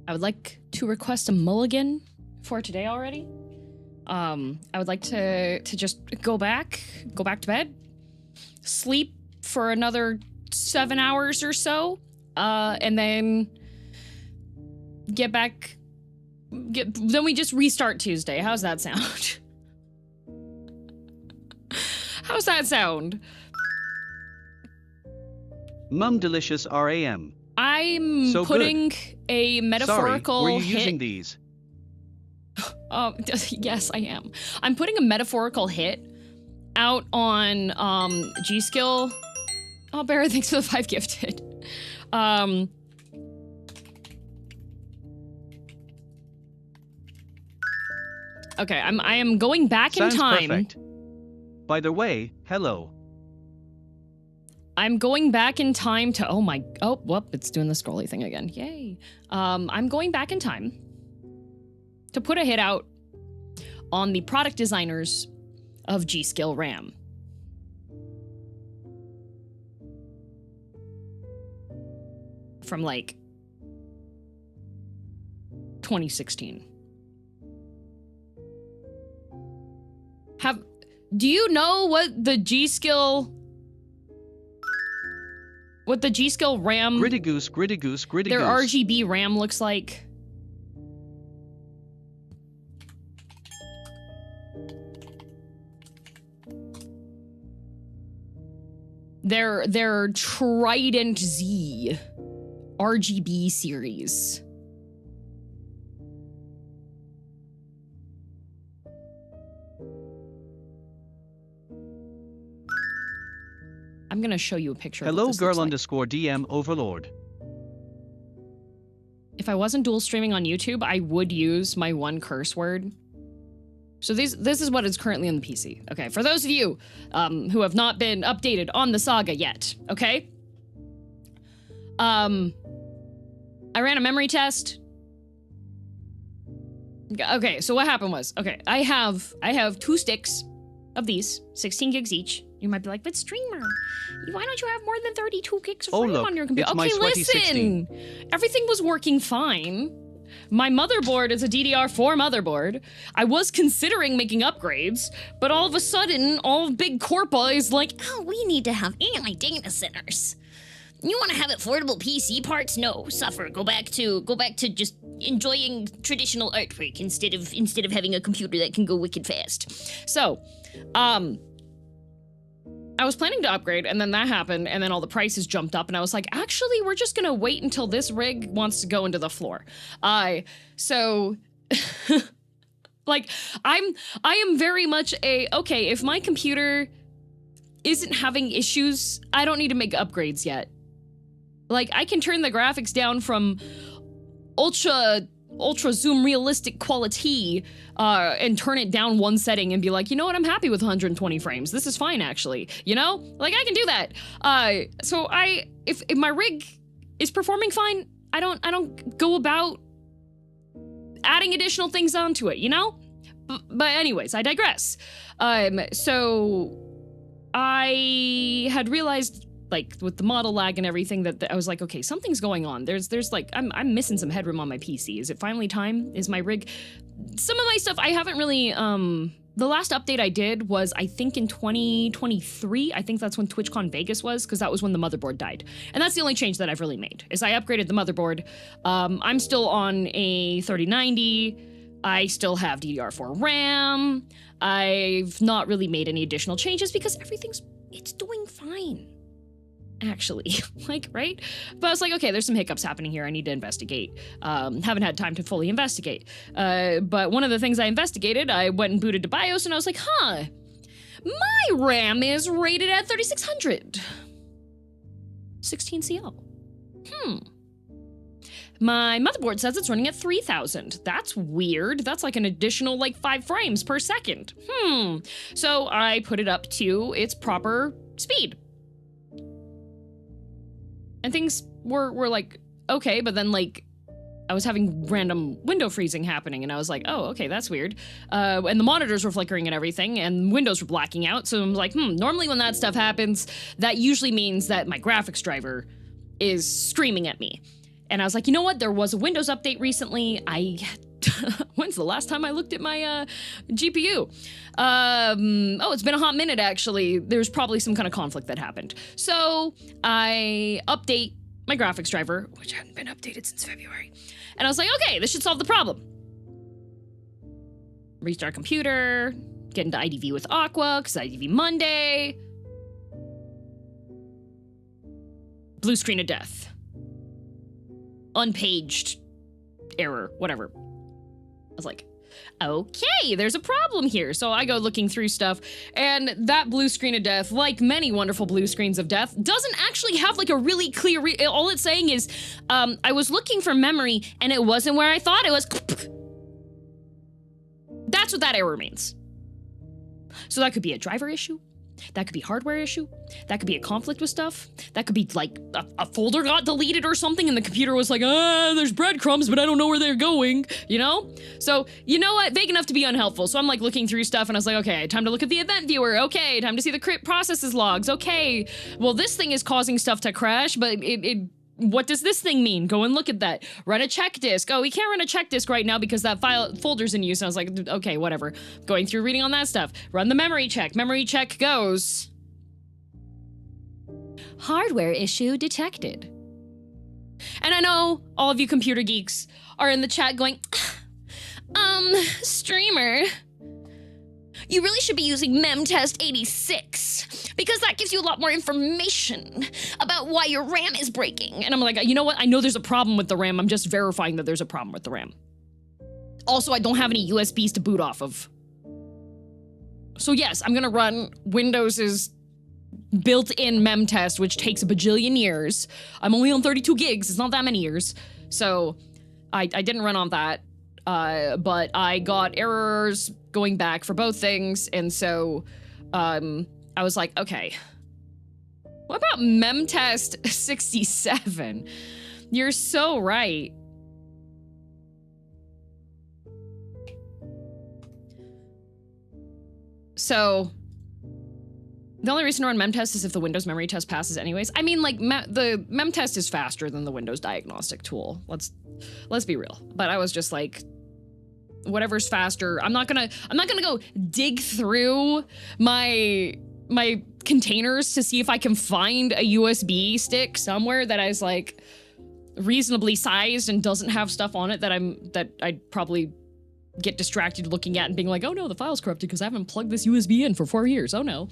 I would like to request a mulligan for today already. I would like to just go back to bed, sleep for another 7 hours or so, and then then we just restart Tuesday. How's that sound? How's that sound? Mum delicious RAM. I'm so putting a metaphorical Sorry, were you hit. using these? Yes, I am. I'm putting a metaphorical hit out on G-Skill. Oh, Barra, thanks for the 5 gifted. Okay, I am going back Sounds in time. Perfect. By the way, hello. I'm going back in time to, whoop, it's doing the scrolly thing again. Yay. I'm going back in time to put a hit out on the product designers of G-Skill RAM. From like 2016. Do you know what the G-Skill RAM, Gritty goose, their RGB RAM looks like? Their Trident Z RGB series. I'm gonna show you a picture of what Hello this girl looks like. underscore DM overlord. If I wasn't dual streaming on YouTube, I would use my one curse word. So this is what is currently on the PC. Okay, for those of you who have not been updated on the saga yet, okay? I ran a memory test. Okay, so what happened was, okay, I have 2 sticks of these, 16 gigs each. You might be like, but streamer, why don't you have more than 32 gigs of RAM on your computer? It's my sweaty listen, 16. Everything was working fine. My motherboard is a DDR4 motherboard. I was considering making upgrades, but all of a sudden, all Big Corpa is like, oh, we need to have AI data centers. You want to have affordable PC parts? No, suffer. Go back to just enjoying traditional artwork instead of having a computer that can go wicked fast. So, I was planning to upgrade, and then that happened, and then all the prices jumped up, and I was like, actually, we're just gonna wait until this rig wants to go into the floor. So, like, I am very much okay, if my computer isn't having issues, I don't need to make upgrades yet. Like, I can turn the graphics down from ultra zoom realistic quality and turn it down one setting and be like, you know what, I'm happy with 120 frames. This is fine, actually. You know? Like, I can do that. So if my rig is performing fine, I don't go about adding additional things onto it, you know? But anyways, I digress. So I had realized, like, with the model lag and everything, that I was like, okay, something's going on. There's like, I'm missing some headroom on my PC. Is it finally time? Is my rig... Some of my stuff, I haven't really, the last update I did was, I think in 2023, I think that's when TwitchCon Vegas was, because that was when the motherboard died. And that's the only change that I've really made, is I upgraded the motherboard. I'm still on a 3090. I still have DDR4 RAM. I've not really made any additional changes because it's doing fine. Actually, like, right? But I was like, okay, there's some hiccups happening here. I need to investigate. Haven't had time to fully investigate. But one of the things I investigated, I went and booted to BIOS and I was like, huh, my RAM is rated at 3600. 16CL. My motherboard says it's running at 3000. That's weird. That's like an additional, like, 5 frames per second. So I put it up to its proper speed. And things were like, okay, but then, like, I was having random window freezing happening, and I was like, oh, okay, that's weird. And the monitors were flickering and everything, and windows were blacking out. So I'm like, normally when that stuff happens, that usually means that my graphics driver is screaming at me. And I was like, you know what? There was a Windows update recently. When's the last time I looked at my GPU? It's been a hot minute, actually. There's probably some kind of conflict that happened. So I update my graphics driver, which hadn't been updated since February. And I was like, okay, this should solve the problem. Restart computer, get into IDV with Aqua, because IDV Monday. Blue screen of death. Unpaged error, whatever. I was like, okay, there's a problem here. So I go looking through stuff, and that blue screen of death, like many wonderful blue screens of death, doesn't actually have like a really clear, all it's saying is, I was looking for memory and it wasn't where I thought it was. That's what that error means. So that could be a driver issue. That could be a hardware issue. That could be a conflict with stuff. That could be like a folder got deleted or something and the computer was like, there's breadcrumbs, but I don't know where they're going, you know? So, you know what? Vague enough to be unhelpful. So I'm like looking through stuff and I was like, okay, time to look at the event viewer. Okay, time to see the processes logs. Okay, well, this thing is causing stuff to crash, but what does this thing mean? Go and look at that. Run a check disk. Oh, we can't run a check disk right now because that folder's in use. And I was like, okay, whatever. Going through reading on that stuff. Run the memory check. Memory check goes. Hardware issue detected. And I know all of you computer geeks are in the chat going, streamer, you really should be using memtest 86 because that gives you a lot more information about why your RAM is breaking. And I'm like, you know what? I know there's a problem with the RAM. I'm just verifying that there's a problem with the RAM. Also, I don't have any USBs to boot off of. So yes, I'm gonna run Windows's built-in memtest, which takes a bajillion years. I'm only on 32 gigs. It's not that many years. So I didn't run on that. But I got errors going back for both things, and so I was like, okay, what about memtest 67? You're so right. So the only reason to run memtest is if the Windows memory test passes anyways. I mean, like, the memtest is faster than the Windows diagnostic tool. Let's be real. But I was just like, whatever's faster. I'm not gonna go dig through my containers to see if I can find a USB stick somewhere that is like reasonably sized and doesn't have stuff on it that I'd probably get distracted looking at and being like, oh no, the file's corrupted because I haven't plugged this USB in for 4 years. Oh no.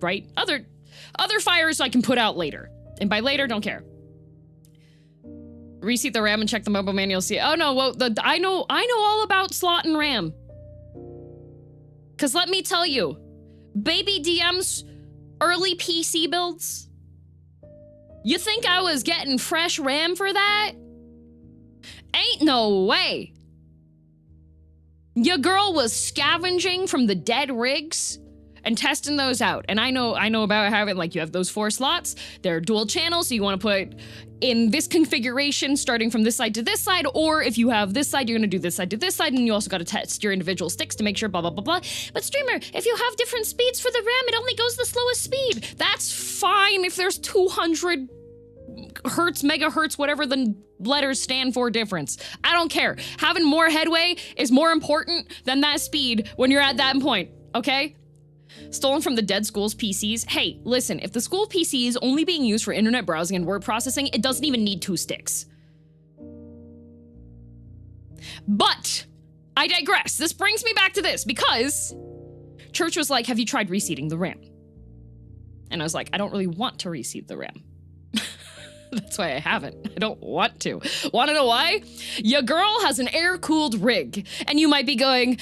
Right? Other fires I can put out later. And by later, don't care. Reseat the RAM and check the mobile manual. See, oh no, well, I know all about slot and RAM. Cause let me tell you, baby DM's early PC builds. You think I was getting fresh RAM for that? Ain't no way. Your girl was scavenging from the dead rigs and testing those out. And I know about having, like, you have those 4 slots. They're dual channels, so you want to put in this configuration starting from this side to this side, or if you have this side, you're going to do this side to this side, and you also got to test your individual sticks to make sure blah, blah, blah, blah. But streamer, if you have different speeds for the RAM, it only goes the slowest speed. That's fine if there's 200 hertz, megahertz, whatever the letters stand for difference. I don't care. Having more headway is more important than that speed when you're at that point, okay? Stolen from the dead school's PCs. Hey, listen, if the school PC is only being used for internet browsing and word processing, it doesn't even need 2 sticks. But I digress. This brings me back to this because Church was like, have you tried reseating the RAM? And I was like, I don't really want to reseat the RAM. That's why I haven't. I don't want to. Want to know why? Your girl has an air-cooled rig. And you might be going,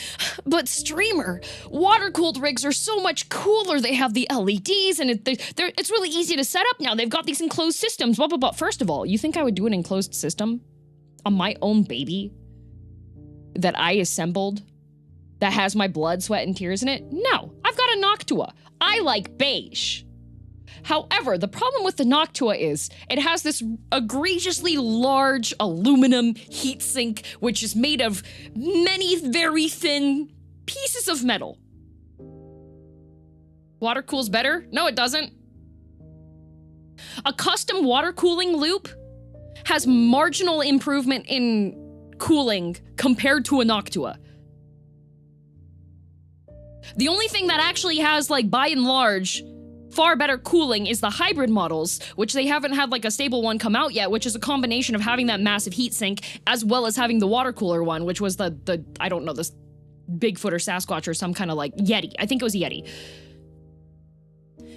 but streamer, water-cooled rigs are so much cooler. They have the LEDs and it's really easy to set up now. They've got these enclosed systems, blah, blah, blah. First of all, you think I would do an enclosed system on my own baby that I assembled that has my blood, sweat, and tears in it? No, I've got a Noctua. I like beige. However, the problem with the Noctua is it has this egregiously large aluminum heatsink, which is made of many very thin pieces of metal. Water cools better? No, it doesn't. A custom water cooling loop has marginal improvement in cooling compared to a Noctua. The only thing that actually has, like, by and large, far better cooling is the hybrid models, which they haven't had, like, a stable one come out yet, which is a combination of having that massive heatsink as well as having the water cooler one, which was the I don't know, this Bigfoot or Sasquatch or some kind of, like, Yeti. I think it was a Yeti.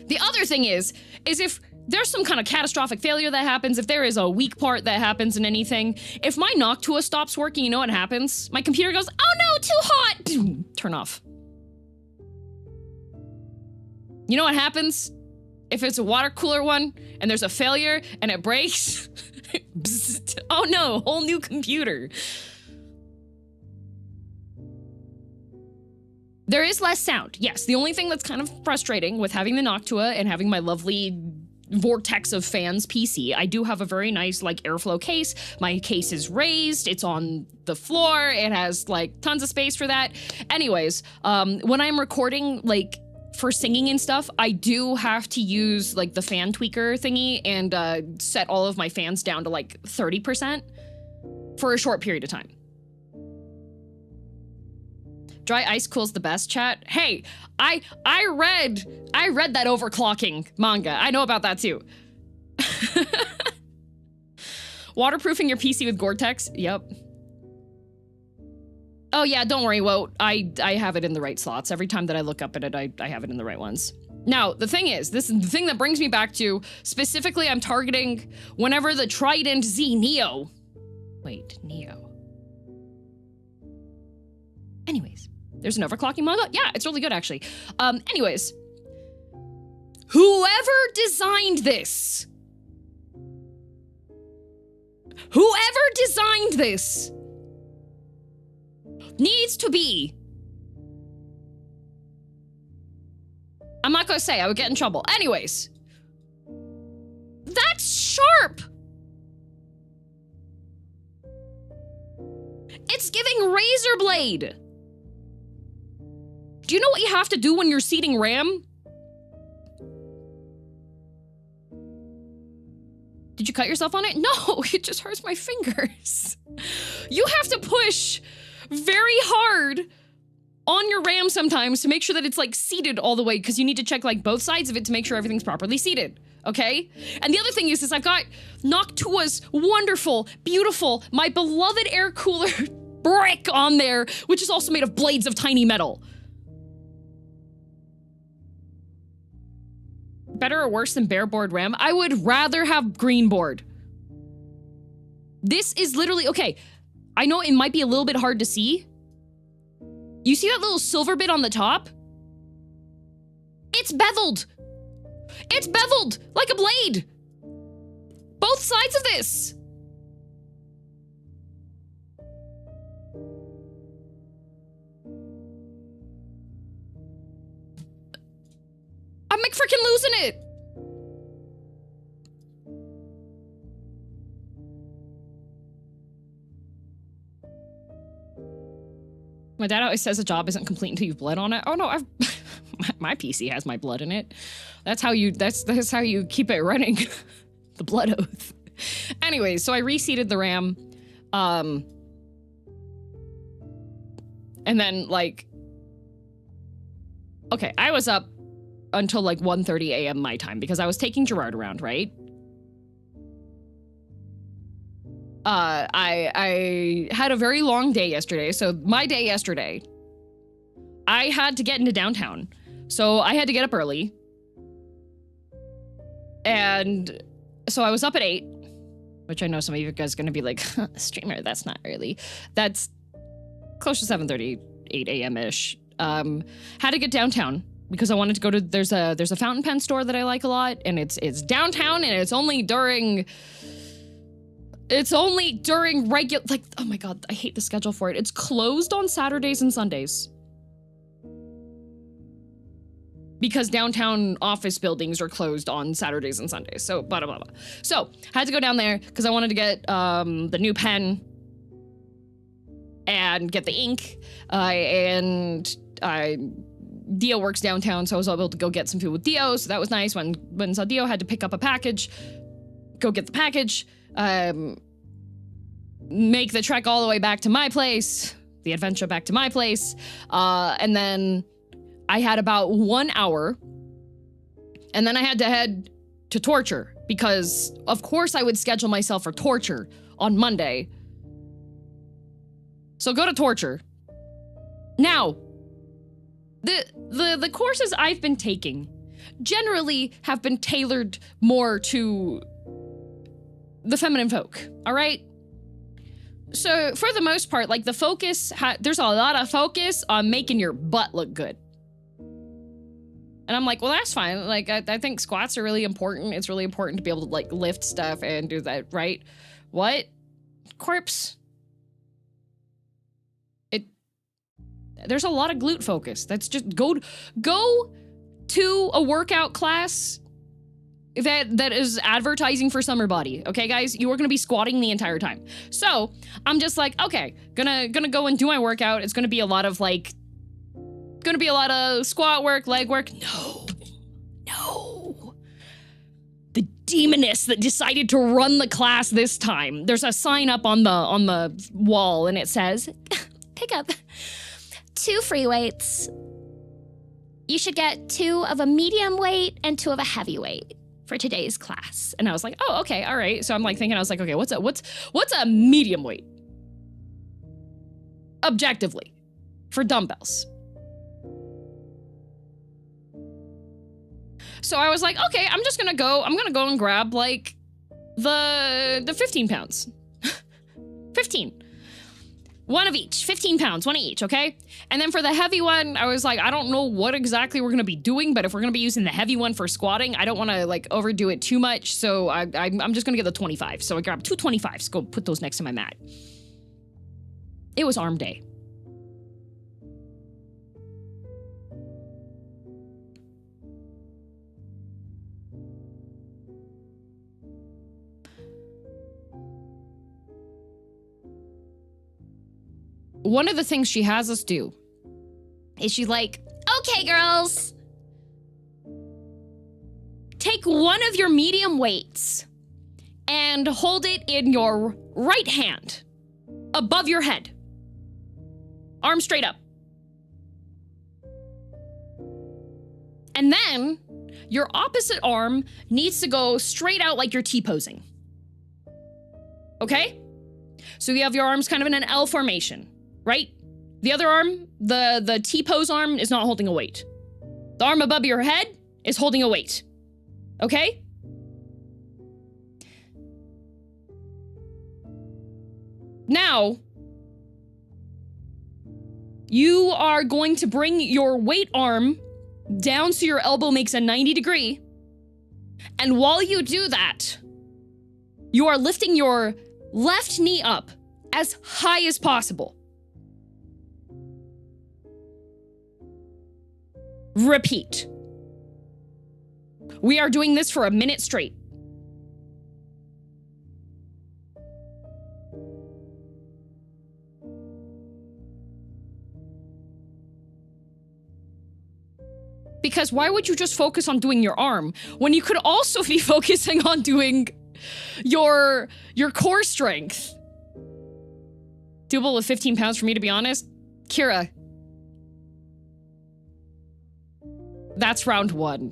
The other thing is if there's some kind of catastrophic failure that happens, if there is a weak part that happens in anything, if my Noctua stops working, you know what happens? My computer goes, oh no, too hot! Turn off. You know what happens? If it's a water cooler one, and there's a failure, and it breaks, oh no, whole new computer. There is less sound, yes. The only thing that's kind of frustrating with having the Noctua and having my lovely vortex of fans PC, I do have a very nice, like, airflow case. My case is raised, it's on the floor, it has, like, tons of space for that. Anyways, when I'm recording, like, for singing and stuff, I do have to use, like, the fan tweaker thingy and set all of my fans down to, like, 30% for a short period of time. Dry ice cools the best, chat. Hey, I read that overclocking manga. I know about that too. Waterproofing your PC with Gore-Tex? Yep. Oh yeah, don't worry, Woat. I have it in the right slots. Every time that I look up at it, I have it in the right ones. Now, the thing is, this is the thing that brings me back to, specifically I'm targeting whenever the Trident Z Neo. Wait, Neo. Anyways. There's an overclocking manga? Yeah, it's really good, actually. Anyways. Whoever designed this needs to be... I'm not gonna say, I would get in trouble. Anyways. That's sharp! It's giving razor blade! Do you know what you have to do when you're seating RAM? Did you cut yourself on it? No, it just hurts my fingers. You have to push very hard on your RAM sometimes to make sure that it's, like, seated all the way, because you need to check, like, both sides of it to make sure everything's properly seated, okay? And the other thing is I've got Noctua's wonderful, beautiful, my beloved air cooler brick on there, which is also made of blades of tiny metal. Better or worse than bare board RAM? I would rather have green board. This is literally, okay, I know it might be a little bit hard to see. You see that little silver bit on the top? It's beveled. It's beveled like a blade. Both sides of this. I'm freaking losing it. My dad always says a job isn't complete until you've blood on it. Oh no, I've my PC has my blood in it. That's how you keep it running. The blood oath. Anyway, so I reseated the RAM. And then, like, okay, I was up until like 1:30 a.m. my time because I was taking Gerard around, right? I had a very long day yesterday. So my day yesterday, I had to get into downtown. So I had to get up early. And so I was up at 8, which I know some of you guys are going to be like, streamer, that's not early. That's close to 7:30, 8 a.m.-ish. Had to get downtown because I wanted to go to, there's a fountain pen store that I like a lot, and it's downtown, and it's only during regular, like, oh my god, I hate the schedule for it. It's closed on Saturdays and Sundays. because downtown office buildings are closed on Saturdays and Sundays. So blah, blah, blah. So I had to go down there because I wanted to get the new pen and get the ink. Dio works downtown, so I was able to go get some food with Dio. So that was nice. When Dio had to pick up a package, go get the package, make the trek all the way back to my place, the adventure back to my place, and then I had about 1 hour, and then I had to head to Torture, because of course I would schedule myself for Torture on Monday. So go to Torture. Now, the courses I've been taking generally have been tailored more to the feminine folk, all right? So for the most part, like the focus, there's a lot of focus on making your butt look good. And I'm like, well, that's fine. Like, I think squats are really important. It's really important to be able to like lift stuff and do that, right? What? Corpse? There's a lot of glute focus. That's just go to a workout class that is advertising for summer body. Okay, guys, you are gonna be squatting the entire time. So I'm just like, okay, gonna go and do my workout. It's gonna be a lot of squat work, leg work. No. The demoness that decided to run the class this time. There's a sign up on the wall and it says, pick up 2 free weights. You should get 2 of a medium weight and 2 of a heavy weight for today's class. And I was like, oh, okay, all right. So I'm like thinking, I was like, okay, what's a medium weight? Objectively, for dumbbells. So I was like, okay, I'm gonna go and grab like the 15 pounds. 15. One of each, 15 pounds, one of each, okay? And then for the heavy one, I was like, I don't know what exactly we're gonna be doing, but if we're gonna be using the heavy one for squatting, I don't wanna like overdo it too much, so I'm just gonna get the 25. So I grabbed 2 25s, go put those next to my mat. It was arm day. One of the things she has us do is she's like, okay, girls, take one of your medium weights and hold it in your right hand above your head. Arm straight up. And then your opposite arm needs to go straight out like you're T-posing. Okay? So you have your arms kind of in an L formation. Right? The other arm, the T-pose arm is not holding a weight. The arm above your head is holding a weight. Okay? Now, you are going to bring your weight arm down so your elbow makes a 90 degree. And while you do that, you are lifting your left knee up as high as possible. Repeat. We are doing this for a minute straight. Because why would you just focus on doing your arm when you could also be focusing on doing your core strength? Doable with 15 pounds for me, to be honest. Kira. That's round 1.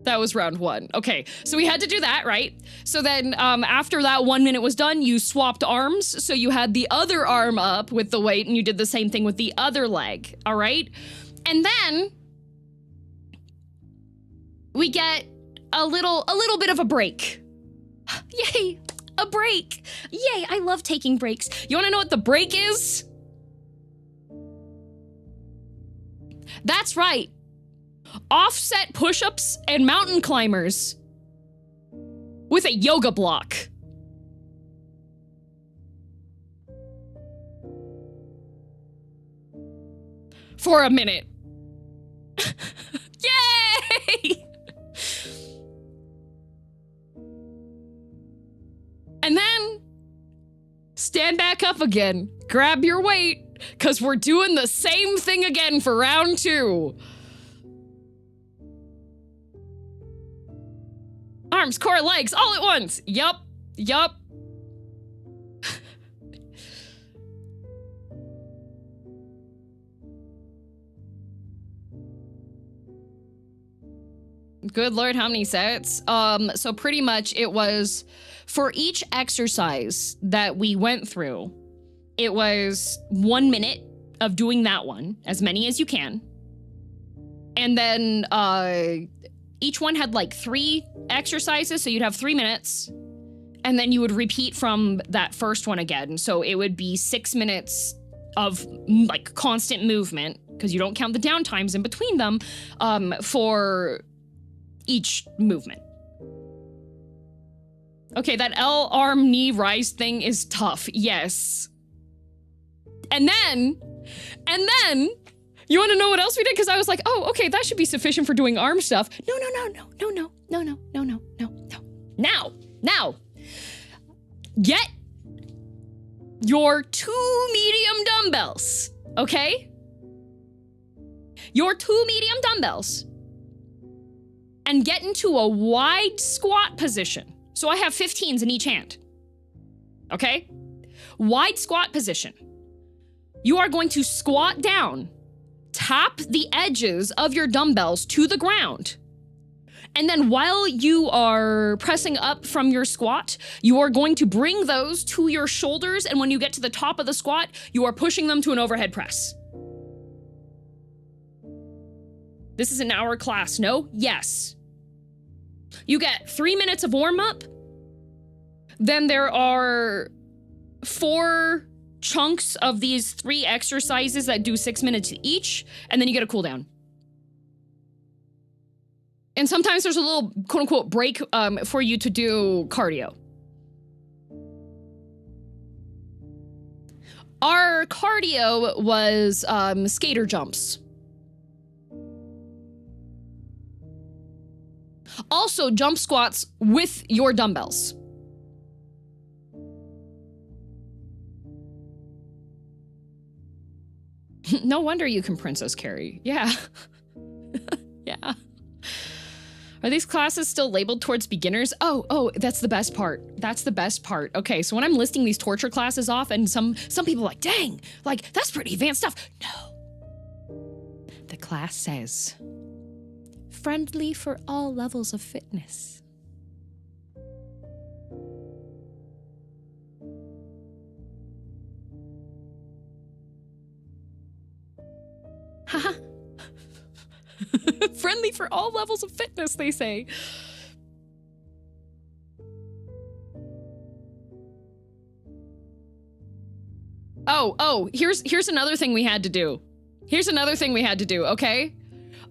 That was round 1. Okay, so we had to do that, right? So then after that 1 minute was done, you swapped arms. So you had the other arm up with the weight and you did the same thing with the other leg, all right? And then we get a little bit of a break. Yay, a break. Yay, I love taking breaks. You wanna know what the break is? That's right. offset push-ups and mountain climbers with a yoga block. For a minute. Yay! And then stand back up again, grab your weight, because we're doing the same thing again for round 2. Arms, core, legs, all at once. Yup. Good Lord, how many sets? So pretty much it was, for each exercise that we went through, it was 1 minute of doing that one, as many as you can. And then each one had like 3 exercises, so you'd have 3 minutes. And then you would repeat from that first one again. So it would be 6 minutes of like constant movement, because you don't count the down times in between them, for each movement. Okay, that L arm knee rise thing is tough, yes. And then, you want to know what else we did? Because I was like, oh, okay, that should be sufficient for doing arm stuff. No. Now, get your 2 medium dumbbells, okay? Your 2 medium dumbbells, and get into a wide squat position. So I have 15s in each hand, okay? Wide squat position. You are going to squat down, tap the edges of your dumbbells to the ground. And then while you are pressing up from your squat, you are going to bring those to your shoulders. And when you get to the top of the squat, you are pushing them to an overhead press. This is an hour class, no? Yes. You get 3 minutes of warm up. Then there are 4 chunks of these 3 exercises that do 6 minutes each, and then you get a cool down. And sometimes there's a little quote unquote break for you to do cardio. Our cardio was skater jumps. Also, jump squats with your dumbbells. No wonder you can princess carry. Yeah. Yeah. Are these classes still labeled towards beginners? Oh, that's the best part. That's the best part. Okay, so when I'm listing these torture classes off and some people are like, dang, like, that's pretty advanced stuff. No. The class says, friendly for all levels of fitness. Haha. Friendly for all levels of fitness, they say. Oh, here's another thing we had to do. Okay?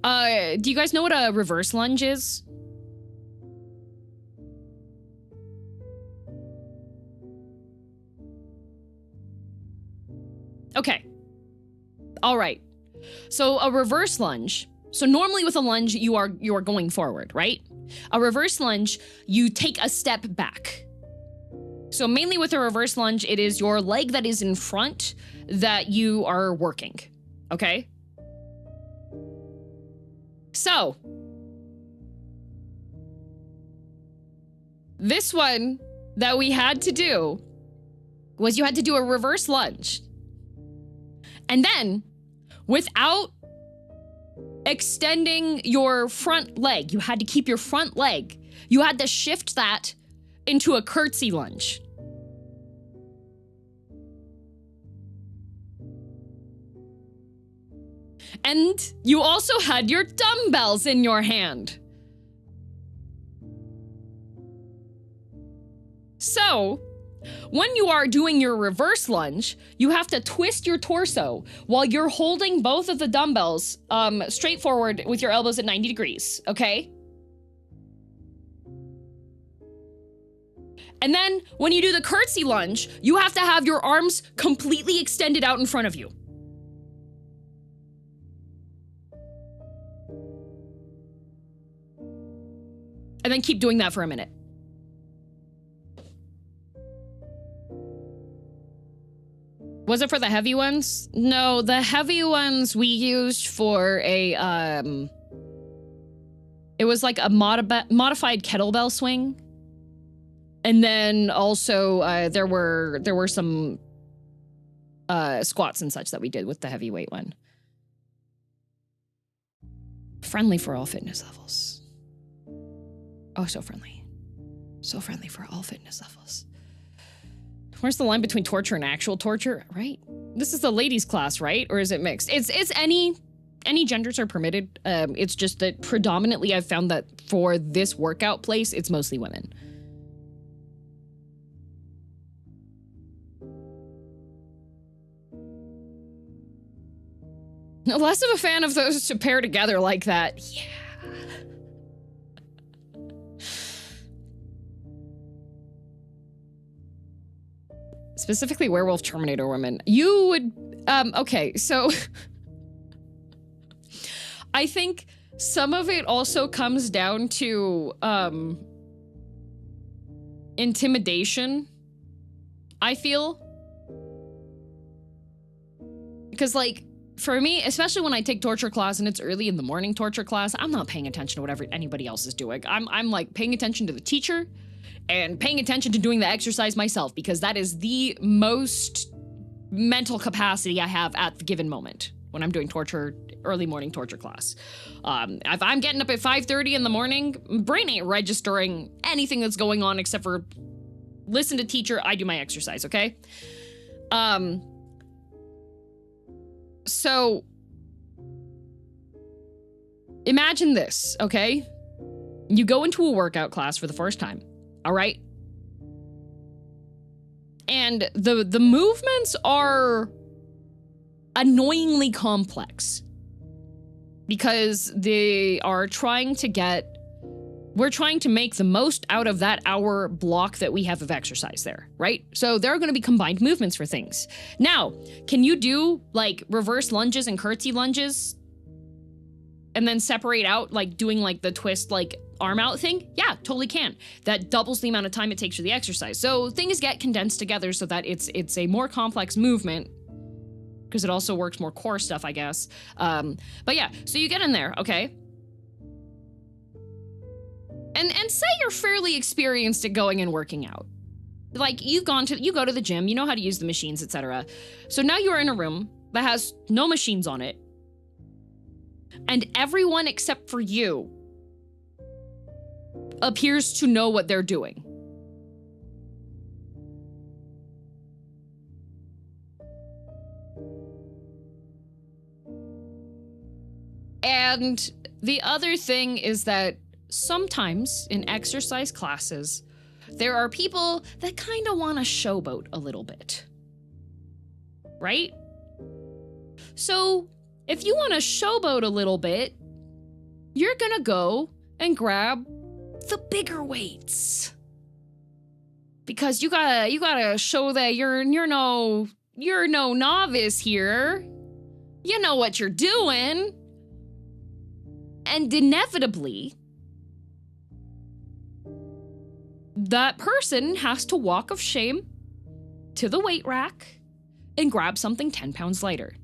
Do you guys know what a reverse lunge is? Okay. All right. So a reverse lunge. So normally with a lunge, you are going forward, right? A reverse lunge, you take a step back. So mainly with a reverse lunge, it is your leg that is in front that you are working, okay? So, this one that we had to do was you had to do a reverse lunge. And then, without extending your front leg, you had to keep your front leg. You had to shift that into a curtsy lunge. And you also had your dumbbells in your hand. So, when you are doing your reverse lunge, you have to twist your torso while you're holding both of the dumbbells straight forward with your elbows at 90 degrees, okay? And then when you do the curtsy lunge, you have to have your arms completely extended out in front of you. And then keep doing that for a minute. Was it for the heavy ones? No, the heavy ones we used for a, it was like a modified kettlebell swing. And then also there were some squats and such that we did with the heavyweight one. Friendly for all fitness levels. Oh, so friendly. So friendly for all fitness levels. Where's the line between torture and actual torture, right? This is the ladies class, right? Or is it mixed? It's any genders are permitted. It's just that predominantly I've found that for this workout place, it's mostly women. Less of a fan of those to pair together like that. Yeah. Specifically werewolf Terminator women. You would, okay, so I think some of it also comes down to, intimidation, I feel. Because, like, for me, especially when I take torture class and it's early in the morning torture class, I'm not paying attention to whatever anybody else is doing. I'm like paying attention to the teacher and paying attention to doing the exercise myself, because that is the most mental capacity I have at the given moment when I'm doing early morning torture class. If I'm getting up at 5:30 in the morning, brain ain't registering anything that's going on except for listen to teacher, I do my exercise, okay? So imagine this, okay? You go into a workout class for the first time, all right? And the movements are annoyingly complex because they are we're trying to make the most out of that hour block that we have of exercise there, right? So there are going to be combined movements for things. Now, can you do like reverse lunges and curtsy lunges and then separate out, like doing like the twist, like arm out thing? Yeah, totally can. That doubles the amount of time it takes for the exercise. So things get condensed together so that it's a more complex movement, because it also works more core stuff, I guess. But yeah, so you get in there, okay? And say you're fairly experienced at going and working out. Like you go to the gym, you know how to use the machines, etc. So now you're in a room that has no machines on it. And everyone except for you appears to know what they're doing. And the other thing is that sometimes in exercise classes, there are people that kind of want to showboat a little bit, right? So if you want to showboat a little bit, you're gonna go and grab the bigger weights, because you gotta show that you're no novice here. You know what you're doing, and inevitably, that person has to walk of shame to the weight rack and grab something 10 pounds lighter.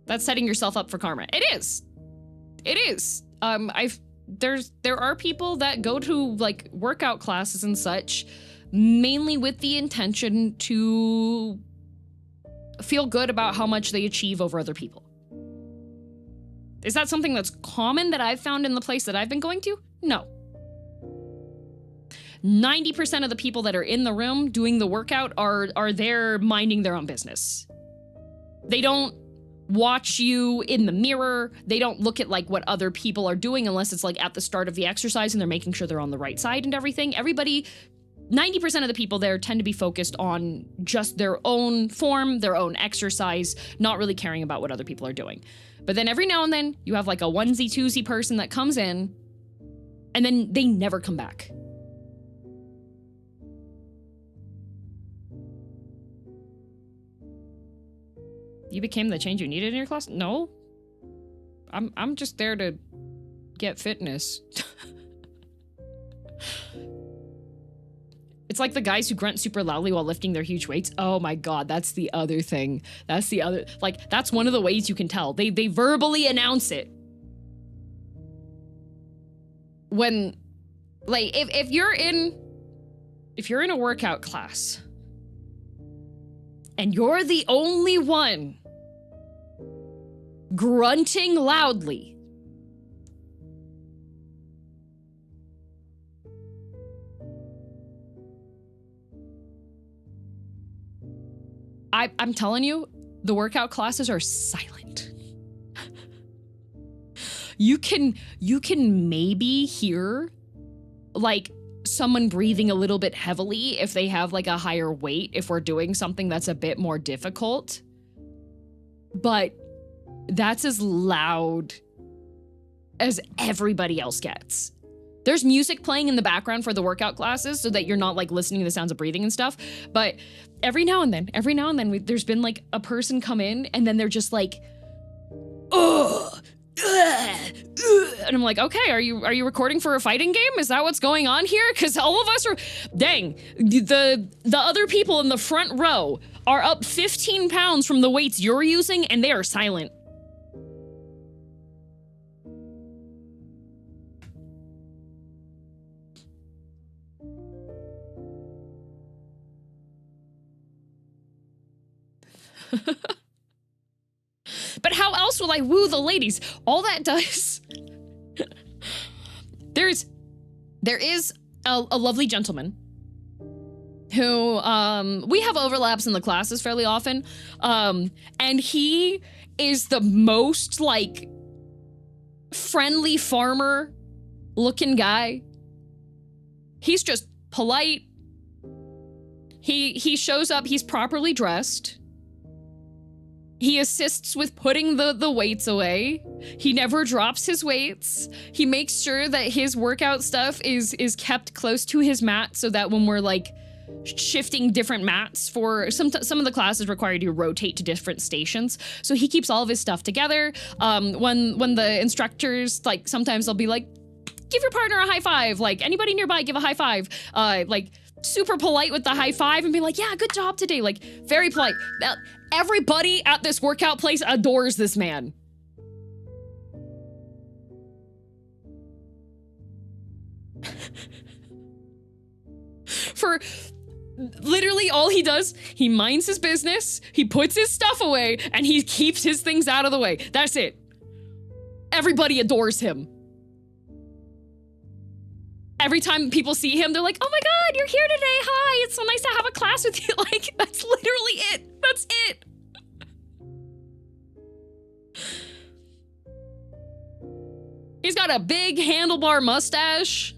That's setting yourself up for karma. It is. It is. There are people that go to like workout classes and such mainly with the intention to feel good about how much they achieve over other people. Is that something that's common that I've found in the place that I've been going to? No. 90% of the people that are in the room doing the workout are there minding their own business. They don't watch you in the mirror. They don't look at like what other people are doing unless it's like at the start of the exercise and they're making sure they're on the right side and everything. Everybody, 90% of the people there tend to be focused on just their own form, their own exercise, not really caring about what other people are doing. But then every now and then you have like a onesie twosie person that comes in and then they never come back. You became the change you needed in your class? No. I'm just there to get fitness. It's like the guys who grunt super loudly while lifting their huge weights. Oh my god, that's the other thing. That's the other, like, that's one of the ways you can tell. They verbally announce it. When, like, if you're in a workout class and you're the only one grunting loudly, I'm telling you, the workout classes are silent. You can maybe hear like someone breathing a little bit heavily if they have like a higher weight, if we're doing something that's a bit more difficult. But that's as loud as everybody else gets. There's music playing in the background for the workout classes so that you're not like listening to the sounds of breathing and stuff. But every now and then, there's been like a person come in and then they're just like, ugh. And I'm like, okay, are you recording for a fighting game? Is that what's going on here? Because all of us are, dang, the other people in the front row are up 15 pounds from the weights you're using and they are silent. But how else will I woo the ladies? All that does... There is a lovely gentleman who, we have overlaps in the classes fairly often, and he is the most, like, friendly farmer looking guy. He's just polite. He shows up, he's properly dressed. He assists with putting the weights away. He never drops his weights. He makes sure that his workout stuff is kept close to his mat so that when we're like shifting different mats for some of the classes require you to rotate to different stations. So he keeps all of his stuff together. When the instructors, like, sometimes they'll be like, give your partner a high five. Like, anybody nearby, give a high five. Like, super polite with the high five and be like, yeah, good job today. Like, very polite. Everybody at this workout place adores this man. For literally all he does, he minds his business, he puts his stuff away, and he keeps his things out of the way. That's it. Everybody adores him. Every time people see him, they're like, oh my god, you're here today, hi, it's so nice to have a class with you. Like, that's literally it. That's it. He's got a big handlebar mustache.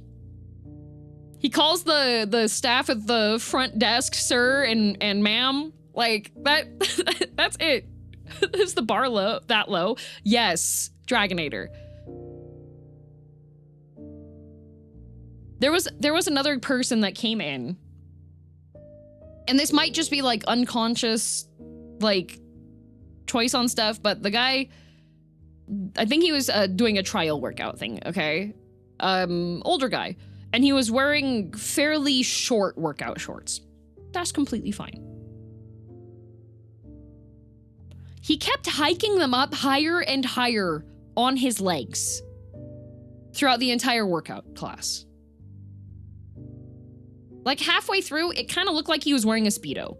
He calls the staff at the front desk sir and ma'am. Like, that's it. Is the bar low, that low? Yes, Dragonator. There was another person that came in, and this might just be like unconscious, like, choice on stuff, but the guy, I think he was doing a trial workout thing, okay? Older guy, and he was wearing fairly short workout shorts. That's completely fine. He kept hiking them up higher and higher on his legs throughout the entire workout class. Like, halfway through, it kind of looked like he was wearing a Speedo.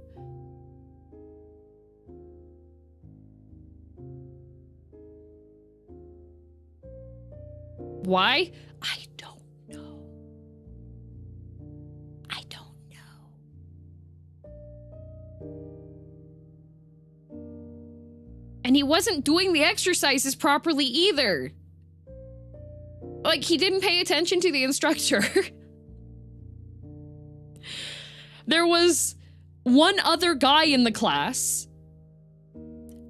Why? I don't know. I don't know. And he wasn't doing the exercises properly either. Like, he didn't pay attention to the instructor. There was one other guy in the class,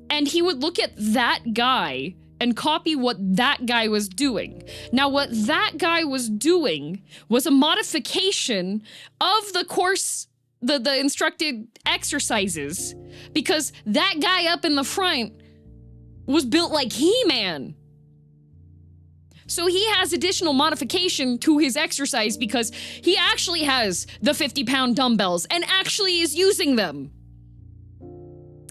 and he would look at that guy and copy what that guy was doing. Now, what that guy was doing was a modification of the course, the instructed exercises, because that guy up in the front was built like He-Man. So he has additional modification to his exercise because he actually has the 50-pound dumbbells and actually is using them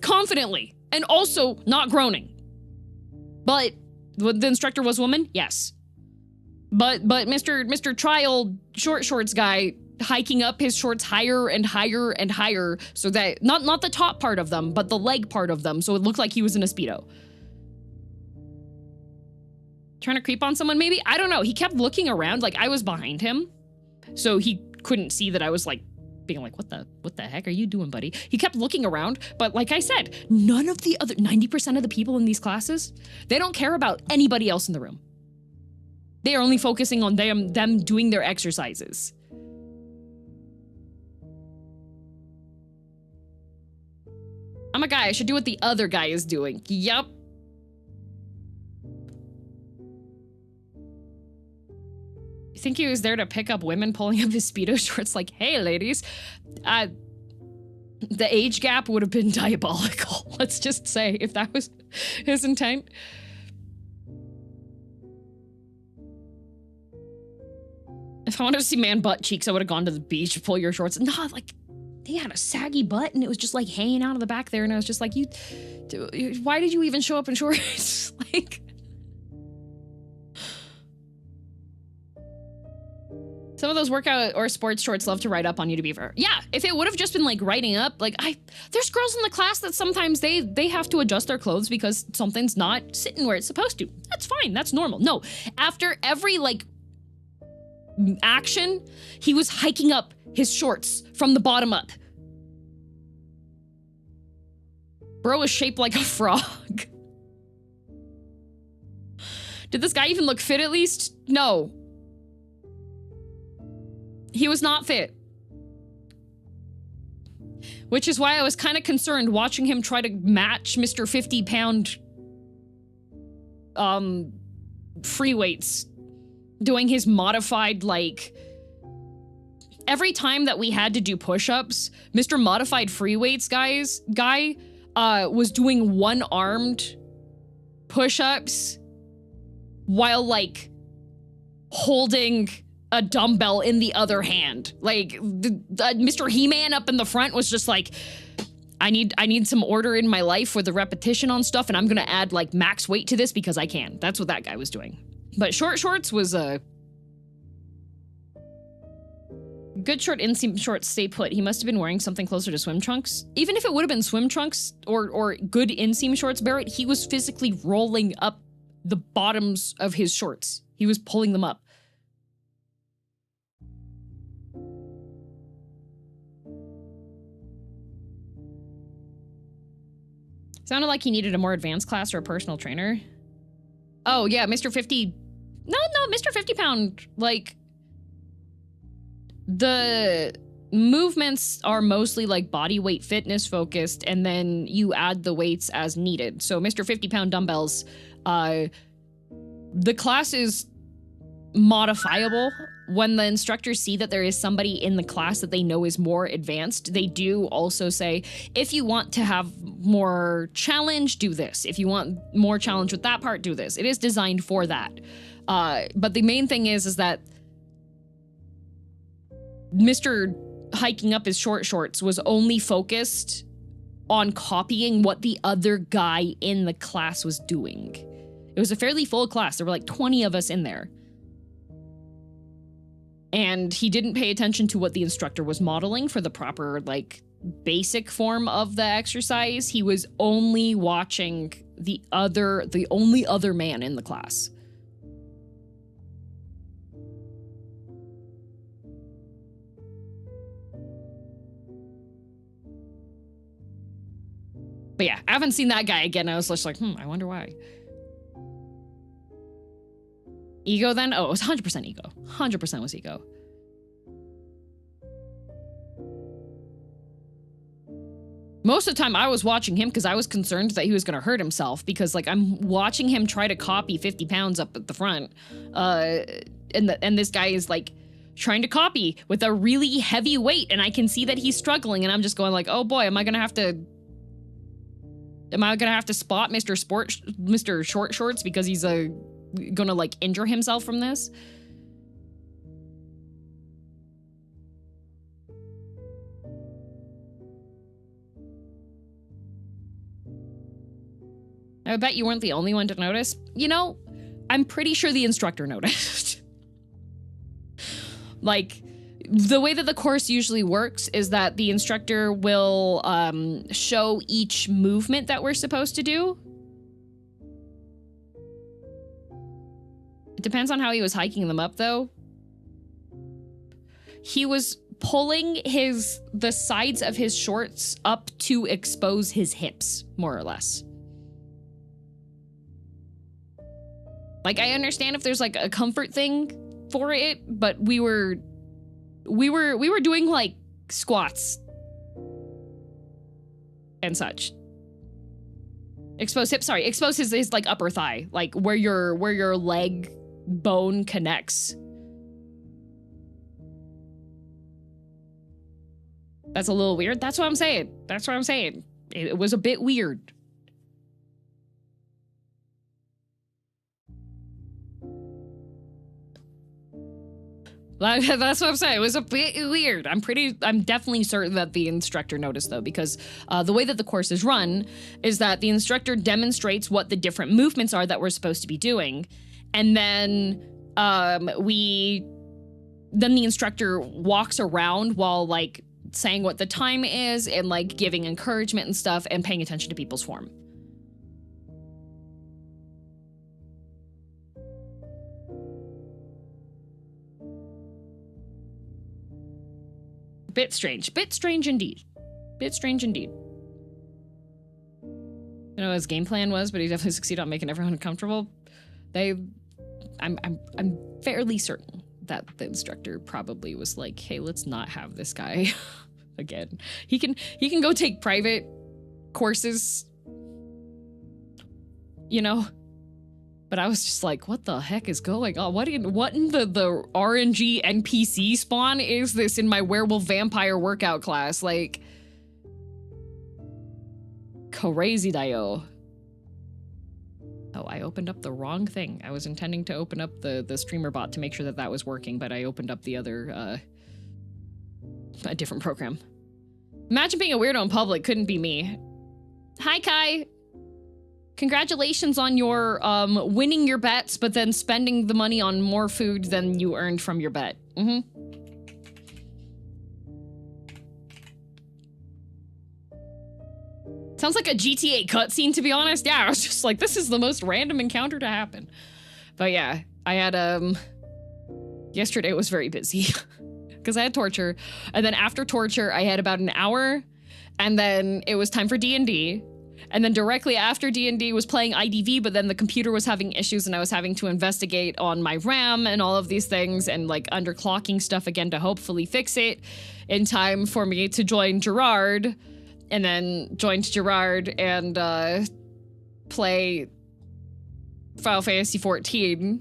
confidently and also not groaning. But the instructor was a woman? Yes. But Mr. Trial short shorts guy hiking up his shorts higher and higher and higher so that not the top part of them, but the leg part of them, so it looked like he was in a Speedo. Trying to creep on someone, maybe? I don't know. He kept looking around, like I was behind him, so he couldn't see that I was like being like, what the heck are you doing, buddy? He kept looking around, but like I said, none of the other 90% of the people in these classes, they don't care about anybody else in the room. They are only focusing on them doing their exercises. I'm a guy, I should do what the other guy is doing. Yup. Think he was there to pick up women pulling up his Speedo shorts like, hey, ladies. The age gap would have been diabolical, let's just say, if that was his intent. If I wanted to see man butt cheeks, I would have gone to the beach to pull your shorts. No, like, they had a saggy butt and it was just like hanging out of the back there. And I was just like, why did you even show up in shorts? Like... Some of those workout or sports shorts love to write up on you, to be fair. Yeah, if it would have just been like writing up, like there's girls in the class that sometimes they have to adjust their clothes because something's not sitting where it's supposed to. That's fine, that's normal. No, after every like action, he was hiking up his shorts from the bottom up. Bro was shaped like a frog. Did this guy even look fit at least? No. He was not fit. Which is why I was kind of concerned watching him try to match Mr. 50-pound free weights, doing his modified, like, every time that we had to do push-ups, Mr. Modified free weights guy was doing one-armed push-ups while, like, holding a dumbbell in the other hand. Like, Mr. He-Man up in the front was just like, I need some order in my life with the repetition on stuff, and I'm gonna add, like, max weight to this because I can. That's what that guy was doing. But short shorts was good short inseam shorts stay put. He must have been wearing something closer to swim trunks. Even if it would have been swim trunks or good inseam shorts, Barrett, he was physically rolling up the bottoms of his shorts. He was pulling them up. Sounded like he needed a more advanced class or a personal trainer. Oh, yeah, Mr. 50... No, Mr. 50-pound, like... The movements are mostly, like, body weight fitness focused, and then you add the weights as needed. So Mr. 50-pound dumbbells, the class is modifiable. When the instructors see that there is somebody in the class that they know is more advanced, they do also say, if you want to have more challenge, do this. If you want more challenge with that part, do this. It is designed for that. But the main thing is that Mr. hiking up his short shorts was only focused on copying what the other guy in the class was doing. It was a fairly full class. There were like 20 of us in there. And he didn't pay attention to what the instructor was modeling for the proper, like, basic form of the exercise. He was only watching the only other man in the class. But yeah, I haven't seen that guy again. I was just like, I wonder why. Ego then? Oh, it was 100% ego. 100% was ego. Most of the time I was watching him because I was concerned that he was going to hurt himself because like I'm watching him try to copy 50 pounds up at the front. And this guy is like trying to copy with a really heavy weight and I can see that he's struggling and I'm just going like, oh boy, am I going to have to spot Mr. Short Shorts because he's gonna like injure himself from this? I bet you weren't the only one to notice. You know, I'm pretty sure the instructor noticed. Like, the way that the course usually works is that the instructor will show each movement that we're supposed to do. It depends on how he was hiking them up, though. He was pulling the sides of his shorts up to expose his hips, more or less. Like, I understand if there's like a comfort thing for it, but we were doing like squats and such. Expose hip, sorry, expose his like upper thigh, like where your leg bone connects. That's a little weird. That's what I'm saying. That's what I'm saying. It was a bit weird. That's what I'm saying. It was a bit weird. I'm definitely certain that the instructor noticed though, because the way that the course is run is that the instructor demonstrates what the different movements are that we're supposed to be doing. And then the instructor walks around while like saying what the time is and like giving encouragement and stuff and paying attention to people's form. Bit strange indeed. Bit strange indeed. I don't know what his game plan was, but he definitely succeeded on making everyone uncomfortable. I'm fairly certain that the instructor probably was like, hey, let's not have this guy again. He can go take private courses, you know? But I was just like, what the heck is going on? What in the RNG NPC spawn is this in my werewolf vampire workout class? Like, crazy dio. Oh, I opened up the wrong thing. I was intending to open up the streamer bot to make sure that that was working, but I opened up the other, a different program. Imagine being a weirdo in public. Couldn't be me. Hi, Kai. Congratulations on your winning your bets, but then spending the money on more food than you earned from your bet. Sounds like a GTA cutscene, to be honest. Yeah, I was just like, this is the most random encounter to happen. But yeah, I had yesterday was very busy because I had torture, and then after torture I had about an hour, and then it was time for D&D. And then directly after D&D was playing IDV, but then the computer was having issues and I was having to investigate on my RAM and all of these things and like underclocking stuff again to hopefully fix it in time for me to join Gerard, and then joined Gerard and play Final Fantasy XIV.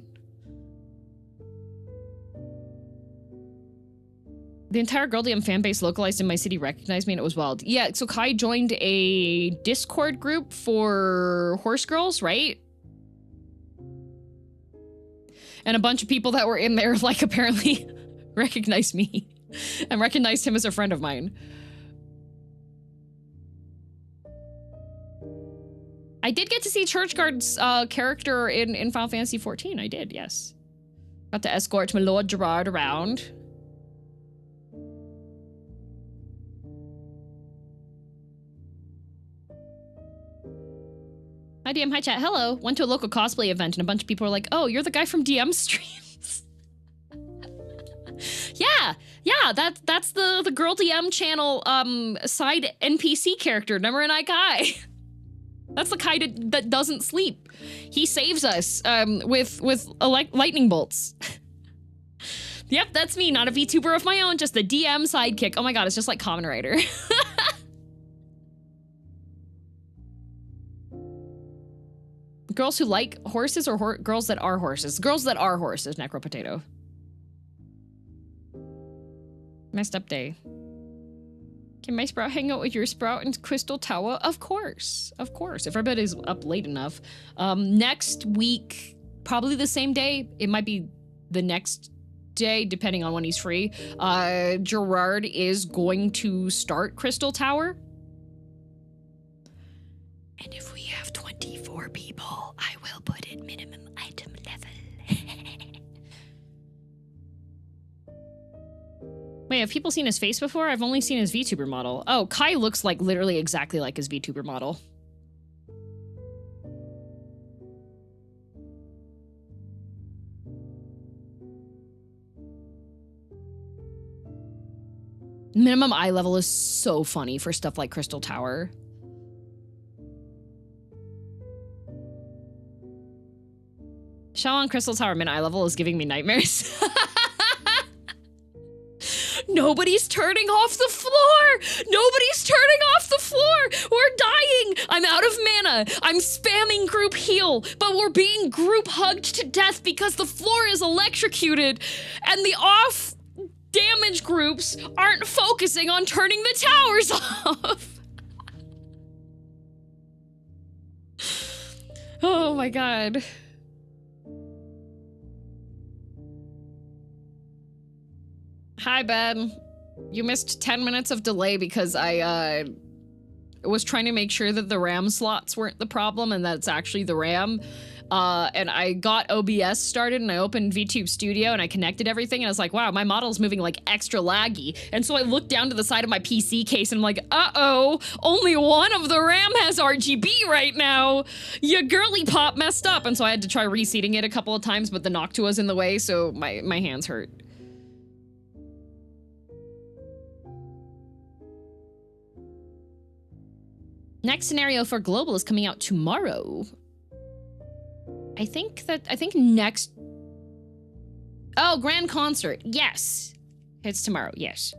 The entire girldm fan base localized in my city recognized me and it was wild. Yeah, so Kai joined a Discord group for horse girls, right? And a bunch of people that were in there like apparently recognized me and recognized him as a friend of mine. I did get to see Churchguard's character in Final Fantasy XIV. I did, yes. Got to escort my Lord Gerard around. Hi DM, hi chat, hello. Went to a local cosplay event and a bunch of people were like, oh, you're the guy from DM streams. yeah, that's the Girl DM channel side NPC character, Number and I Kai. That's the Kai that doesn't sleep. He saves us with lightning bolts. Yep, that's me, not a VTuber of my own, just a DM sidekick. Oh my god, it's just like Kamen Rider. Girls who like horses or girls that are horses? Girls that are horses, Necro Potato. Messed up day. Can my Sprout hang out with your Sprout in Crystal Tower? Of course. Of course. If everybody's up late enough. Next week, probably the same day. It might be the next day, depending on when he's free. Gerard is going to start Crystal Tower. And if we have 24 people, I will put in minimum item level. Wait, have people seen his face before? I've only seen his VTuber model. Oh, Kai looks like literally exactly like his VTuber model. Minimum eye level is so funny for stuff like Crystal Tower. Shell on Crystal Tower min eye level is giving me nightmares. Nobody's turning off the floor! Nobody's turning off the floor! We're dying! I'm out of mana! I'm spamming group heal, but we're being group hugged to death because the floor is electrocuted, and the off damage groups aren't focusing on turning the towers off! Oh my god. Hi, Ben. You missed 10 minutes of delay because I was trying to make sure that the RAM slots weren't the problem and that it's actually the RAM. And I got OBS started and I opened VTube Studio and I connected everything and I was like, wow, my model's moving like extra laggy. And so I looked down to the side of my PC case and I'm like, uh-oh, only one of the RAM has RGB right now. Your girly pop messed up. And so I had to try reseating it a couple of times, but the Noctua's in the way, so my hands hurt. Next scenario for Global is coming out tomorrow. I think next... Oh, Grand Concert. Yes. It's tomorrow, yes.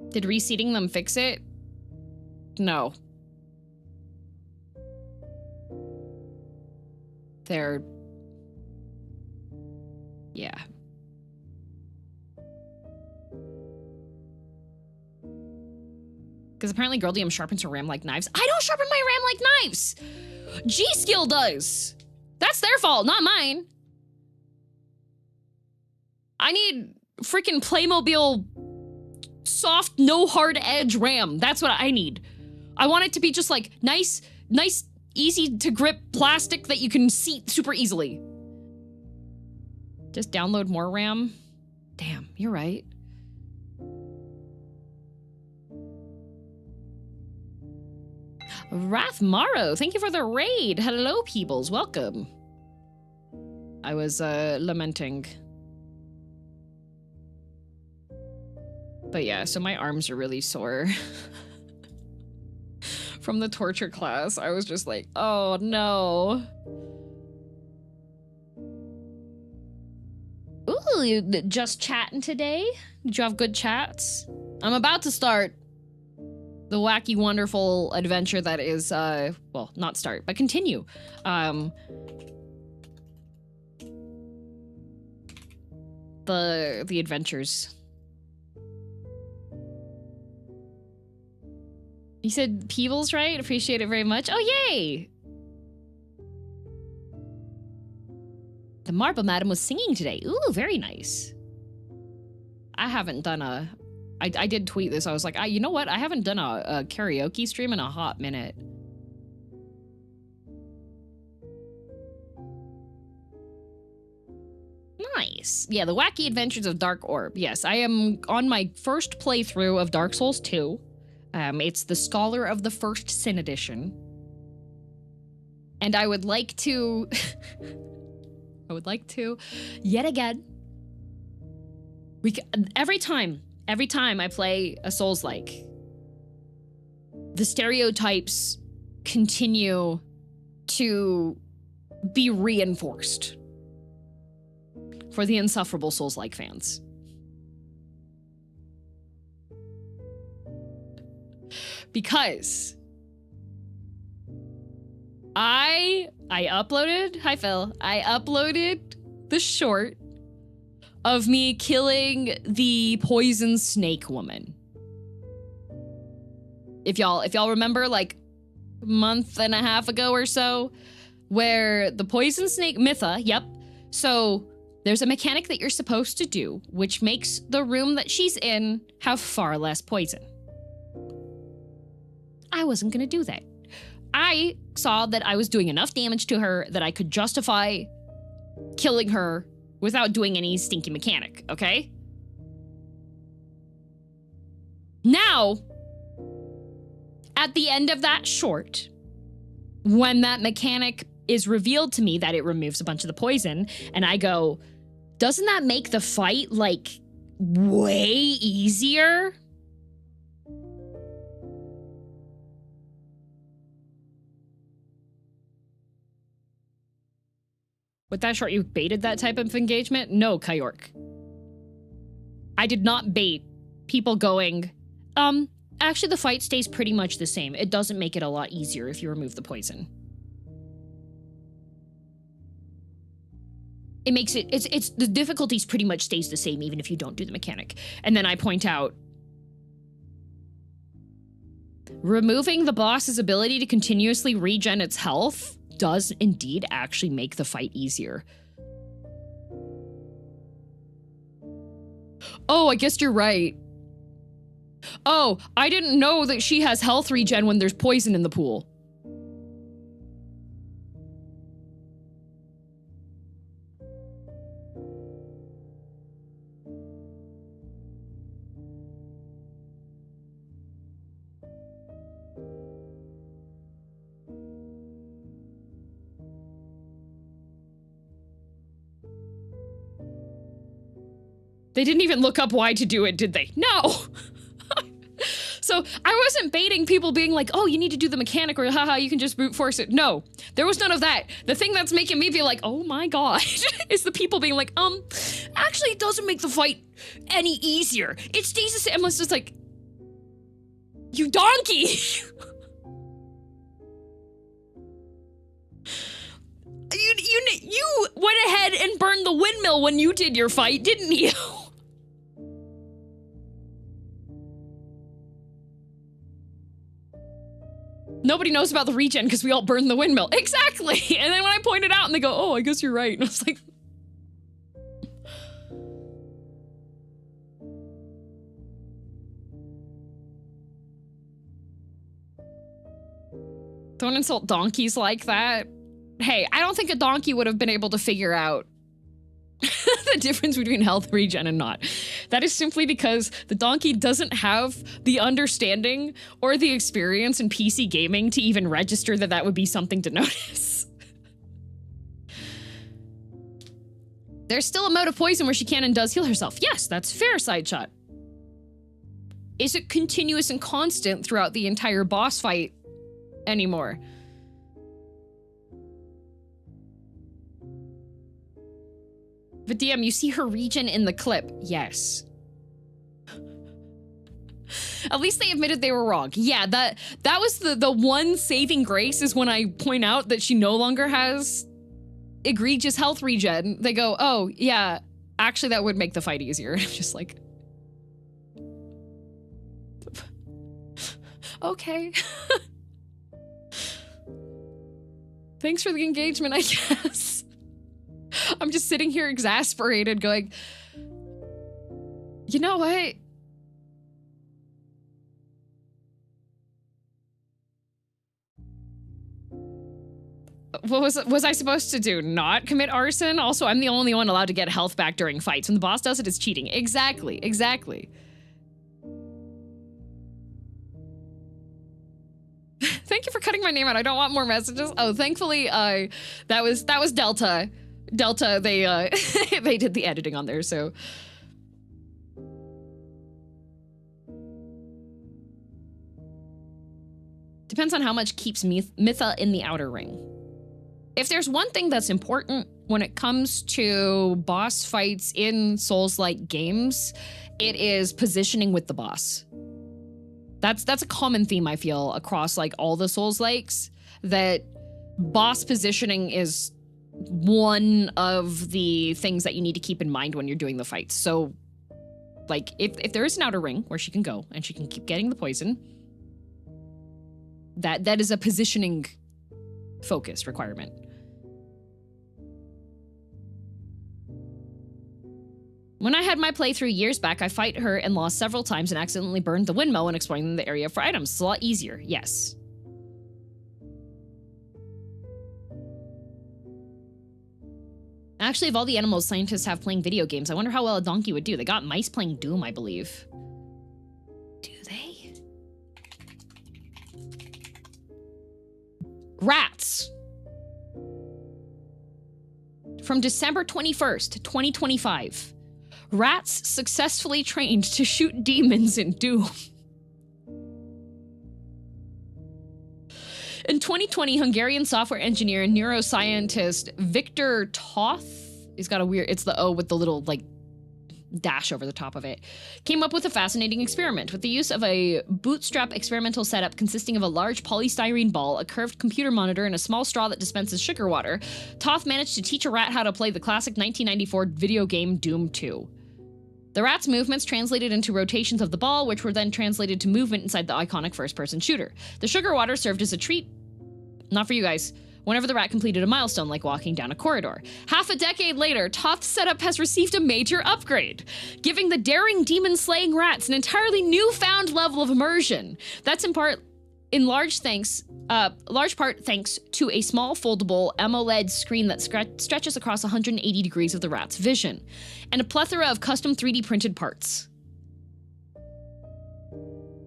Did reseating them fix it? No. They're... Yeah. Because apparently girldm sharpens her RAM like knives. I don't sharpen my RAM like knives! G-Skill does! That's their fault, not mine. I need freaking Playmobil soft, no hard edge RAM. That's what I need. I want it to be just like nice, easy to grip plastic that you can seat super easily. Just download more RAM? Damn, you're right. Wrath Morrow, thank you for the raid. Hello, peoples, welcome. I was lamenting. But yeah, so my arms are really sore. From the torture class, I was just like, oh no. Ooh, you just chatting today? Did you have good chats? I'm about to start the wacky, wonderful adventure that is, well, not start, but continue. The adventures. You said Peebles, right? Appreciate it very much. Oh, yay! The Marble Madam was singing today. Ooh, very nice. I haven't done a... I did tweet this. I was like, you know what? I haven't done a karaoke stream in a hot minute. Nice. Yeah, the Wacky Adventures of Dark Orb. Yes, I am on my first playthrough of Dark Souls 2. It's the Scholar of the First Sin Edition. And I would like to... yet again... every time I play a Souls-like, the stereotypes continue to be reinforced for the insufferable Souls-like fans. Because I uploaded, hi Phil, I uploaded the short of me killing the poison snake woman. If y'all remember, like a month and a half ago or so, where the poison snake, Mytha, yep. So there's a mechanic that you're supposed to do, which makes the room that she's in have far less poison. I wasn't gonna do that. I saw that I was doing enough damage to her that I could justify killing her without doing any stinky mechanic, okay? Now, at the end of that short, when that mechanic is revealed to me that it removes a bunch of the poison, and I go, doesn't that make the fight, like, way easier? With that short, you baited that type of engagement? No, Kyork. I did not bait people going, actually the fight stays pretty much the same. It doesn't make it a lot easier if you remove the poison. It makes it, it's the difficulties pretty much stays the same even if you don't do the mechanic. And then I point out, removing the boss's ability to continuously regen its health does indeed actually make the fight easier. Oh, I guess you're right. Oh, I didn't know that she has health regen when there's poison in the pool. They didn't even look up why to do it, did they? No! So I wasn't baiting people being like, oh, you need to do the mechanic or haha, you can just brute force it. No, there was none of that. The thing that's making me be like, oh my god, is the people being like, actually it doesn't make the fight any easier. It stays the same. I was just like, you donkey! You went ahead and burned the windmill when you did your fight, didn't you? Nobody knows about the regen because we all burned the windmill. Exactly! And then when I point it out and they go, oh, I guess you're right. And I was like... Don't insult donkeys like that. Hey, I don't think a donkey would have been able to figure out the difference between health regen and not. That is simply because the donkey doesn't have the understanding or the experience in PC gaming to even register that that would be something to notice. There's still a mode of poison where she can and does heal herself. Yes, that's fair, side shot. Is it continuous and constant throughout the entire boss fight anymore? But DM, you see her regen in the clip. Yes. At least they admitted they were wrong. Yeah, that was the one saving grace is when I point out that she no longer has egregious health regen. They go, oh, yeah, actually that would make the fight easier. I'm just like... Okay. Thanks for the engagement, I guess. I'm just sitting here exasperated going, you know what? What was I supposed to do? Not commit arson? Also, I'm the only one allowed to get health back during fights. When the boss does it, it's cheating. Exactly, exactly. Thank you for cutting my name out. I don't want more messages. Oh, thankfully, that was Delta. Delta, they they did the editing on there, so. Depends on how much keeps Mytha in the outer ring. If there's one thing that's important when it comes to boss fights in Souls-like games, it is positioning with the boss. That's a common theme, I feel, across like all the Souls-likes, that boss positioning is one of the things that you need to keep in mind when you're doing the fights. So, like, if there is an outer ring where she can go and she can keep getting the poison, that is a positioning focus requirement. When I had my playthrough years back, I fight her and lost several times and accidentally burned the windmill when exploring the area for items. It's a lot easier, yes. Actually, of all the animals scientists have playing video games, I wonder how well a donkey would do. They got mice playing Doom, I believe. Do they? Rats. From December 21st, 2025. Rats successfully trained to shoot demons in Doom. In 2020, Hungarian software engineer and neuroscientist Viktor Toth, he's got a weird, it's the O with the little like dash over the top of it, came up with a fascinating experiment. With the use of a bootstrap experimental setup consisting of a large polystyrene ball, a curved computer monitor, and a small straw that dispenses sugar water, Toth managed to teach a rat how to play the classic 1994 video game Doom 2. The rat's movements translated into rotations of the ball, which were then translated to movement inside the iconic first-person shooter. The sugar water served as a treat, not for you guys, whenever the rat completed a milestone like walking down a corridor. Half a decade later, Toth's setup has received a major upgrade, giving the daring demon-slaying rats an entirely newfound level of immersion. That's in large part thanks to a small foldable AMOLED screen that stretches across 180 degrees of the rat's vision, and a plethora of custom 3D printed parts.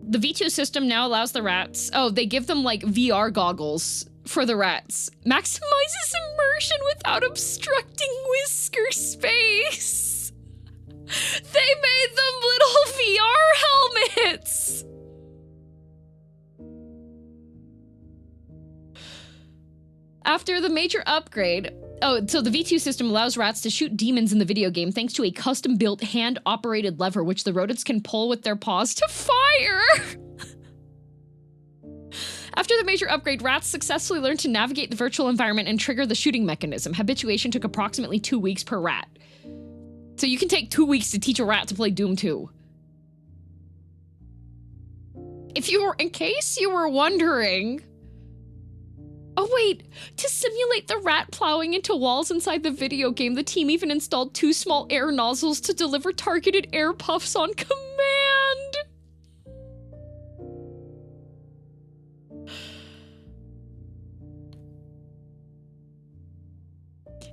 The V2 system now allows the rats, they give them like VR goggles for the rats. Maximizes immersion without obstructing whisker space. They made them little VR helmets. After the major upgrade, so the V2 system allows rats to shoot demons in the video game thanks to a custom-built hand-operated lever which the rodents can pull with their paws to fire. After the major upgrade, rats successfully learned to navigate the virtual environment and trigger the shooting mechanism. Habituation took approximately 2 weeks per rat. So you can take 2 weeks to teach a rat to play Doom 2. In case you were wondering... Oh wait, to simulate the rat plowing into walls inside the video game, the team even installed 2 small air nozzles to deliver targeted air puffs on command.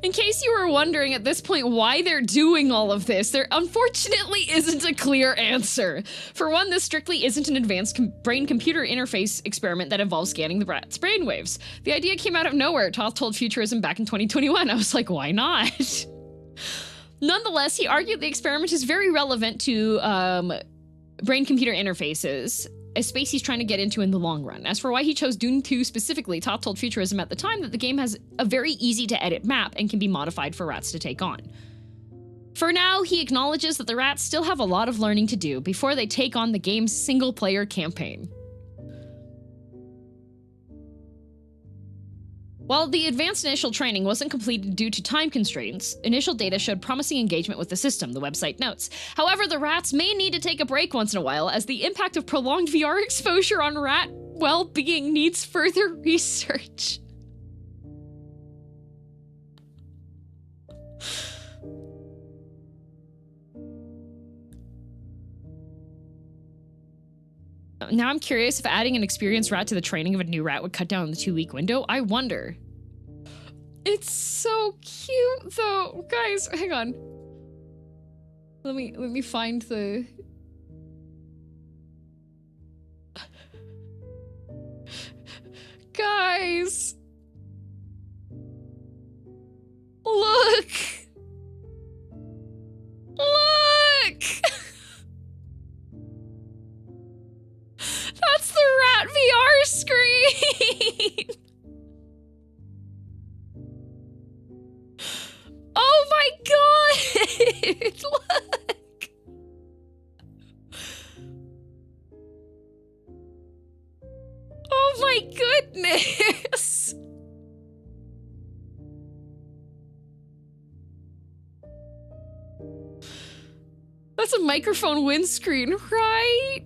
In case you were wondering at this point why they're doing all of this, there unfortunately isn't a clear answer. For one, this strictly isn't an advanced brain-computer interface experiment that involves scanning the rat's brainwaves. The idea came out of nowhere. Toth told Futurism back in 2021. I was like, why not? Nonetheless, he argued the experiment is very relevant to brain-computer interfaces, a space he's trying to get into in the long run. As for why he chose Doom 2 specifically, Toth told Futurism at the time that the game has a very easy-to-edit map and can be modified for rats to take on. For now, he acknowledges that the rats still have a lot of learning to do before they take on the game's single-player campaign. While the advanced initial training wasn't completed due to time constraints, initial data showed promising engagement with the system, the website notes. However, the rats may need to take a break once in a while, as the impact of prolonged VR exposure on rat well-being needs further research. Now I'm curious if adding an experienced rat to the training of a new rat would cut down the 2-week window. I wonder. It's so cute though. Guys, hang on. Let me find the... Guys. Look. Look. That's the rat VR screen! Oh my goodness. That's a microphone windscreen, right?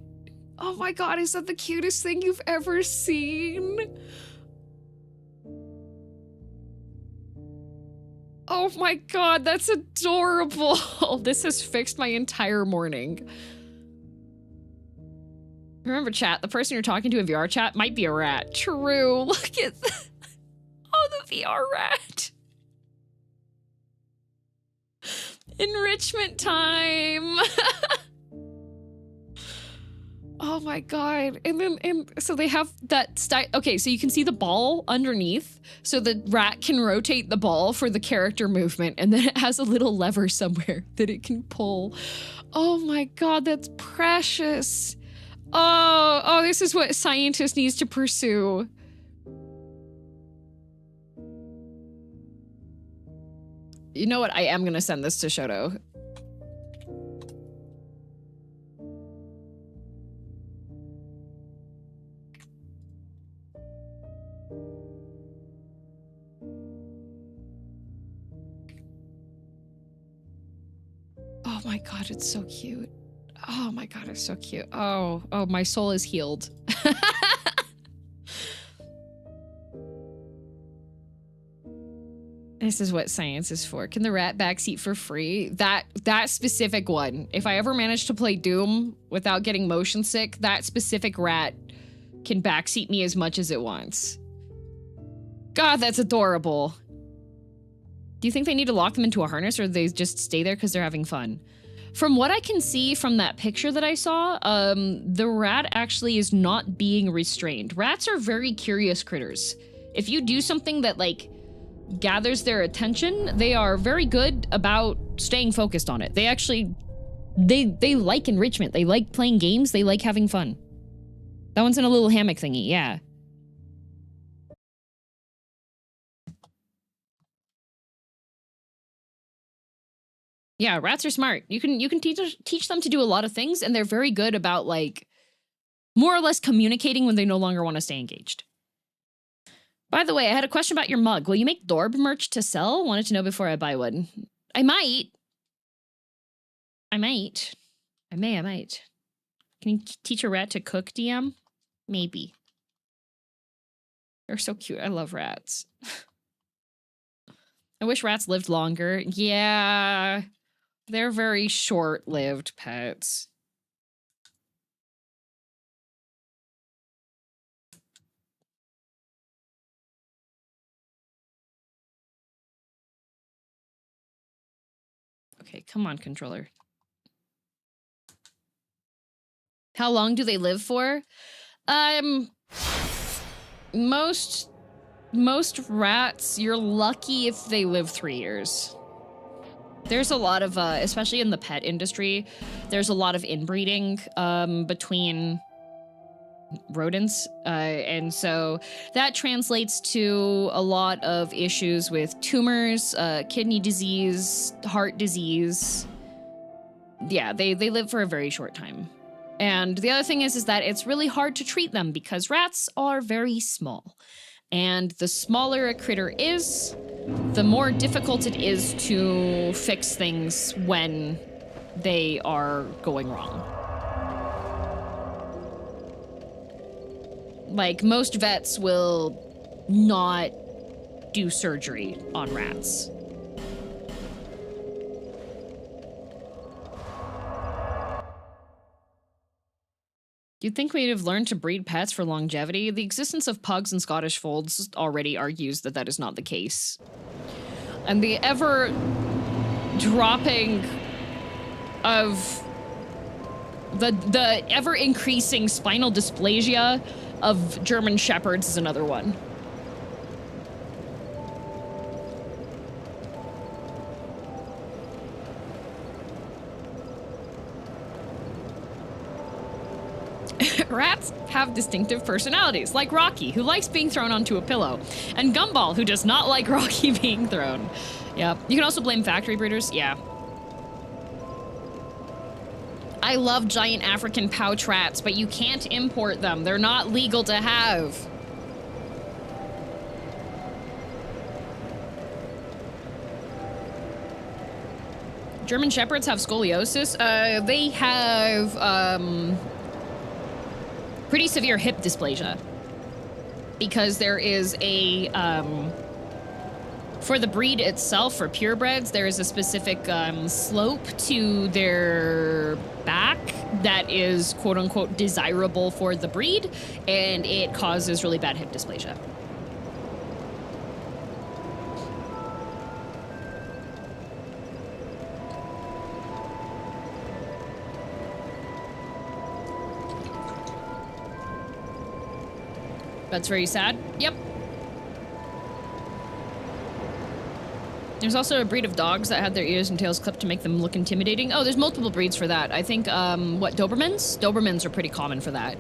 Oh my god, is that the cutest thing you've ever seen? Oh my god, that's adorable. This has fixed my entire morning. Remember, chat, the person you're talking to in VR chat might be a rat. True. Look at that. Oh, the VR rat. Enrichment time. Oh my god. And so they have that okay, so you can see the ball underneath. So the rat can rotate the ball for the character movement, and then it has a little lever somewhere that it can pull. Oh my god, that's precious. Oh, this is what scientists needs to pursue. You know what? I am gonna send this to Shoto. Oh my god, it's so cute. Oh my god, it's so cute. Oh, my soul is healed. This is what science is for. Can the rat backseat for free? That specific one. If I ever manage to play Doom without getting motion sick, that specific rat can backseat me as much as it wants. God, that's adorable. Do you think they need to lock them into a harness, or they just stay there because they're having fun? From what I can see from that picture that I saw, the rat actually is not being restrained. Rats are very curious critters. If you do something that, like, gathers their attention, they are very good about staying focused on it. They actually, they like enrichment. They like playing games. They like having fun. That one's in a little hammock thingy, yeah. Yeah, rats are smart. You can teach them to do a lot of things, and they're very good about, like, more or less communicating when they no longer want to stay engaged. By the way, I had a question about your mug. Will you make Dorb merch to sell? Wanted to know before I buy one. I might. I might. I might. Can you teach a rat to cook, DM? Maybe. They're so cute. I love rats. I wish rats lived longer. Yeah. They're very short-lived pets. Okay, come on, controller. How long do they live for? Most rats, you're lucky if they live 3 years. There's a lot of, especially in the pet industry, there's a lot of inbreeding between rodents, and so that translates to a lot of issues with tumors, kidney disease, heart disease. Yeah, they live for a very short time. And the other thing is that it's really hard to treat them because rats are very small. And the smaller a critter is, the more difficult it is to fix things when they are going wrong. Like, most vets will not do surgery on rats. Do you think we'd have learned to breed pets for longevity? The existence of pugs and Scottish folds already argues that that is not the case. And the ever-dropping of the ever-increasing spinal dysplasia of German Shepherds is another one. Rats have distinctive personalities, like Rocky, who likes being thrown onto a pillow, and Gumball, who does not like Rocky being thrown. Yeah, you can also blame factory breeders, yeah. I love giant African pouch rats, but you can't import them. They're not legal to have. German Shepherds have scoliosis. They have pretty severe hip dysplasia because there is a for the breed itself, for purebreds, there is a specific slope to their back that is quote unquote desirable for the breed, and it causes really bad hip dysplasia. That's very sad. Yep. There's also a breed of dogs that had their ears and tails clipped to make them look intimidating. Oh, there's multiple breeds for that. I think, what, Dobermans? Dobermans are pretty common for that.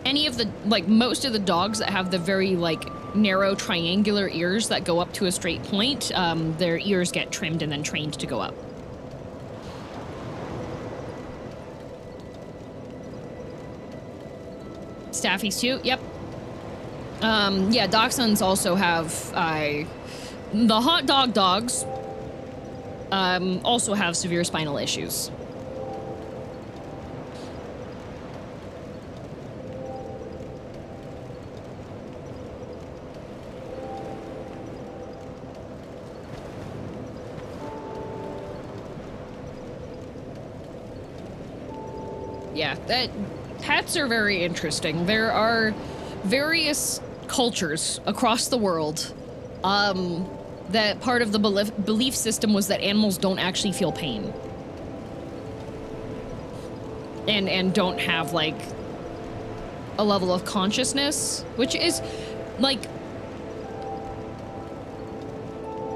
Any of the, like, most of the dogs that have the very, like, narrow triangular ears that go up to a straight point, their ears get trimmed and then trained to go up. Staffies too, yep. Yeah, Dachshunds also have, the hot dog dogs, also have severe spinal issues. Yeah, pets are very interesting. There are various cultures across the world that part of the belief system was that animals don't actually feel pain. And don't have, like, a level of consciousness, which is, like,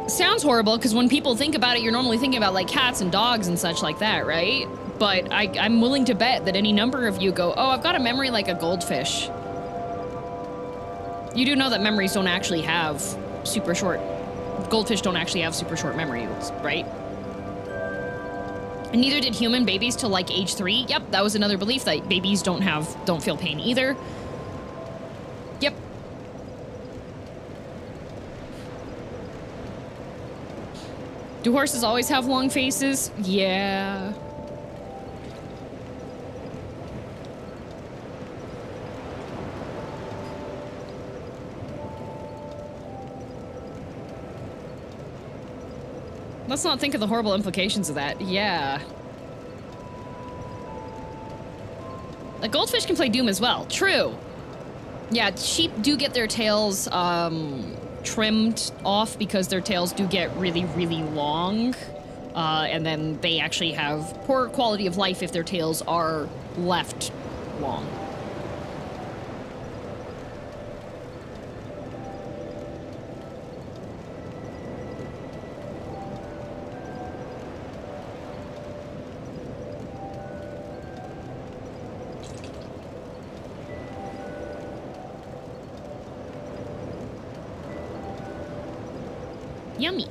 sounds horrible, because when people think about it, you're normally thinking about, like, cats and dogs and such like that, right? But I'm willing to bet that any number of you go, oh, I've got a memory like a goldfish. You do know that memories don't actually have super short... Goldfish don't actually have super short memories, right? And neither did human babies till, like, age 3. Yep, that was another belief, that babies don't feel pain either. Yep. Do horses always have long faces? Yeah. Let's not think of the horrible implications of that. Yeah. A goldfish can play Doom as well. True. Yeah, sheep do get their tails trimmed off because their tails do get really, really long. And then they actually have poor quality of life if their tails are left long. Yummy.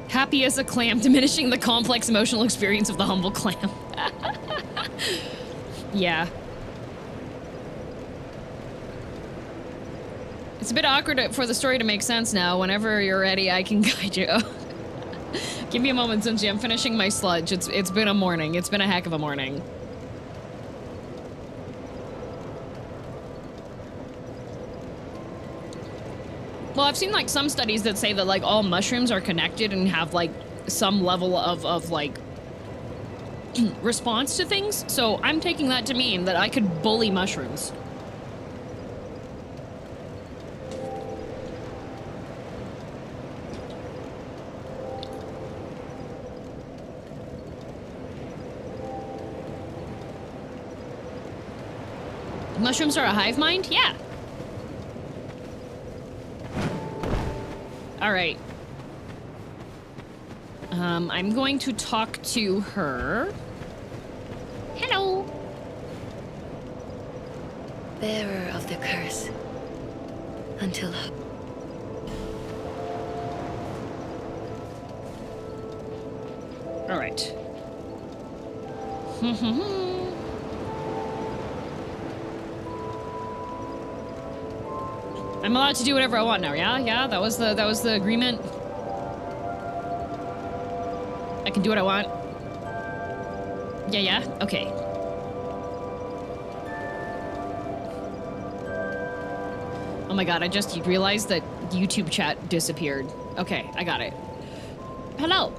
Happy as a clam, diminishing the complex emotional experience of the humble clam. Yeah. It's a bit awkward for the story to make sense now. Whenever you're ready, I can guide you. Give me a moment, Sunji. I'm finishing my sludge. It's been a morning. It's been a heck of a morning. Well, I've seen, like, some studies that say that, like, all mushrooms are connected and have, like, some level of like, response to things. So I'm taking that to mean that I could bully mushrooms. Mushrooms are a hive mind? Yeah. All right. I'm going to talk to her. Hello. Bearer of the curse. Until... All right. I'm allowed to do whatever I want now, yeah? Yeah, that was the agreement. I can do what I want. Yeah, yeah? Okay. Oh my god, I just realized that YouTube chat disappeared. Okay, I got it. Hello.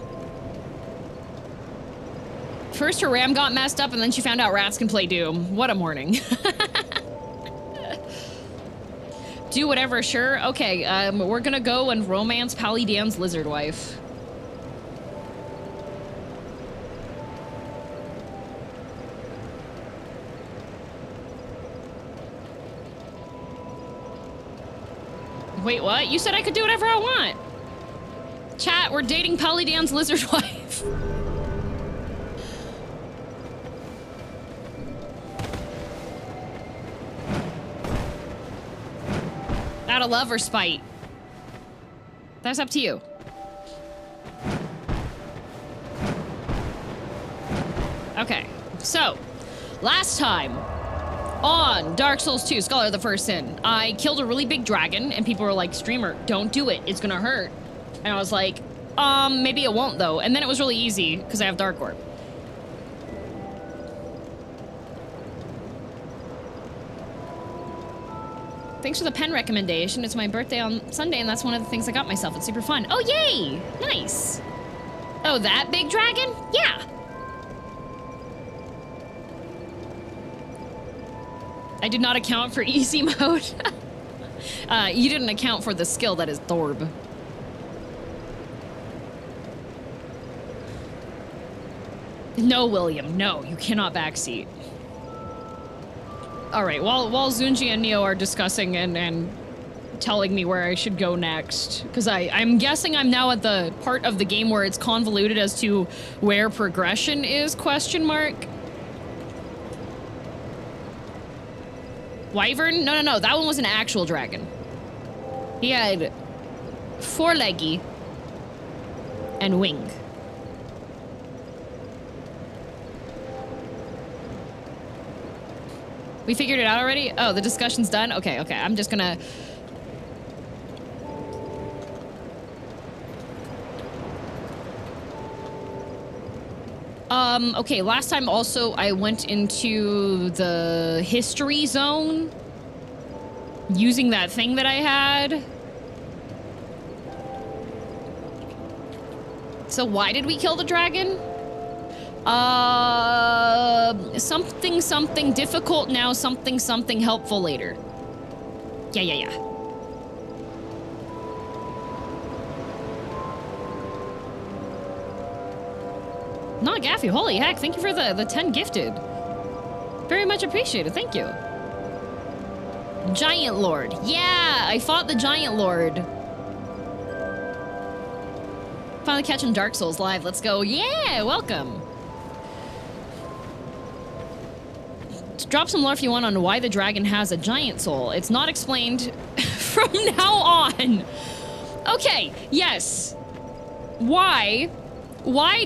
First her RAM got messed up and then she found out rats can play Doom. What a morning. Do whatever, sure. Okay, we're gonna go and romance Pally Dan's lizard wife. Wait, what? You said I could do whatever I want. Chat, we're dating Pally Dan's lizard wife. Out of love or spite? That's up to you. Okay, so last time on Dark Souls 2, Scholar of the First Sin, I killed a really big dragon and people were like, streamer, don't do it, it's gonna hurt. And I was like, maybe it won't though. And then it was really easy because I have Dark Orb. Thanks for the pen recommendation. It's my birthday on Sunday, and that's one of the things I got myself. It's super fun. Oh, yay! Nice. Oh, that big dragon? Yeah. I did not account for easy mode. You didn't account for the skill that is Thorb. No, William. No, you cannot backseat. All right, while Zunji and Neo are discussing and telling me where I should go next, because I'm guessing I'm now at the part of the game where it's convoluted as to where progression is, question mark. Wyvern? No, that one was an actual dragon. He had four-leggy and wing. We figured it out already? Oh, the discussion's done? Okay, I'm just gonna... Okay, last time also I went into the history zone using that thing that I had. So why did we kill the dragon? Something difficult now, something helpful later. Yeah. Not Gaffy, holy heck, thank you for the 10 gifted. Very much appreciated, thank you. Giant Lord. Yeah, I fought the Giant Lord. Finally catching Dark Souls live, let's go. Yeah, welcome. Drop some lore if you want on why the dragon has a giant soul. It's not explained from now on. Okay, yes. Why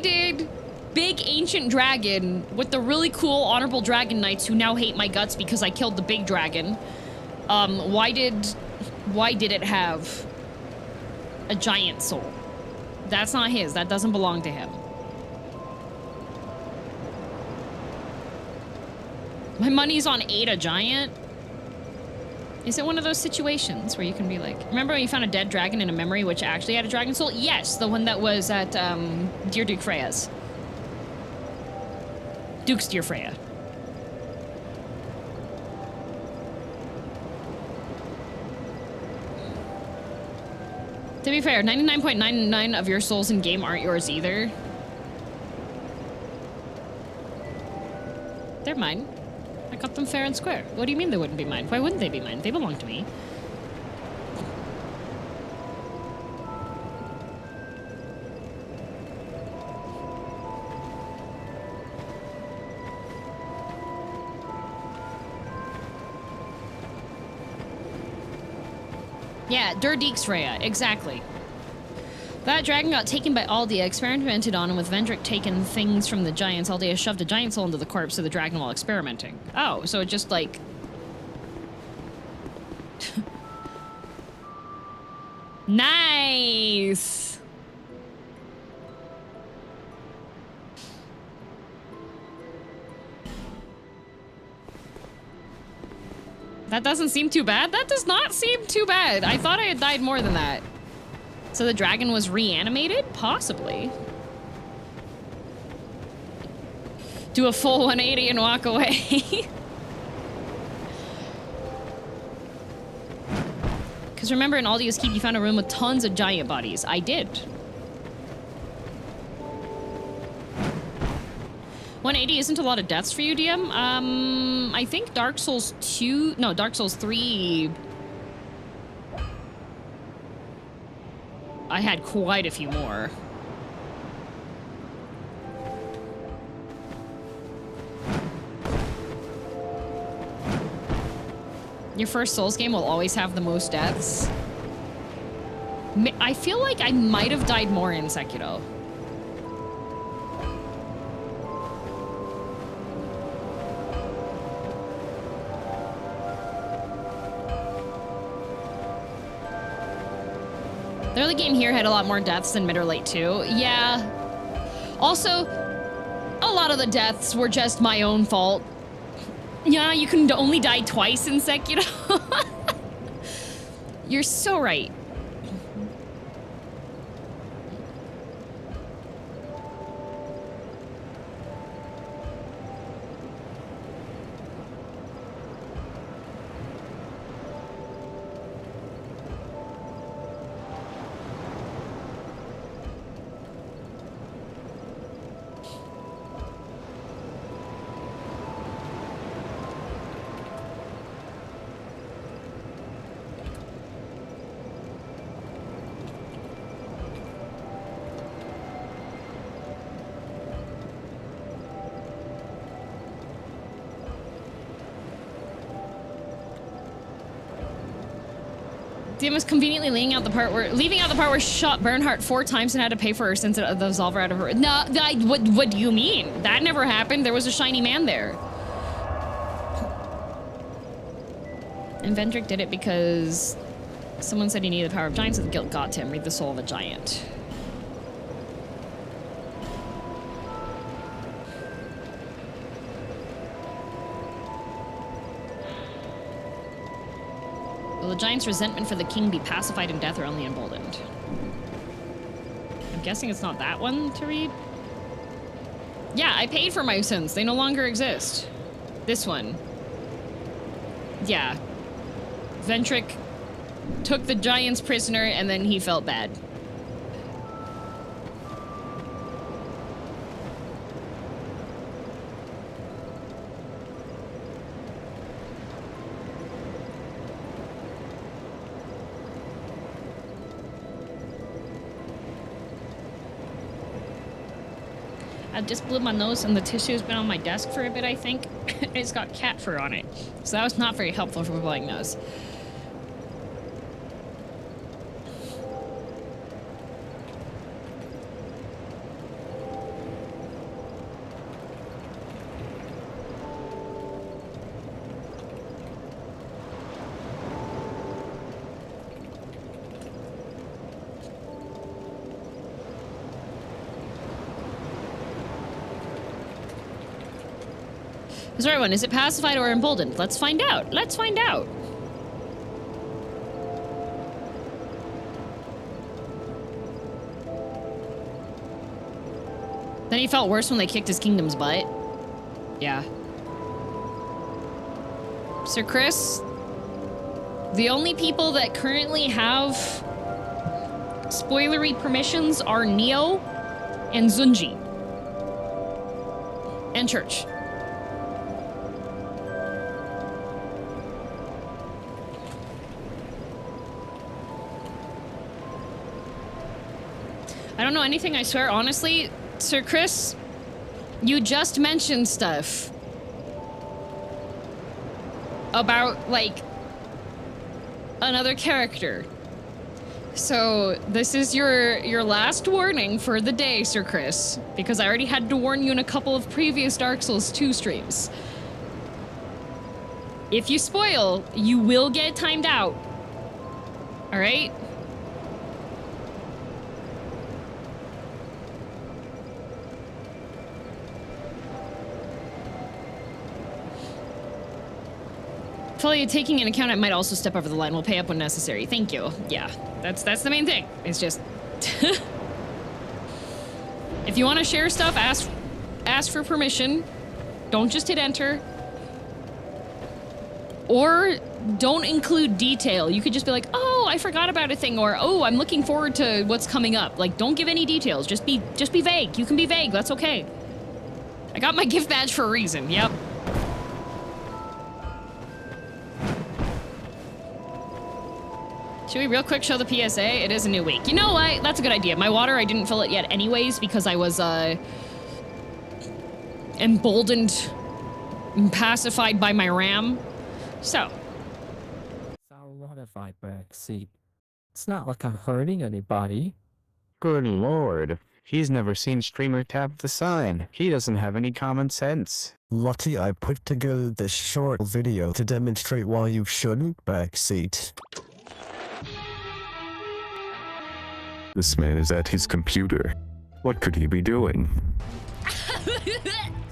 did big ancient dragon with the really cool honorable dragon knights who now hate my guts because I killed the big dragon, why did it have a giant soul? That's not his. That doesn't belong to him. My money's on Ada Giant. Is it one of those situations where you can be like, remember when you found a dead dragon in a memory which actually had a dragon soul? Yes, the one that was at Dear Duke Freya's. Duke's Dear Freya. To be fair, 99.99% of your souls in game aren't yours either. They're mine. I got them fair and square. What do you mean they wouldn't be mine? Why wouldn't they be mine? They belong to me. Yeah, Der Deeks Freya, exactly. That dragon got taken by Aldia, experimented on, and with Vendrick taking things from the giants, Aldia shoved a giant soul into the corpse of the dragon while experimenting. Oh, so it just like... Nice! That doesn't seem too bad. That does not seem too bad. I thought I had died more than that. So the dragon was reanimated? Possibly. Do a full 180 and walk away. Because remember in Aldia's Keep you found a room with tons of giant bodies. I did. 180 isn't a lot of deaths for you, DM. I think Dark Souls 2... No, Dark Souls 3... I had quite a few more. Your first Souls game will always have the most deaths. I feel like I might have died more in Sekiro. The early game here had a lot more deaths than mid or late too. Yeah. Also, a lot of the deaths were just my own fault. Yeah, you can only die twice in Sekiro. You're so right. DM was conveniently leaving out the part where shot Bernhardt 4 times and had to pay for her since the Zolver out of her. No, what do you mean? That never happened. There was a shiny man there. And Vendrick did it because someone said he needed the power of giants, so the guilt got to him. Read the soul of a giant. Will the giant's resentment for the king be pacified in death or only emboldened? I'm guessing it's not that one to read. Yeah, I paid for my sins. They no longer exist. This one. Yeah. Ventric took the giants prisoner and then he felt bad. I just blew my nose and the tissue's been on my desk for a bit, I think. It's got cat fur on it. So that was not very helpful for blowing nose. Who's the right one? Is it pacified or emboldened? Let's find out. Let's find out. Then he felt worse when they kicked his kingdom's butt. Yeah. Sir Chris, the only people that currently have spoilery permissions are Neo and Zunji. And Church. I don't know anything, I swear, honestly. Sir Chris, you just mentioned stuff about, like, another character. So this is your last warning for the day, Sir Chris, because I already had to warn you in a couple of previous Dark Souls 2 streams. If you spoil, you will get timed out. All right? Fully taking into account, I might also step over the line. We'll pay up when necessary. Thank you. Yeah, that's the main thing. It's just if you want to share stuff, ask for permission. Don't just hit enter. Or don't include detail. You could just be like, "Oh, I forgot about a thing," or "Oh, I'm looking forward to what's coming up." Like, don't give any details. Just be vague. You can be vague. That's okay. I got my gift badge for a reason. Yep. Should we real quick show the PSA? It is a new week. You know what? That's a good idea. My water, I didn't fill it yet anyways because I was, emboldened and pacified by my RAM. So. What if I backseat? It's not like I'm hurting anybody. Good lord. He's never seen streamer tap the sign. He doesn't have any common sense. Lucky I put together this short video to demonstrate why you shouldn't backseat. This man is at his computer. What could he be doing?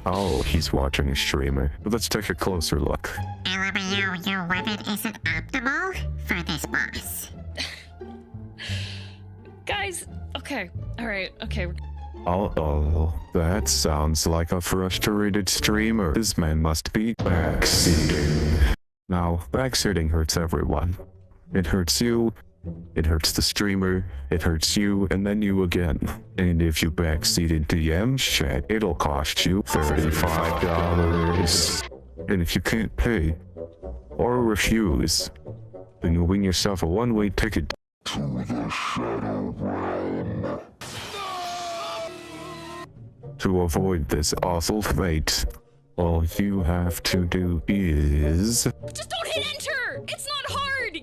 Oh, he's watching a streamer. Let's take a closer look. LMAO, your weapon isn't optimal for this boss. Guys, okay. Alright, okay. Oh, that sounds like a frustrated streamer. This man must be backseating. Now, backseating hurts everyone. It hurts you, it hurts the streamer, it hurts you, and then you again. And if you backseated DM chat, it'll cost you $35. And if you can't pay, or refuse, then you'll win yourself a one-way ticket to the Shadow Realm. To avoid this awful fate, all you have to do is... Just don't hit enter! It's not hard!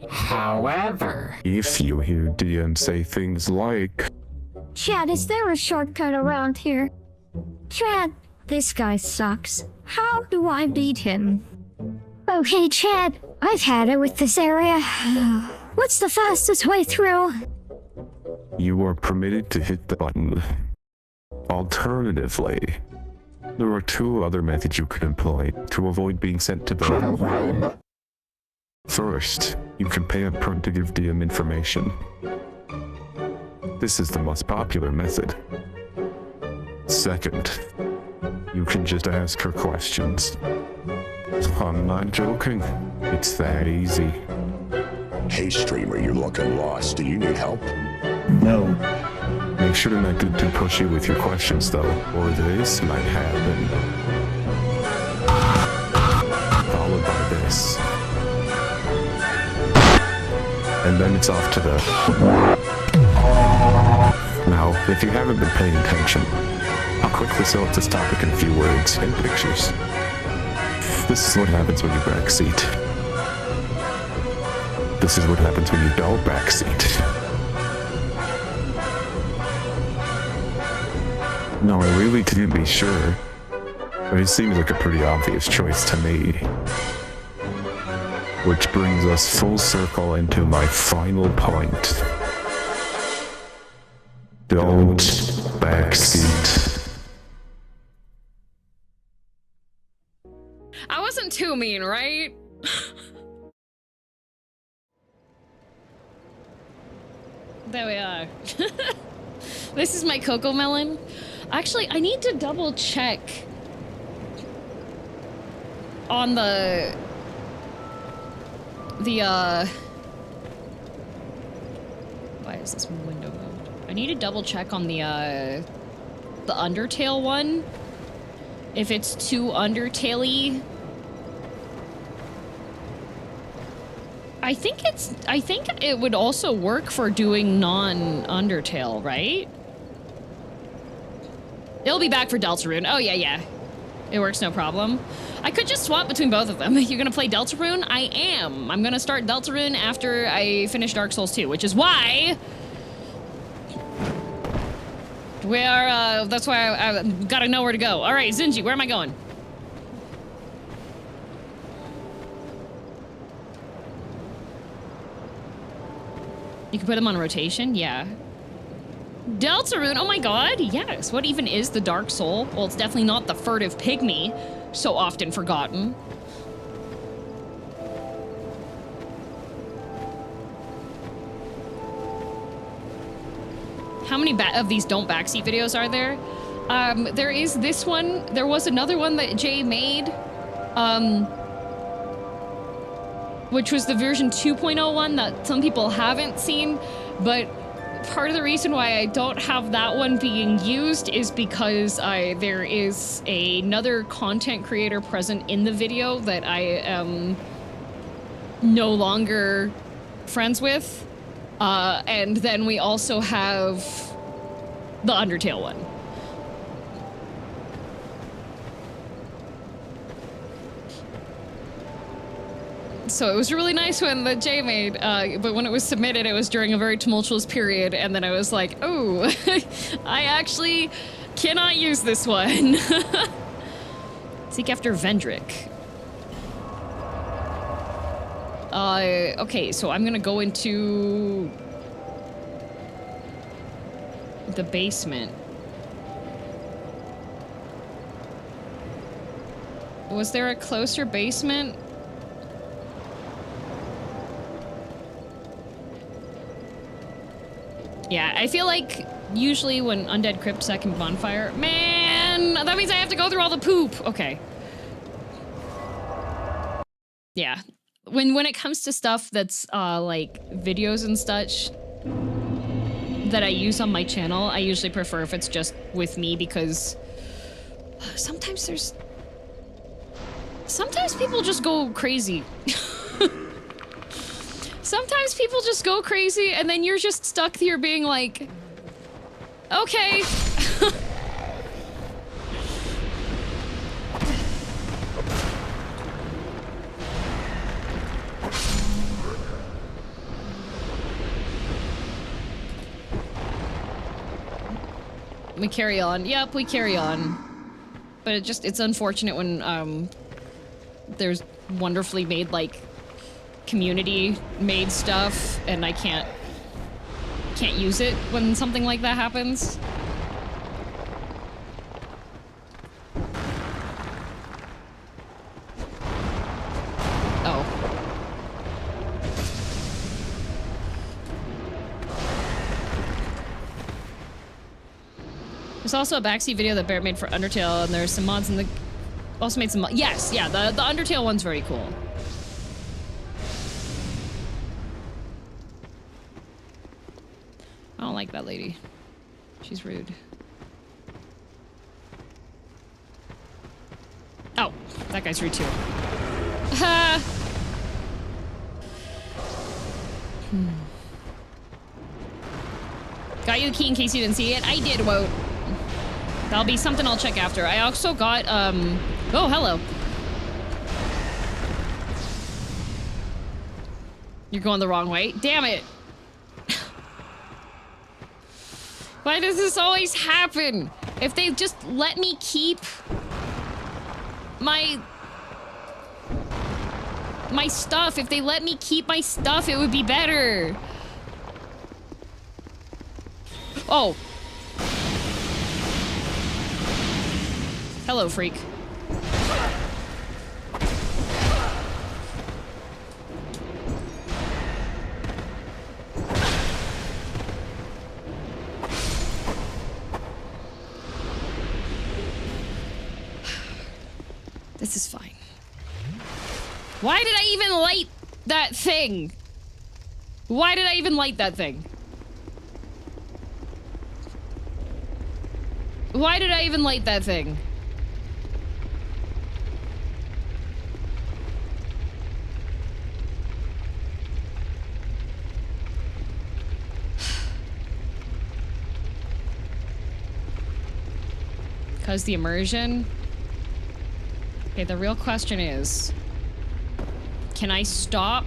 However, if you hear DM say things like... Chad, is there a shortcut around here? Chad, this guy sucks. How do I beat him? Okay, Chad, I've had it with this area. What's the fastest way through? You are permitted to hit the button. Alternatively, there are two other methods you could employ to avoid being sent to the realm. First, you can pay up front to give DM information. This is the most popular method. Second, you can just ask her questions. I'm not joking. It's that easy. Hey streamer, you're looking lost. Do you need help? No. Make sure to not get too pushy with your questions though, or this might happen. Followed by this. And then it's off to the... Now, if you haven't been paying attention, I'll quickly sum up this topic in a few words and pictures. This is what happens when you backseat. This is what happens when you don't backseat. No, I really couldn't be sure, but it seems like a pretty obvious choice to me. Which brings us full circle into my final point. Don't backseat. I wasn't too mean, right? There we are. This is my cocoa melon. Actually, I need to double check on the why is this window moved? I need to double check on the Undertale one. If it's too Undertale-y. I think it would also work for doing non-Undertale, right? It'll be back for Deltarune. Oh, yeah. It works no problem. I could just swap between both of them. You're gonna play Deltarune? I am. I'm gonna start Deltarune after I finish Dark Souls 2, which is why we are, that's why I gotta know where to go. All right, Zinji, where am I going? You can put them on rotation? Yeah. Deltarune, oh my god, yes. What even is the Dark Soul? Well, it's definitely not the furtive pygmy, so often forgotten. How many of these don't backseat videos are there? There is this one. There was another one that Jay made, which was the version 2.0 one that some people haven't seen, but part of the reason why I don't have that one being used is because there is another content creator present in the video that I am no longer friends with, and then we also have the Undertale one. So it was really nice when the Jay made, but when it was submitted, it was during a very tumultuous period, and then I was like, oh, I actually cannot use this one. Seek after Vendrick. Okay, so I'm gonna go into the basement. Was there a closer basement? Yeah, I feel like usually when Undead Crypt second bonfire, man, that means I have to go through all the poop. Okay. Yeah, when it comes to stuff that's like videos and such that I use on my channel, I usually prefer if it's just with me because sometimes people just go crazy. Sometimes people just go crazy, and then you're just stuck here being like, okay. We carry on. Yep, we carry on. But it's unfortunate when, there's wonderfully made, like, community-made stuff, and I can't use it when something like that happens. Oh. There's also a backseat video that Bear made for Undertale, and there's some mods in the... Also made some... Yes, yeah, the Undertale one's very cool. I don't like that lady. She's rude. Oh, that guy's rude too. Ha! Got you the key in case you didn't see it. I did, Woat. That'll be something I'll check after. I also got, oh, hello. You're going the wrong way. Damn it. Why does this always happen? If they just let me keep my stuff, if they let me keep my stuff, it would be better. Oh. Hello, freak. This is fine. Why did I even light that thing? Why did I even light that thing? Why did I even light that thing? Because the immersion? Okay, the real question is, can I stop?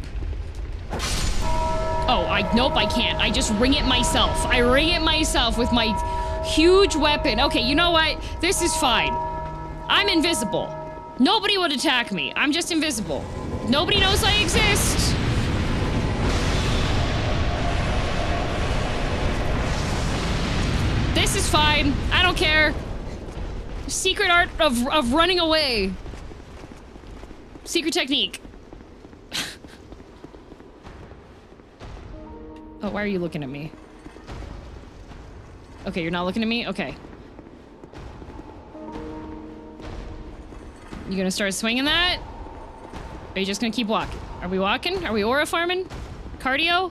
Oh, nope, I can't. I just ring it myself. I ring it myself with my huge weapon. Okay, you know what? This is fine. I'm invisible. Nobody would attack me. I'm just invisible. Nobody knows I exist. This is fine. I don't care. Secret art of running away. Secret technique. Oh, why are you looking at me? Okay, you're not looking at me? Okay. You gonna start swinging that? Or are you just gonna keep walking? Are we walking? Are we aura farming? Cardio?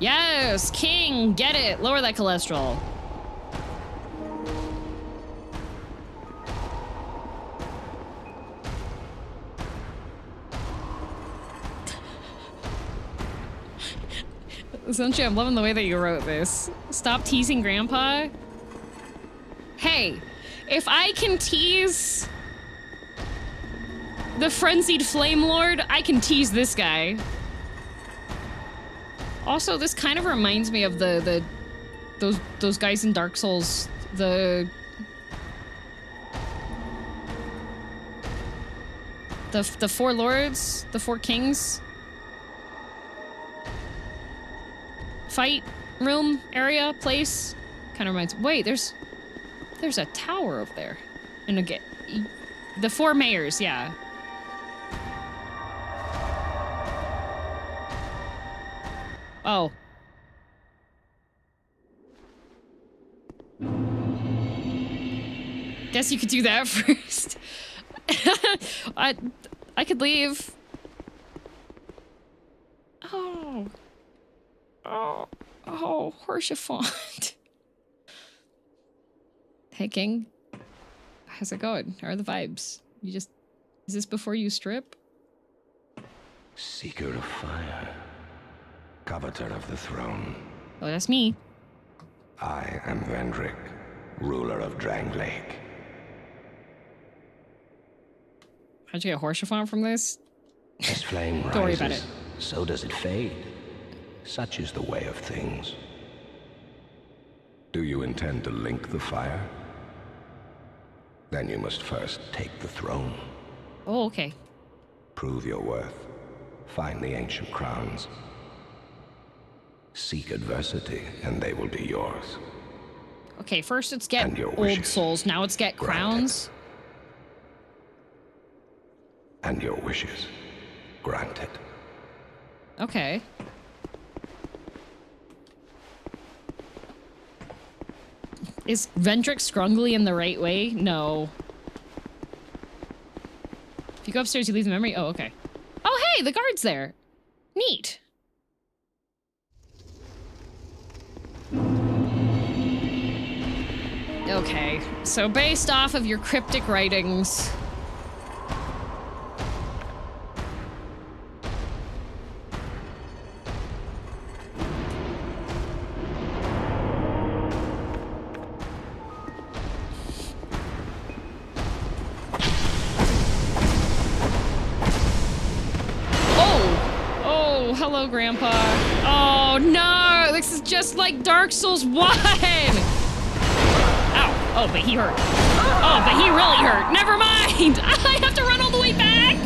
Yes! King! Get it! Lower that cholesterol. Essentially, I'm loving the way that you wrote this. Stop teasing Grandpa. Hey, if I can tease the frenzied Flame Lord, I can tease this guy. Also, this kind of reminds me of those guys in Dark Souls. The four lords, the four kings. Fight room area place kind of reminds. Wait, there's a tower over there, and again, the four mayors. Yeah. Oh. Guess you could do that first. I could leave. Oh. Oh, Horsefont. Hey, King. How's it going? How are the vibes? Is this before you strip? Seeker of fire. Coveter of the throne. Oh, that's me. I am Vendrick, ruler of Drang Lake. How'd you get Horsefont from this? As flame rises, Don't worry about it. So does it fade. Such is the way of things. Do you intend to link the fire? Then you must first take the throne. Oh, okay. Prove your worth. Find the ancient crowns. Seek adversity, and they will be yours. Okay, first it's get And your old wishes. souls, now it's get crowns. And your wishes granted. Okay. Is Vendrick scrungly in the right way? No. If you go upstairs, you leave the memory? Oh, okay. Oh, hey, the guard's there. Neat. Okay, so based off of your cryptic writings... Oh, hello, Grandpa. Oh, no! This is just like Dark Souls 1! Ow. Oh, but he hurt. Oh, but he really hurt. Never mind! I have to run all the way back!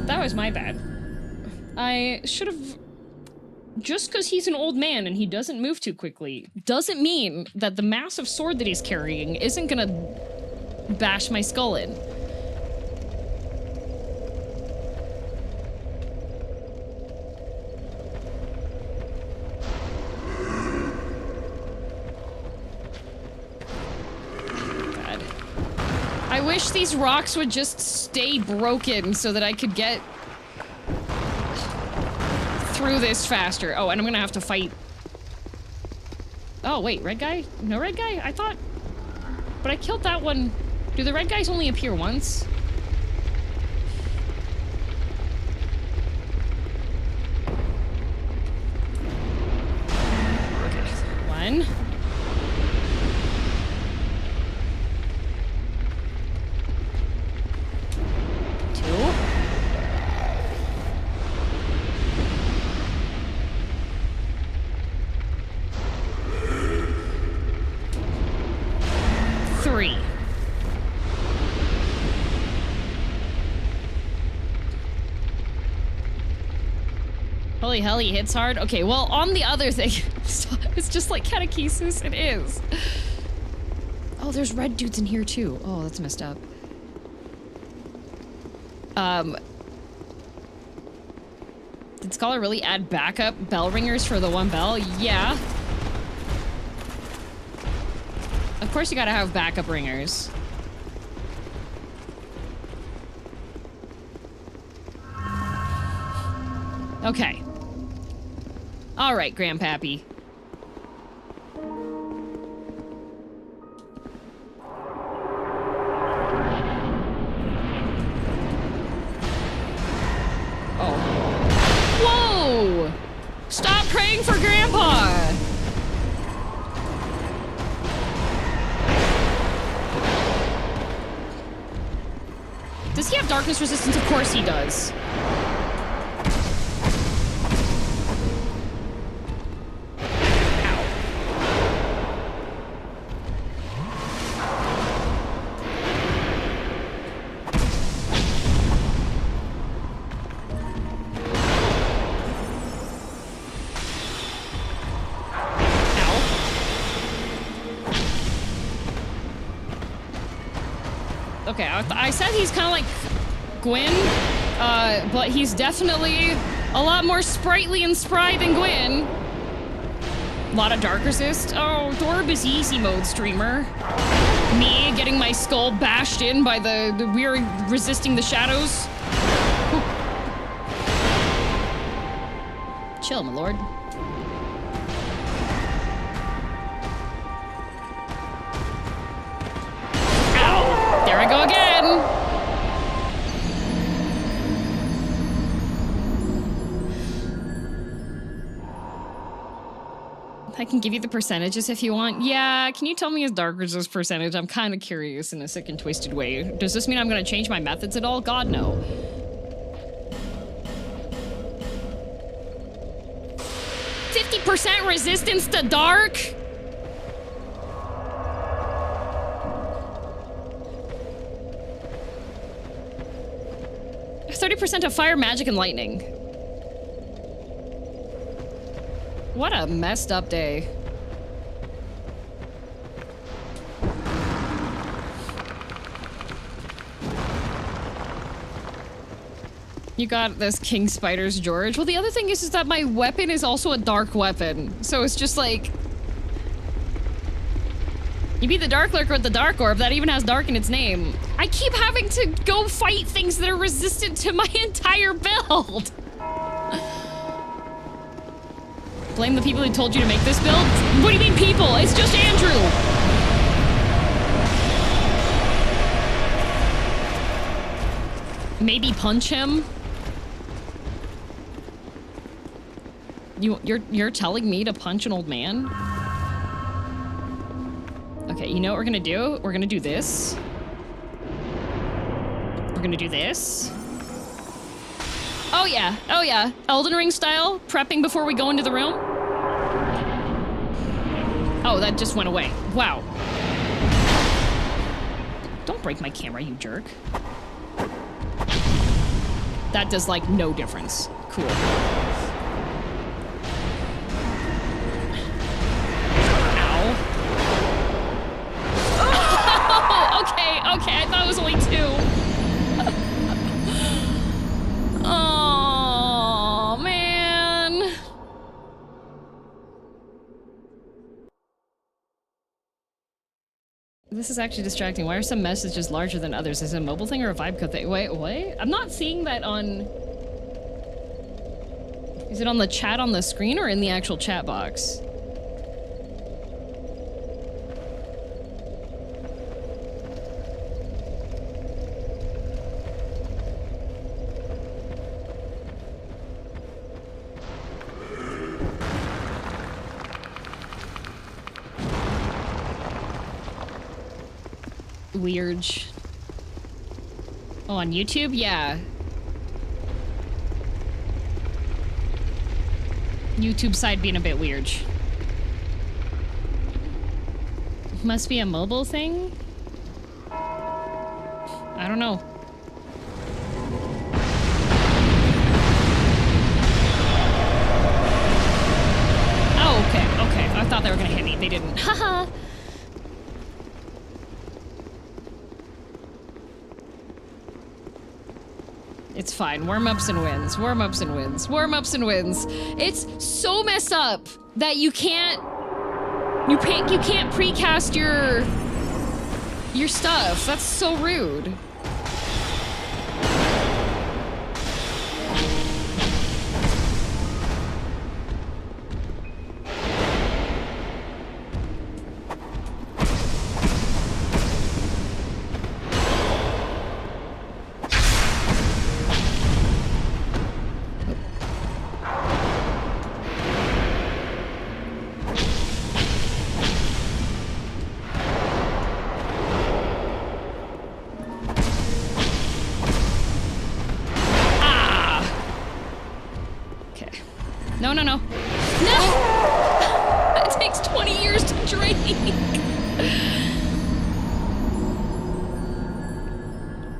That was my bad. I should have... Just because he's an old man and he doesn't move too quickly doesn't mean that the massive sword that he's carrying isn't gonna bash my skull in. I wish these rocks would just stay broken so that I could get through this faster. Oh, and I'm gonna have to fight. Oh, wait, red guy? No red guy? I thought... But I killed that one. Do the red guys only appear once? Okay, one. Holy hell, he hits hard. Okay, well, on the other thing, it's just like catechesis. It is. Oh, there's red dudes in here too. Oh, that's messed up. Did Scholar really add backup bell ringers for the one bell? Yeah. Of course you gotta have backup ringers. Okay. All right, Grandpappy. Oh. Whoa! Stop praying for Grandpa! Does he have darkness resistance? Of course he does. Okay, I said he's kind of like Gwyn, but he's definitely a lot more sprightly and spry than Gwyn. A lot of dark resist. Oh, Dorb is easy mode streamer. Me getting my skull bashed in by the weird resisting the shadows. Chill, my lord. There I go again! I can give you the percentages if you want. Yeah, can you tell me his dark resist percentage? I'm kind of curious in a sick and twisted way. Does this mean I'm gonna change my methods at all? God, no. %50 resistance to dark? 30% of fire, magic, and lightning. What a messed up day. You got this, King Spiders, George. Well, the other thing is that my weapon is also a dark weapon. So it's just like... You beat the Dark Lurker with the Dark Orb, that even has dark in its name. I keep having to go fight things that are resistant to my entire build. Blame the people who told you to make this build? What do you mean people? It's just Andrew. Maybe punch him? You're telling me to punch an old man? Okay, you know what we're gonna do? We're gonna do this. We're gonna do this. Oh yeah, oh yeah. Elden Ring style, prepping before we go into the room. Oh, that just went away. Wow. Don't break my camera, you jerk. That does, like, no difference. Cool. Okay, I thought it was only 2. Oh, man. This is actually distracting. Why are some messages larger than others? Is it a mobile thing or a vibe code thing? Wait, what? I'm not seeing that on... Is it on the chat on the screen or in the actual chat box? Weird. Oh, on YouTube? Yeah. YouTube side being a bit weird. Must be a mobile thing? I don't know. Haha. It's fine. Warm-ups and wins. Warm-ups and wins. Warm-ups and wins. It's so messed up that you can't precast your stuff. That's so rude. No, no, no. No! It takes 20 years to drink.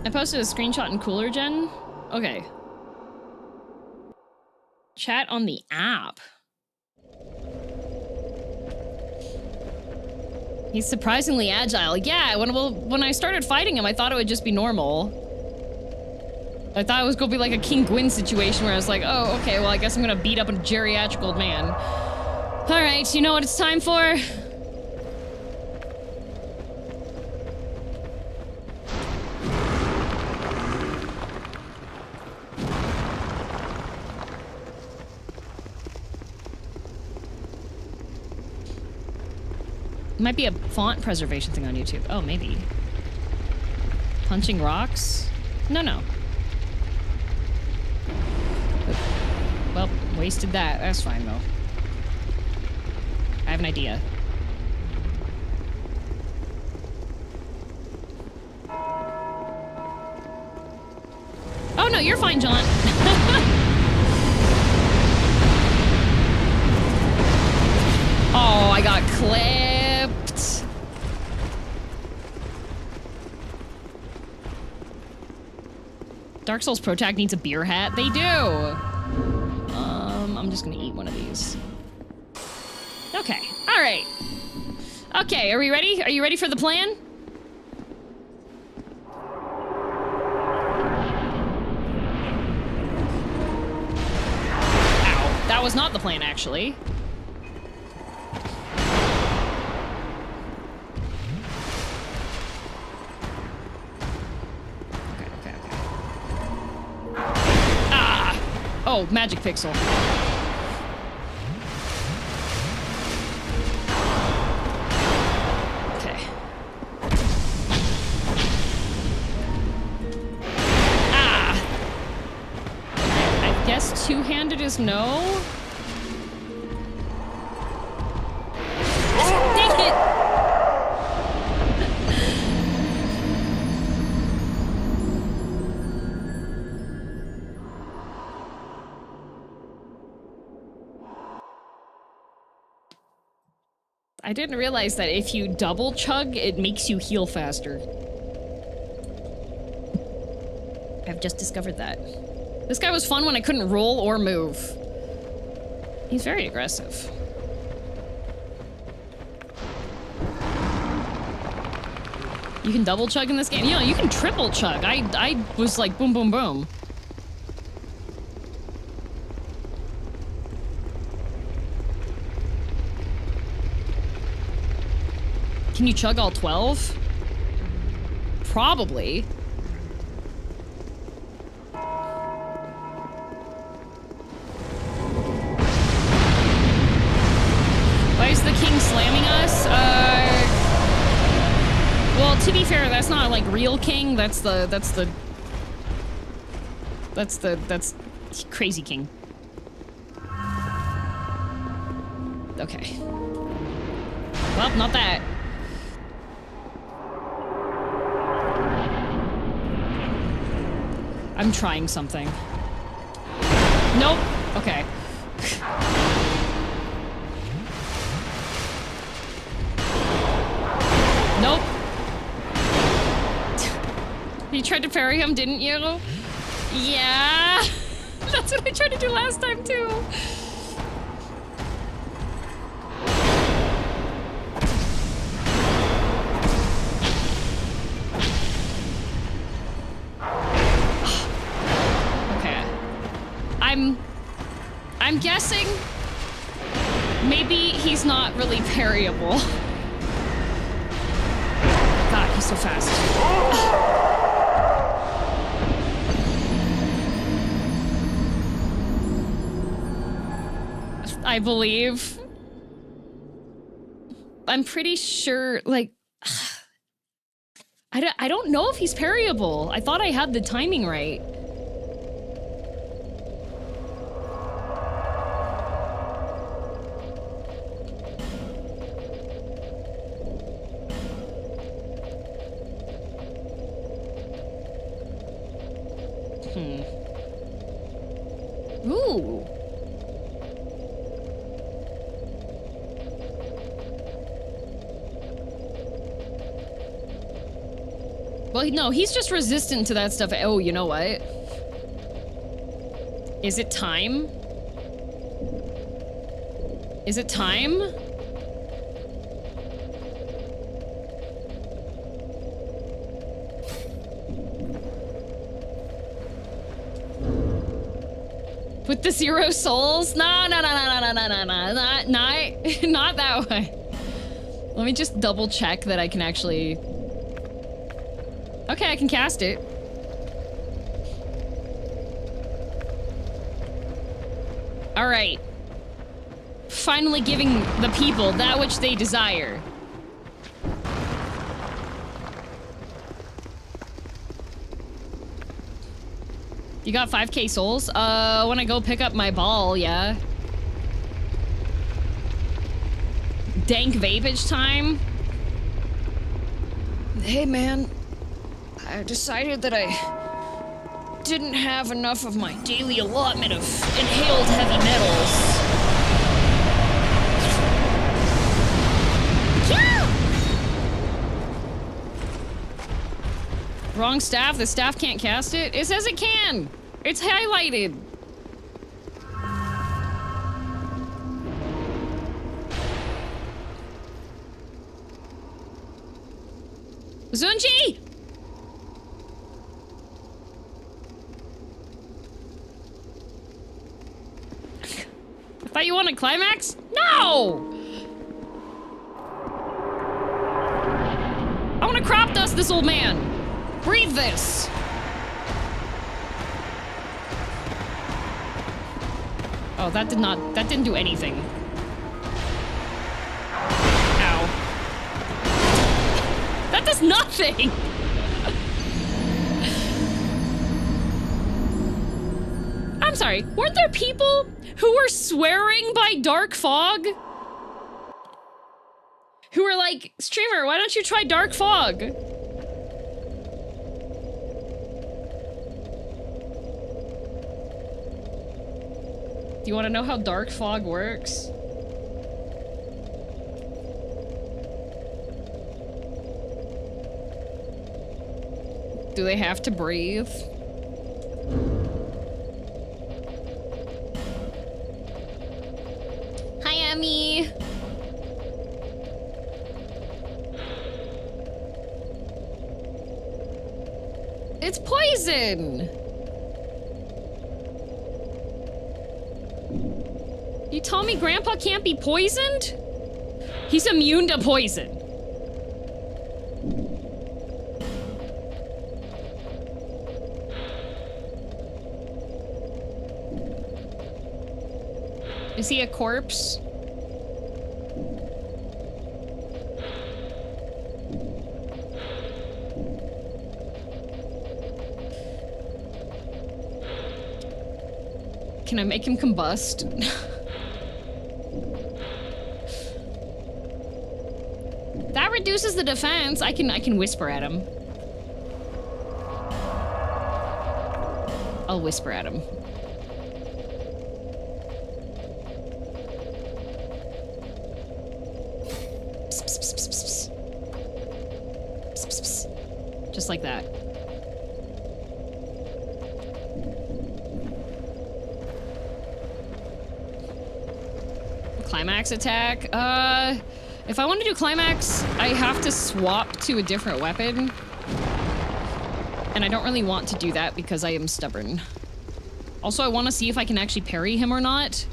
I posted a screenshot in Cooler Gen. Okay. Chat on the app. He's surprisingly agile. Yeah, when I started fighting him, I thought it would just be normal. I thought it was gonna be like a King Gwyn situation where I was like, oh, okay, well, I guess I'm gonna beat up a geriatric old man. All right, you know what it's time for? Might be a font preservation thing on YouTube. Oh, maybe. Punching rocks? No, no. Well, wasted that. That's fine, though. I have an idea. Oh, no, you're fine, John. Oh, I got clipped. Dark Souls Pro Tag needs a beer hat. They do. I'm just gonna eat one of these. Okay. All right. Okay, are we ready? Are you ready for the plan? Ow. That was not the plan, actually. Okay. Ah! Oh, magic pixel. Two-handed is no. Dang it! I didn't realize that if you double chug, it makes you heal faster. I've just discovered that. This guy was fun when I couldn't roll or move. He's very aggressive. You can double chug in this game? You know, you can triple chug. I was like boom, boom, boom. Can you chug all 12? Probably. Why is the king slamming us? Well, to be fair, that's not like real king. That's crazy king. Okay. Well, not that. I'm trying something. Nope. Okay. Nope. You tried to parry him, didn't you? Yeah. That's what I tried to do last time, too. I'm guessing maybe he's not really parryable. God, he's so fast. I believe. I'm pretty sure, like, I don't know if he's parryable. I thought I had the timing right. Ooh. Well, no, he's just resistant to that stuff. Oh, you know what? Is it time? Is it time? With the 0 souls? No, not that way. Let me just double check that I can actually... Okay, I can cast it. All right. Finally giving the people that which they desire. You got 5k souls? When I go pick up my ball, yeah. Dank vapage time? Hey, man. I decided that I didn't have enough of my daily allotment of inhaled heavy metals. Yeah! Wrong staff? The staff can't cast it? It says it can! It's highlighted! Zunji! I thought you wanted climax? No! I want to crop dust this old man. Breathe this. Oh, that didn't do anything. Ow. That does nothing! I'm sorry, weren't there people who were swearing by dark fog? Who were like, streamer, why don't you try dark fog? Do you want to know how dark fog works? Do they have to breathe? Hi, Emmy. It's poison. You tell me Grandpa can't be poisoned? He's immune to poison. Is he a corpse? Can I make him combust? That reduces the defense. I can whisper at him. I'll whisper at him. Just like that. Climax attack? If I want to do climax, I have to swap to a different weapon. And I don't really want to do that because I am stubborn. Also, I want to see if I can actually parry him or not.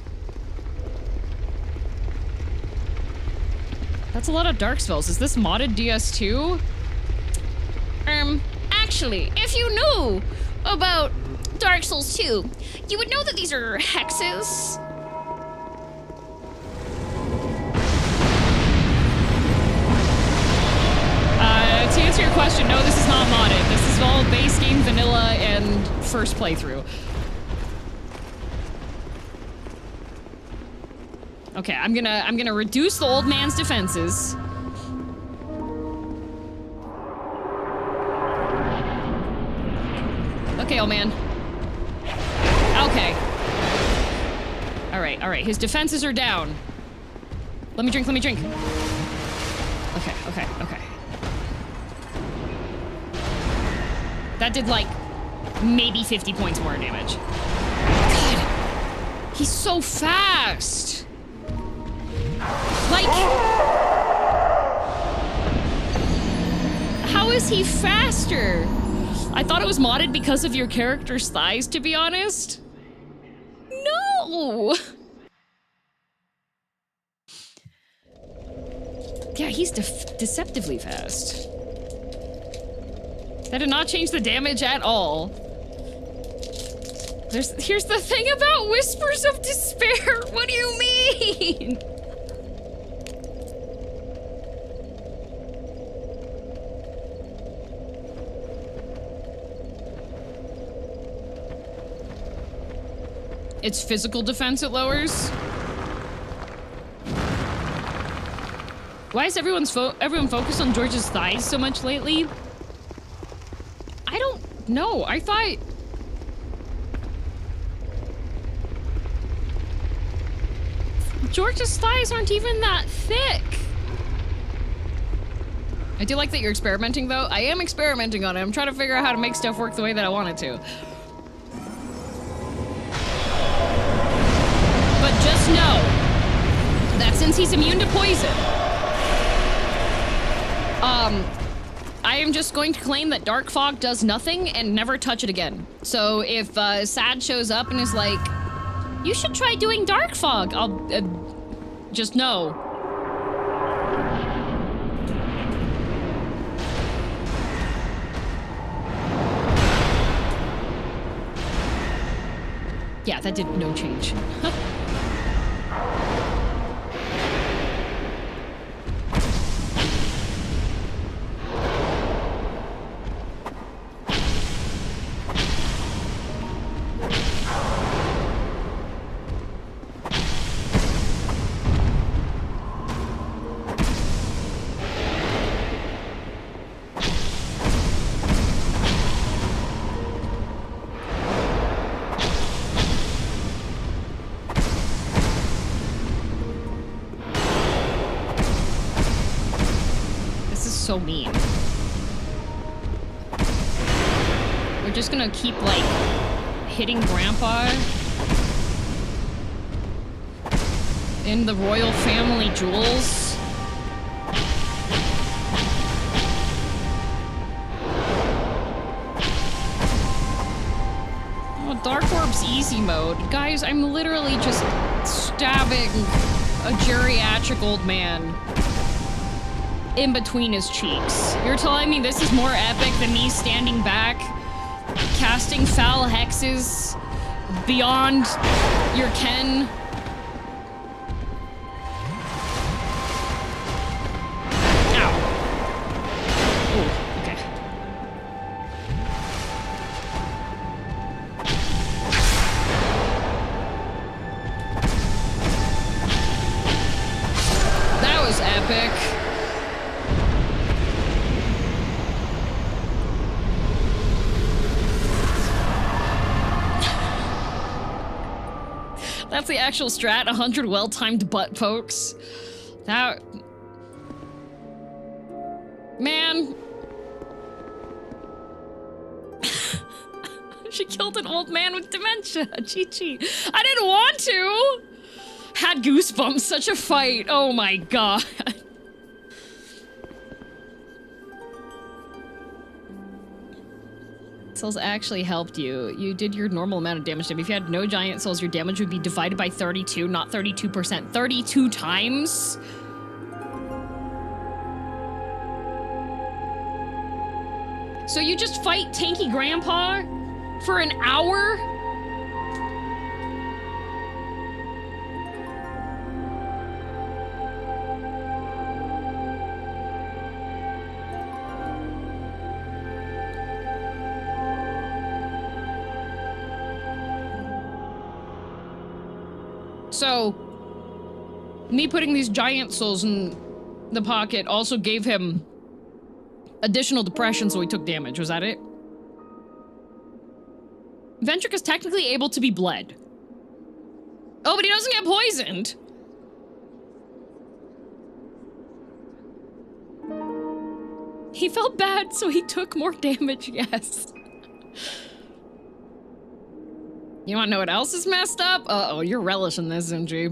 That's a lot of dark spells. Is this modded DS2? Actually, if you knew about Dark Souls 2, you would know that these are hexes. To answer your question, no, this is not modded. This is all base game vanilla and first playthrough. Okay, I'm gonna reduce the old man's defenses. Okay, old man. Okay. All right. His defenses are down. Let me drink. Okay. That did like maybe 50 points more damage. God, he's so fast. Like, how is he faster? I thought it was modded because of your character's thighs, to be honest. No! Yeah, he's deceptively fast. That did not change the damage at all. Here's the thing about Whispers of Despair. What do you mean? It's physical defense it lowers? Why is everyone focused on George's thighs so much lately? I don't know. I thought... George's thighs aren't even that thick. I do like that you're experimenting, though. I am experimenting on it. I'm trying to figure out how to make stuff work the way that I want it to. But just know that since he's immune to poison, I am just going to claim that Dark Fog does nothing and never touch it again. So if Sad shows up and is like, you should try doing Dark Fog, I'll just know. Yeah, that did no change. So mean. We're just gonna keep like hitting Grandpa in the royal family jewels. Oh, Dark Orb's easy mode. Guys, I'm literally just stabbing a geriatric old man in between his cheeks. You're telling me this is more epic than me standing back, casting foul hexes beyond your ken? Ow. Ooh, okay. That was epic. That's the actual strat, 100 well-timed butt pokes. That... Man. She killed an old man with dementia. GG. I didn't want to! Had goosebumps, such a fight. Oh my god. souls actually helped you. You did your normal amount of damage to him. If you had no giant souls, your damage would be divided by 32, not 32%. 32 times? So you just fight Tanky Grandpa for an hour? So, me putting these giant souls in the pocket also gave him additional depression, so he took damage. Was that it? Ventric is technically able to be bled. Oh, but he doesn't get poisoned. He felt bad, so he took more damage, yes. You wanna know what else is messed up? Uh-oh, you're relishing this, MG.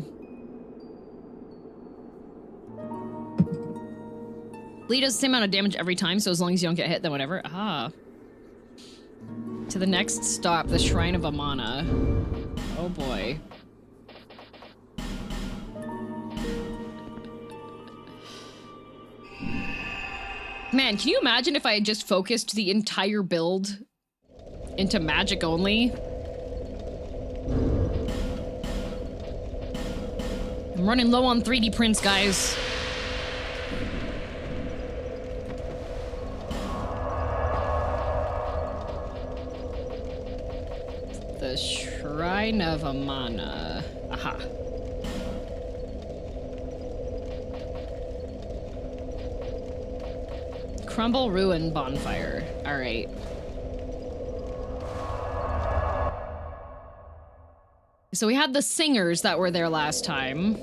Bleed does the same amount of damage every time, so as long as you don't get hit, then whatever. Ah. To the next stop, the Shrine of Amana. Oh boy. Man, can you imagine if I had just focused the entire build into magic only? I'm running low on 3D prints, guys. The Shrine of Amana. Aha. Crumble, Ruin, Bonfire. Alright. So we had the singers that were there last time.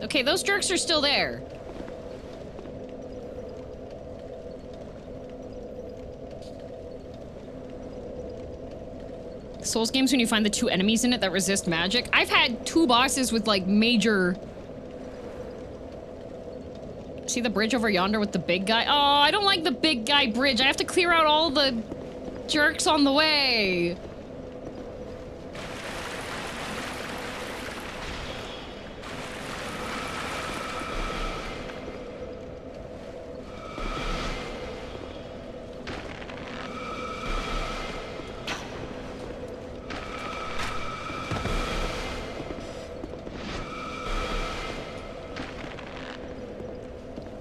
Okay, those jerks are still there. Souls games when you find the 2 enemies in it that resist magic. I've had 2 bosses with like major... See the bridge over yonder with the big guy? Oh, I don't like the big guy bridge. I have to clear out all the jerks on the way.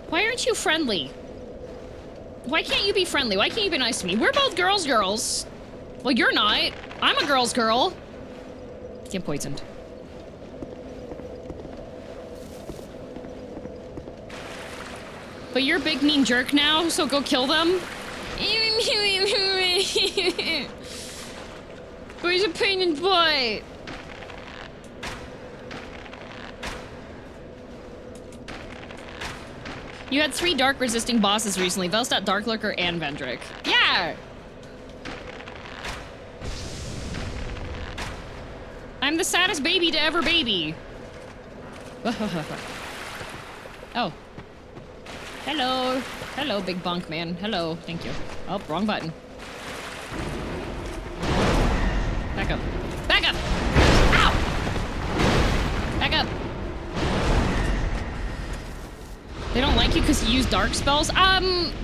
Why aren't you friendly? Why can't you be friendly? Why can't you be nice to me? We're both girls. Well, you're not. I'm a girl's girl. Get poisoned. But you're a big mean jerk now, so go kill them. But he's a pain in the butt. You had 3 dark resisting bosses recently. Velstadt, Dark Lurker, and Vendrick. Yeah! I'm the saddest baby to ever baby. Oh. Hello. Hello, big bunk man. Hello. Thank you. Oh, wrong button. Back up. Back up! Ow! Back up. They don't like you because you use dark spells?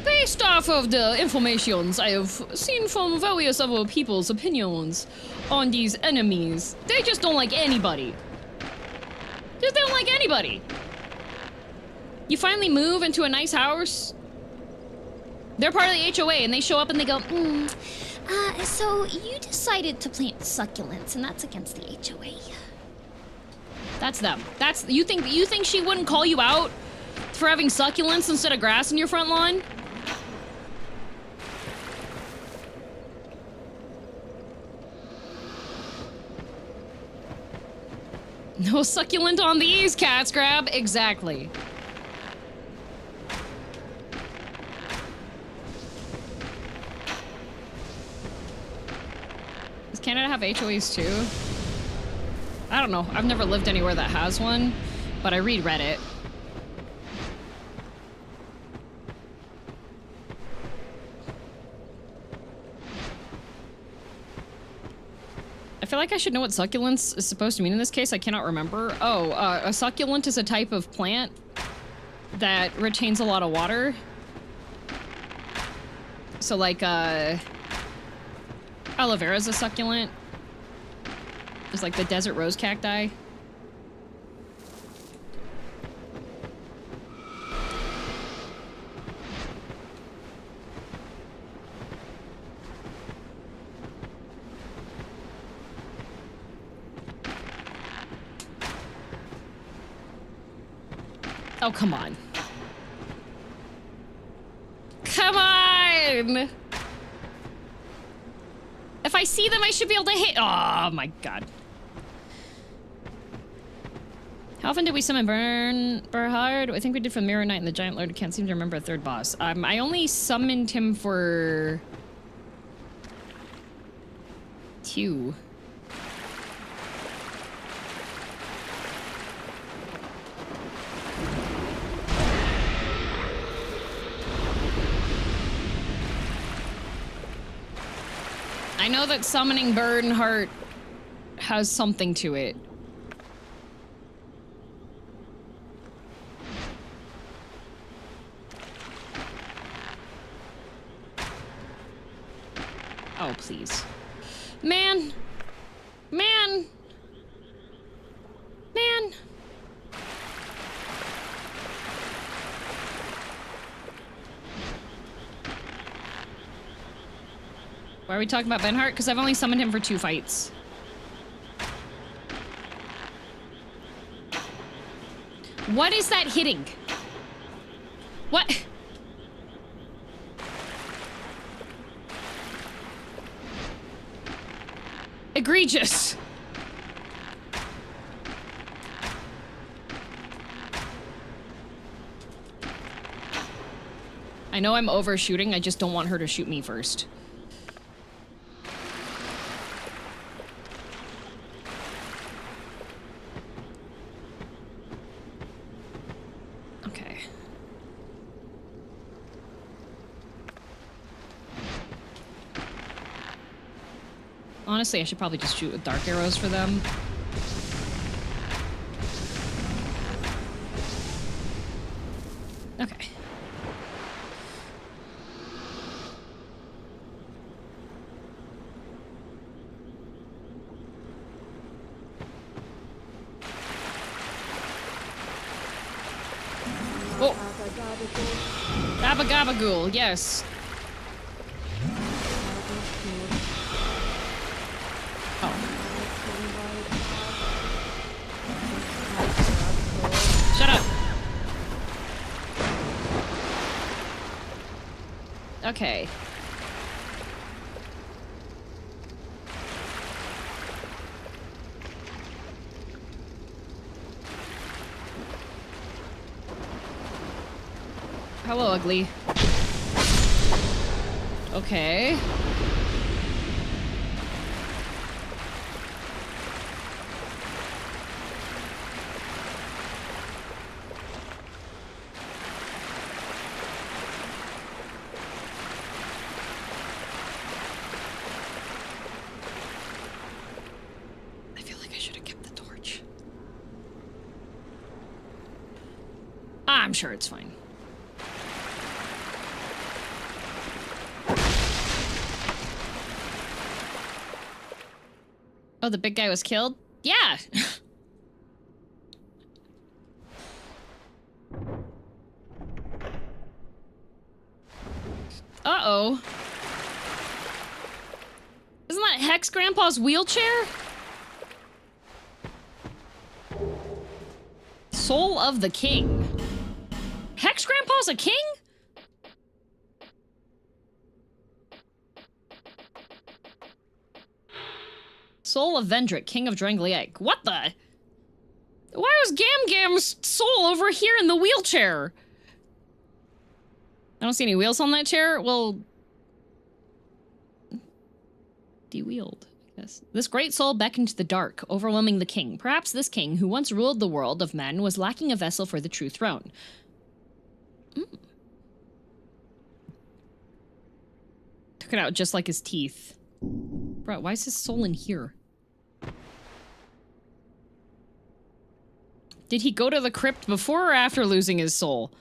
Based off of the informations I have seen from various other people's opinions on these enemies, they just don't like anybody. Just don't like anybody. You finally move into a nice house. They're part of the HOA and they show up and they go, so you decided to plant succulents and that's against the HOA. That's them. You think she wouldn't call you out for having succulents instead of grass in your front lawn? No succulent on these, cats grab. Exactly. Does Canada have HOAs too? I don't know. I've never lived anywhere that has one, but I read Reddit. I feel like I should know what succulents is supposed to mean in this case. I cannot remember. Oh, a succulent is a type of plant that retains a lot of water. So like, aloe vera is a succulent. It's like the desert rose cacti. Oh, come on. Come on! If I see them, I should be able to hit. Oh my god. How often did we summon Bernhard? I think we did for Mirror Knight and the Giant Lord. I can't seem to remember a third boss. I only summoned him for 2. I know that summoning Bernhard has something to it. Oh, please. Man! Man! Man! Why are we talking about Benhart? Because I've only summoned him for 2 fights. What is that hitting? What? Egregious. I know I'm overshooting, I just don't want her to shoot me first. Okay. Honestly, I should probably just shoot with dark arrows for them. Okay. Oh! Gabagabagool, yes. Oh. Shut up! Okay. Hello, ugly. Okay. I feel like I should have kept the torch. I'm sure it's fine. Oh, the big guy was killed? Yeah! Uh-oh. Isn't that Hex Grandpa's wheelchair? Soul of the King. Hex Grandpa's a king? Soul of Vendrick, King of Dranglieg. What the? Why was Gam Gam's soul over here in the wheelchair? I don't see any wheels on that chair. Well, de-wheeled, Yes. This great soul beckoned to the dark, overwhelming the king. Perhaps this king, who once ruled the world of men, was lacking a vessel for the true throne. Took it out just like his teeth. Bro, why is his soul in here? Did he go to the crypt before or after losing his soul?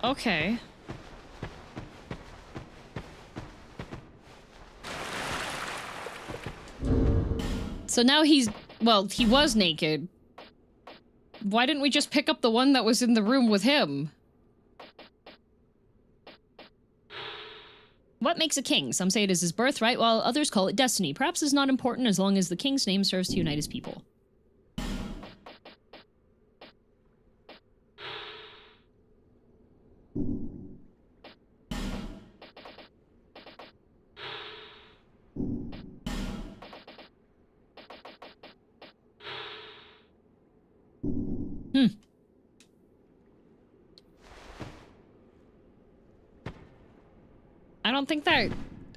Okay. So now he's, well, he was naked. Why didn't we just pick up the one that was in the room with him? What makes a king? Some say it is his birthright, while others call it destiny. Perhaps it's not important as long as the king's name serves to unite his people.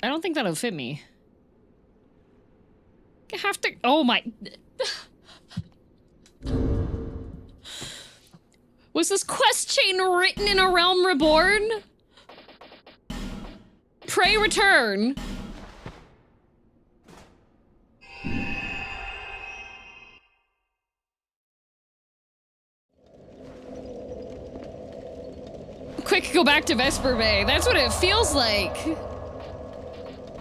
I don't think that'll fit me. I have to, oh my. Was this quest chain written in a realm reborn? Pray return. Quick, go back to Vesper Bay. That's what it feels like.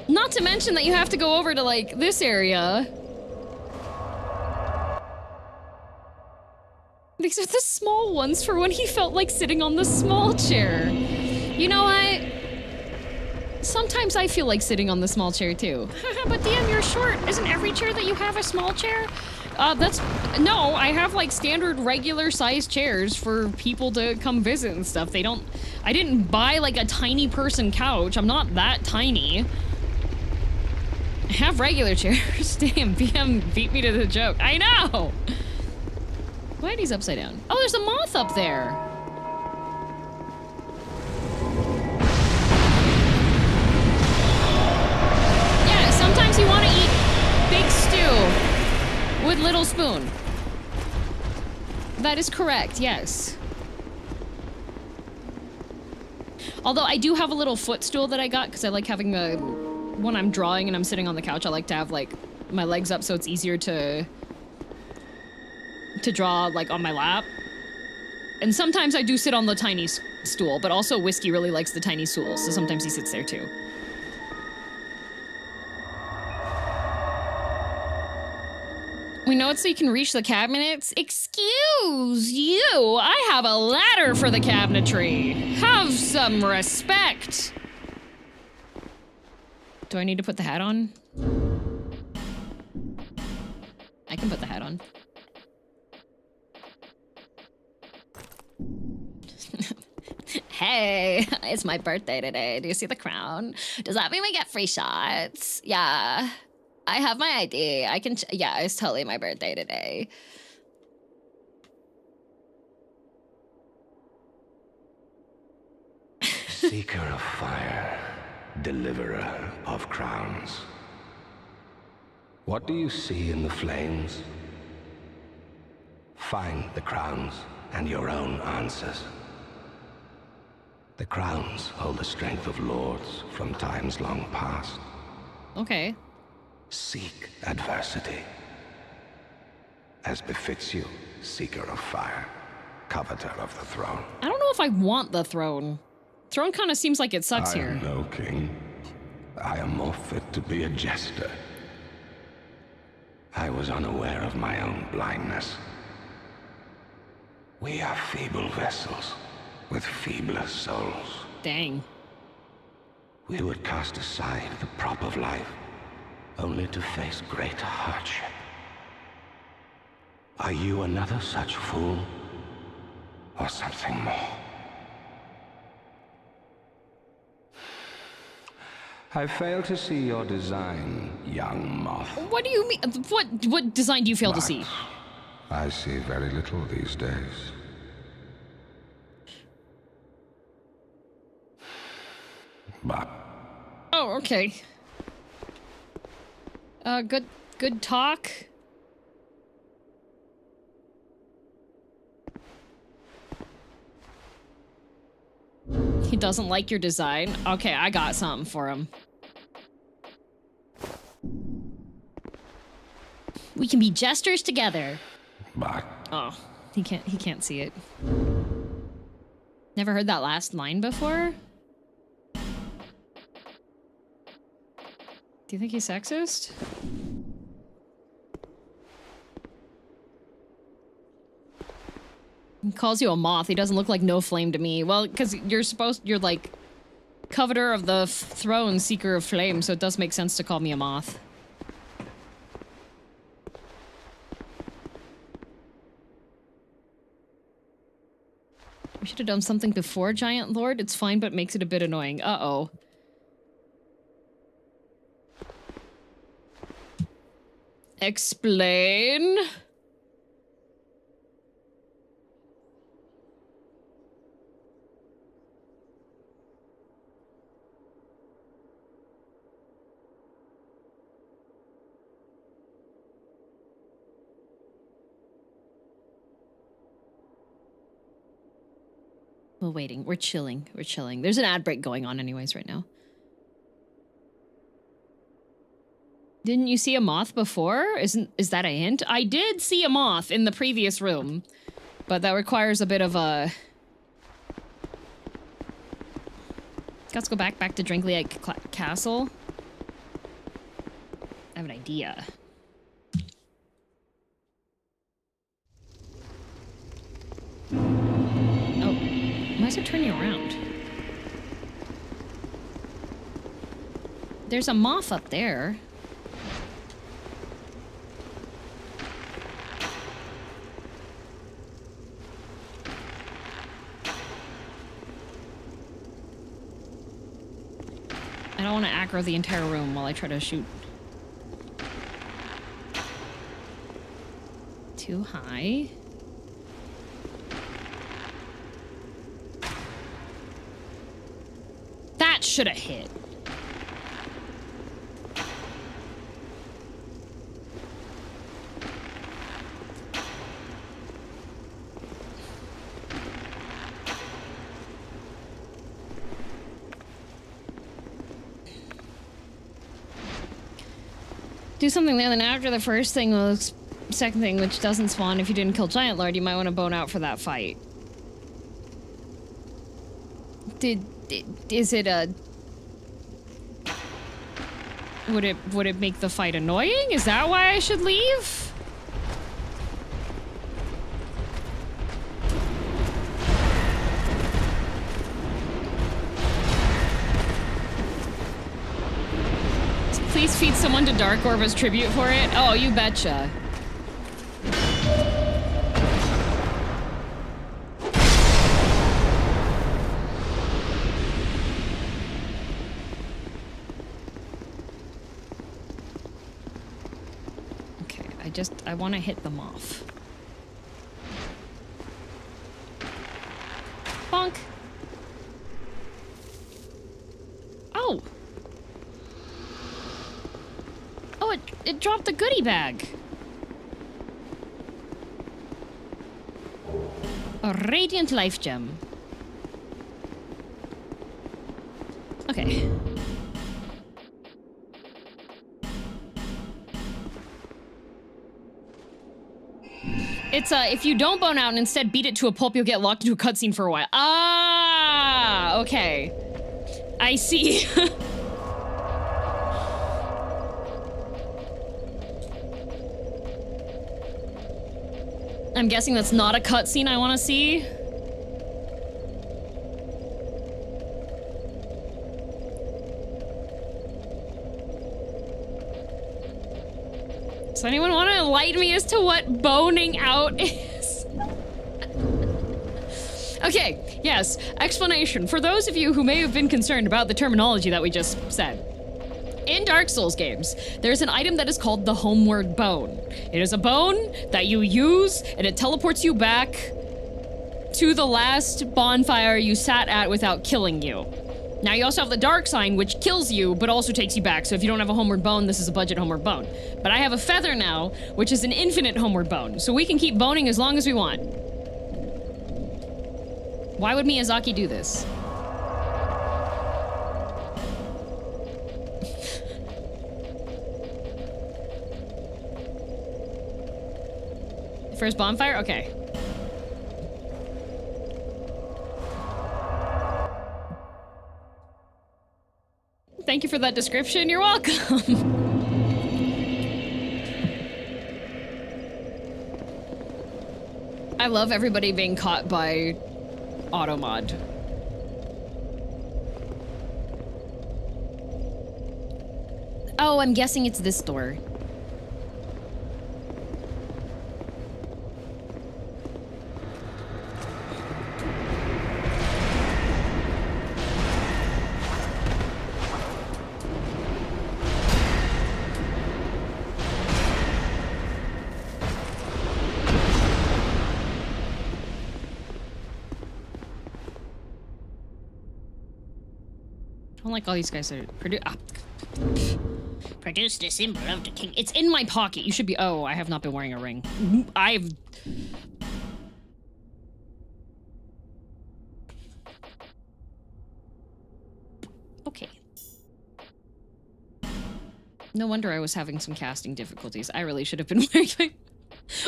Not to mention that you have to go over to, like, this area. These are the small ones for when he felt like sitting on the small chair. You know what? Sometimes I feel like sitting on the small chair, too. But DM, you're short. Isn't every chair that you have a small chair? No, I have, like, standard regular-sized chairs for people to come visit and stuff. I didn't buy, like, a tiny person couch. I'm not that tiny. I have regular chairs. Damn, BM beat me to the joke. I know! Why he's upside down? Oh, there's a moth up there! Yeah, sometimes you want to eat big stew with little spoon. That is correct, yes. Although I do have a little footstool that I got because I like having when I'm drawing and I'm sitting on the couch, I like to have, like, my legs up so it's easier to draw, like, on my lap. And sometimes I do sit on the tiny stool, but also Whiskey really likes the tiny stool, so sometimes he sits there too. We know it's so you can reach the cabinets. Excuse you, I have a ladder for the cabinetry. Have some respect. Do I need to put the hat on? I can put the hat on. Hey, it's my birthday today. Do you see the crown? Does that mean we get free shots? Yeah. I have my ID. I can, yeah, it's totally my birthday today. Seeker of fire, deliverer of crowns. What do you see in the flames? Find the crowns and your own answers. The crowns hold the strength of lords from times long past. Okay. Seek adversity. As befits you, seeker of fire, coveter of the throne. I don't know if I want the throne. Throne kind of seems like it sucks here. I am no king. I am more fit to be a jester. I was unaware of my own blindness. We are feeble vessels with feebler souls. Dang. We would cast aside the prop of life, only to face greater hardship. Are you another such fool? or something more? I fail to see your design, young moth. What do you mean? What design do you fail to see? I see very little these days. But Oh, okay. Good talk. He doesn't like your design? Okay, I got something for him. We can be jesters together. but Oh, he can't see it. Never heard that last line before? Do you think he's sexist? He calls you a moth. He doesn't look like No Flame to me. Well, because you're like coveter of the throne, seeker of flame, so it does make sense to call me a moth. We should have done something before Giant Lord. It's fine, but makes it a bit annoying. Uh-oh. Explain. We're waiting. We're chilling. We're chilling. There's an ad break going on anyways right now. Didn't you see a moth before? Is that a hint? I did see a moth in the previous room, but that requires a bit of a... Let's go back to Drinkly Castle. I have an idea. Oh, why is it turning around? There's a moth up there. I don't want to aggro the entire room while I try to shoot. Too high. That should have hit. Do something there, then after the first thing, the second thing, which doesn't spawn if you didn't kill Giant Lord, you might want to bone out for that fight. Is it a... Would it make the fight annoying? Is that why I should leave? Please feed someone to Dark Orb as tribute for it? Oh, you betcha. Okay, I want to hit them off. Bonk. Oh! Oh, it dropped the goodie bag. A radiant life gem. Okay. It's if you don't bone out and instead beat it to a pulp, you'll get locked into a cutscene for a while. Ah, okay. I see. I'm guessing that's not a cutscene I want to see. Does anyone want to enlighten me as to what boning out is? Okay, yes, explanation. For those of you who may have been concerned about the terminology that we just said. In Dark Souls games, there's an item that is called the Homeward Bone. It is a bone that you use, and it teleports you back to the last bonfire you sat at without killing you. Now, you also have the Dark Sign, which kills you, but also takes you back. So if you don't have a Homeward Bone, this is a budget Homeward Bone. But I have a Feather now, which is an infinite Homeward Bone. So we can keep boning as long as we want. Why would Miyazaki do this? First bonfire? Okay. Thank you for that description. You're welcome. I love everybody being caught by automod. Oh, I'm guessing it's this door. I don't like all these guys that Produce the symbol of the king. It's in my pocket. You should be. Oh, I have not been wearing a ring. I've. Okay. No wonder I was having some casting difficulties. I really should have been wearing.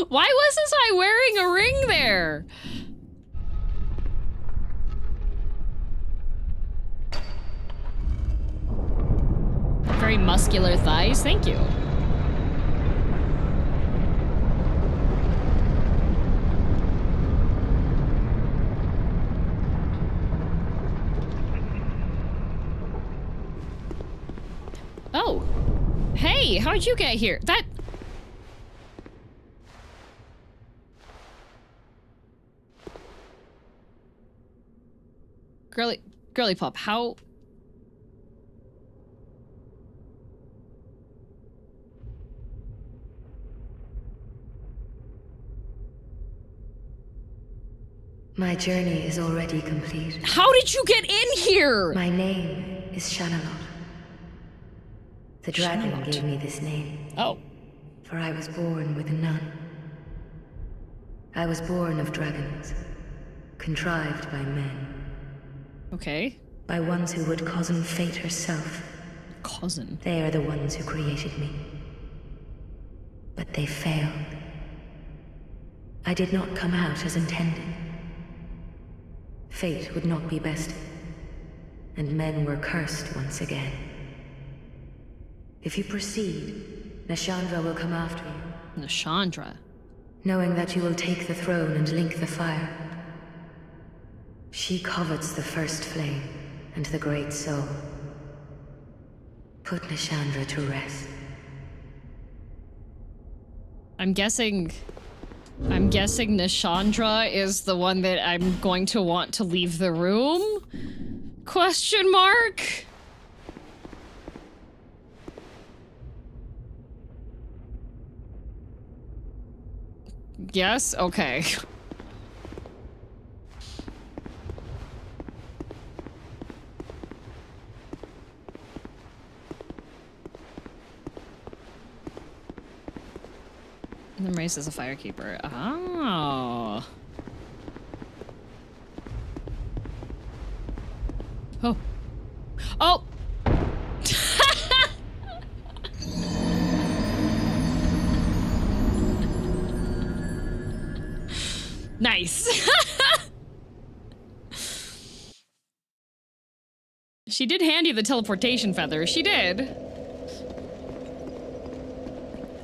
Why wasn't I wearing a ring there? Very muscular thighs, thank you. Oh. Hey, how'd you get here? That... Girly Pop, how... My journey is already complete. How did you get in here? My name is Shanalot. The dragon gave me this name. Oh. For I was born with none. I was born of dragons, contrived by men. Okay. By ones who would cozen fate herself. Cousin? They are the ones who created me. But they failed. I did not come out as intended. Fate would not be best, and men were cursed once again. If you proceed, Nashandra will come after you. Nashandra? Knowing that you will take the throne and link the fire. She covets the first flame and the great soul. Put Nashandra to rest. I'm guessing Nashandra is the one that I'm going to want to leave the room? Question mark? Yes? Okay. And then raised as a firekeeper. Oh. Oh. Oh! Nice. She did hand you the teleportation feather. She did.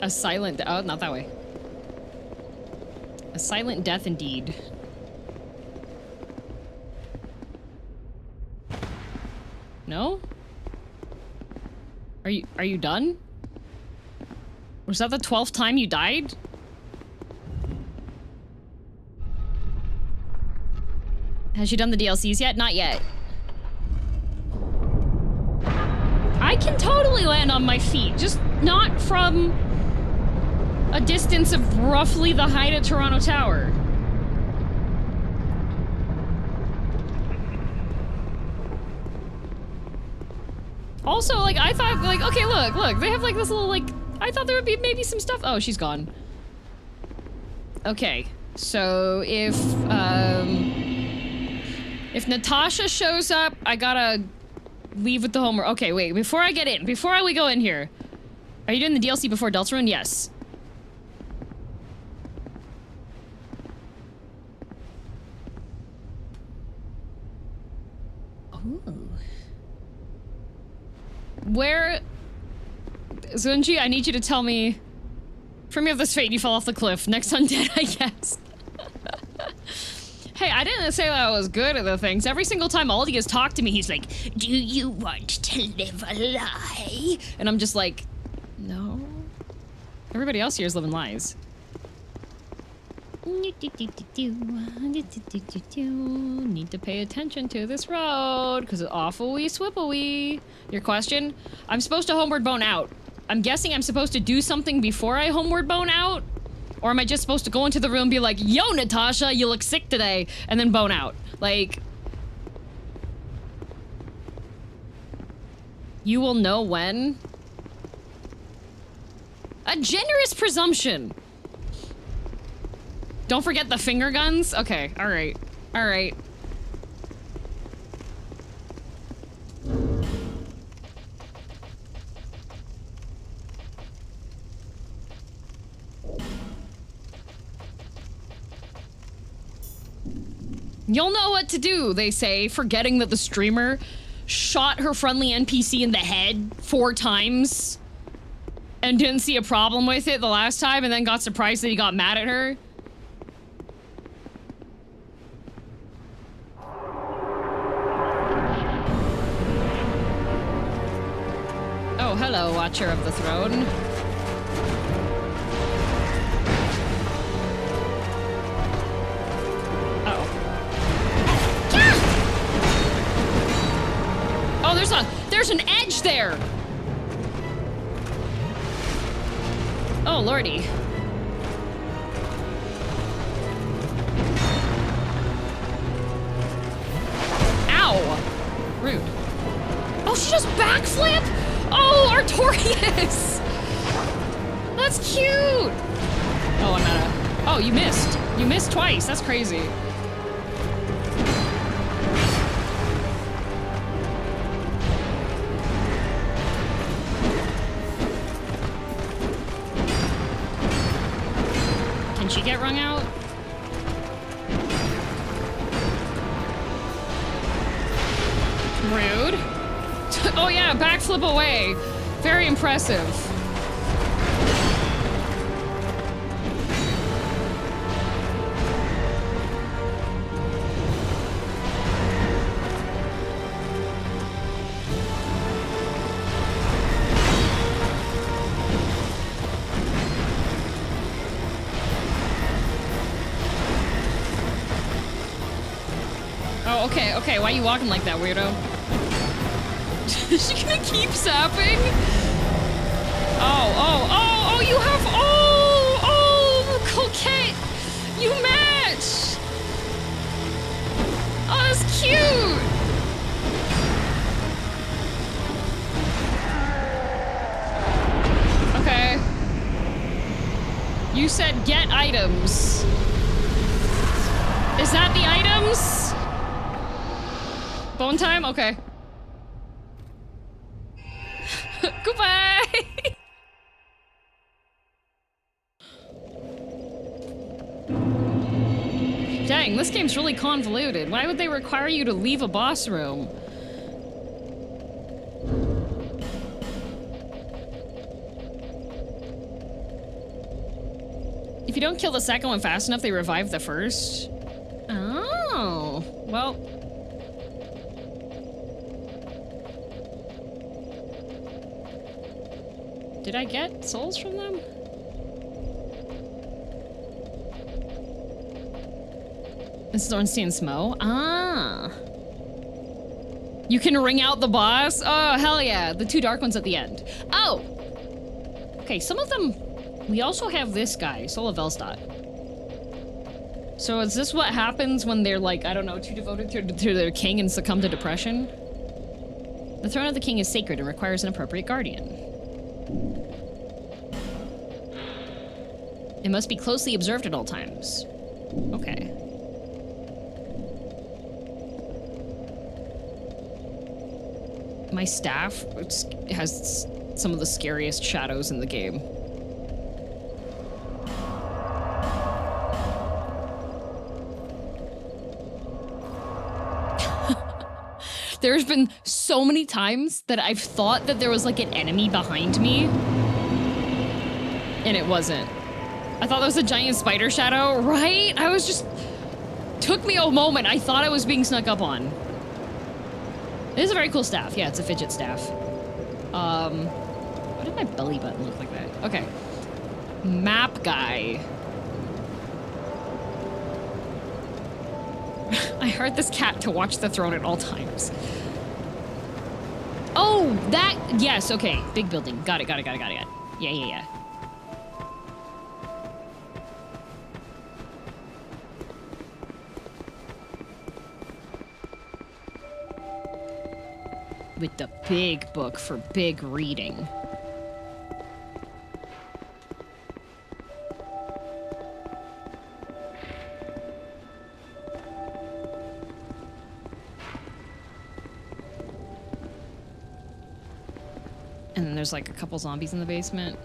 A silent... Oh, not that way. A silent death indeed. No? Are you done? Was that the 12th time you died? Has she done the DLCs yet? Not yet. I can totally land on my feet, just not from a distance of roughly the height of Toronto Tower. Also, like, I thought, like, okay, look, they have, like, this little, like, I thought there would be maybe some stuff. Oh, she's gone. Okay, so if Natasha shows up, I gotta leave with the homework. Okay, wait, before I get in, before we go in here, are you doing the DLC before Deltarune? Yes. Ooh. Where... Zunji, I need you to tell me... For me of this fate, you fell off the cliff. Next undead, I guess. Hey, I didn't say that I was good at the things. Every single time Aldi has talked to me, he's like, do you want to live a lie? And I'm just like, no. Everybody else here is living lies. Need to pay attention to this road, because it's awful-wee swipple-wee. Your question? I'm supposed to homeward bone out. I'm guessing I'm supposed to do something before I homeward bone out? Or am I just supposed to go into the room and be like, yo, Natasha, you look sick today, and then bone out? Like... You will know when? A generous presumption! Don't forget the finger guns? Okay, alright. Alright. You'll know what to do, they say, forgetting that the streamer shot her friendly NPC in the head 4 times and didn't see a problem with it the last time and then got surprised that he got mad at her. Oh, hello, Watcher of the Throne. Oh, there's an edge there! Oh, lordy. Ow! Rude. Oh, she just backflip? Oh, Artorias! That's cute! Oh, I'm out of... Oh, you missed. You missed twice. That's crazy. Can she get wrung out? Rude. Oh yeah, backflip away. Very impressive. Oh, okay, why are you walking like that, weirdo? Is she gonna keep zapping? Oh, you have, coquette! You match! Oh, that's cute! Okay. You said get items. Is that the items? Bone time? Okay. Goodbye! Dang, this game's really convoluted. Why would they require you to leave a boss room? If you don't kill the second one fast enough, they revive the first? Oh, well... Did I get souls from them? This is Ornstein Smo? Ah. You can ring out the boss? Oh, hell yeah. The 2 dark ones at the end. Oh! Okay, some of them... We also have this guy, Sola Velstad. So is this what happens when they're like, I don't know, too devoted to their king and succumb to depression? The throne of the king is sacred and requires an appropriate guardian. It must be closely observed at all times. Okay. My staff has some of the scariest shadows in the game. There's been so many times that I've thought that there was like an enemy behind me, and it wasn't. I thought that was a giant spider shadow, right? I was just... Took me a moment. I thought I was being snuck up on. It is a very cool staff. Yeah, it's a fidget staff. Why did my belly button look like that? Okay. Map guy. I heard this cat to watch the throne at all times. Oh, that... Yes, okay. Big building. Got it. Yeah. With the big book for big reading. And then there's like a couple zombies in the basement.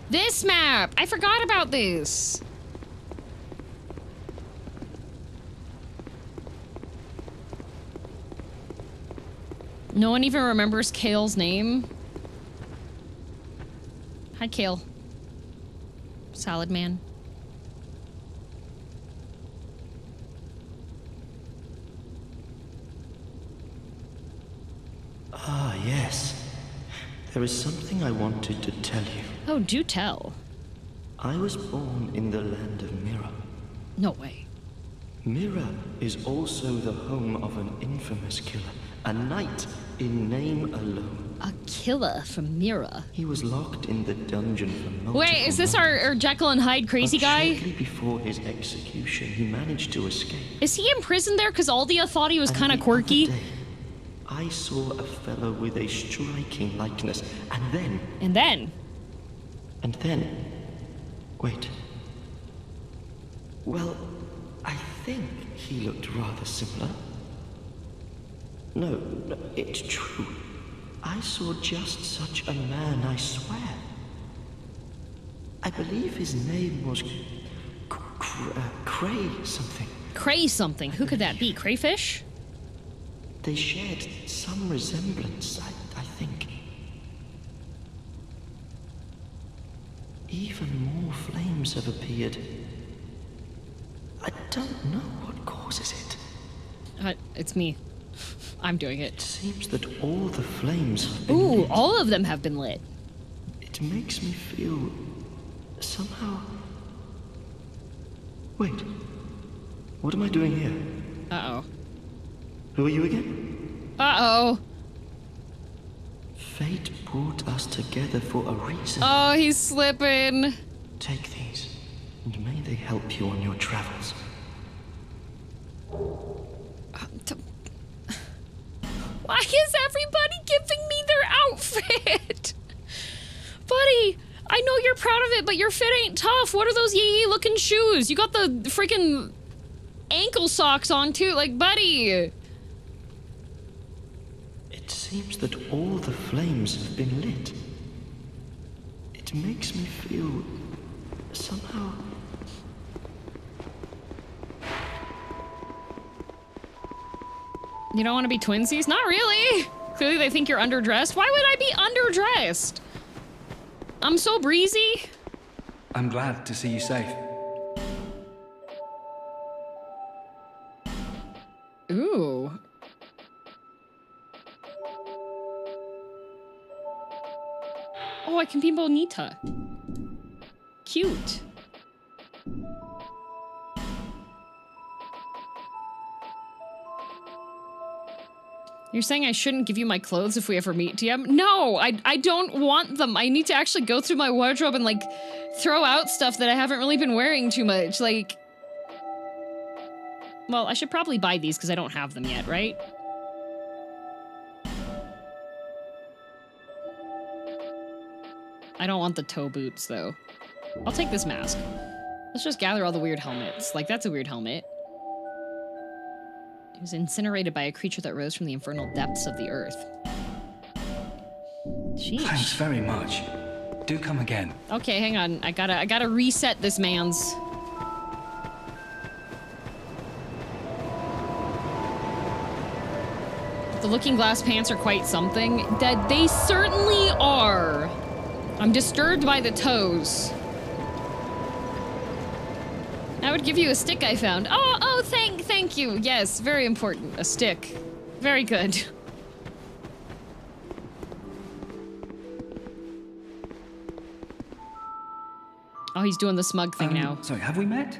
This map! I forgot about this! No one even remembers Kale's name. Hi, Kale. Salad man. Ah, yes. There is something I wanted to tell you. Oh, do tell. I was born in the land of Mira. No way. Mira is also the home of an infamous killer, a knight in name alone. A killer from Mira. He was locked in the dungeon for multiple Wait, is this our Jekyll and Hyde crazy but guy? Shortly before his execution, he managed to escape. Is he in prison there? Because Aldia thought he was And kind of the quirky. other day, I saw a fellow with a striking likeness, and then... And then? Wait. Well, I think he looked rather similar. No, it's true. I saw just such a man, I swear. I believe his name was... Cray something. Cray something? Who could that be? Crayfish? They shared some resemblance, I think. Even more flames have appeared. I don't know what causes it. It's me. I'm doing it. It seems that all the flames have been Ooh, lit. all of them have been lit. It makes me feel... somehow... Wait. What am I doing here? Uh-oh. Who are you again? Uh-oh. Fate brought us together for a reason. Oh, he's slipping. Take these, and may they help you on your travels. Why is everybody giving me their outfit? Buddy, I know you're proud of it, but your fit ain't tough. What are those yee looking shoes? You got the freaking ankle socks on too, like, buddy. It seems that all the flames have been lit. It makes me feel... somehow... You don't want to be twinsies? Not really. Clearly they think you're underdressed. Why would I be underdressed? I'm so breezy. I'm glad to see you safe. Ooh. Oh, I can be bonita. Cute. You're saying I shouldn't give you my clothes if we ever meet, TM? No, I don't want them. I need to actually go through my wardrobe and, like, throw out stuff that I haven't really been wearing too much. Like... Well, I should probably buy these because I don't have them yet, right? I don't want the toe boots, though. I'll take this mask. Let's just gather all the weird helmets. Like, that's a weird helmet. He was incinerated by a creature that rose from the infernal depths of the earth. Sheesh. Thanks very much. Do come again. Okay, hang on. I gotta reset this man's. The looking glass pants are quite something. That they certainly are. I'm disturbed by the toes. I would give you a stick I found. Oh, thank you. Yes, very important. A stick. Very good. Oh, he's doing the smug thing now. Sorry, have we met?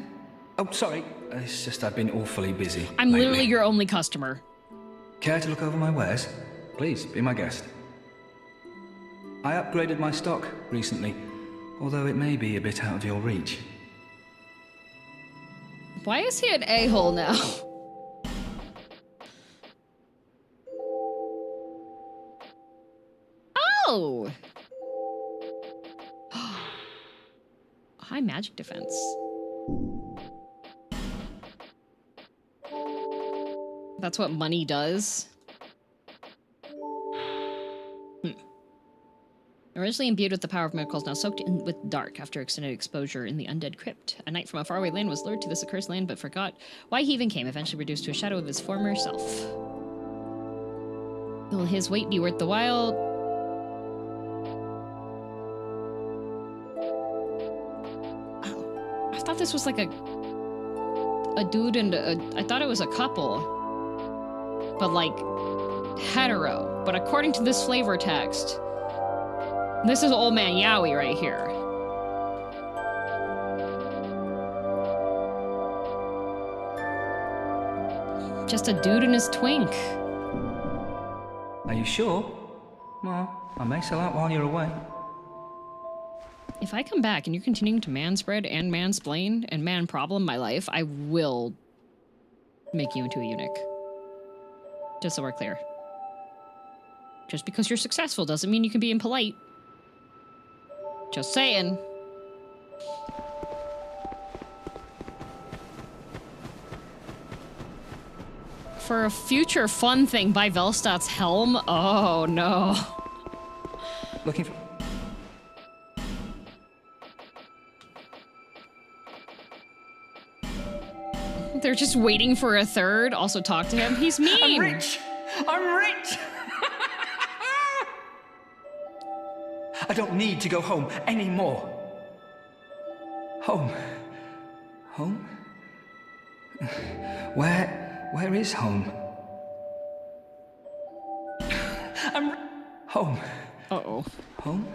Oh, sorry. It's just I've been awfully busy. I'm lately. literally your only customer. Care to look over my wares? Please, be my guest. I upgraded my stock recently, although it may be a bit out of your reach. Why is he an a-hole now? Oh! High magic defense. That's what money does. Originally imbued with the power of miracles, now soaked in with dark after extended exposure in the undead crypt. A knight from a faraway land was lured to this accursed land, but forgot why he even came, eventually reduced to a shadow of his former self. Will his weight be worth the while? Oh, I thought this was like a dude and I thought it was a couple. But like, hetero. But according to this flavor text, this is old man Yowie right here. Just a dude and his twink. Are you sure? Well, I may sell out while you're away. If I come back and you're continuing to manspread and mansplain and man-problem my life, I will make you into a eunuch. Just so we're clear. Just because you're successful doesn't mean you can be impolite. Just saying. For a future fun thing, buy Velstad's helm? Oh, no. Looking for... They're just waiting for a third. Also talk to him. He's mean. I'm rich. I'm rich. I don't need to go home anymore. Home. Home? Where is home? I'm home. Uh-oh. Home?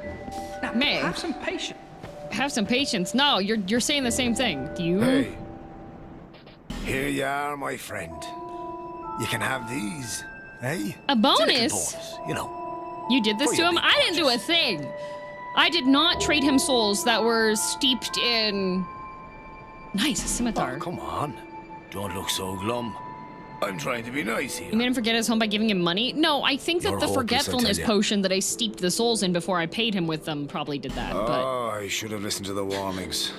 Now, May. have some patience. Have some patience. No, you're saying the same thing. Do you? Hey. Here you are, my friend. You can have these, eh? A bonus? bonus, you know. You did this to him? I didn't do a thing. I did not trade him souls that were steeped in... Nice, a scimitar. Oh, come on. Don't look so glum. I'm trying to be nice here. You made him forget his home by giving him money? No, I think that You're the hopeless, I forgetfulness tell ya. potion that I steeped the souls in before I paid him with them probably did that, but... Oh, I should have listened to the warnings.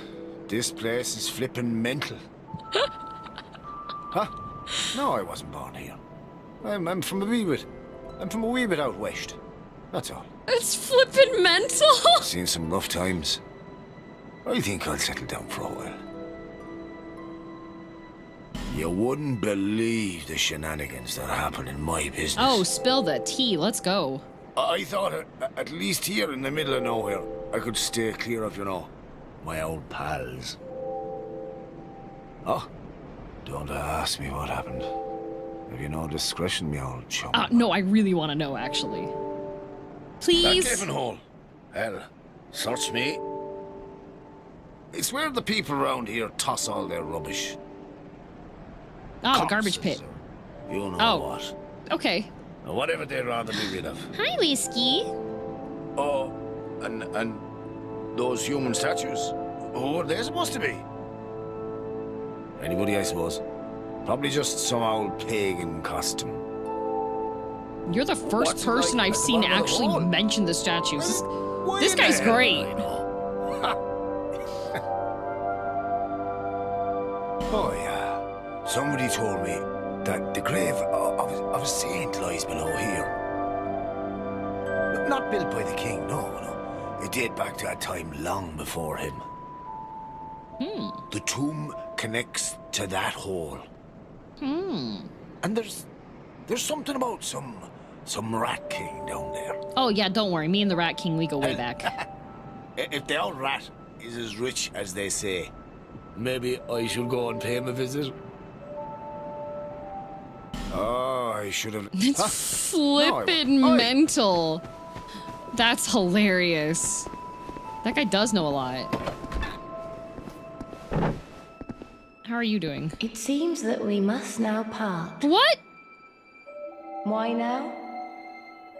This place is flipping mental. Huh? No, I wasn't born here. I'm from a wee bit. I'm from a wee bit out west. That's all. It's flippin' mental! Seen some rough times. I think I'll settle down for a while. You wouldn't believe the shenanigans that happen in my business. Oh, spill the tea. Let's go. I thought at least here in the middle of nowhere, I could stay clear of, you know, my old pals. Oh, don't ask me what happened. Have you no discretion, me old chum? No, I really want to know, actually. Please? That Gavin Hall. Hell, search me. It's where the people around here toss all their rubbish. Oh, garbage pit. You know Oh. what? Okay. Whatever they'd rather be rid of. Hi, Whiskey. Oh, and those human statues, who are they supposed to be? Anybody, I suppose. Probably just some old pig in costume. You're the first person I've seen actually mention the statues. This guy's great. Oh, yeah. Somebody told me that the grave of a saint lies below here. Not built by the king, no. It date back to a time long before him. The tomb connects to that hole. And there's something about some rat king down there. Oh yeah, don't worry. Me and the Rat King, we go way back. If the old rat is as rich as they say, maybe I should go and pay him a visit. Oh, I should have. It's flippin' mental. That's hilarious. That guy does know a lot. How are you doing? It seems that we must now part. What? Why now?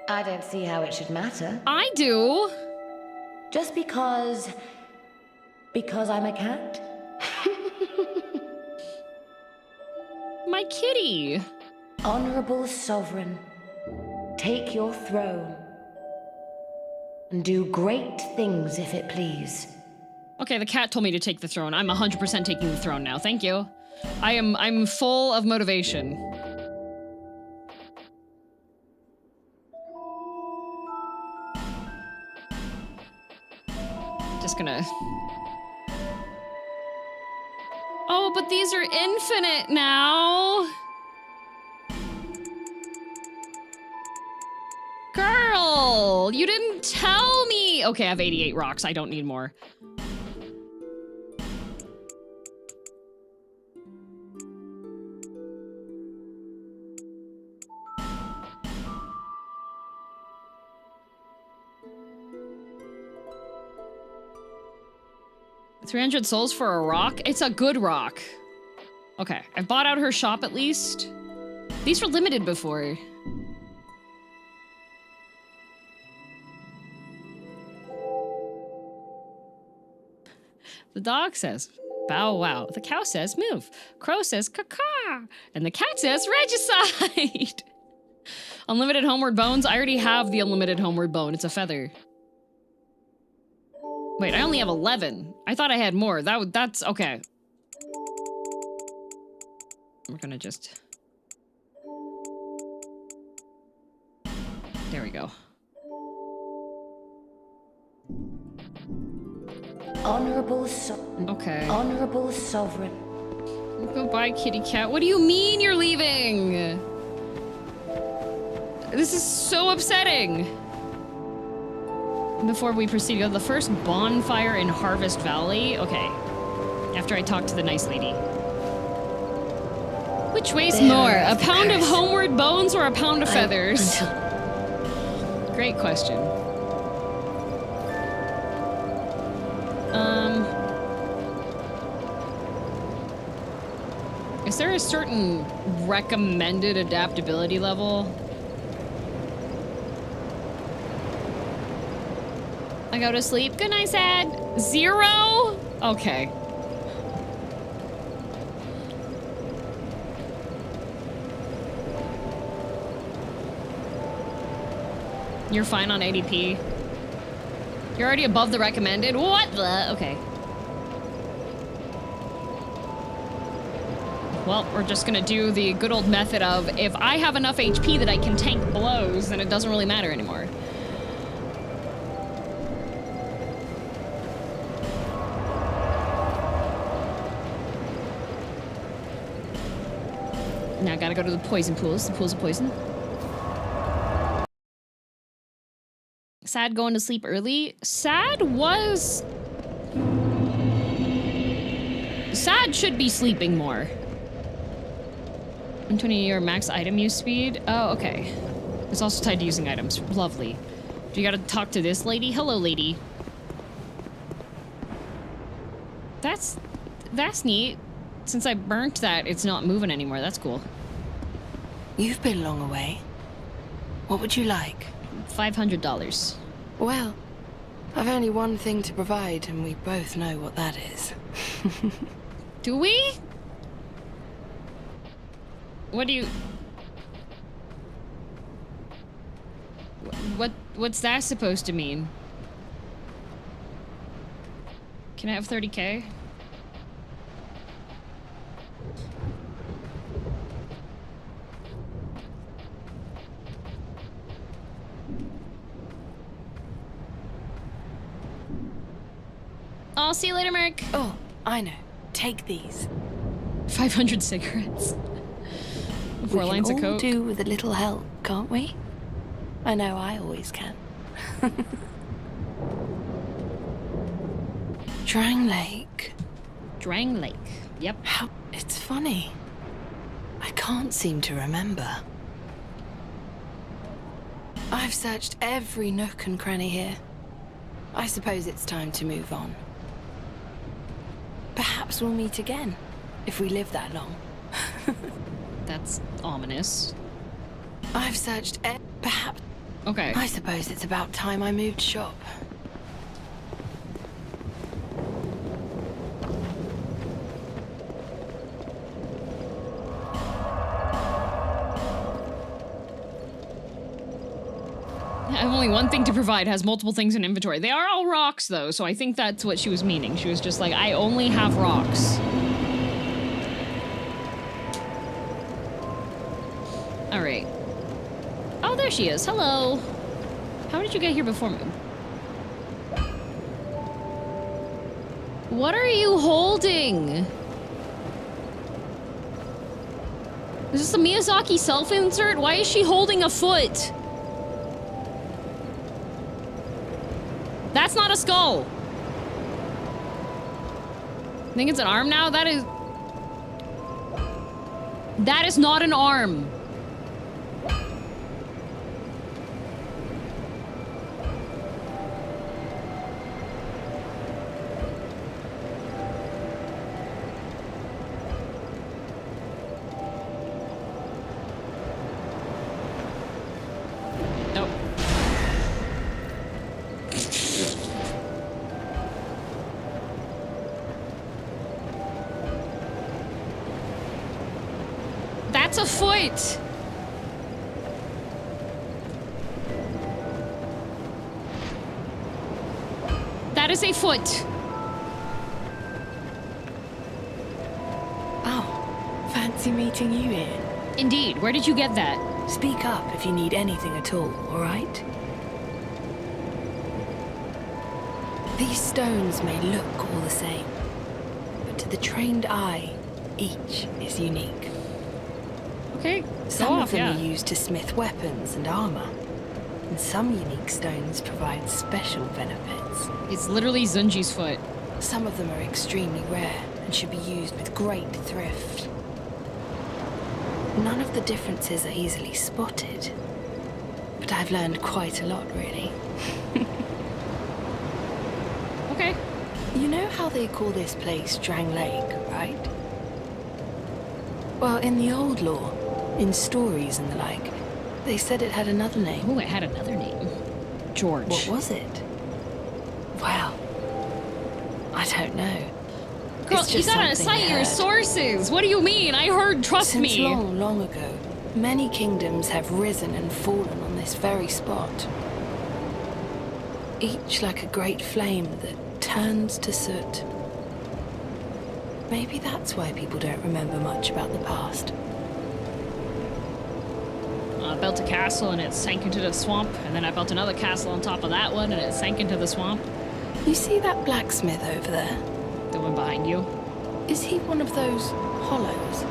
I don't see how it should matter. I do. Just because I'm a cat? My kitty. Honorable Sovereign, take your throne and do great things if it please. Okay, the cat told me to take the throne. I'm 100% taking the throne now. Thank you. I'm full of motivation. Just gonna... Oh, but these are infinite now. Girl, you didn't tell me. Okay, I have 88 rocks. I don't need more. $300 souls for a rock? It's a good rock. Okay, I bought out her shop at least. These were limited before. The dog says, bow wow. The cow says, move. Crow says, caw-caw. And the cat says, regicide. Unlimited homeward bones? I already have the unlimited homeward bone. It's a feather. Wait, I only have 11. I thought I had more. That's okay. We're gonna just... There we go. Okay. Honorable Sovereign. Goodbye, kitty cat. What do you mean you're leaving? This is so upsetting. Before we proceed to go to the first bonfire in Harvest Valley. Okay. After I talk to the nice lady. Which weighs more? A pound of homeward bones or a pound of feathers? Great question. Is there a certain recommended adaptability level? I go to sleep. Good night, Sad. 0? Okay. You're fine on ADP. You're already above the recommended? What the? Okay. Well, we're just gonna do the good old method of if I have enough HP that I can tank blows, then it doesn't really matter anymore. Now I gotta go to the poison pools, the pools of poison. Sad going to sleep early. Sad should be sleeping more. 120 your max item use speed. Oh, okay. It's also tied to using items. Lovely. Do you gotta talk to this lady? Hello, lady. That's neat. Since I burnt that, it's not moving anymore. That's cool. You've been long away. What would you like? $500. Well, I've only one thing to provide, and we both know what that is. Do we? What do you... What's that supposed to mean? Can I have 30K? I'll see you later, Merc. Oh, I know. Take these. 500 cigarettes. We 4 lines of can all coke. do with a little help, can't we? I know I always can. Drang Lake. Drang Lake. Yep. It's funny. I can't seem to remember. I've searched every nook and cranny here. I suppose it's time to move on. Perhaps we'll meet again, if we live that long. That's ominous. I've searched perhaps... Okay. I suppose it's about time I moved shop. I have only one thing to provide, has multiple things in inventory. They are all rocks, though, so I think that's what she was meaning. She was just like, I only have rocks. Alright. Oh, there she is. Hello. How did you get here before me? What are you holding? Is this a Miyazaki self-insert? Why is she holding a foot? That's not a skull. I think it's an arm now? That is not an arm. Nope. That's a foot! That is a foot! Oh, fancy meeting you here. Indeed, where did you get that? Speak up if you need anything at all, alright? These stones may look all the same, but to the trained eye, each is unique. Okay, some of them are used to smith weapons and armor, and some unique stones provide special benefits. It's literally Zunji's foot. Some of them are extremely rare and should be used with great thrift. None of the differences are easily spotted, but I've learned quite a lot, really. Okay. You know how they call this place Drang Lake, right? Well, in the old lore, in stories and the like, they said it had another name. Oh, it had another name. George. What was it? Well, I don't know. Girl, It's you just gotta something I cite your heard. sources. What do you mean? I heard, trust Since me. long, long ago, many kingdoms have risen and fallen on this very spot. Each like a great flame that turns to soot. Maybe that's why people don't remember much about the past. I built a castle and it sank into the swamp, and then I built another castle on top of that one and it sank into the swamp. You see that blacksmith over there? The one behind you? Is he one of those hollows?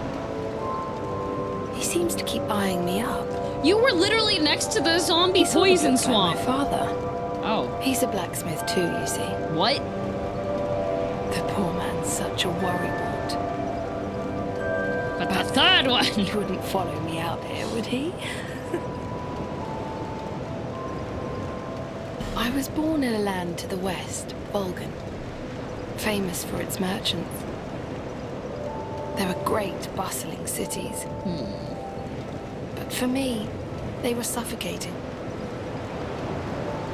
He seems to keep eyeing me up. You were literally next to the zombie He sort of poison looks like swamp. my father. Oh. He's a blacksmith too, you see. What? The poor man's such a worrywart. But the third one! He wouldn't follow me out here, would he? I was born in a land to the west, Volgan, famous for its merchants. There were great, bustling cities. But for me, They were suffocating.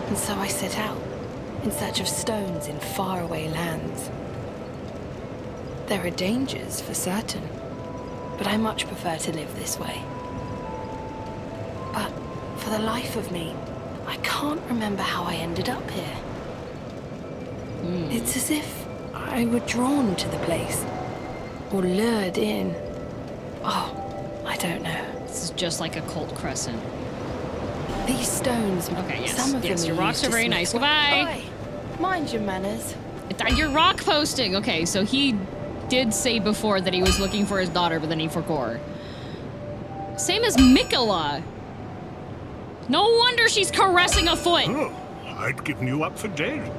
And so I set out, in search of stones in faraway lands. There are dangers, for certain, but I much prefer to live this way. But for the life of me, I can't remember how I ended up here. It's as if I were drawn to the place, or lured in. Oh, I don't know. This is just like a cult crescent. These stones, okay, yes, some of yes, them your rocks are very nice. Goodbye. Mind your manners. You're rock posting. Okay, so he did say before that he was looking for his daughter, but then he forgot. Same as Mikola. No wonder she's caressing a foot. Oh, I'd given you up for dead.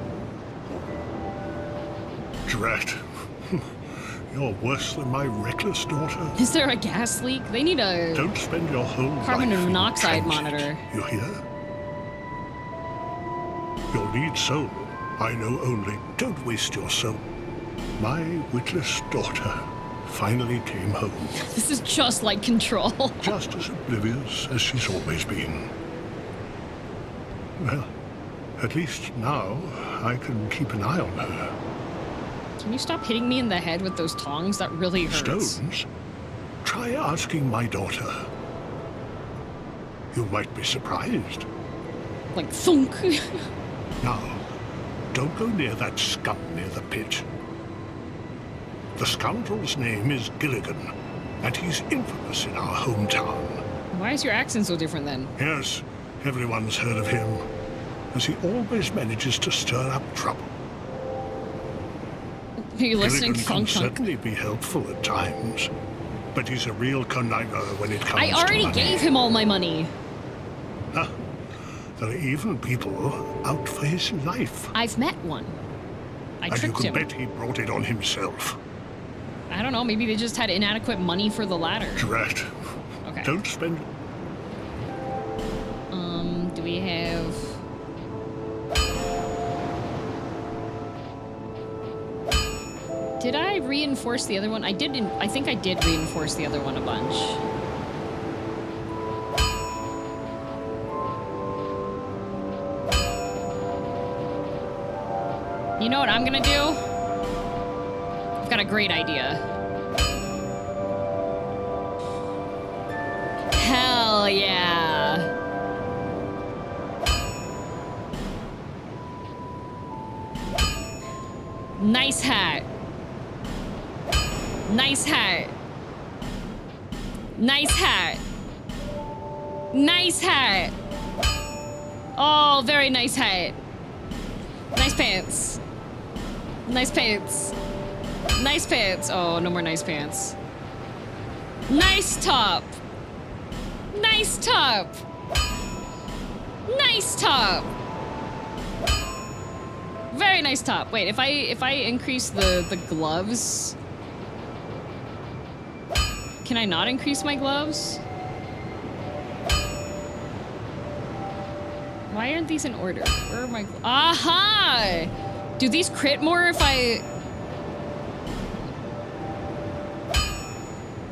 Drat. You're worse than my reckless daughter. Is there a gas leak? They need a Don't spend your whole carbon life monoxide in transit, monitor. You hear? You'll need soul. I know only. Don't waste your soul. My witless daughter finally came home. This is just like Control. Just as oblivious as she's always been. Well, at least now I can keep an eye on her. Can you stop hitting me in the head with those tongs? That really hurts. Stones? Try asking my daughter. You might be surprised. Like thunk. Now, don't go near that scum near the pit. The scoundrel's name is Gilligan, and he's infamous in our hometown. Why is your accent so different then? Yes, everyone's heard of him, as he always manages to stir up trouble. Are you listening Gilligan to can Thunk Thunk? certainly be helpful at times, but he's a real conniver when it comes to I already money. gave him all my money. Huh. There are even people out for his life. I've met one. I And you tricked can him. bet he brought it on himself. I don't know, maybe they just had inadequate money for the ladder. Drat. Okay. Don't spend... Do we have... Did I reinforce the other one? I didn't. I think I did reinforce the other one a bunch. You know what I'm gonna do? I've got a great idea. Hell yeah. Nice hat. Nice hat. Nice hat. Nice hat. Oh, very nice hat. Nice pants. Nice pants. Nice pants. Oh, no more nice pants. Nice top. Nice top. Nice top. Very nice top. Wait, if I increase the gloves, can I not increase my gloves? Why aren't these in order? Where are my aha! Do these crit more if I...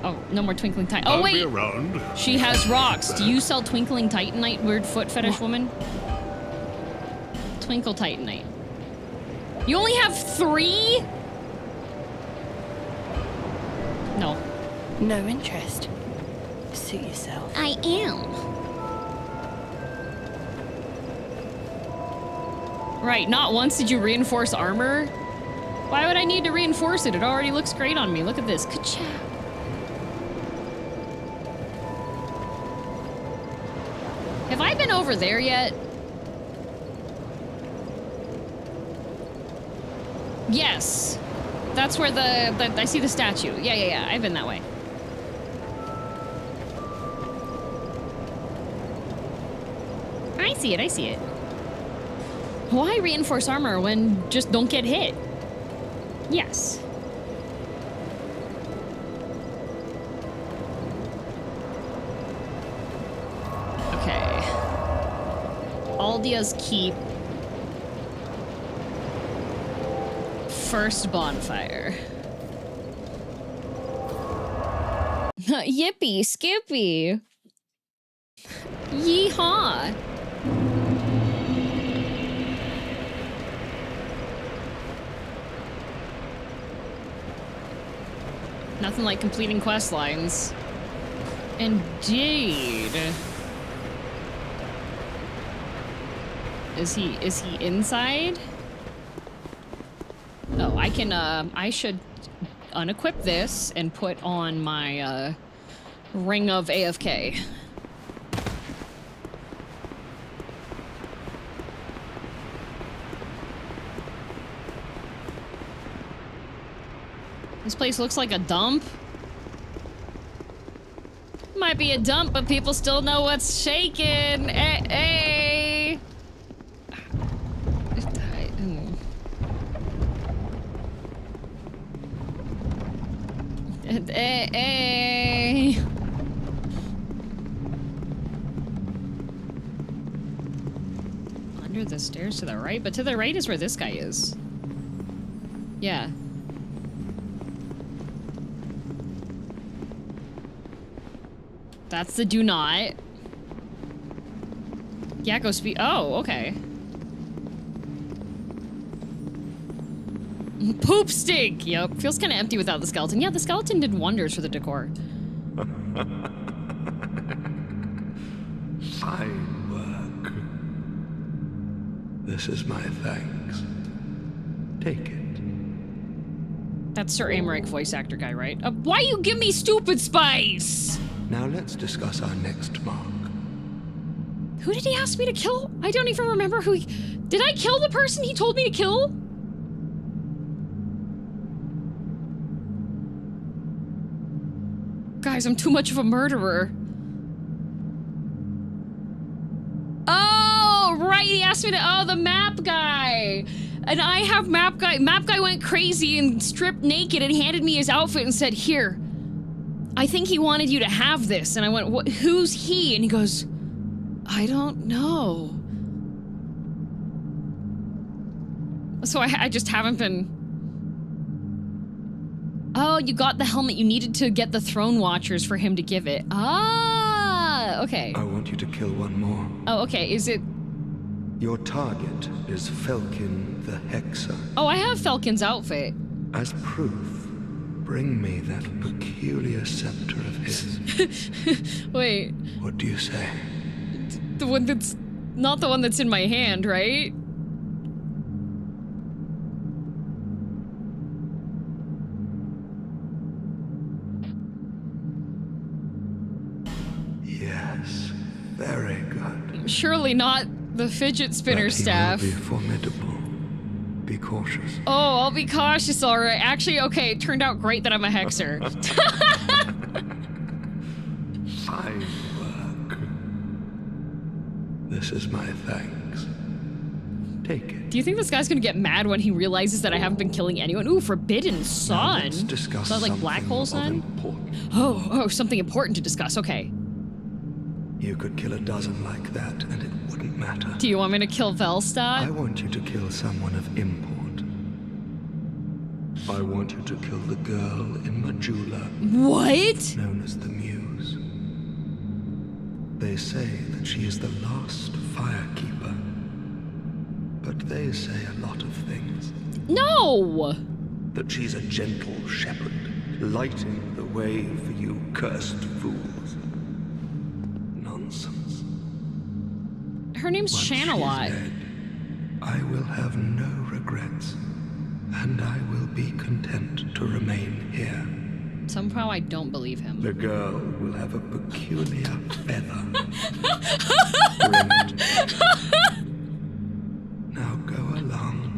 Oh, no more Twinkling Titan. Oh, I'll wait! be around. She has rocks. Do you sell Twinkling Titanite, weird foot fetish woman? Twinkle Titanite. You only have 3? No. No interest. Suit yourself. I am. Right, not once did you reinforce armor? Why would I need to reinforce it? It already looks great on me. Look at this. Ka-chow. Have I been over there yet? Yes. That's where the I see the statue. Yeah. I've been that way. I see it. Why reinforce armor when just don't get hit? Yes. Okay. Aldia's Keep. First bonfire. Yippee, Skippy. Yeehaw! Nothing like completing quest lines. Indeed. Is he inside? Oh, I can, I should unequip this and put on my, Ring of AFK. This place looks like a dump. Might be a dump, but people still know what's shaking. Hey. Hey. Under the stairs to the right, but to the right is where this guy is. Yeah. That's the do not. Yeah, go speed. Oh, okay. Poop stink! Yep. Feels kind of empty without the skeleton. Yeah, the skeleton did wonders for the decor. Fine work. This is my thanks. Take it. That's Sir Amaric voice actor guy, right? Why you give me stupid spice? Now let's discuss our next mark. Who did he ask me to kill? I don't even remember who he... Did I kill the person he told me to kill? Guys, I'm too much of a murderer. Oh, right, he asked me to... Oh, the map guy. And I have map guy. Map guy went crazy and stripped naked and handed me his outfit and said, here. I think he wanted you to have this. And I went, what, who's he? And he goes, I don't know. So I just haven't been... Oh, you got the helmet. You needed to get the Throne Watchers for him to give it. Ah, okay. I want you to kill one more. Oh, okay. Is it... Your target is Felkin the Hexer. Oh, I have Felkin's outfit. As proof, bring me that peculiar scepter of his. Wait. What do you say? The one that's... Not the one that's in my hand, right? Yes. Very good. Surely not the fidget spinner staff. Be formidable. Be cautious. Oh, I'll be cautious, alright. Actually, okay, it turned out great that I'm a hexer. Fine work. This is my thanks. Take it. Do you think this guy's gonna get mad when he realizes that I haven't been killing anyone? Ooh, Forbidden Sun. Let's discuss Is that like Black Hole Sun? Oh, something important to discuss. Okay. You could kill a dozen like that, and it wouldn't matter. Do you want me to kill Velstad? I want you to kill someone of import. I want you to kill the girl in Majula. What? Known as the Muse. They say that she is the last firekeeper. But they say a lot of things. No! That she's a gentle shepherd, lighting the way for you cursed fools. Nonsense. Her name's Shanalot. I will have no regrets, and I will be content to remain here. Somehow I don't believe him. The girl will have a peculiar feather. Now go along.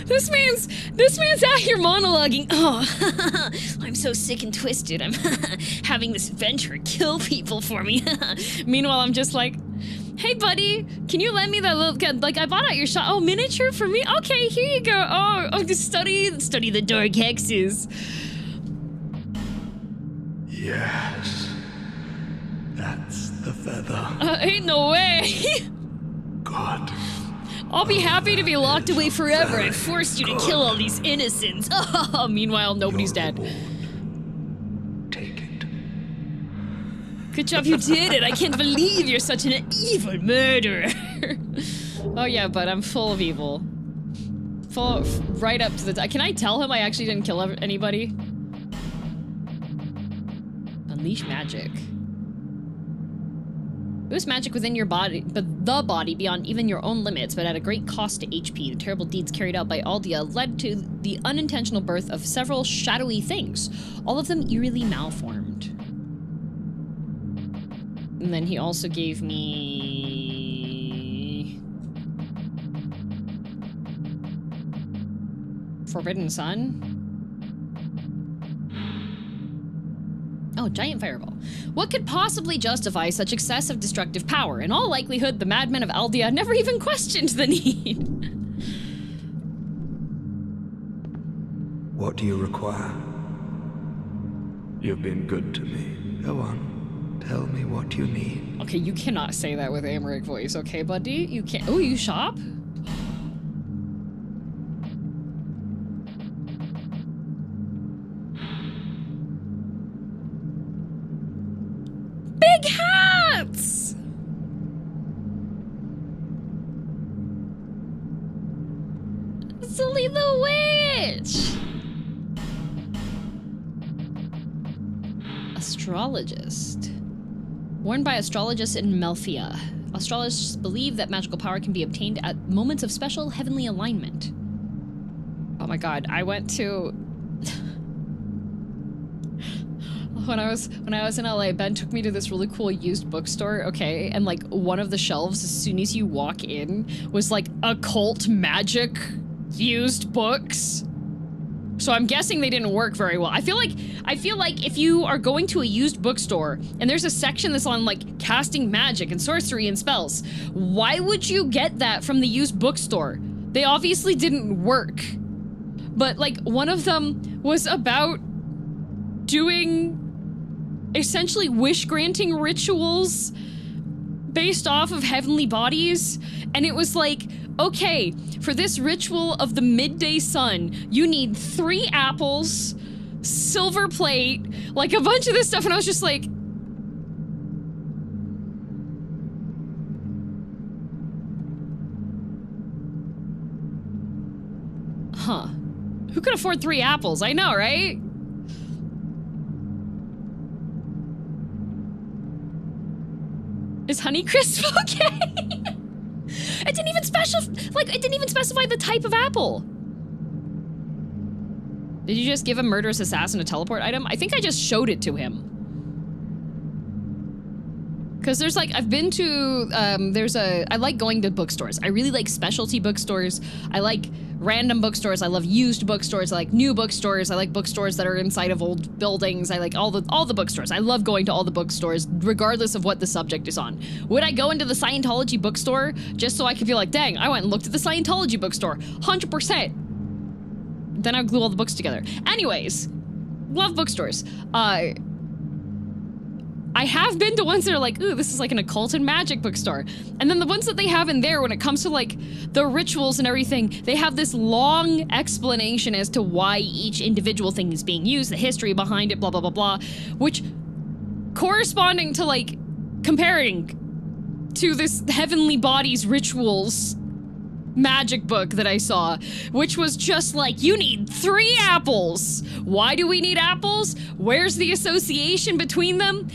This man's out here monologuing. Oh, I'm so sick and twisted. I'm having this adventure kill people for me. Meanwhile, I'm just like, hey, buddy, can you lend me that little, like, I bought out your shop. Oh, miniature for me? Okay, here you go. Oh, just study the dark hexes. Yes. That's the feather. Ain't no way. God. I'll be happy to be locked away forever. I forced you to kill all these innocents. Oh, meanwhile, nobody's dead. Take it. Good job, you did it. I can't believe you're such an evil murderer. Oh yeah, but I'm full of evil. Full right up to the can I tell him I actually didn't kill anybody? Unleash magic. Boost magic within your body, but the body beyond even your own limits, but at a great cost to HP. The terrible deeds carried out by Aldia led to the unintentional birth of several shadowy things, all of them eerily malformed. And then he also gave me... Forbidden Sun? Oh, giant fireball. What could possibly justify such excessive destructive power? In all likelihood, the madmen of Aldia never even questioned the need. What do you require? You've been good to me. Go on. Tell me what you need. Okay, you cannot say that with Amharic voice, okay, buddy? You can't. Oh, you shop? Big hats! Silly the Witch! Astrologist. Worn by astrologists in Melfia. Astrologists believe that magical power can be obtained at moments of special heavenly alignment. Oh my god, I went to... When I was in LA, Ben took me to this really cool used bookstore, okay? And like one of the shelves, as soon as you walk in, was like occult magic used books. So I'm guessing they didn't work very well. I feel like if you are going to a used bookstore and there's a section that's on like casting magic and sorcery and spells, why would you get that from the used bookstore? They obviously didn't work. But like one of them was about doing essentially wish-granting rituals based off of heavenly bodies, and it was like, okay, for this ritual of the midday sun, you need 3 apples, silver plate, like a bunch of this stuff, and I was just like, huh. Who could afford 3 apples? I know, right? Is Honeycrisp okay? It didn't even specify the type of apple. Did you just give a murderous assassin a teleport item? I think I just showed it to him. Because there's like, I've been to, I like going to bookstores. I really like specialty bookstores. I like random bookstores. I love used bookstores. I like new bookstores. I like bookstores that are inside of old buildings. I like all the bookstores. I love going to all the bookstores, regardless of what the subject is on. Would I go into the Scientology bookstore just so I could be like, dang, I went and looked at the Scientology bookstore? 100%. Then I would glue all the books together. Anyways, love bookstores. I have been to ones that are like, ooh, this is like an occult and magic bookstore. And then the ones that they have in there, when it comes to like the rituals and everything, they have this long explanation as to why each individual thing is being used, the history behind it, blah, blah, blah, blah, which corresponding to like comparing to this Heavenly Bodies rituals magic book that I saw, which was just like, you need 3 apples. Why do we need apples? Where's the association between them?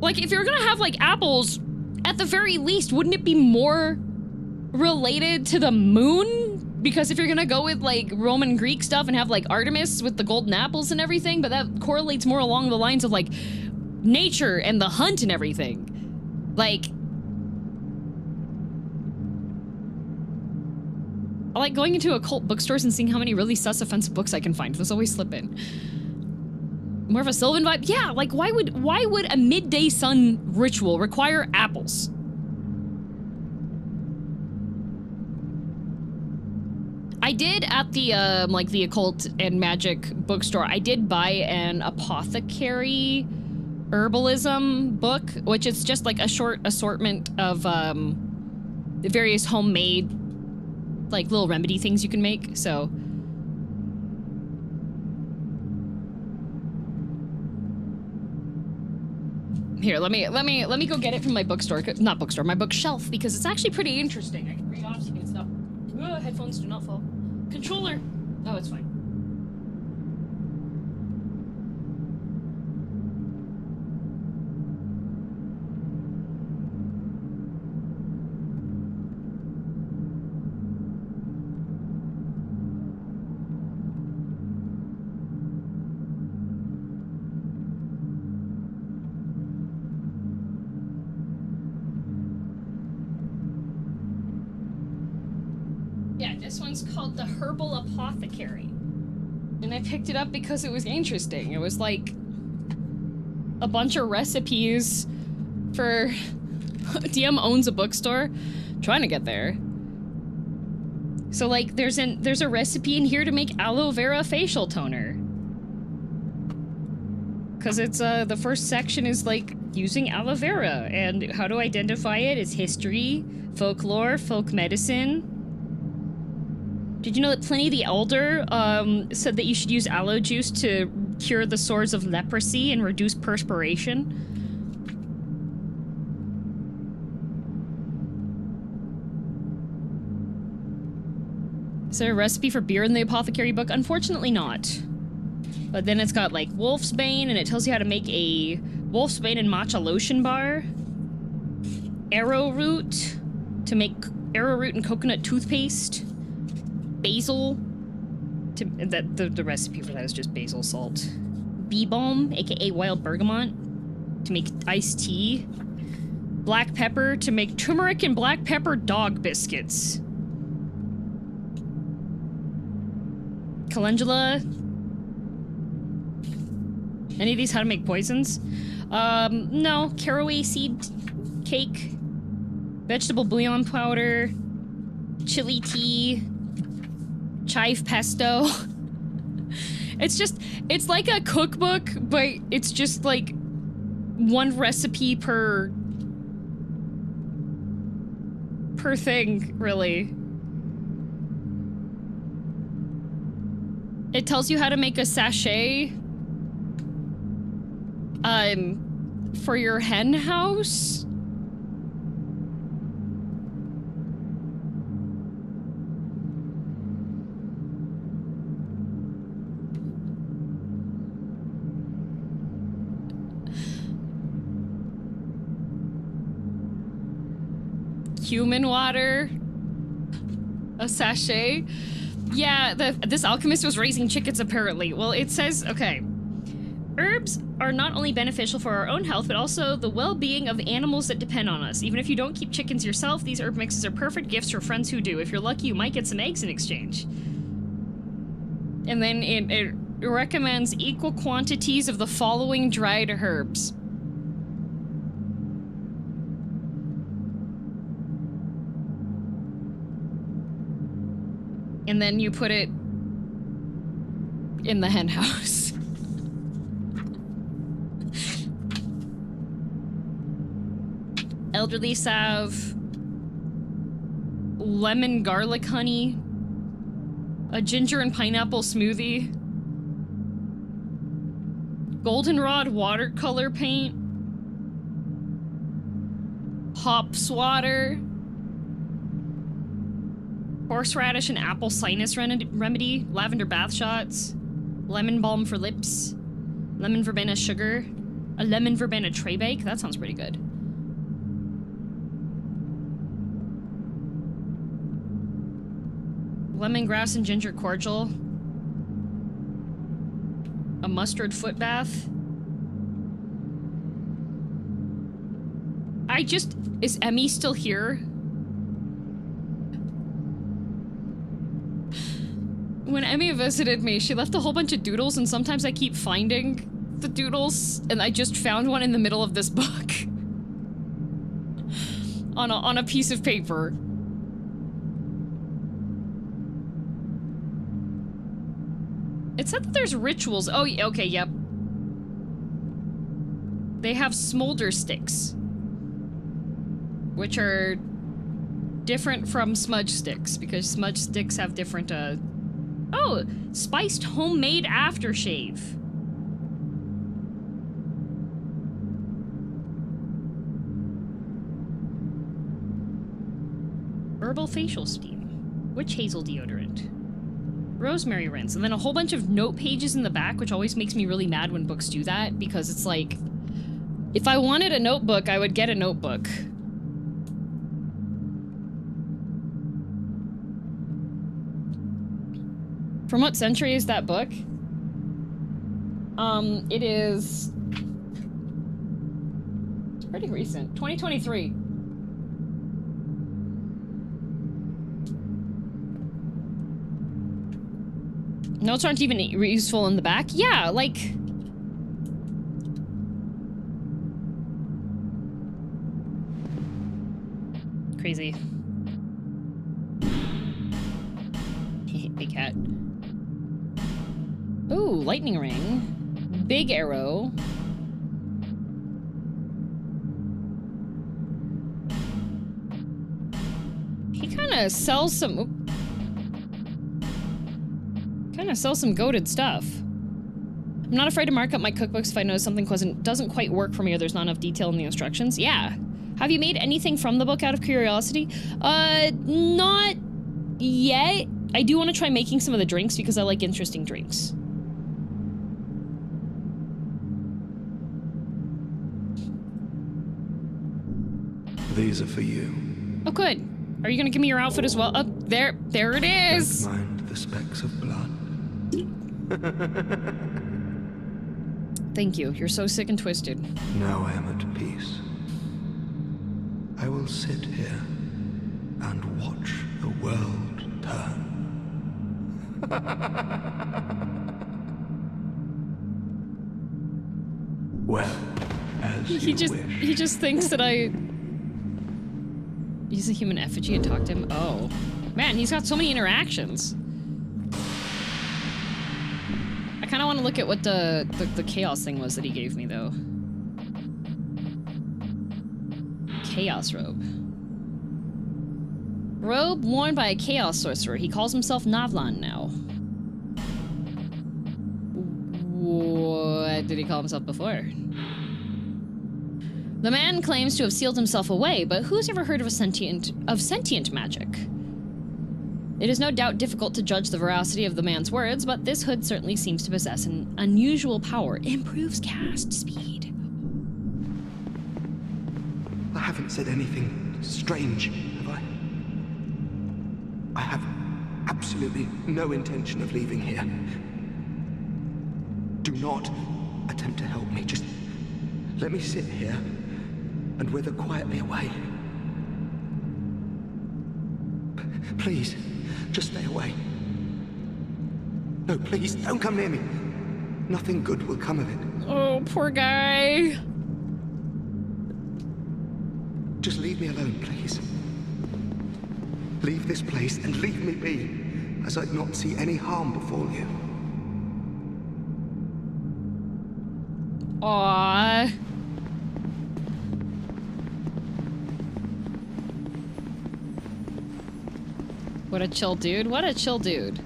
Like, if you're gonna have like apples, at the very least, wouldn't it be more related to the moon? Because if you're gonna go with like Roman Greek stuff and have like Artemis with the golden apples and everything, but that correlates more along the lines of like nature and the hunt and everything. Like, I like going into occult bookstores and seeing how many really sus offensive books I can find. Those always slip in. More of a Sylvan vibe? Yeah, like why would a midday sun ritual require apples? I did at the like the occult and magic bookstore, I did buy an apothecary herbalism book, which is just like a short assortment of various homemade like little remedy things you can make, so. Here, let me go get it from my bookstore. Not bookstore, my bookshelf, because it's actually pretty interesting. I can read off some good stuff. Ugh, headphones do not fall. Controller. Oh, it's fine. Yeah, this one's called the Herbal Apothecary. And I picked it up because it was interesting. It was like a bunch of recipes for DM owns a bookstore. I'm trying to get there. So like there's a recipe in here to make aloe vera facial toner. Cause it's the first section is like using aloe vera and how to identify it is history, folklore, folk medicine. Did you know that Pliny the Elder said that you should use aloe juice to cure the sores of leprosy and reduce perspiration? Is there a recipe for beer in the apothecary book? Unfortunately not. But then it's got like wolf's bane and it tells you how to make a wolf's bane and matcha lotion bar. Arrowroot to make arrowroot and coconut toothpaste. Basil, the recipe for that is just basil salt. Bee balm, aka wild bergamot, to make iced tea. Black pepper to make turmeric and black pepper dog biscuits. Calendula. Any of these how to make poisons? No. Caraway seed cake. Vegetable bouillon powder. Chili tea. Chive pesto. It's like a cookbook, but it's just like one recipe per thing, really. It tells you how to make a sachet for your hen house. Cumin water, a sachet. Yeah, this alchemist was raising chickens apparently. Well, it says, okay, herbs are not only beneficial for our own health, but also the well-being of animals that depend on us. Even if you don't keep chickens yourself, these herb mixes are perfect gifts for friends who do. If you're lucky, you might get some eggs in exchange. And then it recommends equal quantities of the following dried herbs. And then you put it in the hen house. Elderly salve, lemon garlic honey, a ginger and pineapple smoothie, goldenrod watercolor paint, hops water, horseradish and apple sinus remedy, lavender bath shots, lemon balm for lips, lemon verbena sugar, a lemon verbena tray bake. That sounds pretty good. Lemongrass and ginger cordial, a mustard foot bath. Is Emmy still here? When Emmy visited me, she left a whole bunch of doodles, and sometimes I keep finding the doodles, and I just found one in the middle of this book. on a piece of paper. It said that there's rituals. Oh, okay, yep. They have smolder sticks, which are different from smudge sticks, because smudge sticks have different, Oh! Spiced homemade aftershave. Herbal facial steam. Witch hazel deodorant. Rosemary rinse. And then a whole bunch of note pages in the back, which always makes me really mad when books do that, because it's like, if I wanted a notebook, I would get a notebook. From what century is that book? It is... It's pretty recent. 2023. Notes aren't even useful in the back? Yeah, like... Crazy. Big cat. Ooh, lightning ring. Big arrow. He kind of sells some... sells some goated stuff. I'm not afraid to mark up my cookbooks if I notice something doesn't quite work for me or there's not enough detail in the instructions. Yeah. Have you made anything from the book out of curiosity? Not yet. I do want to try making some of the drinks because I like interesting drinks. These are for you. Oh, good. Are you gonna give me your outfit as well? Oh, there it is. Don't mind the specks of blood. Thank you. You're so sick and twisted. Now I am at peace. I will sit here and watch the world turn. Well, as He just thinks that I use a human effigy and talk to him. Oh. Man, he's got so many interactions. I kind of want to look at what the chaos thing was that he gave me, though. Chaos robe. Robe worn by a chaos sorcerer. He calls himself Navlan now. What did he call himself before? The man claims to have sealed himself away, but who's ever heard of sentient magic? It is no doubt difficult to judge the veracity of the man's words, but this hood certainly seems to possess an unusual power. Improves cast speed. I haven't said anything strange, have I? I have absolutely no intention of leaving here. Do not attempt to help me. Just let me sit here and wither quietly away. Please, just stay away. No, please, don't come near me. Nothing good will come of it. Oh, poor guy. Just leave me alone, please. Leave this place and leave me be, as I'd not see any harm befall you. Aww. What a chill dude. What a chill dude.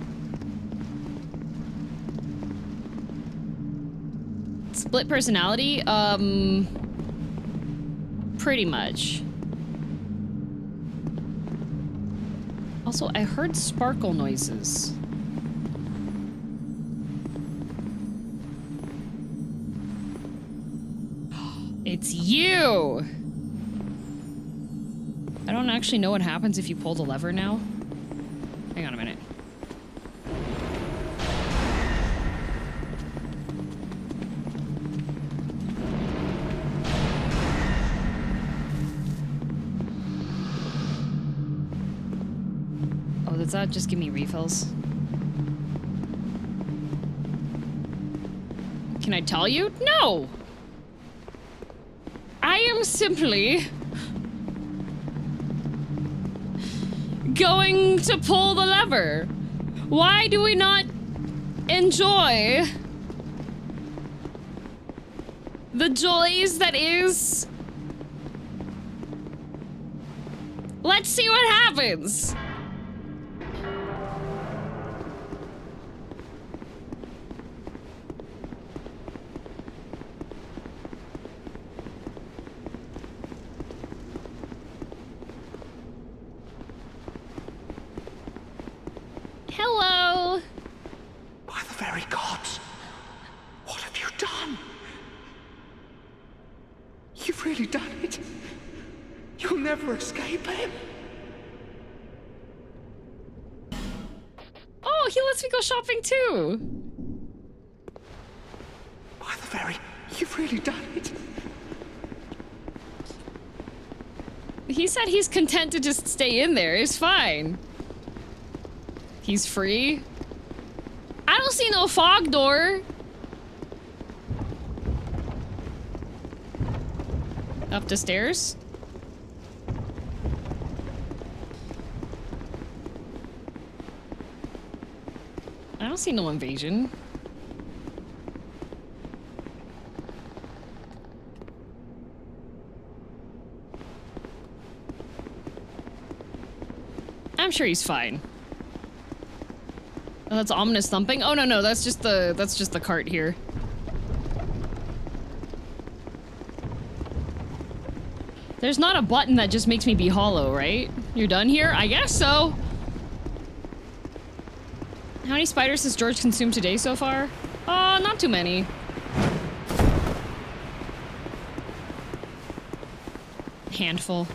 Split personality? Pretty much. Also, I heard sparkle noises. It's you! I don't actually know what happens if you pull the lever now. Hang on a minute. Oh, does that just give me refills? Can I tell you? No! I am simply going to pull the lever. Why do we not enjoy the joys that is? Let's see what happens. never escape him. Oh, he lets me go shopping too. By the very, you've really done it. He said he's content to just stay in there. It's fine. He's free. I don't see no fog door. Up the stairs. I don't see no invasion. I'm sure he's fine. Oh, that's ominous thumping. Oh no, that's just the cart here. There's not a button that just makes me be hollow, right? You're done here? I guess so. How many spiders has George consumed today so far? Not too many. Handful.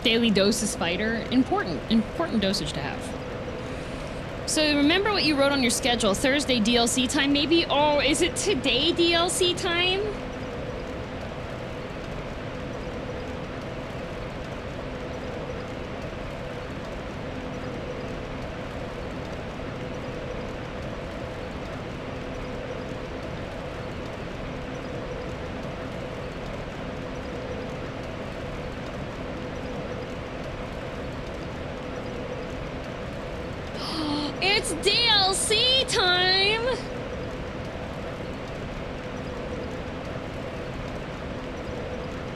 Daily dose of spider. Important dosage to have. So remember what you wrote on your schedule. Thursday DLC time maybe? Oh, is it today DLC time? It's DLC time!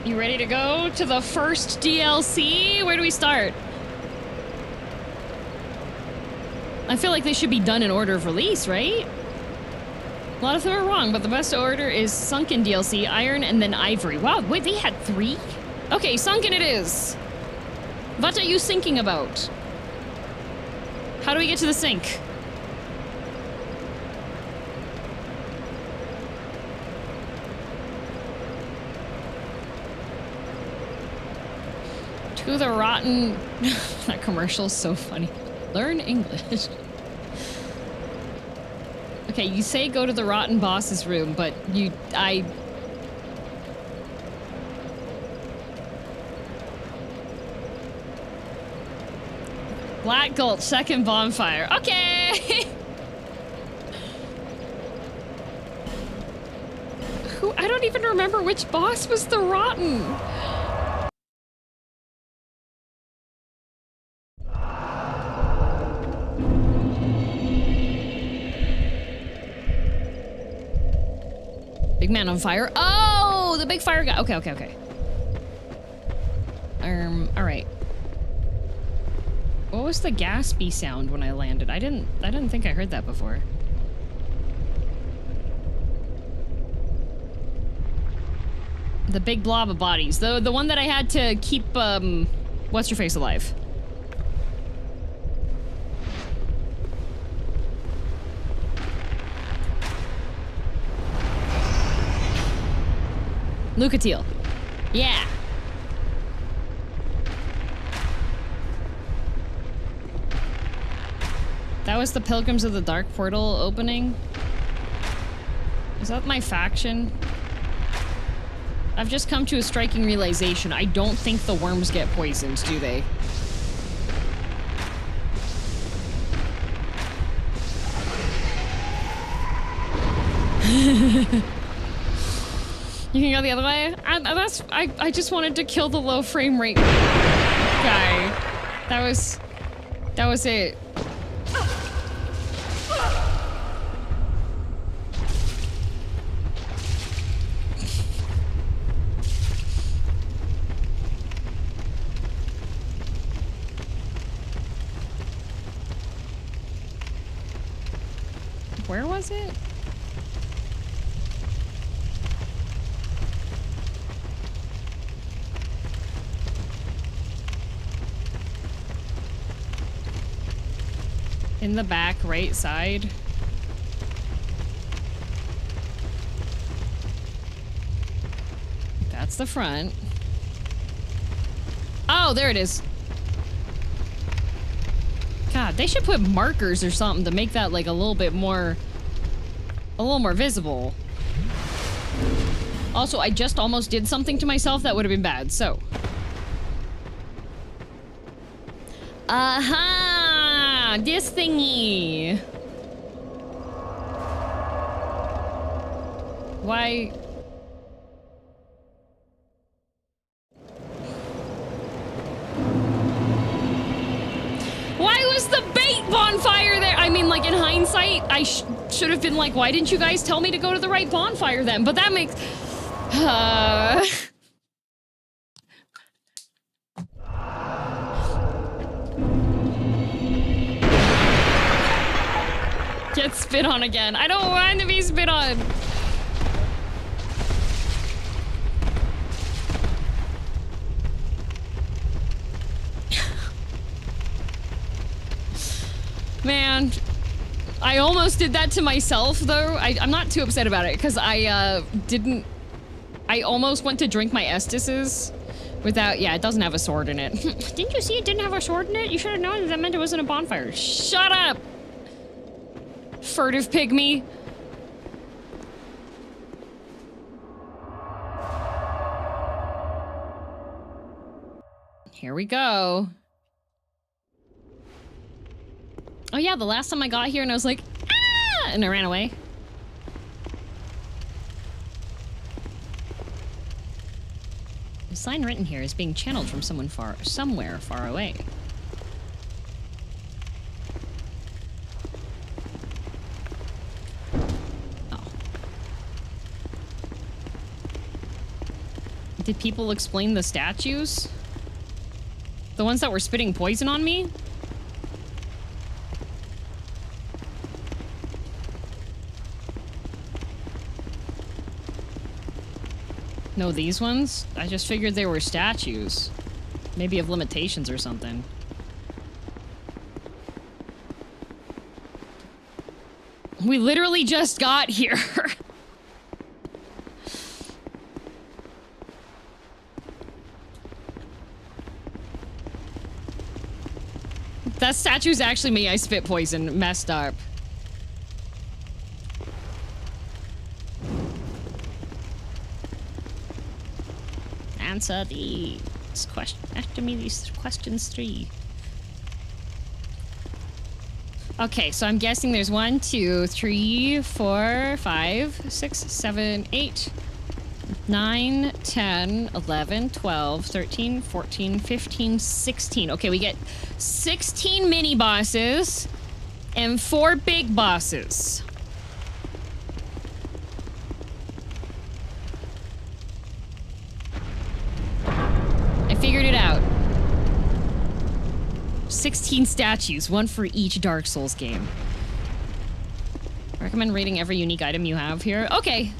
You ready to go to the first DLC? Where do we start? I feel like they should be done in order of release, right? A lot of them are wrong, but the best order is Sunken DLC, Iron, and then Ivory. Wow, wait, they had 3? Okay, Sunken it is. What are you thinking about? How do we get to the sink? To the rotten... That commercial's so funny. Learn English. Okay, you say go to the rotten boss's room, but Black Gulch, second bonfire. Okay! I don't even remember which boss was the rotten. Big man on fire. Oh, the big fire guy. Okay. All right. What was the gaspy sound when I landed? I didn't think I heard that before. The big blob of bodies. The one that I had to keep, what's your face alive? Lucatiel. Yeah. That was the Pilgrims of the Dark portal opening? Is that my faction? I've just come to a striking realization. I don't think the worms get poisoned, do they? You can go the other way? I just wanted to kill the low frame rate guy. That was it. Where was it? In the back right side. That's the front. Oh, there it is. God, they should put markers or something to make that like a little more visible. Also, I just almost did something to myself that would have been bad, so. Aha! This thingy! Why? Why was the bait bonfire there? I mean, like, in hindsight, I should have been like, why didn't you guys tell me to go to the right bonfire then? But that makes... Get spit on again. I don't want to be spit on. Man, I almost did that to myself, though. I'm not too upset about it, because I almost went to drink my Estises without... Yeah, it doesn't have a sword in it. Didn't you see it didn't have a sword in it? You should have known that meant it wasn't a bonfire. Shut up! Furtive pygmy. Here we go. Oh yeah, the last time I got here and I was like, ah! And I ran away. The sign written here is being channeled from somewhere far away. Oh. Did people explain the statues? The ones that were spitting poison on me? No, these ones? I just figured they were statues. Maybe of limitations or something. We literally just got here. That statue's actually me. I spit poison. Messed up. Answer these questions. After me, these questions 3. Okay, so I'm guessing there's 1, 2, 3, 4, 5, 6, 7, 8, 9, 10, 11, 12, 13, 14, 15, 16. Okay, we get 16 mini bosses and 4 big bosses. Figured it out. 16 statues, 1 for each Dark Souls game. Recommend rating every unique item you have here. Okay.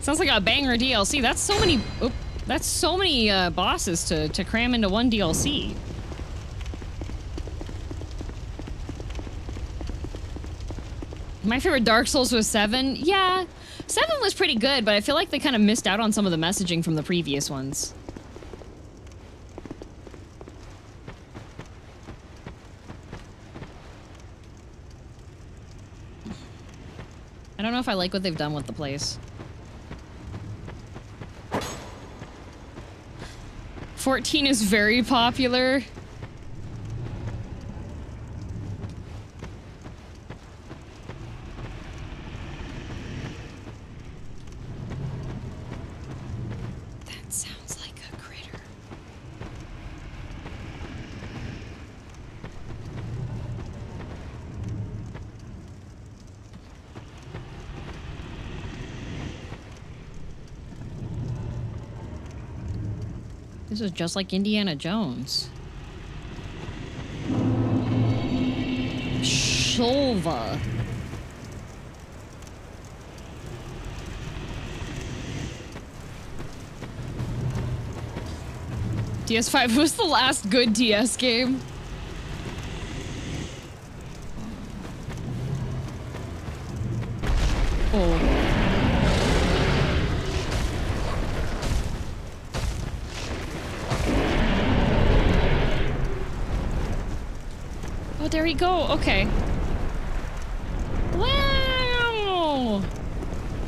Sounds like a banger DLC. That's so many. Oh, that's so many bosses to cram into one DLC. My favorite Dark Souls was 7. Yeah, 7 was pretty good, but I feel like they kind of missed out on some of the messaging from the previous ones. I don't know if I like what they've done with the place. 14 is very popular. That sounds like a critter. This is just like Indiana Jones. Shulva. DS5 was the last good DS game. Oh, there you go. Okay. Wow!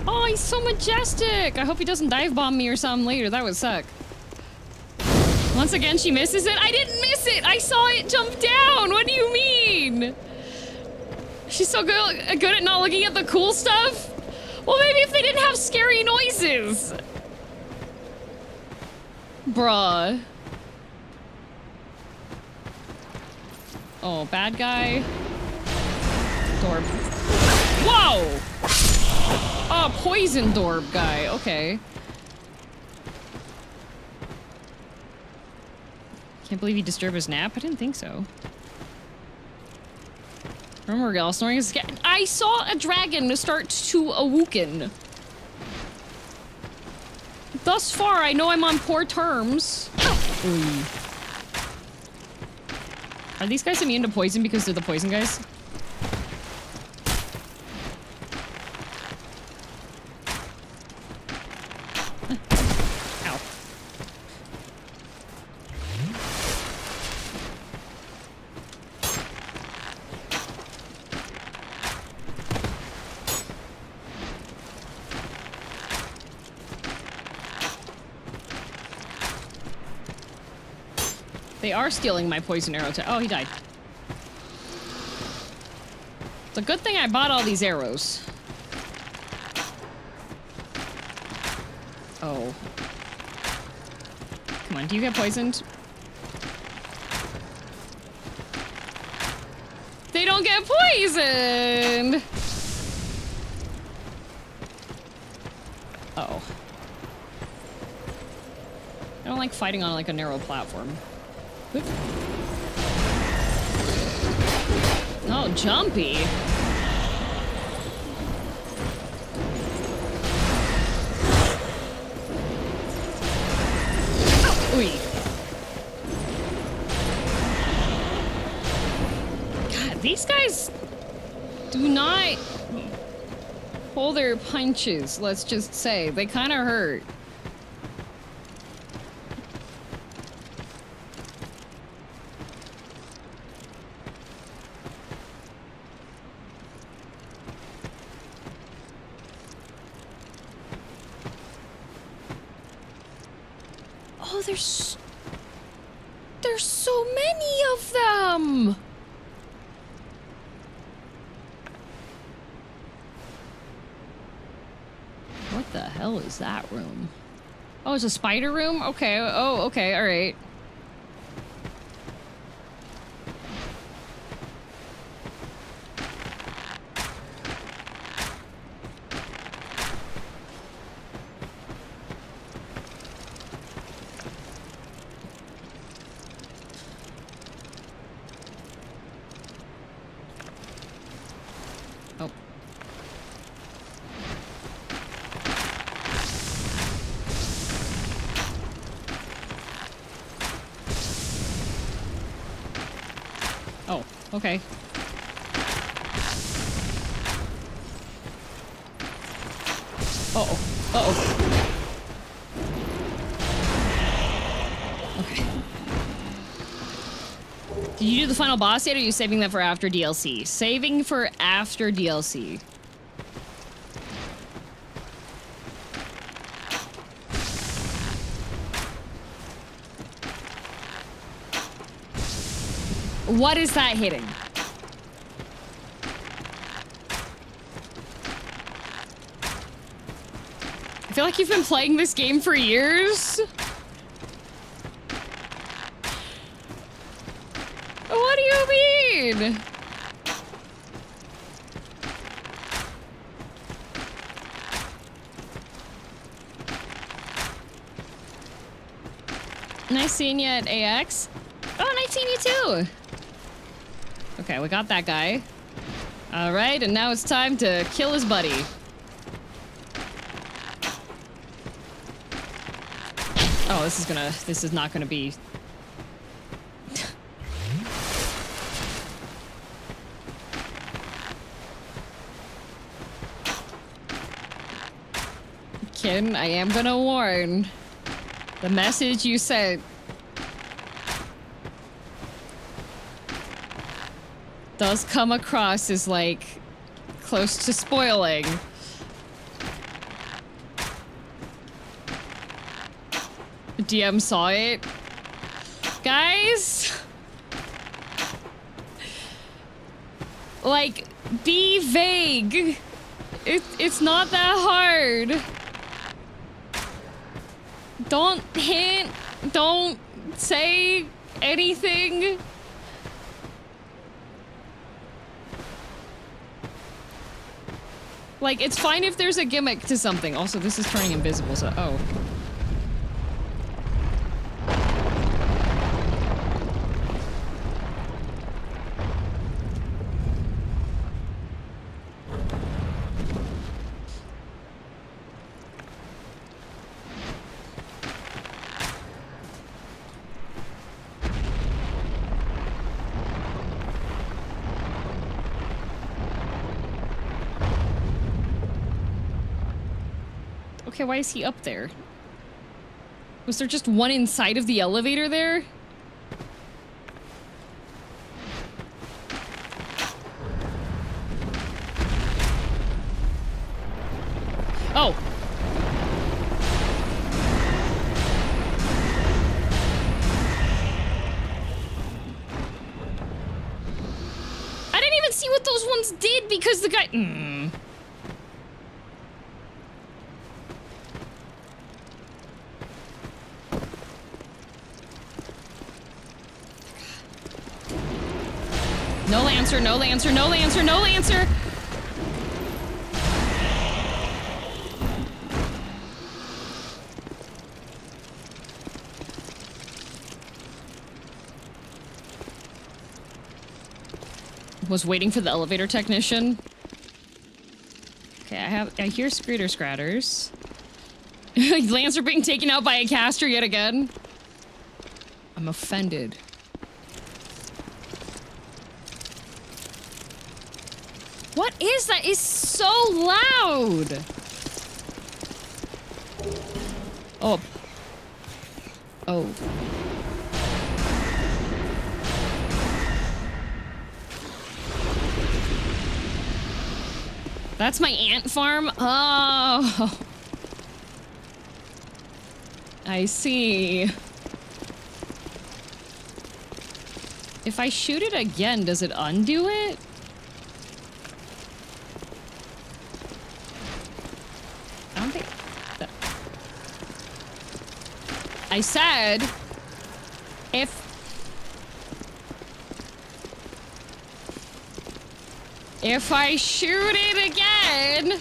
Oh, he's so majestic! I hope he doesn't dive bomb me or something later. That would suck. Once again, she misses it. I didn't miss it! I saw it jump down! What do you mean? She's so good at not looking at the cool stuff? Well, maybe if they didn't have scary noises. Bruh. Oh, bad guy. Dorb. Whoa! Oh, poison Dorb guy. Okay. Can't believe he disturbed his nap. I didn't think so. Remember, y'all snoring is scared. I saw a dragon start to awoken. Thus far, I know I'm on poor terms. Ooh. Are these guys immune to poison because they're the poison guys? Ow. They are stealing my poison arrow to— oh, he died. It's a good thing I bought all these arrows. Oh. Come on, do you get poisoned? They don't get poisoned! Uh-oh. I don't like fighting on like a narrow platform. Oop. Oh, jumpy. Ooh. God, these guys do not pull their punches, let's just say. They kind of hurt. Oh, there's so many of them! What the hell is that room? Oh, it's a spider room? Okay, oh, okay, alright. Okay. Uh-oh. Uh-oh. Okay. Did you do the final boss yet, or are you saving that for after DLC? Saving for after DLC. What is that hitting? I feel like you've been playing this game for years. What do you mean? Nice seeing you at AX. Oh, nice seeing you too. Okay, we got that guy. All right, and now it's time to kill his buddy. Oh, this is not gonna be... Anakin, I am gonna warn. The message you sent does come across as, like, close to spoiling. DM saw it. Guys? Like, be vague. It's not that hard. Don't hint. Don't say anything. Like, it's fine if there's a gimmick to something. Also, this is turning invisible, so... Oh. Okay, why is he up there? Was there just one inside of the elevator there? Oh. I didn't even see what those ones did because the guy... No Lancer, no Lancer, no Lancer, no Lancer! Was waiting for the elevator technician. Okay, I hear Screeter Scratters. Lancer being taken out by a caster yet again. I'm offended. What is that? It's so loud! Oh. Oh. That's my ant farm? Oh. I see. If I shoot it again, does it undo it? I don't think... I said... If I shoot it again...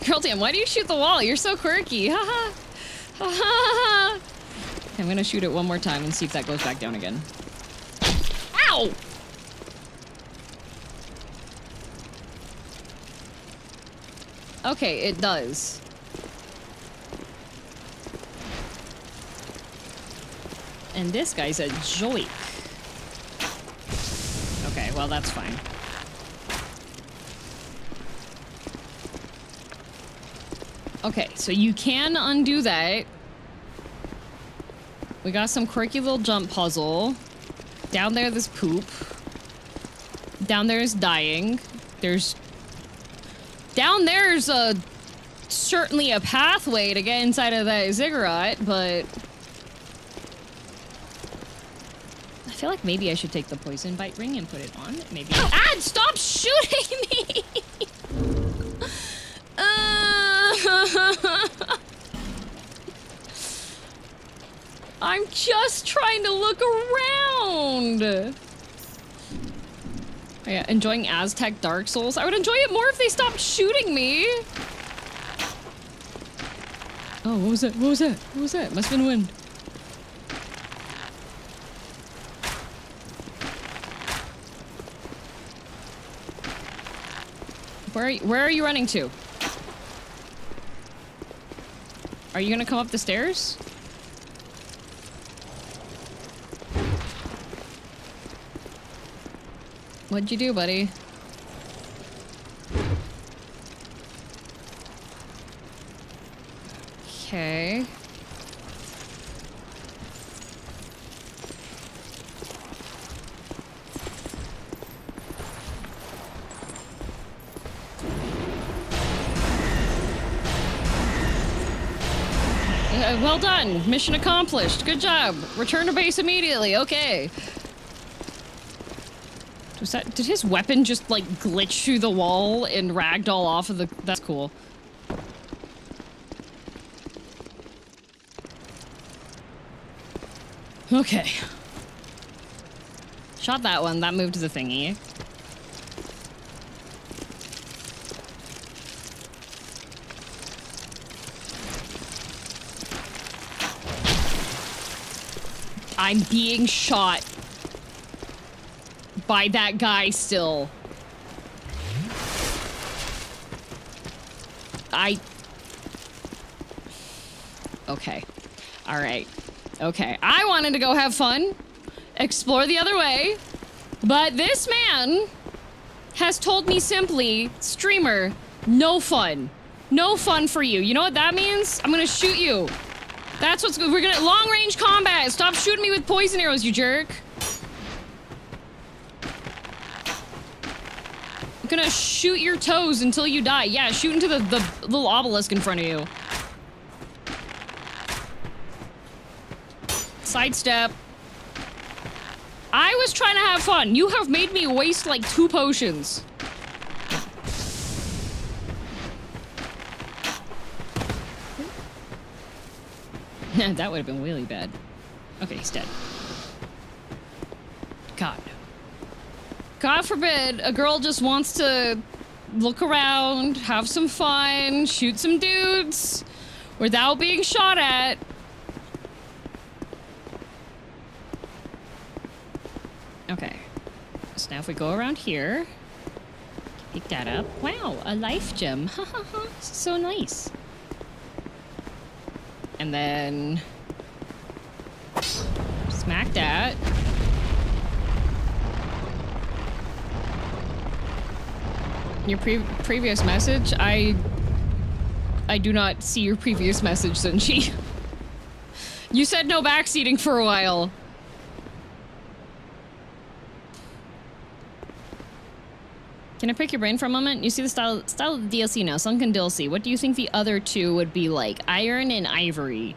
Girldm, why do you shoot the wall? You're so quirky. Haha. Ha. I'm gonna shoot it one more time and see if that goes back down again. Ow! Okay, it does. And this guy's a joik. Okay, well, that's fine. Okay, so you can undo that. We got some quirky little jump puzzle. Down there, there's poop. Down there is dying. Down there's certainly a pathway to get inside of that ziggurat, but... I feel like maybe I should take the poison bite ring and put it on. Maybe. Ah! Stop shooting me! I'm just trying to look around! Oh yeah, enjoying Aztec Dark Souls. I would enjoy it more if they stopped shooting me! Oh, what was that? What was that? What was that? Must have been wind. Where are you running to? Are you gonna come up the stairs? What'd you do, buddy? Okay. Well done. Mission accomplished. Good job. Return to base immediately. Okay. Did his weapon just, like, glitch through the wall and ragdoll off of the... That's cool. Okay. Shot that one. That moved to the thingy. I'm being shot by that guy still. Okay. Alright. Okay. I wanted to go have fun, explore the other way, but this man has told me simply, streamer, no fun. No fun for you. You know what that means? I'm gonna shoot you. That's what's good. We're gonna long range combat. Stop shooting me with poison arrows, you jerk. I'm gonna shoot your toes until you die. Yeah, shoot into the little obelisk in front of you. Sidestep. I was trying to have fun. You have made me waste like 2 potions. That would have been really bad. Okay, he's dead. God. God forbid a girl just wants to look around, have some fun, shoot some dudes without being shot at. Okay. So now if we go around here, pick that up. Wow, a life gem. Ha ha ha. This is so nice. And then smack that. Your previous message? I do not see your previous message, Sunchi. You said no backseating for a while. Can I pick your brain for a moment? You see the style of the DLC now, Sunken DLC. What do you think the other two would be like? Iron and Ivory.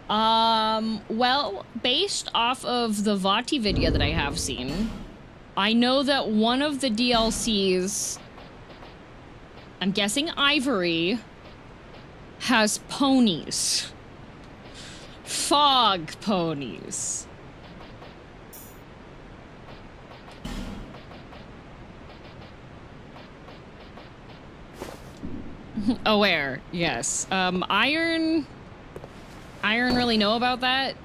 Well, based off of the Vati video that I have seen, I know that one of the DLCs, I'm guessing Ivory, has ponies. Fog ponies. Aware, yes. Iron really know about that?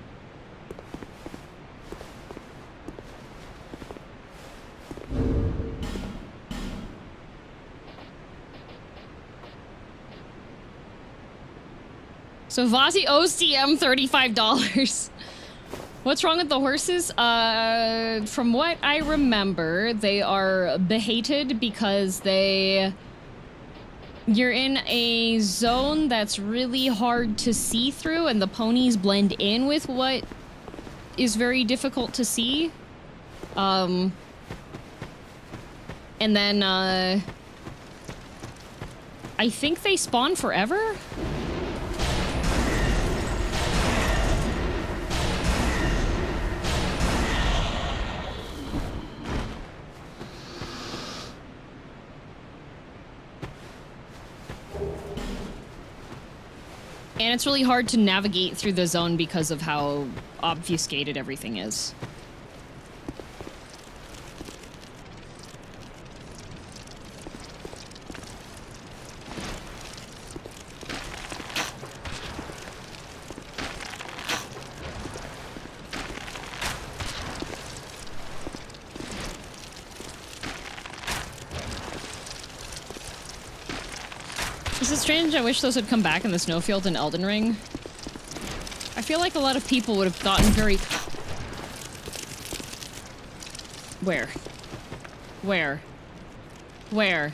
So Vati owes TM $35. What's wrong with the horses? From what I remember, they are behated because you're in a zone that's really hard to see through, and the ponies blend in with what is very difficult to see. And then, I think they spawn forever? And it's really hard to navigate through the zone because of how obfuscated everything is. Is it strange? I wish those would come back in the snowfield in Elden Ring. I feel like a lot of people would have gotten very... Where? Where? Where?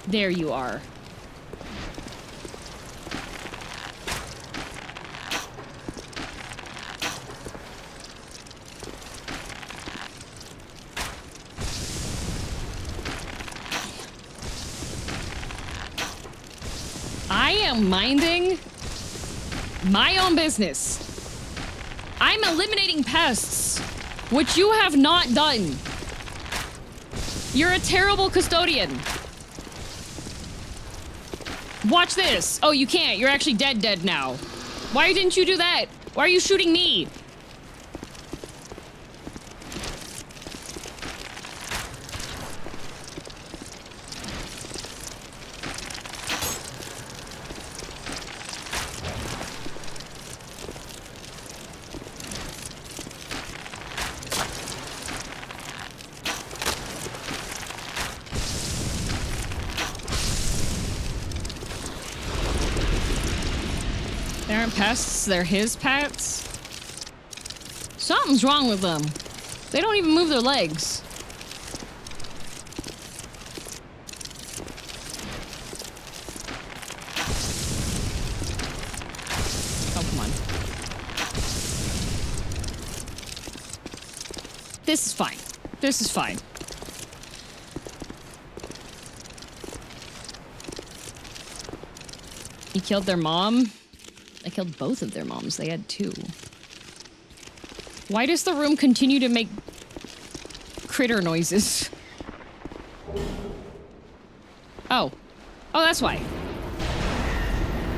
There you are. I am minding my own business. I'm eliminating pests, which you have not done. You're a terrible custodian. Watch this. Oh, you can't. You're actually dead now. Why didn't you do that? Why are you shooting me? They aren't pests, they're his pets. Something's wrong with them. They don't even move their legs. Oh, come on. This is fine. This is fine. You killed their mom? I killed both of their moms. They had two. Why does the room continue to make critter noises? Oh. Oh, that's why.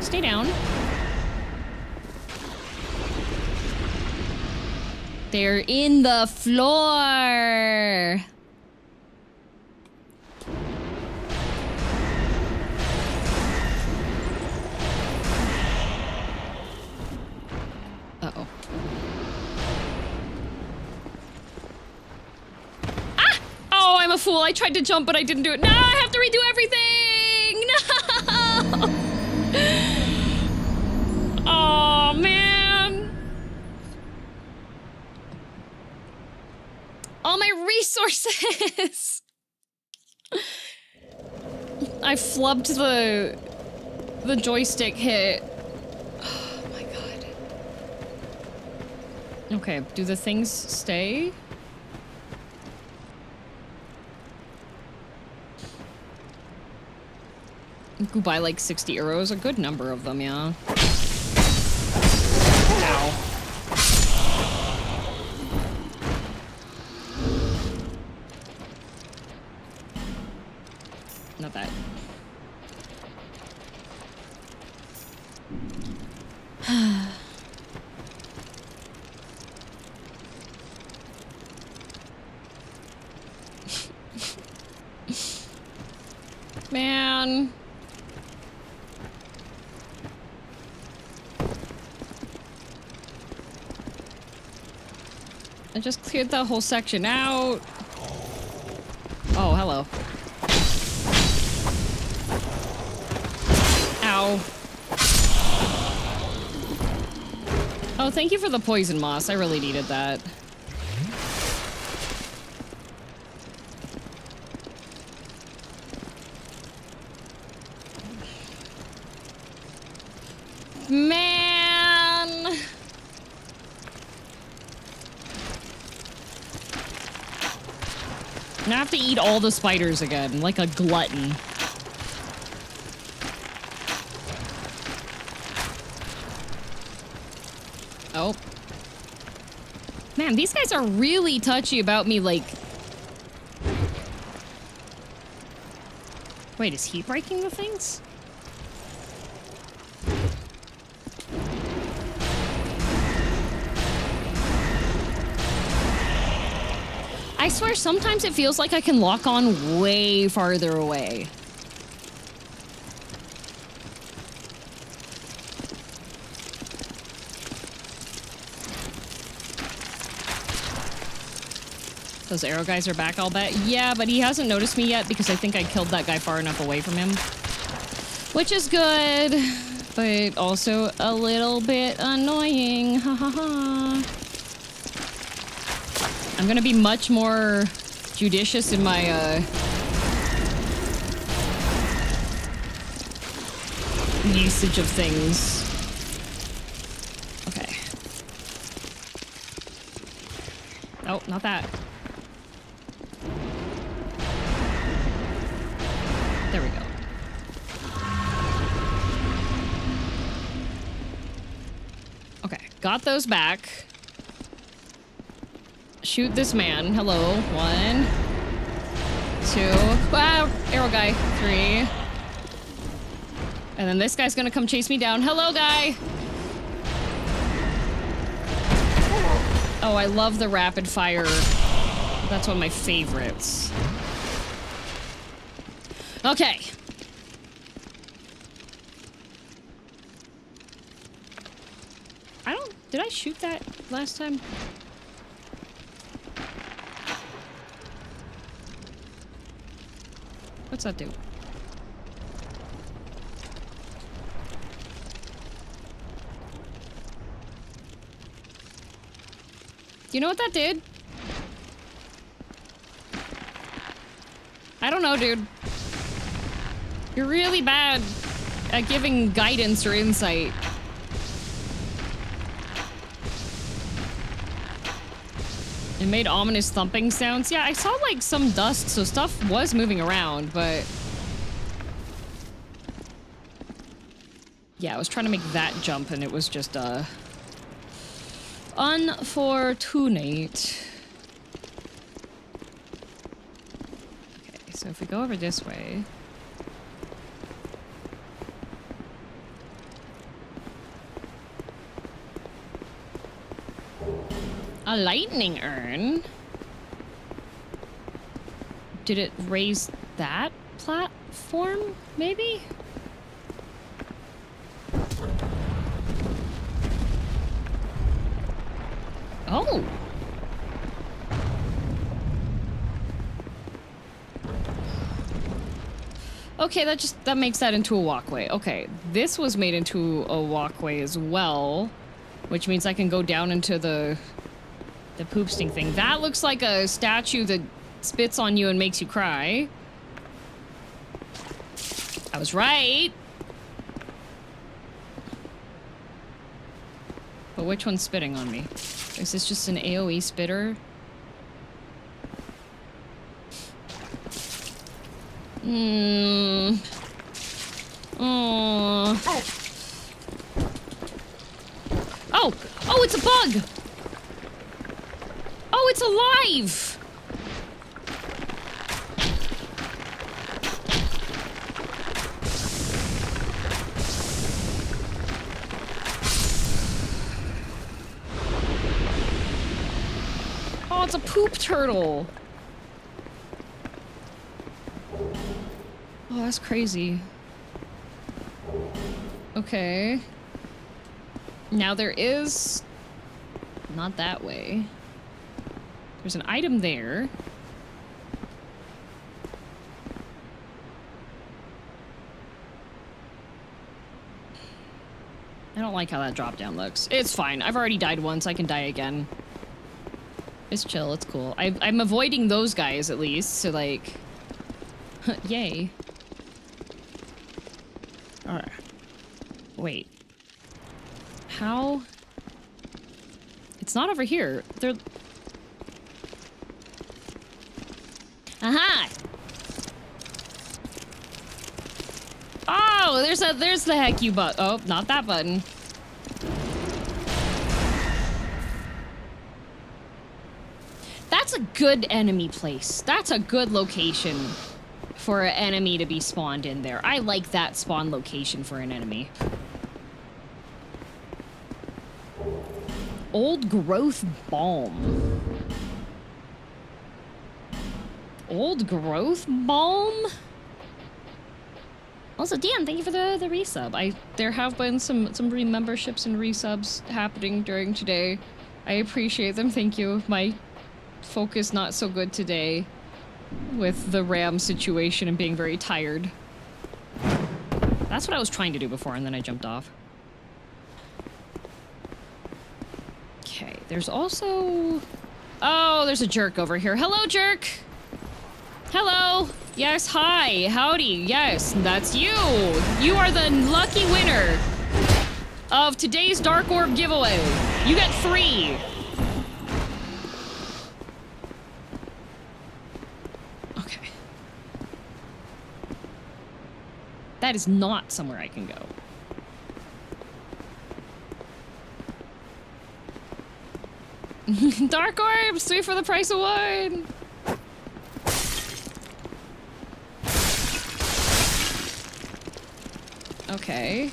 Stay down. They're in the floor. Uh-oh. Ah! Oh, I'm a fool. I tried to jump, but I didn't do it. No, I have to redo everything! No! Oh, man. All my resources! I flubbed the joystick hit. Okay, do the things stay? You could buy like 60 euros, a good number of them, yeah. Ow. Not that. Man. I just cleared that whole section out. Oh, hello. Ow. Oh, thank you for the poison moss. I really needed that. Man. I have to eat all the spiders again, like a glutton. Oh. Man, these guys are really touchy about me, like... Wait, is he breaking the things? I swear, sometimes it feels like I can lock on way farther away. Those arrow guys are back, I'll bet. Yeah, but he hasn't noticed me yet because I think I killed that guy far enough away from him. Which is good, but also a little bit annoying. Ha ha ha. I'm gonna be much more judicious in my, usage of things. Okay. Oh, not that. There we go. Okay, got those back. Shoot this man. Hello. 1, 2. Wow, arrow guy. 3. And then this guy's gonna come chase me down. Hello, guy! Oh, I love the rapid fire. That's one of my favorites. Okay. Did I shoot that last time? What's that do? Do you know what that did? I don't know, dude. You're really bad at giving guidance or insight. It made ominous thumping sounds. Yeah, I saw like some dust, so stuff was moving around, but... Yeah, I was trying to make that jump and it was just, unfortunate. Okay, so if we go over this way... A lightning urn? Did it raise that platform, maybe? Oh! Okay, that makes that into a walkway. Okay, this was made into a walkway as well, which means I can go down into the poop stink thing. That looks like a statue that spits on you and makes you cry. I was right. But which one's spitting on me? Is this just an AoE spitter? Oh. Oh, it's a bug! Oh, it's alive! Oh, it's a poop turtle. Oh, that's crazy. Okay. Now there is... Not that way. There's an item there. I don't like how that drop down looks. It's fine. I've already died once. I can die again. It's chill. It's cool. I'm avoiding those guys at least. So like... Yay. Alright. Wait. How? It's not over here. They're... Aha! Oh, there's the heck you button. Oh, not that button. That's a good enemy place. That's a good location for an enemy to be spawned in there. I like that spawn location for an enemy. Old growth balm. Old growth balm? Also, Dan, thank you for the resub. There have been some rememberships and resubs happening during today. I appreciate them. Thank you. My focus not so good today with the RAM situation and being very tired. That's what I was trying to do before, and then I jumped off. Okay, there's also... Oh, there's a jerk over here. Hello, jerk! Hello! Yes, hi! Howdy! Yes, that's you! You are the lucky winner of today's Dark Orb giveaway. You get 3. Okay. That is not somewhere I can go. Dark Orbs! 3 for the price of 1! Okay.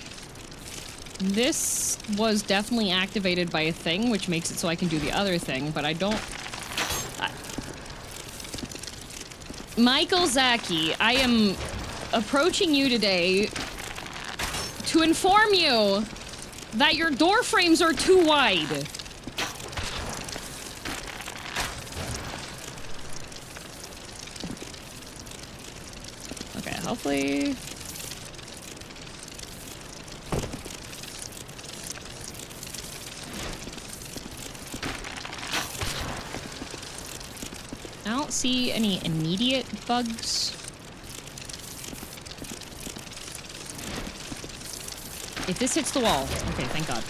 This was definitely activated by a thing, which makes it so I can do the other thing, but I don't... Michael Zaki, I am approaching you today to inform you that your door frames are too wide. Okay, hopefully... I don't see any immediate bugs. If this hits the wall. Okay, thank God.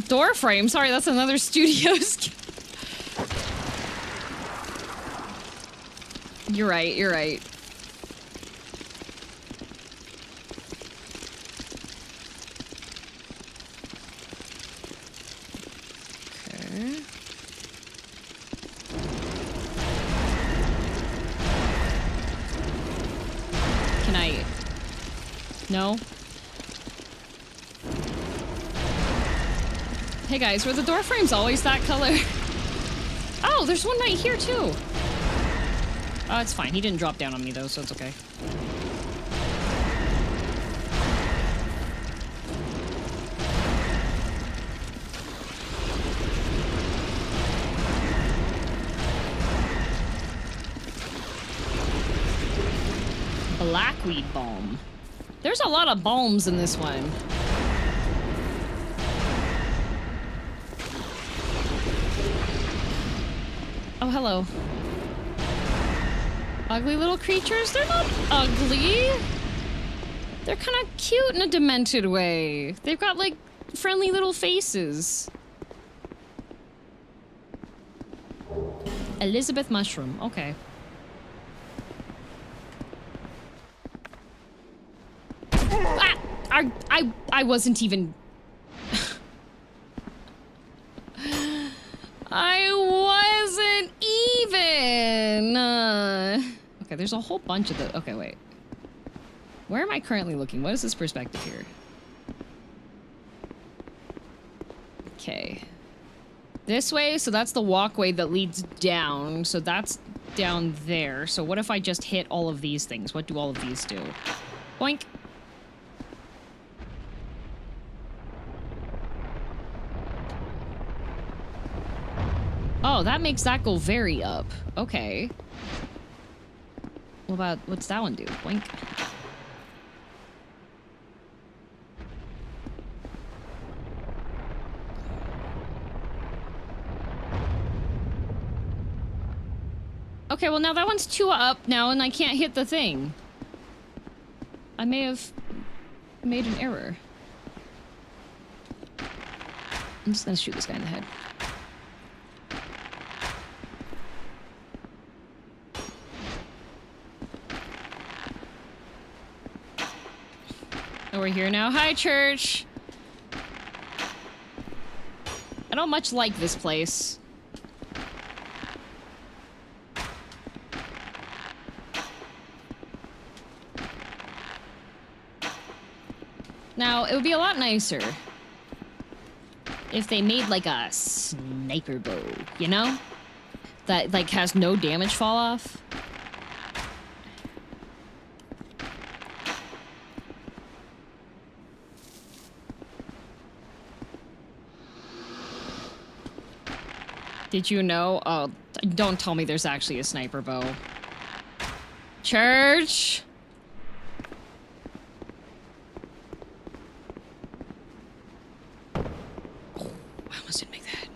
Door frame? Sorry, that's another studio's. You're right, you're right. Okay. Can I... No? Hey guys, were the door frames always that color? Oh, there's one right here too. Oh, it's fine. He didn't drop down on me though, so it's okay. Blackweed balm. There's a lot of balms in this one. Oh, hello. Ugly little creatures? They're not ugly. They're kind of cute in a demented way. They've got, like, friendly little faces. Elizabeth Mushroom. Okay. Ah! I wasn't even... I wasn't even... Okay, there's a whole bunch of the... Okay, wait. Where am I currently looking? What is this perspective here? Okay. This way, so that's the walkway that leads down. So that's down there. So what if I just hit all of these things? What do all of these do? Boink. Oh, that makes that go very up. Okay. What about, what's that one do? Boink. Okay, well now that one's 2 up now and I can't hit the thing. I may have made an error. I'm just gonna shoot this guy in the head. Oh, we're here now. Hi, church. I don't much like this place. Now, it would be a lot nicer if they made like a sniper bow, you know? That like has no damage fall off. Did you know? Oh, don't tell me there's actually a sniper bow. Church! Oh, I almost didn't make that.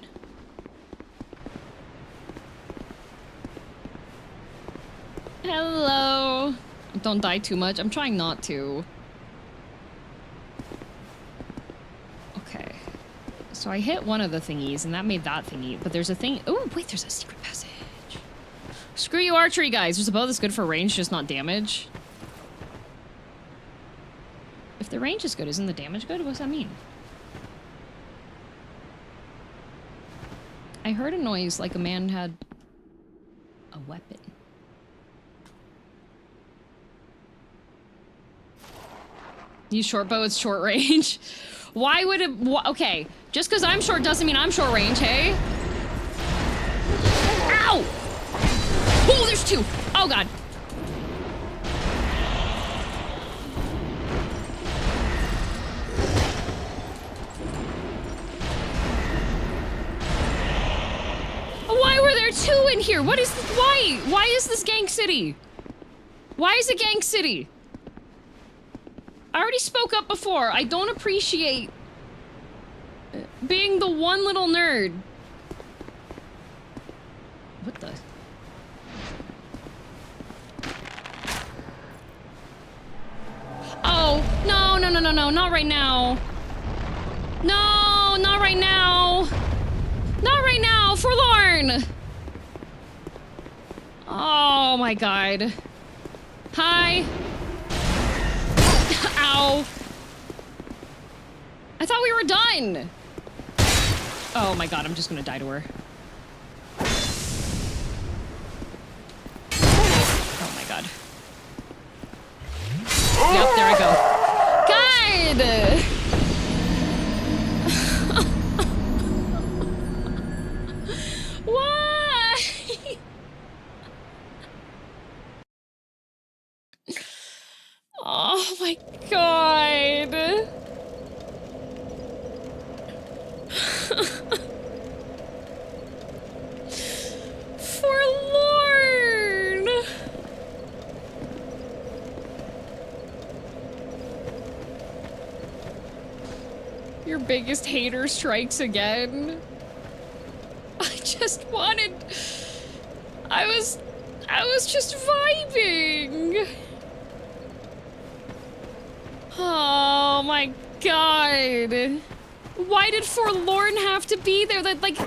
Hello! Don't die too much. I'm trying not to. Okay. So I hit one of the thingies, and that made that thingy. But there's a thing... Oh, wait, there's a secret passage. Screw you, archery guys. There's a bow that's good for range, just not damage. If the range is good, isn't the damage good? What does that mean? I heard a noise like a man had a weapon. Use short bow, it's short range. Why would it... Okay, just because I'm short doesn't mean I'm short range, hey? Ow! Oh, there's two! Oh, God. Why were there two in here? What is... Why? Why is this Gang City? Why is it Gang City? I already spoke up before. I don't appreciate being the one little nerd. What the? Oh, no, no, no, no, no, not right now. No, not right now. Not right now, forlorn. Oh my God. Hi. Ow. I thought we were done. Oh my God, I'm just gonna die to her. Oh my God. Yep, there I go. God! Why? Oh my God. Forlorn. Your biggest hater strikes again. I just wanted... I was just vibing. Oh my God. Why did Forlorn have to be there? That, like...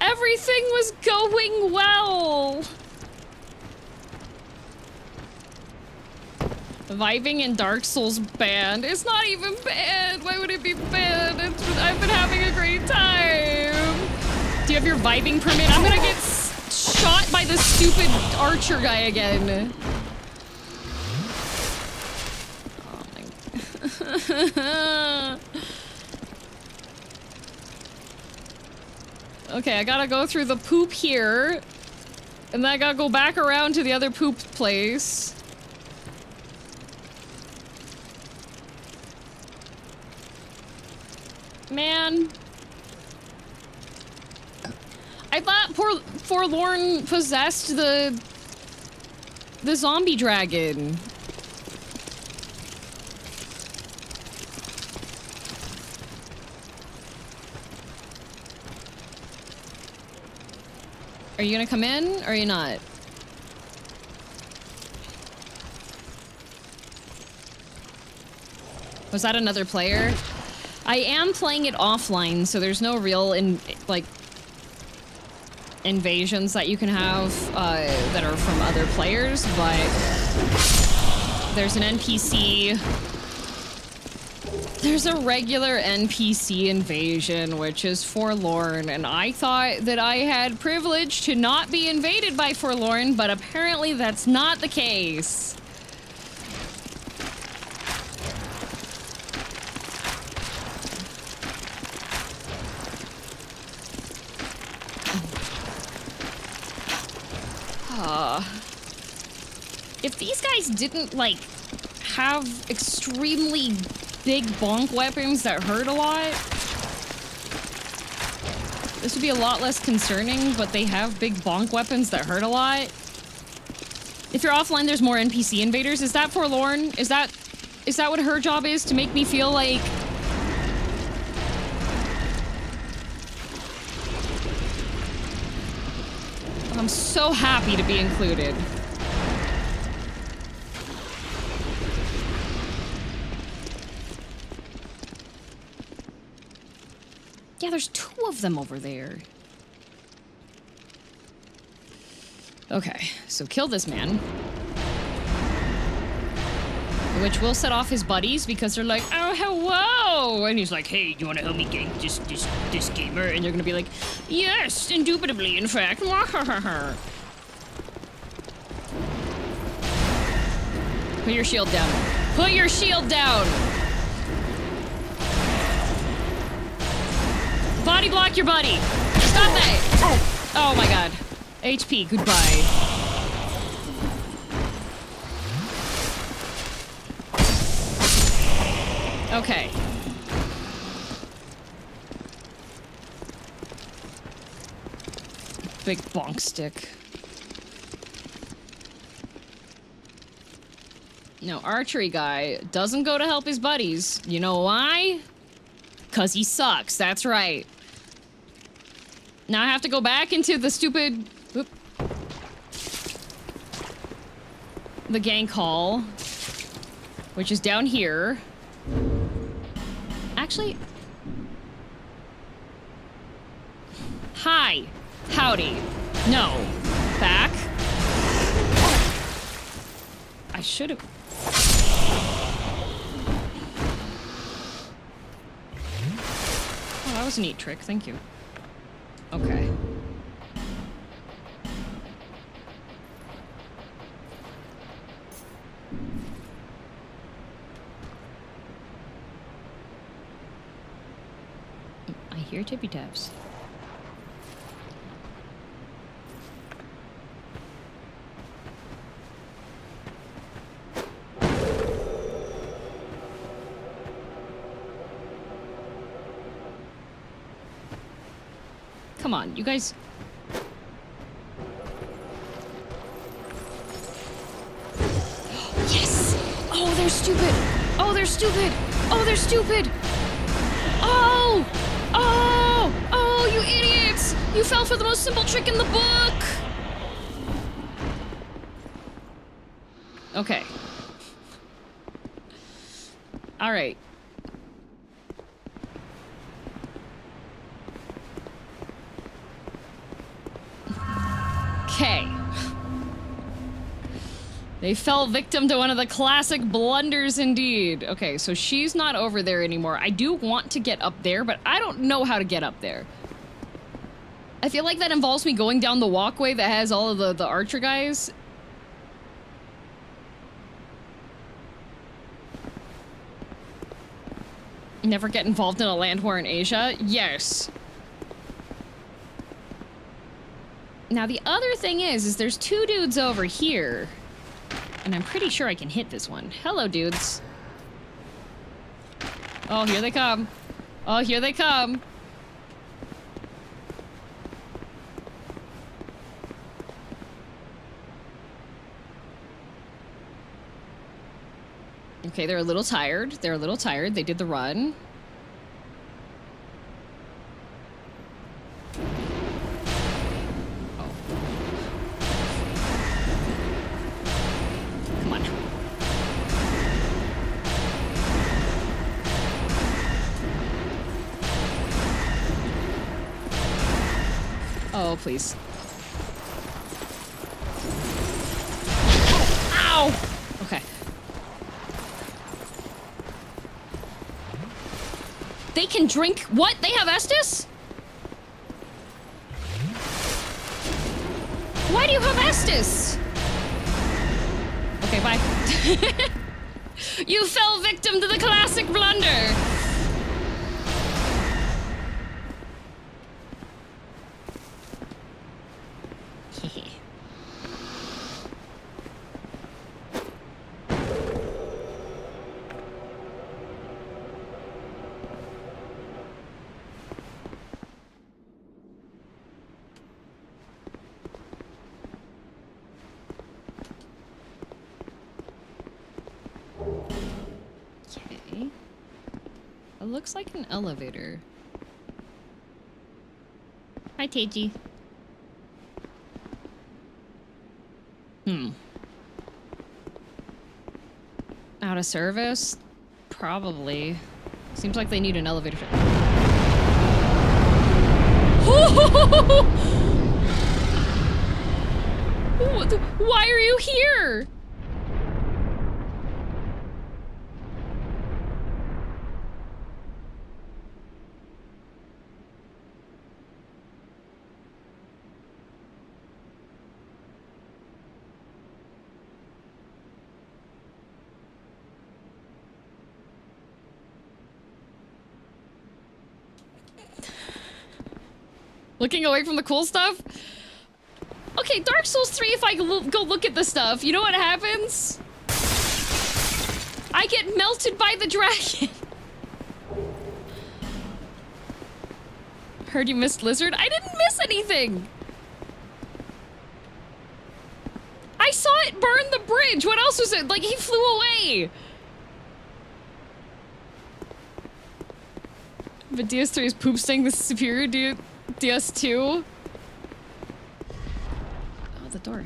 Everything was going well. Vibing in Dark Souls banned. It's not even banned. Why would it be banned? I've been having a great time. Do you have your vibing permit? I'm gonna get shot by the stupid archer guy again. Oh my... Okay, I gotta go through the poop here. And then I gotta go back around to the other poop place. Man. I thought Forlorn possessed the zombie dragon. Are you gonna come in, or are you not? Was that another player? I am playing it offline, so there's no real invasions that you can have that are from other players, but there's an NPC. There's a regular NPC invasion, which is Forlorn, and I thought that I had privilege to not be invaded by Forlorn, but apparently that's not the case. If these guys didn't, like, have extremely big bonk weapons that hurt a lot. This would be a lot less concerning, but they have big bonk weapons that hurt a lot. If you're offline, there's more NPC invaders. Is that forlorn? Is that what her job is? To make me feel like... I'm so happy to be included. Yeah, there's 2 of them over there. Okay, so kill this man. Which will set off his buddies because they're like, oh, hello! And he's like, hey, do you want to help me gank this gamer? And they're gonna be like, yes, indubitably, in fact. Put your shield down. Put your shield down! Body block your buddy! Stop that! Oh my god. HP, goodbye. Okay. Big bonk stick. No, archery guy doesn't go to help his buddies. You know why? 'Cause he sucks, that's right. Now I have to go back into the stupid... Whoop. The gank hall. Which is down here. Actually... Hi. Howdy. No. Back. I should've... Oh, that was a neat trick, thank you. Okay. I hear tippy taps. Come on, you guys... Yes! Oh, they're stupid! Oh, they're stupid! Oh, they're stupid! Oh! Oh! Oh, you idiots! You fell for the most simple trick in the book! Okay. Alright. Okay. They fell victim to one of the classic blunders indeed. Okay, so she's not over there anymore. I do want to get up there, but I don't know how to get up there. I feel like that involves me going down the walkway that has all of the archer guys. Never get involved in a land war in Asia? Yes. Now the other thing is there's 2 dudes over here. And I'm pretty sure I can hit this one. Hello, dudes. Oh, here they come. Oh, here they come. Okay, they're a little tired. They're a little tired. They did the run. Oh, please. Ow! Okay. They can drink... What? They have Estus? Why do you have Estus? Okay, bye. You fell victim to the classic blunder! It looks like an elevator. Hi, Teiji. Out of service? Probably. Seems like they need an elevator. Why are you here? Looking away from the cool stuff? Okay, Dark Souls 3, if I go look at the stuff, you know what happens? I get melted by the dragon. Heard you missed Lizard? I didn't miss anything. I saw it burn the bridge. What else was it? Like, he flew away. But DS3 is poop staying the superior dude. DS2? Oh, the door.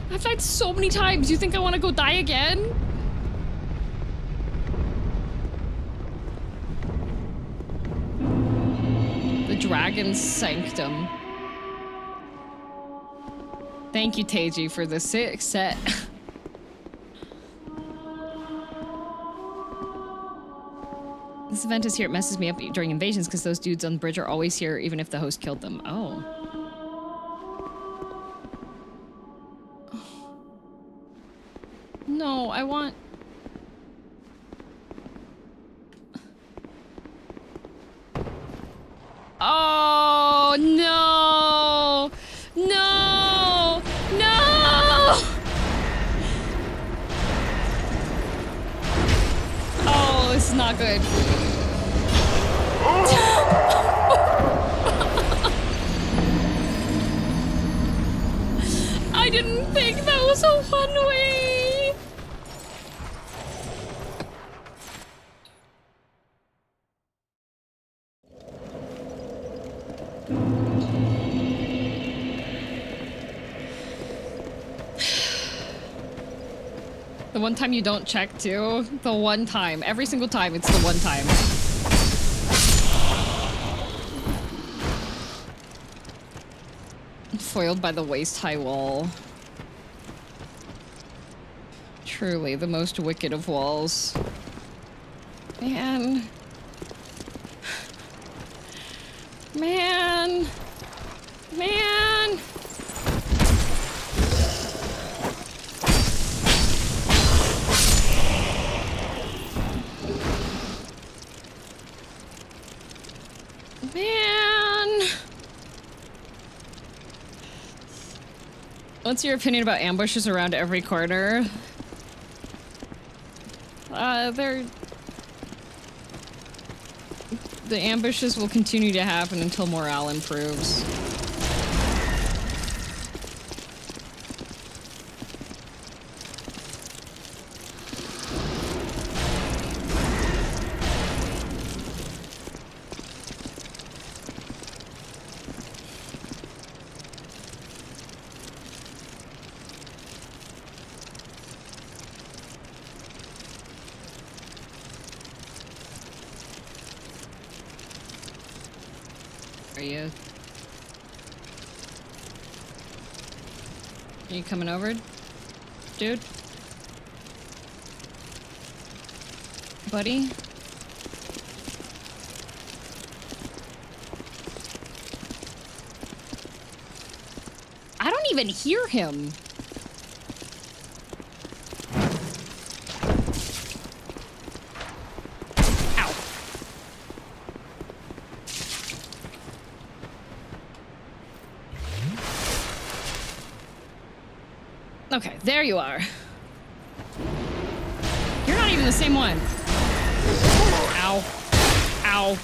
I've died so many times. You think I want to go die again? The Dragon's Sanctum. Thank you, Teiji, for the sick set. This event is here. It messes me up during invasions because those dudes on the bridge are always here even if the host killed them. Oh. No, I want... Oh, no! No! No! Oh, this is not good. I didn't think that was a one-way. The one time you don't check too. The one time. Every single time, it's the one time. Foiled by the waist-high wall. Truly the most wicked of walls. Man. Man. Man. Man. What's your opinion about ambushes around every corner? The ambushes will continue to happen until morale improves. Are you coming over, dude? Buddy? I don't even hear him. Ow. Okay, there you are. You're not even the same one. Ow. Ow.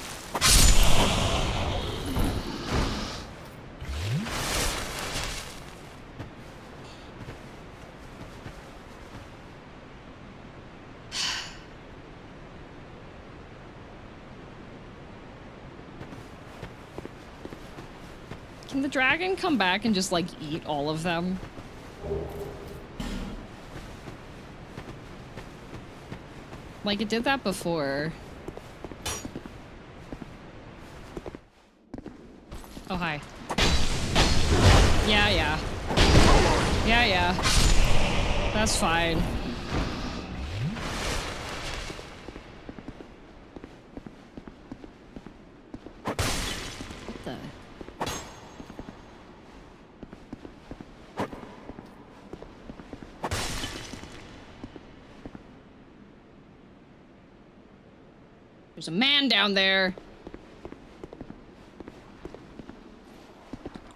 Can the dragon come back and just, like, eat all of them? Like, it did that before. Oh, hi. Yeah, yeah. Yeah, yeah. That's fine. What the? There's a man down there.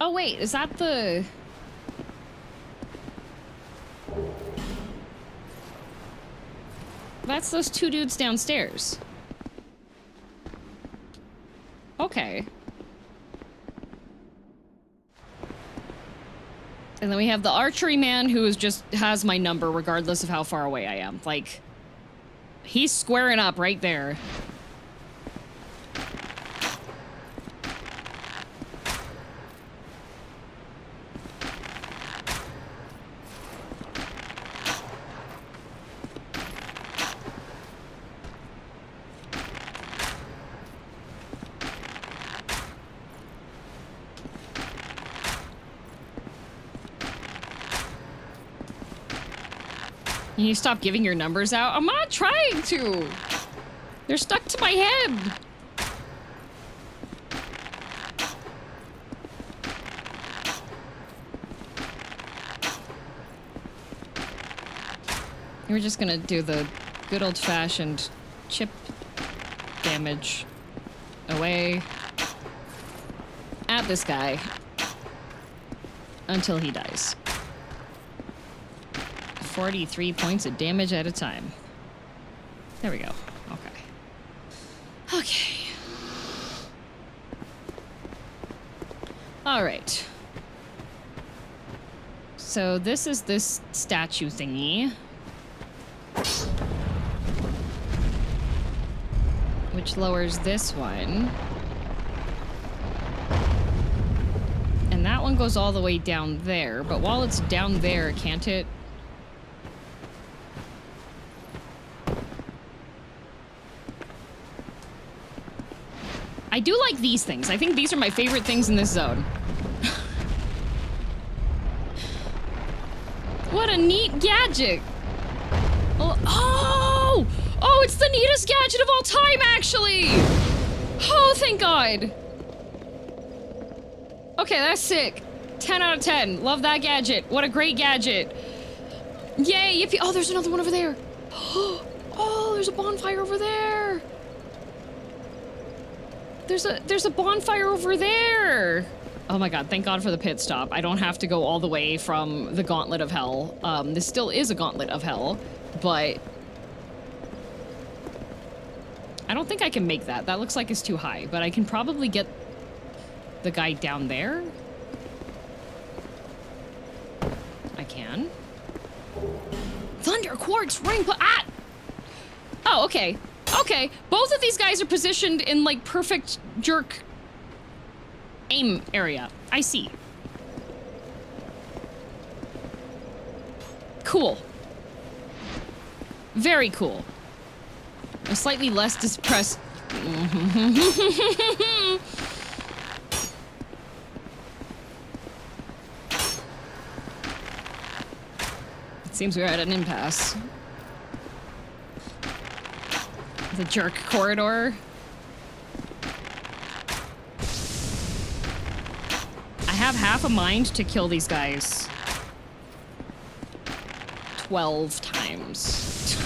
Oh, wait, is that the... That's those two dudes downstairs. Okay. And then we have the archery man who is just has my number regardless of how far away I am. Like, he's squaring up right there. You stop giving your numbers out? I'm not trying to. They're stuck to my head. We're just gonna do the good old-fashioned chip damage away at this guy until he dies. 43 points of damage at a time. There we go. Okay. Okay. All right. So this is this statue thingy. Which lowers this one. And that one goes all the way down there. But while it's down there, can't it... I do like these things. I think these are my favorite things in this zone. What a neat gadget. Oh! Oh, it's the neatest gadget of all time, actually! Oh, thank God. Okay, that's sick. 10 out of 10. Love that gadget. What a great gadget. Yay, yippee. Oh, there's another one over there. Oh, there's a bonfire over there. There's a bonfire over there. Oh my God, thank God for the pit stop. I don't have to go all the way from the Gauntlet of Hell. This still is a Gauntlet of Hell, but I don't think I can make that. That looks like it's too high, but I can probably get the guy down there. I can. Thunder Quartz Ring, ah! Oh, okay. Okay, both of these guys are positioned in, like, perfect jerk aim area. I see. Cool. Very cool. I'm slightly less depressed. It seems we're at an impasse. The jerk corridor. I have half a mind to kill these guys 12 times.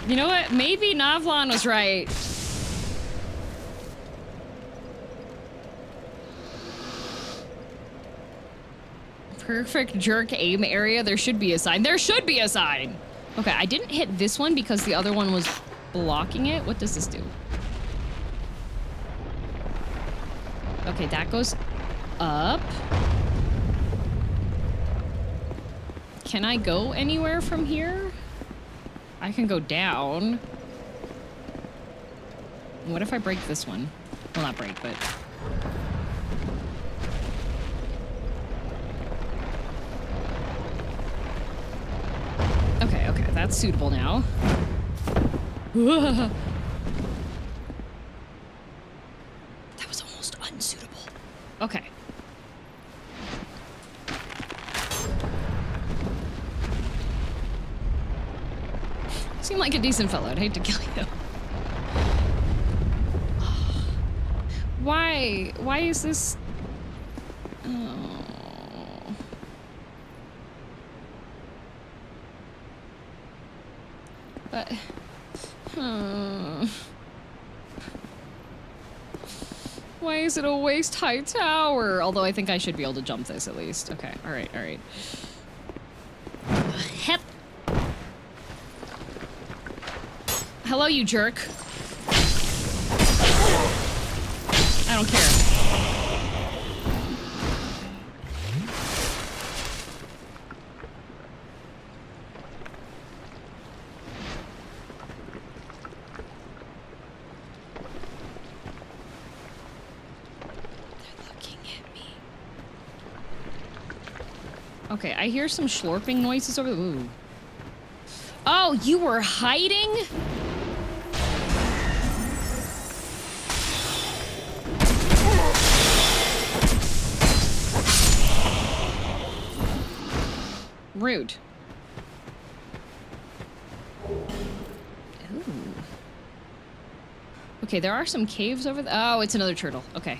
You know what? Maybe Navlan was right. Perfect jerk aim area. There should be a sign. There should be a sign! Okay, I didn't hit this one because the other one was blocking it. What does this do? Okay, that goes up. Can I go anywhere from here? I can go down. What if I break this one? Well, not break, but... Okay, okay, that's suitable now. That was almost unsuitable. Okay. Seem like a decent fellow. I'd hate to kill you. Why? Why is this? Oh. But. Why is it a waist high tower? Although I think I should be able to jump this at least. Okay. All right. All right. Hep. Hello, you jerk. I don't care. They're looking at me. Okay, I hear some slurping noises over the... Ooh. Oh, you were hiding? Rude. Ooh. Okay, there are some caves over there. Oh, it's another turtle. Okay.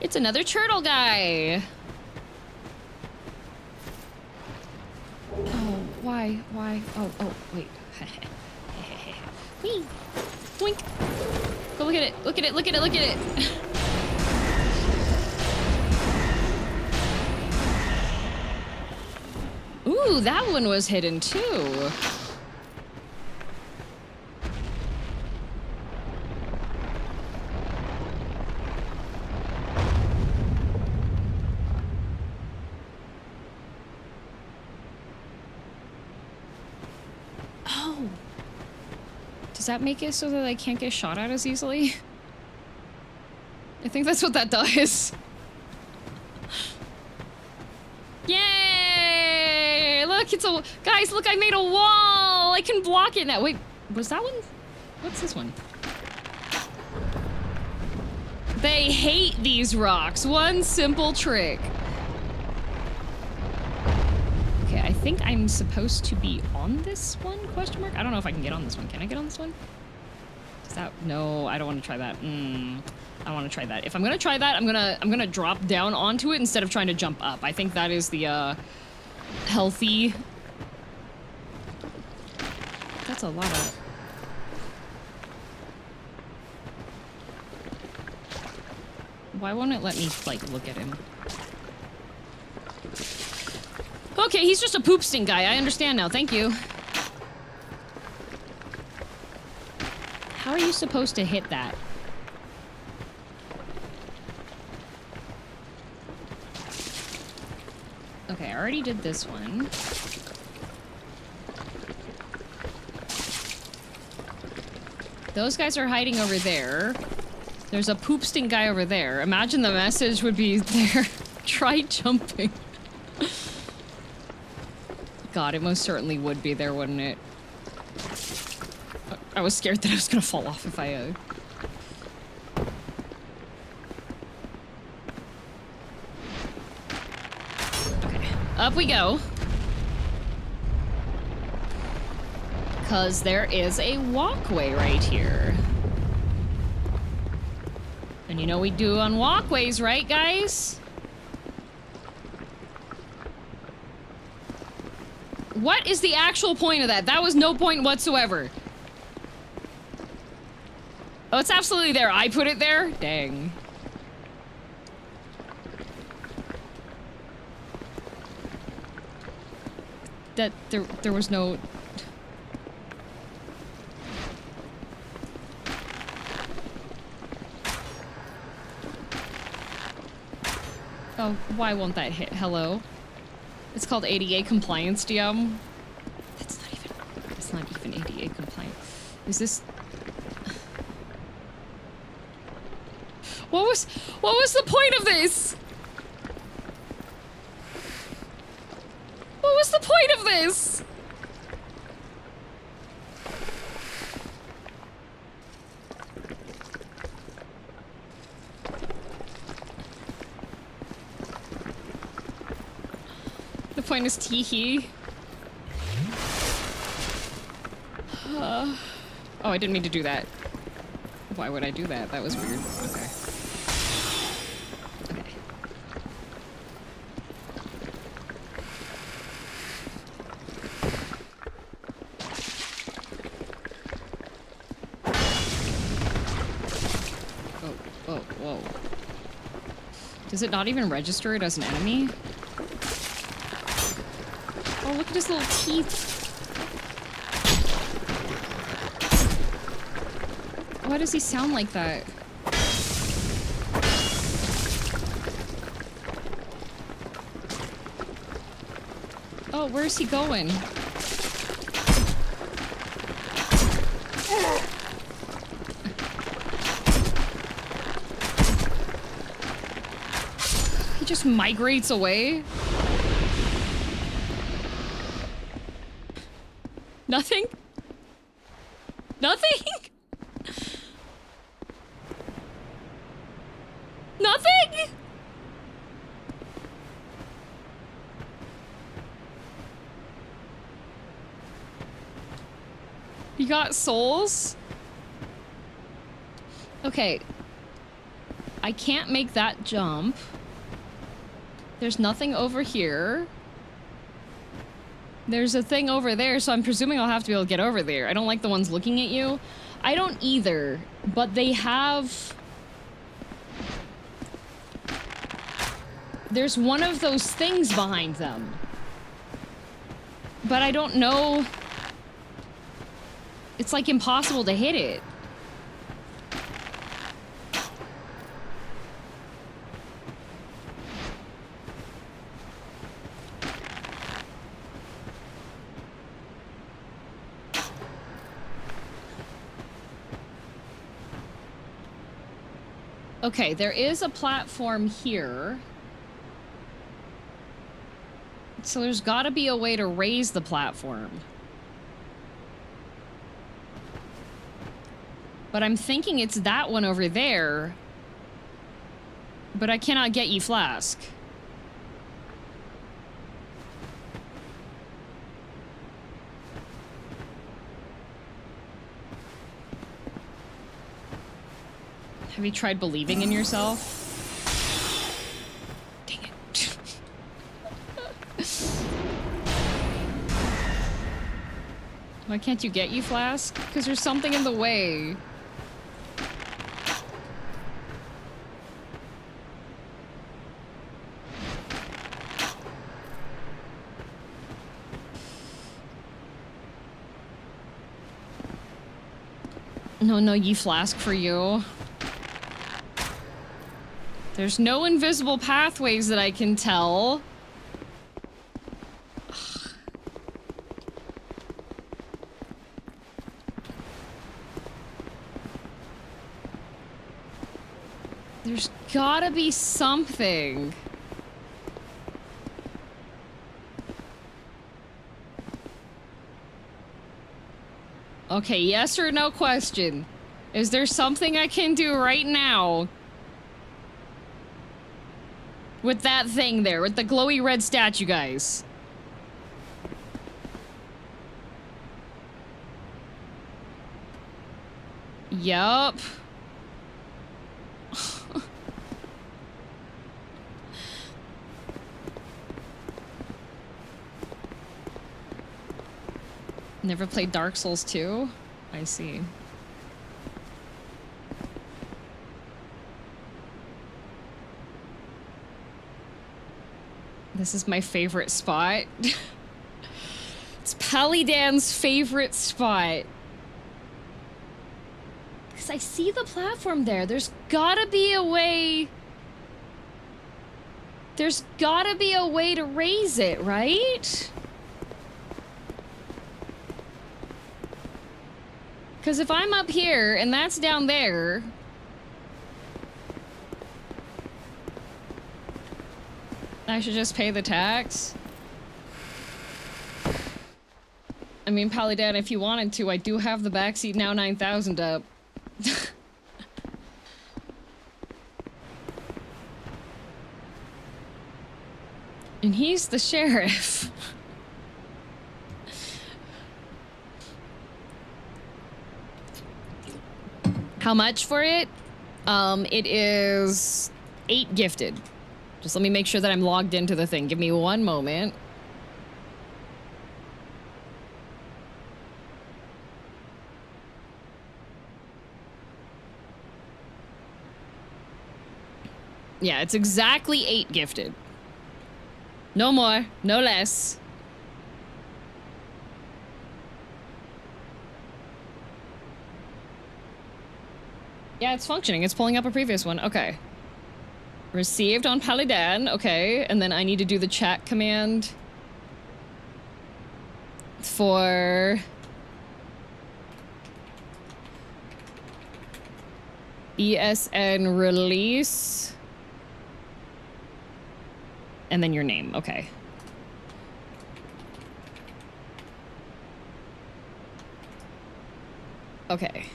It's another turtle guy. Oh, why? Why? Oh, oh, wait. Whee! Blink! Go look at it. Look at it. Look at it. Look at it. Ooh, that one was hidden too. Oh. Does that make it so that I can't get shot at as easily? I think that's what that does. Yay! Look, it's a... Guys, look, I made a wall! I can block it now. Wait, was that one? What's this one? They hate these rocks. One simple trick. Okay, I think I'm supposed to be on this one? Question mark? I don't know if I can get on this one. Can I get on this one? Is that... No, I don't want to try that. I want to try that. If I'm gonna try that, I'm gonna drop down onto it instead of trying to jump up. I think that is the healthy. That's a lot of. Why won't it let me like look at him? Okay, he's just a poop stink guy. I understand now. Thank you. How are you supposed to hit that? Okay, I already did this one. Those guys are hiding over there. There's a poop stink guy over there. Imagine the message would be there. Try jumping. God, it most certainly would be there, wouldn't it? I was scared that I was gonna fall off if I, Okay, up we go. Because there is a walkway right here. And you know we do on walkways, right, guys? What is the actual point of that? That was no point whatsoever. Oh, it's absolutely there. I put it there? Dang. That there was no... Oh, why won't that hit? Hello? It's called ADA compliance, DM. It's not even ADA compliant. Is this... What was the point of this? What was the point of this? The point is teehee. Oh, I didn't mean to do that. Why would I do that? That was weird. Okay. Okay. Oh, whoa. Does it not even register it as an enemy? Oh, look at his little teeth. Why does he sound like that? Oh, where is he going? He just migrates away? Nothing? Nothing? Nothing? You got souls? Okay. I can't make that jump. There's nothing over here. There's a thing over there, so I'm presuming I'll have to be able to get over there. I don't like the ones looking at you. I don't either, but they have... There's one of those things behind them. But I don't know... It's like impossible to hit it. Okay, there is a platform here. So there's gotta be a way to raise the platform. But I'm thinking it's that one over there. But I cannot get ye flask. Have you tried believing in yourself? Dang it. Why can't you get you flask? Because there's something in the way. No, ye flask for you. There's no invisible pathways that I can tell. There's gotta be something. Okay, yes or no question. Is there something I can do right now? With that thing there, with the glowy red statue, guys. Yup. Never played Dark Souls 2? I see. This is my favorite spot. It's Paludan's favorite spot. Because I see the platform there. There's gotta be a way... There's gotta be a way to raise it, right? Because if I'm up here and that's down there... I should just pay the tax. I mean, Paladin, if you wanted to, I do have the backseat now 9,000 up. And he's the sheriff. How much for it? It is 8 gifted. Just let me make sure that I'm logged into the thing. Give me one moment. Yeah, it's exactly 8 gifted. No more, no less. Yeah, it's functioning. It's pulling up a previous one. Okay. Received on Paladin. Okay, and then I need to do the chat command for ESN release. And then your name. Okay. Okay.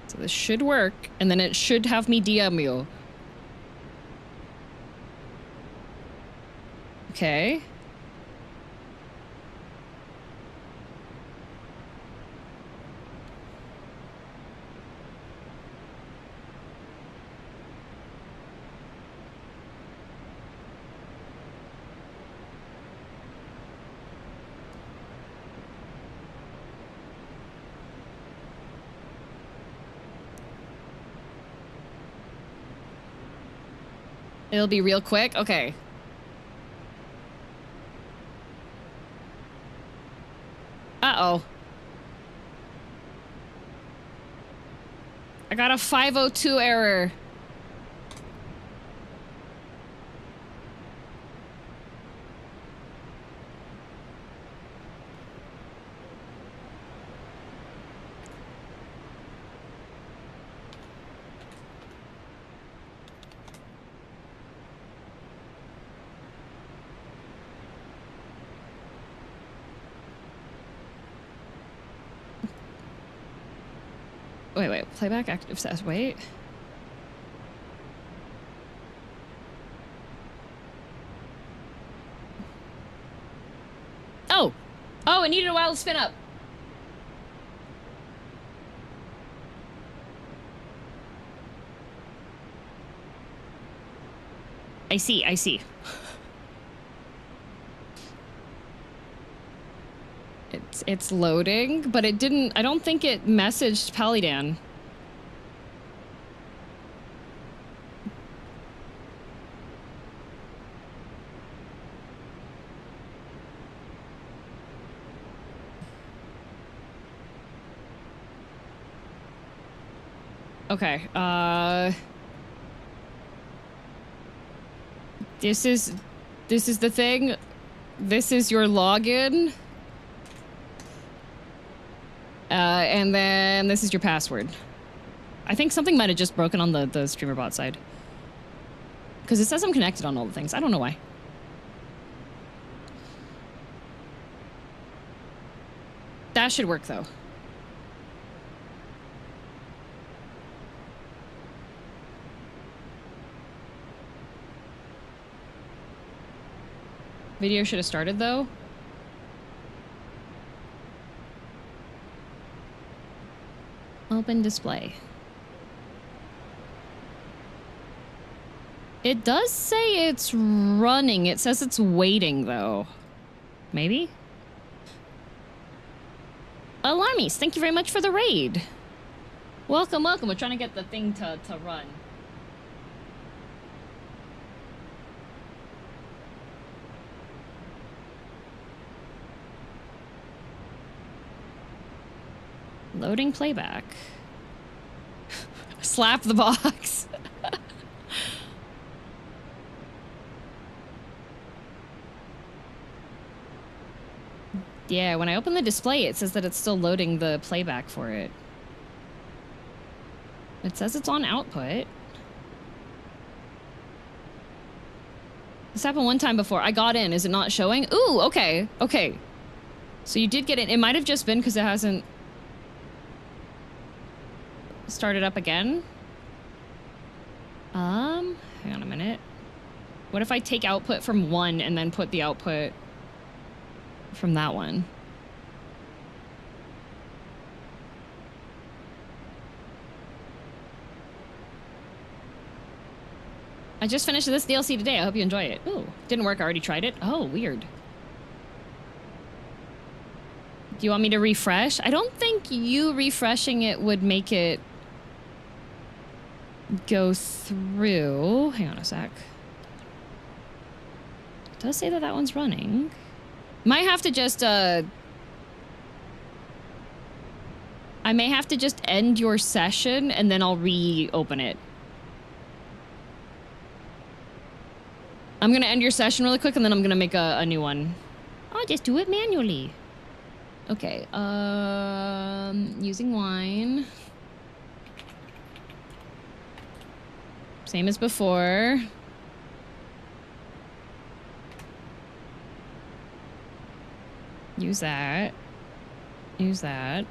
So this should work, and then it should have me DM you. Okay. It'll be real quick? Okay. Uh-oh. I got a 502 error. Wait, playback active says, wait. Oh! Oh, it needed a while to spin up. I see, I see. It's loading, but it didn't, I don't think it messaged Paladin. Okay, this is the thing. This is your login. And then this is your password. I think something might have just broken on the streamer bot side. Because it says I'm connected on all the things. I don't know why. That should work, though. Video should have started, though. Open display. It does say it's running. It says it's waiting, though. Maybe? Alarmies, thank you very much for the raid. Welcome, welcome. We're trying to get the thing to run. Loading playback. Slap the box. Yeah, when I open the display, it says that it's still loading the playback for it. It says it's on output. This happened one time before. I got in. Is it not showing? Ooh, okay. Okay. So you did get in. It might have just been because it hasn't started up again. Hang on a minute. What if I take output from one and then put the output from that one? I just finished this DLC today. I hope you enjoy it. Ooh, didn't work. I already tried it. Oh, weird. Do you want me to refresh? I don't think you refreshing it would make it go through. Hang on a sec. It does say that that one's running. Might have to just, I may have to just end your session and then I'll reopen it. I'm gonna end your session really quick and then I'm gonna make a new one. I'll just do it manually. Okay, using wine. Same as before. Use that. Use that.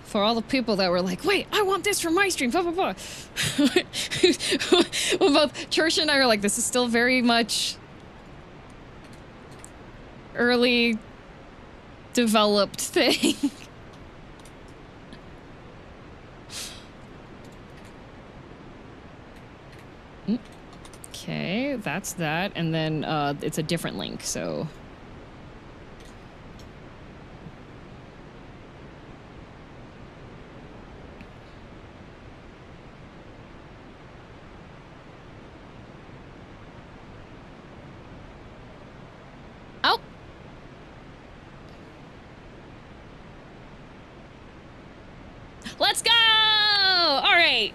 For all the people that were like, wait, I want this for my stream, blah, blah, blah. Well, both Church and I are like, this is still very much early developed thing. Okay, that's that. And then it's a different link, so... Oh! Let's go! All right.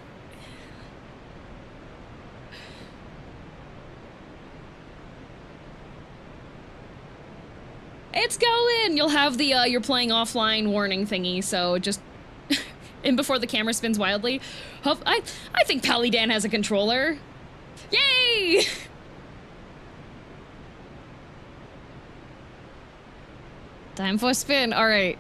It's going! You'll have the, you're playing offline warning thingy, so just... in before the camera spins wildly. I think Palidan has a controller. Yay! Time for a spin. All right.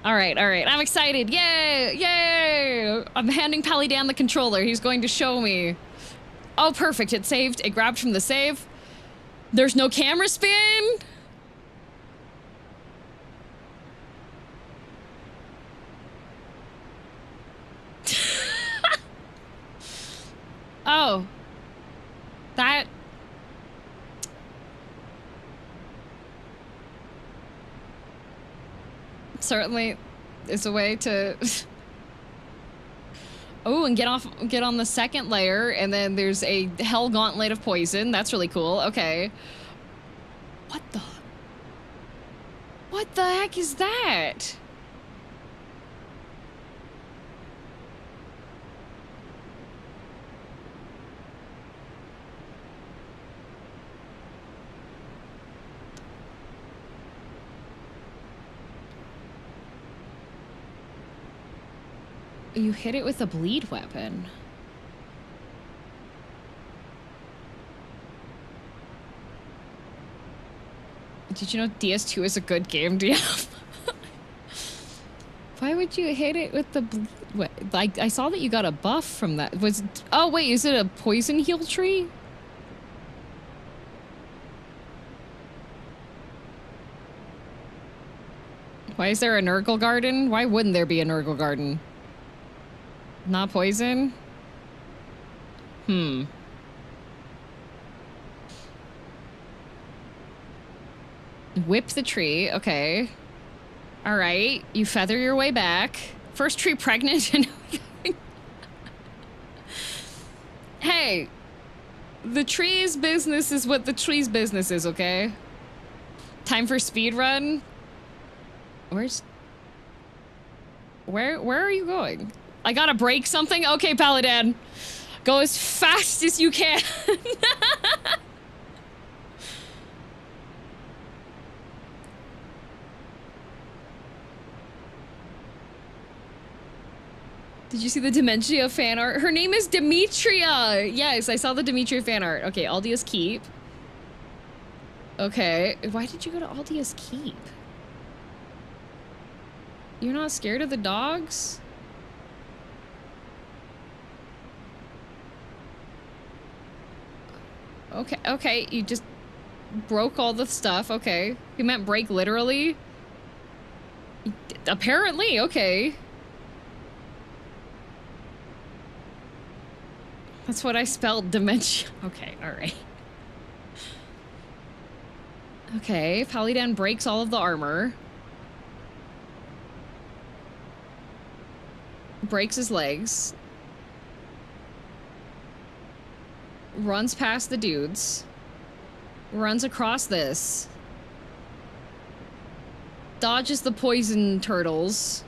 All right, all right. I'm excited. Yay! Yay! I'm handing Palidan the controller. He's going to show me. Oh, perfect. It saved. It grabbed from the save. There's no camera spin. Oh. That... certainly is a way to... Oh, and get on the second layer, and then there's a hell gauntlet of poison. That's really cool. Okay. What the heck is that? You hit it with a bleed weapon. Did you know DS2 is a good game, DM? Why would you hit it with the what? Like, I saw that you got a buff from that. Oh wait, is it a poison heal tree? Why is there a Nurgle garden? Why wouldn't there be a Nurgle garden? Not poison? Whip the tree. Okay. All right. You feather your way back. First tree pregnant. Hey. The tree's business is what the tree's business is, okay? Time for speed run. Where are you going? I gotta break something? Okay, Paladin. Go as fast as you can. Did you see the Dementia fan art? Her name is Demetria! Yes, I saw the Demetria fan art. Okay, Aldia's Keep. Okay, why did you go to Aldia's Keep? You're not scared of the dogs? Okay, okay, you just broke all the stuff, okay. You meant break literally? Apparently, okay. That's what I spelled, dementia. Okay, alright. Okay, Paludan breaks all of the armor. Breaks his legs. Runs past the dudes. Runs across this. Dodges the poison turtles.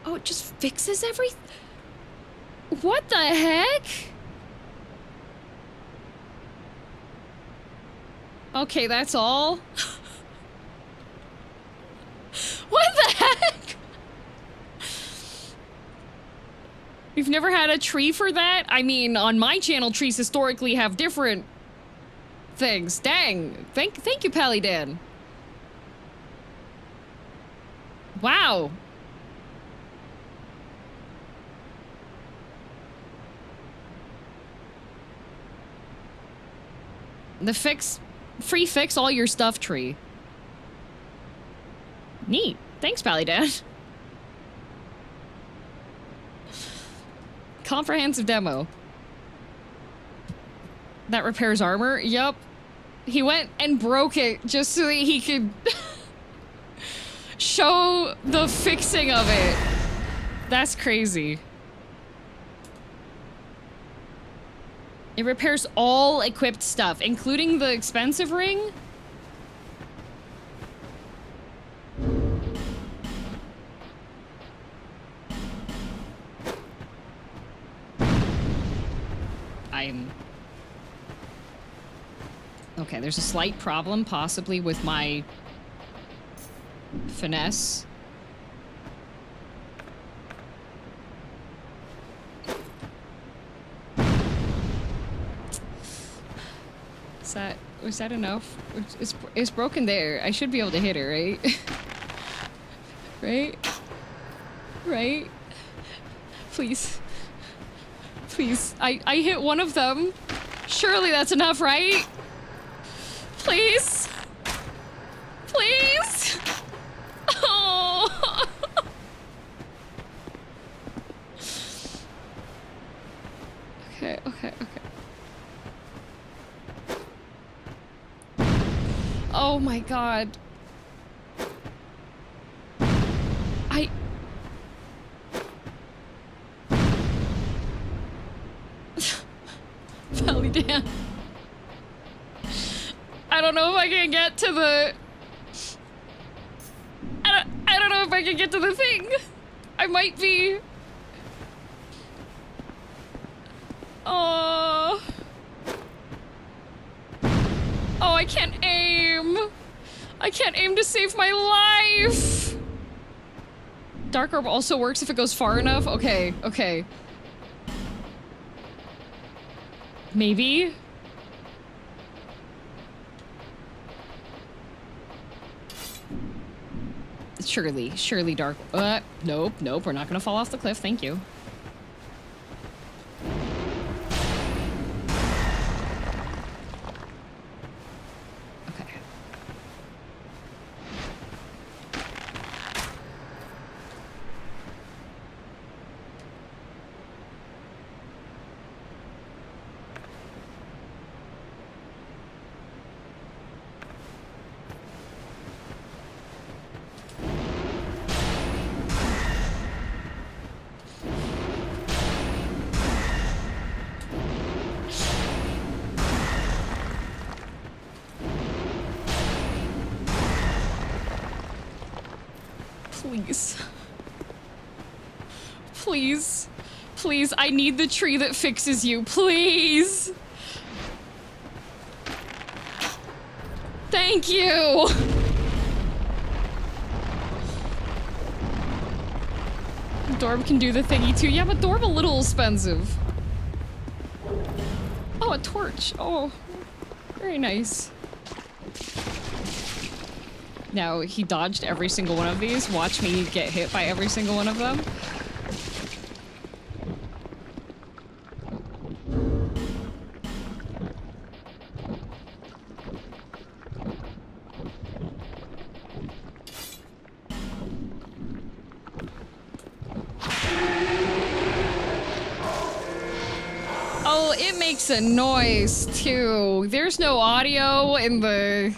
Oh, it just fixes everything? What the heck? Okay, that's all? What the heck? You've never had a tree for that? I mean, on my channel, trees historically have different things. Dang. Thank you, Paludan. Wow. The free fix all your stuff tree. Neat. Thanks, Paludan. Comprehensive demo. That repairs armor? Yup. He went and broke it just so that he could show the fixing of it. That's crazy. It repairs all equipped stuff, including the expensive ring. Okay, there's a slight problem, possibly with my finesse. Was that enough? It's broken there. I should be able to hit her, right? Right? Right? Please. Please. I hit one of them. Surely that's enough, right? Please? Please? Oh. Okay, okay, okay. Oh my god. Paludan. I don't know if I can get to the... I don't know if I can get to the thing. I might be... Oh... Oh, I can't aim. I can't aim to save my life. Dark Orb also works if it goes far enough. Okay, okay. Maybe? Surely Dark... nope, we're not gonna fall off the cliff, thank you. Please. Please. Please, I need the tree that fixes you. Please. Thank you. Dorb can do the thingy too. Yeah, but Dorb a little expensive. Oh, a torch. Oh, very nice. Now, he dodged every single one of these. Watch me get hit by every single one of them. Oh, it makes a noise too. There's no audio in the...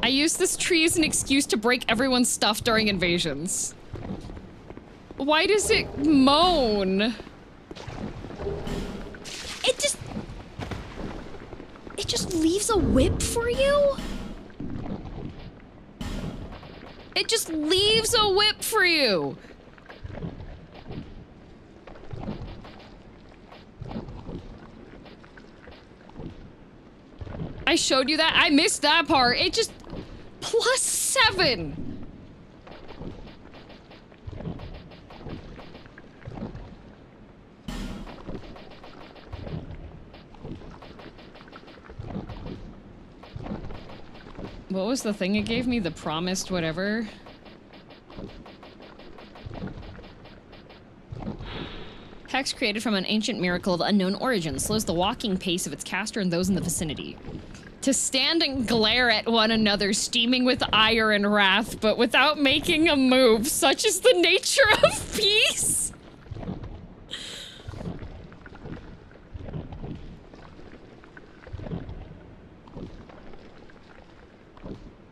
I use this tree as an excuse to break everyone's stuff during invasions. Why does it moan? It just leaves a whip for you? It just leaves a whip for you. I showed you that? I missed that part. It just... +7. What was the thing it gave me? The promised whatever? Hex created from an ancient miracle of unknown origin slows the walking pace of its caster and those in the vicinity. To stand and glare at one another, steaming with ire and wrath, but without making a move. Such is the nature of peace.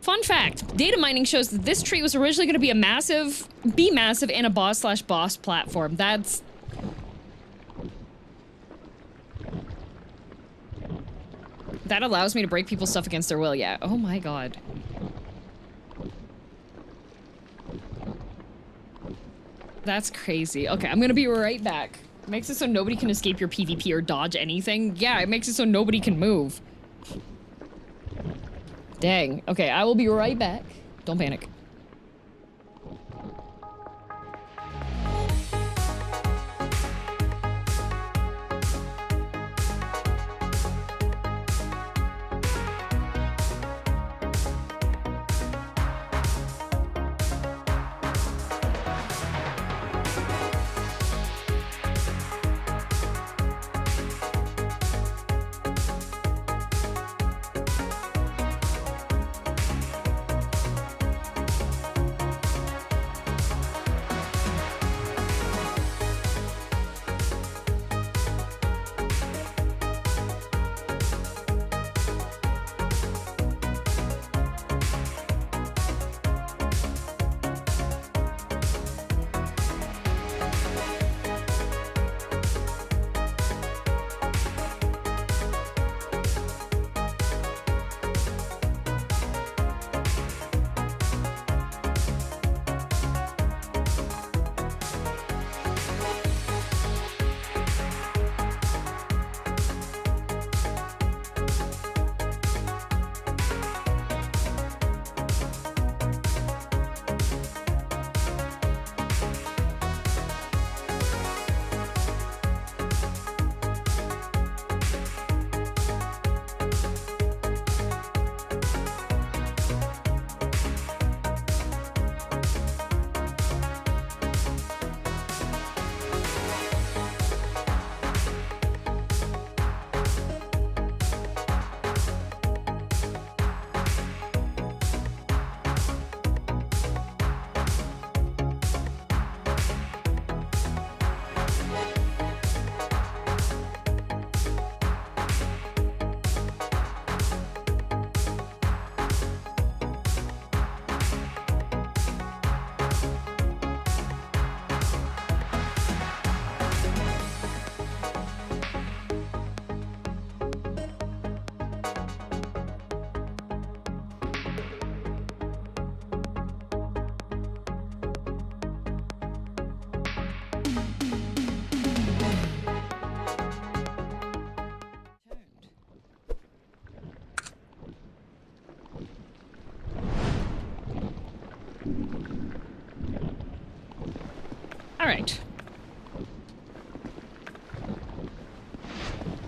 Fun fact, data mining shows that this tree was originally going to be a massive, and a boss/boss platform. That allows me to break people's stuff against their will, yeah. Oh my god. That's crazy. Okay, I'm gonna be right back. Makes it so nobody can escape your PvP or dodge anything. Yeah, it makes it so nobody can move. Dang. Okay, I will be right back. Don't panic.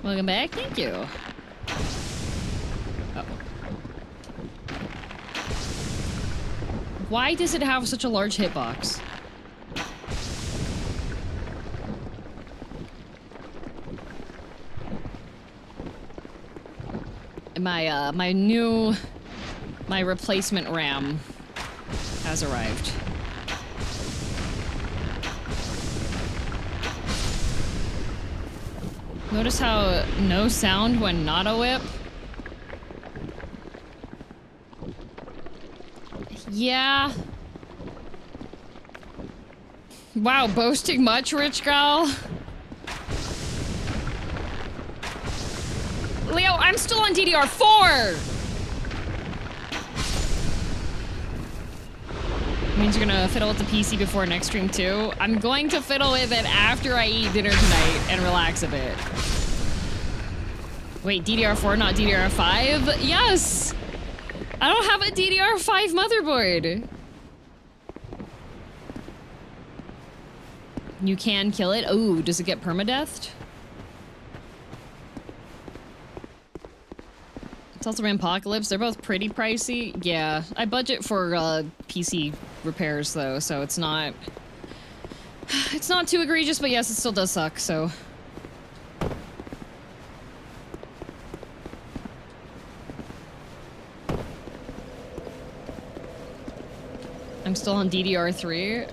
Welcome back. Thank you. Uh-oh. Why does it have such a large hitbox? My replacement RAM has arrived. Notice how no sound when not a whip? Yeah. Wow, boasting much, rich gal? Leo, I'm still on DDR4! Means you're gonna fiddle with the PC before next stream too? I'm going to fiddle with it after I eat dinner tonight and relax a bit. Wait, DDR4, not DDR5? Yes! I don't have a DDR5 motherboard. You can kill it? Oh, does it get permadeathed? It's also Apocalypse. They're both pretty pricey. Yeah, I budget for PC repairs though, so it's not too egregious, but yes, it still does suck, so. I'm still on DDR3.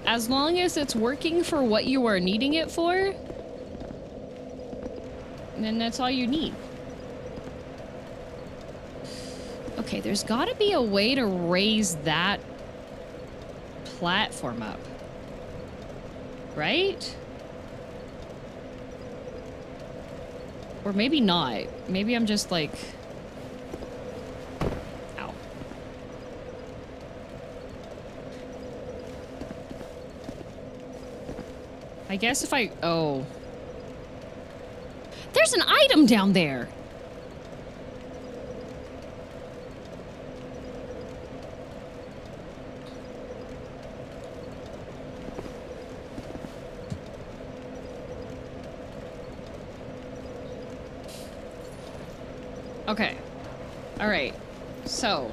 As long as it's working for what you are needing it for, then that's all you need. Okay, there's gotta be a way to raise that platform up. Right? Or maybe not. Maybe I'm just like... Ow. I guess if I... Oh. There's an item down there! Okay. Alright. So.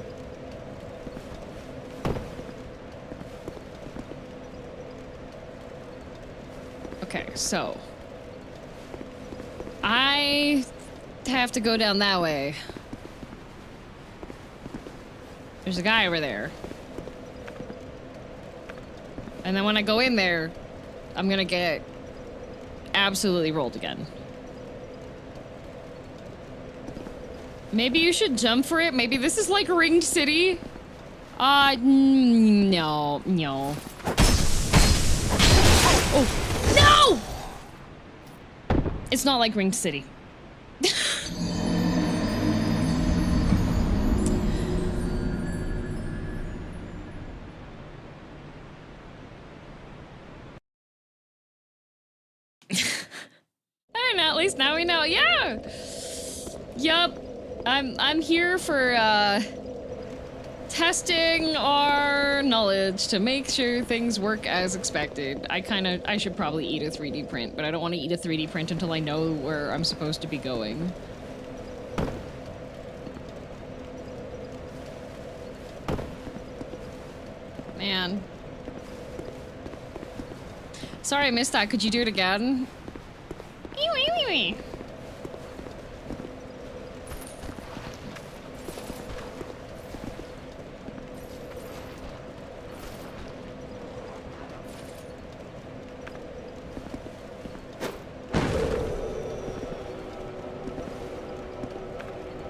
Okay, so. I have to go down that way. There's a guy over there. And then when I go in there, I'm gonna get absolutely rolled again. Maybe you should jump for it. Maybe this is like Ringed City. No. Oh, no! It's not like Ringed City. And at least now we know. Yeah. Yup. I'm here for testing our knowledge to make sure things work as expected. I should probably eat a 3D print, but I don't want to eat a 3D print until I know where I'm supposed to be going. Man. Sorry I missed that. Could you do it again?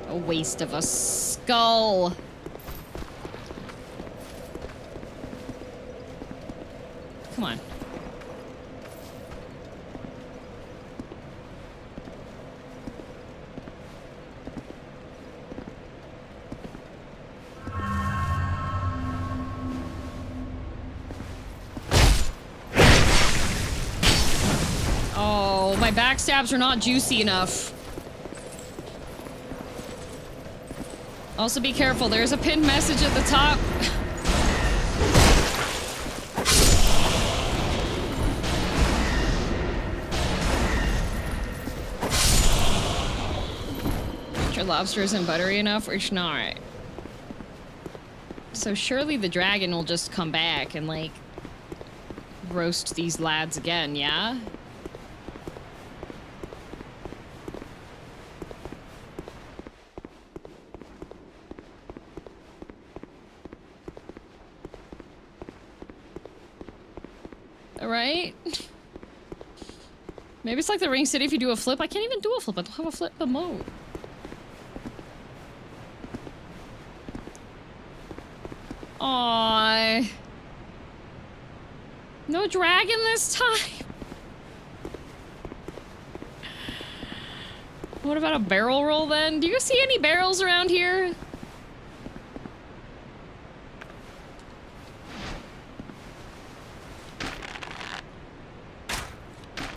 A waste of a skull. Come on. Oh, my backstabs are not juicy enough. Also be careful, there's a pinned message at the top. Your lobster isn't buttery enough, or it's not. So surely the dragon will just come back and, like, roast these lads again, yeah? Alright? Maybe it's like the Ring City if you do a flip. I can't even do a flip. I don't have a flip emote. Aww. No dragon this time. What about a barrel roll then? Do you see any barrels around here?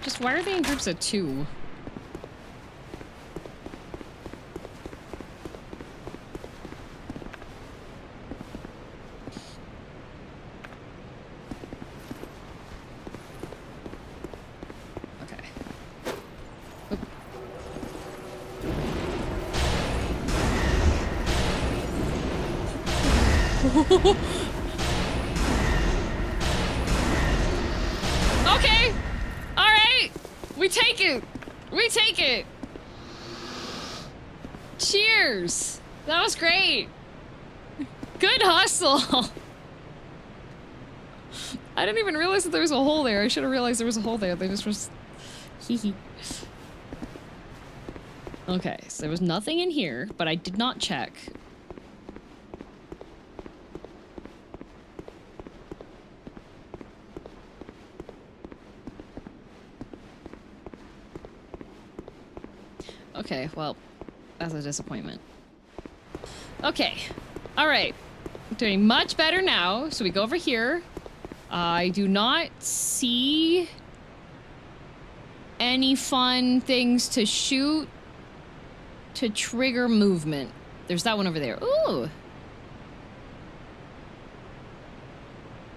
Just why are they in groups of 2? Okay. All right. We take it. We take it. Cheers. That was great. Good hustle. I didn't even realize that there was a hole there. I should have realized there was a hole there. They just was... Hee hee. Okay, so there was nothing in here, but I did not check. Okay, well, that's a disappointment. Okay, all right. Doing much better now. So we go over here. I do not see any fun things to shoot to trigger movement. There's that one over there. Ooh.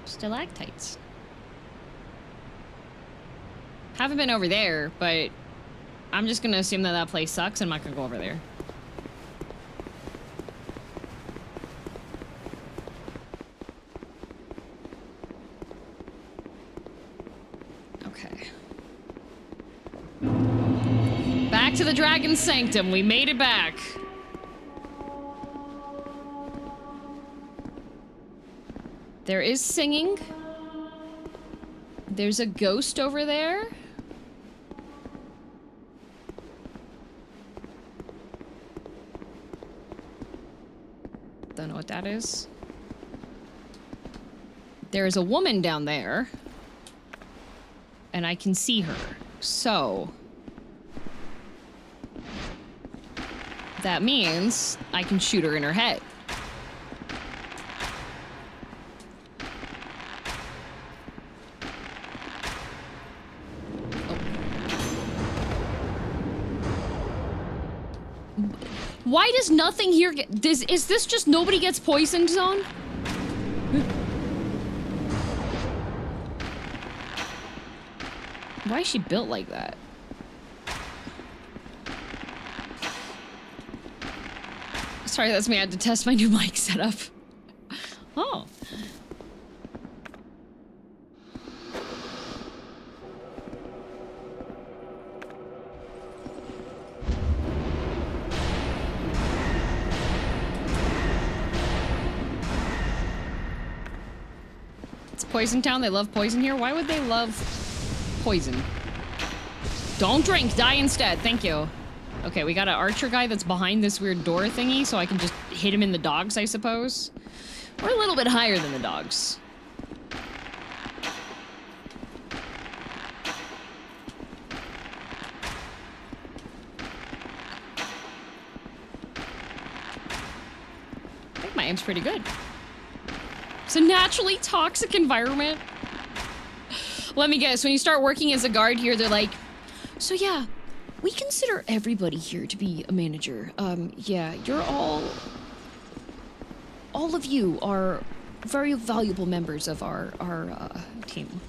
Stalactites. Haven't been over there, but I'm just gonna assume that that place sucks and I'm not gonna go over there. Okay. Back to the Dragon's Sanctum. We made it back. There is singing. There's a ghost over there. Don't know what that is. There is a woman down there. And I can see her. So that means I can shoot her in her head. Why does nothing here get... Is this just nobody gets poisoned zone? Why is she built like that? Sorry, that's me. I had to test my new mic setup. Oh. It's Poison Town. They love poison here. Why would they love poison? Don't drink. Die instead. Thank you. Okay, we got an archer guy that's behind this weird door thingy, so I can just hit him in the dogs, I suppose. We're a little bit higher than the dogs. I think my aim's pretty good. It's a naturally toxic environment. Let me guess, when you start working as a guard here, they're like, so yeah, we consider everybody here to be a manager. Yeah, you're all of you are very valuable members of our team.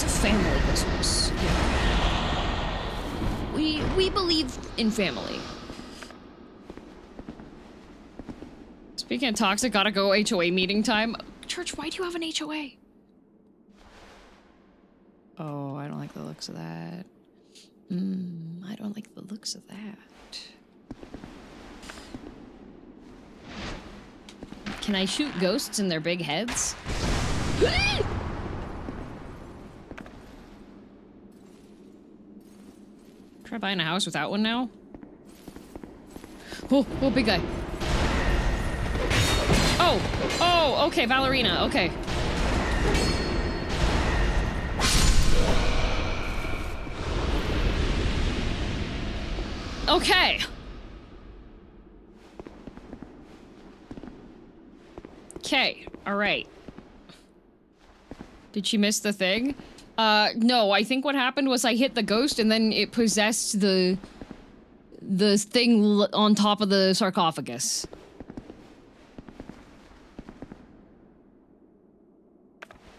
It's a family business. Yeah. We believe in family. Speaking of toxic, gotta go HOA meeting time. Church, why do you have an HOA? Oh, I don't like the looks of that. I don't like the looks of that. Can I shoot ghosts in their big heads? Try buying a house without one now? Oh, big guy. Oh, okay, ballerina, okay. Okay. Okay, alright. Did she miss the thing? No, I think what happened was I hit the ghost and then it possessed the thing on top of the sarcophagus.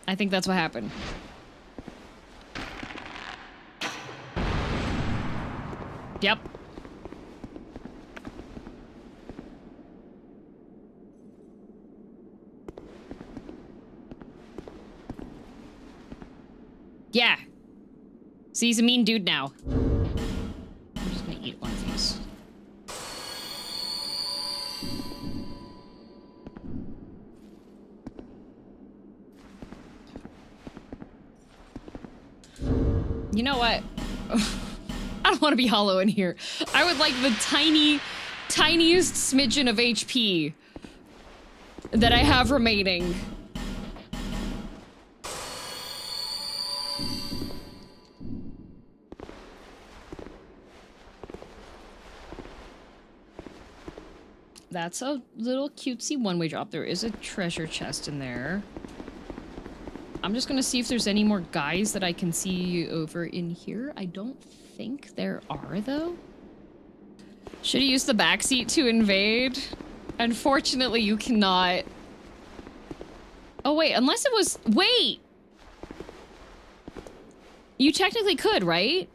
I think that's what happened. Yep. Yeah. See, he's a mean dude now. I'm just gonna eat one of these. You know what? I don't want to be hollow in here. I would like the tiniest smidgen of HP that I have remaining. That's a little cutesy one-way drop. There is a treasure chest in there. I'm just gonna see if there's any more guys that I can see over in here. I don't think there are, though. Should have used the backseat to invade. Unfortunately, you cannot. Oh, wait, unless it was... Wait! You technically could, right?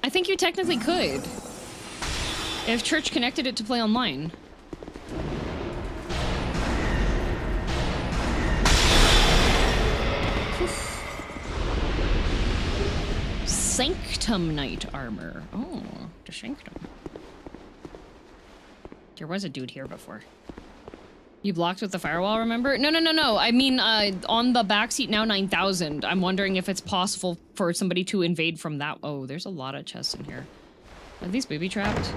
I think you technically could. If Church connected it to play online. Sanctum Knight armor. Oh, the Sanctum. There was a dude here before. You blocked with the firewall, remember? No. I mean, on the backseat now 9000. I'm wondering if it's possible for somebody to invade from that. Oh, there's a lot of chests in here. Are these booby trapped?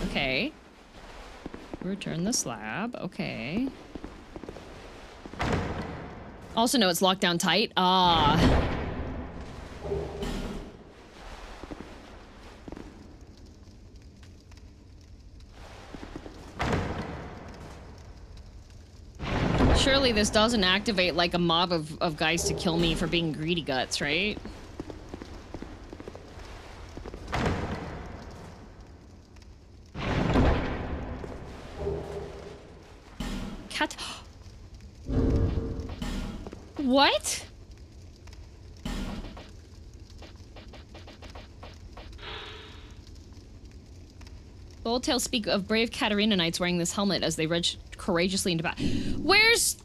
Okay. Return the slab. Okay. Also, no, it's locked down tight. Ah. Surely this doesn't activate like a mob of guys to kill me for being greedy guts, right? Cat. What? The old tales speak of brave Katarina knights wearing this helmet as they reg courageously into battle. Where's...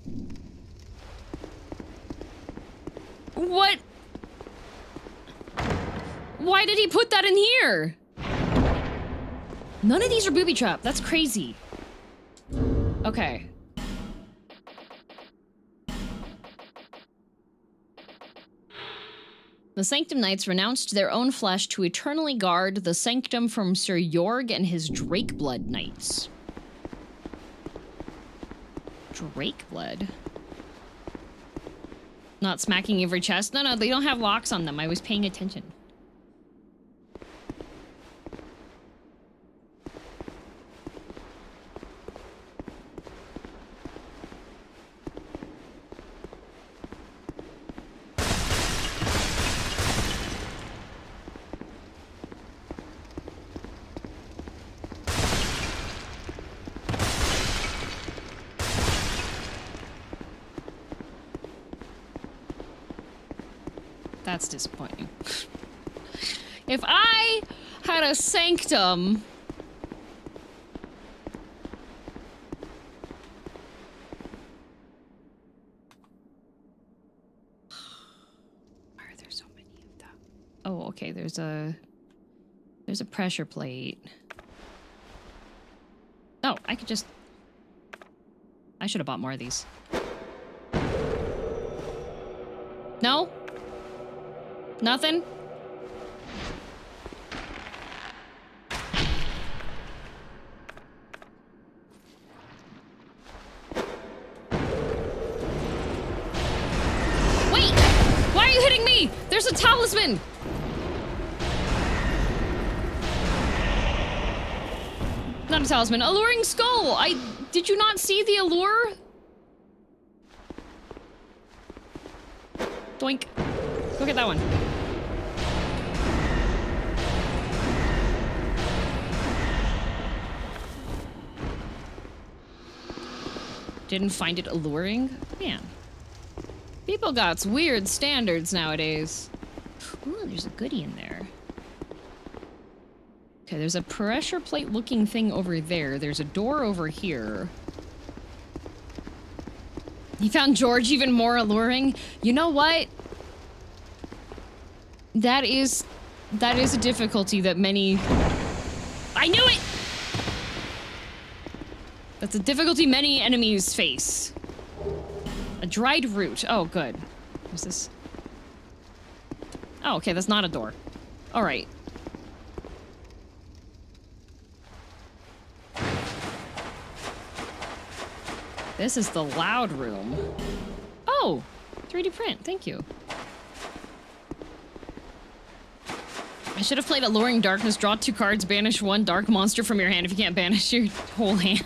What? Why did he put that in here? None of these are booby trapped. That's crazy. Okay. The Sanctum Knights renounced their own flesh to eternally guard the sanctum from Sir Jorg and his Drakeblood Knights. Drakeblood? Not smacking every chest? No, they don't have locks on them. I was paying attention. That's disappointing. If I had a sanctum... Why are there so many of them? Oh, okay, there's a pressure plate. Oh, I could just... I should have bought more of these. No? Nothing? Wait! Why are you hitting me? There's a talisman! Not a talisman. Alluring skull! Did you not see the allure? Doink. Go get that one. Didn't find it alluring? Man. People got weird standards nowadays. Ooh, there's a goodie in there. Okay, there's a pressure plate looking thing over there. There's a door over here. You found George even more alluring? You know what? That is a difficulty that many... I knew it! That's a difficulty many enemies face. A dried root. Oh, good. What's this? Oh, okay, that's not a door. Alright. This is the loud room. Oh! 3D print, thank you. I should have played Alluring Darkness. Draw 2 cards, banish 1 dark monster from your hand if you can't banish your whole hand.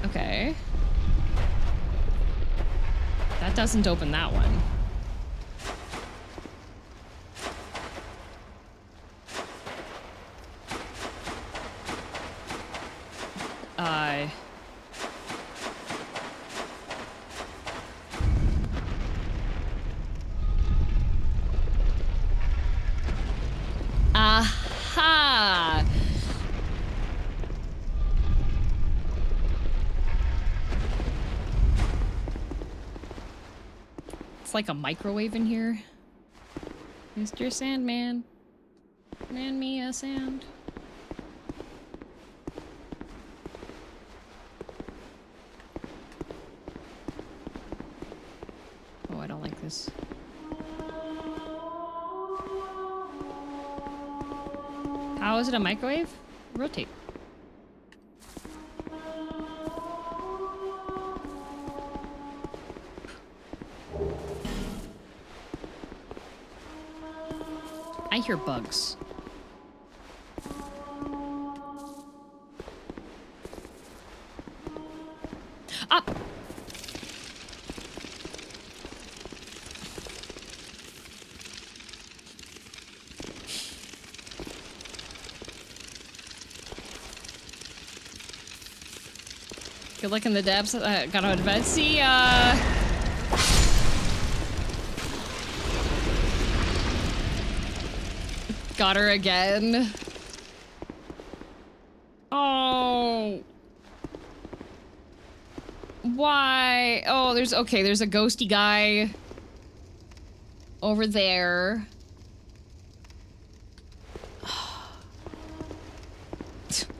Okay. That doesn't open that one. Aha! It's like a microwave in here. Mr. Sandman. Man me a sand. Oh, I don't like this. How is it a microwave? Rotate. I hear bugs. Up! Good luck in the dabs. Gotta advance. See ya! Got her again. Oh. Why? Oh, there's a ghosty guy over there.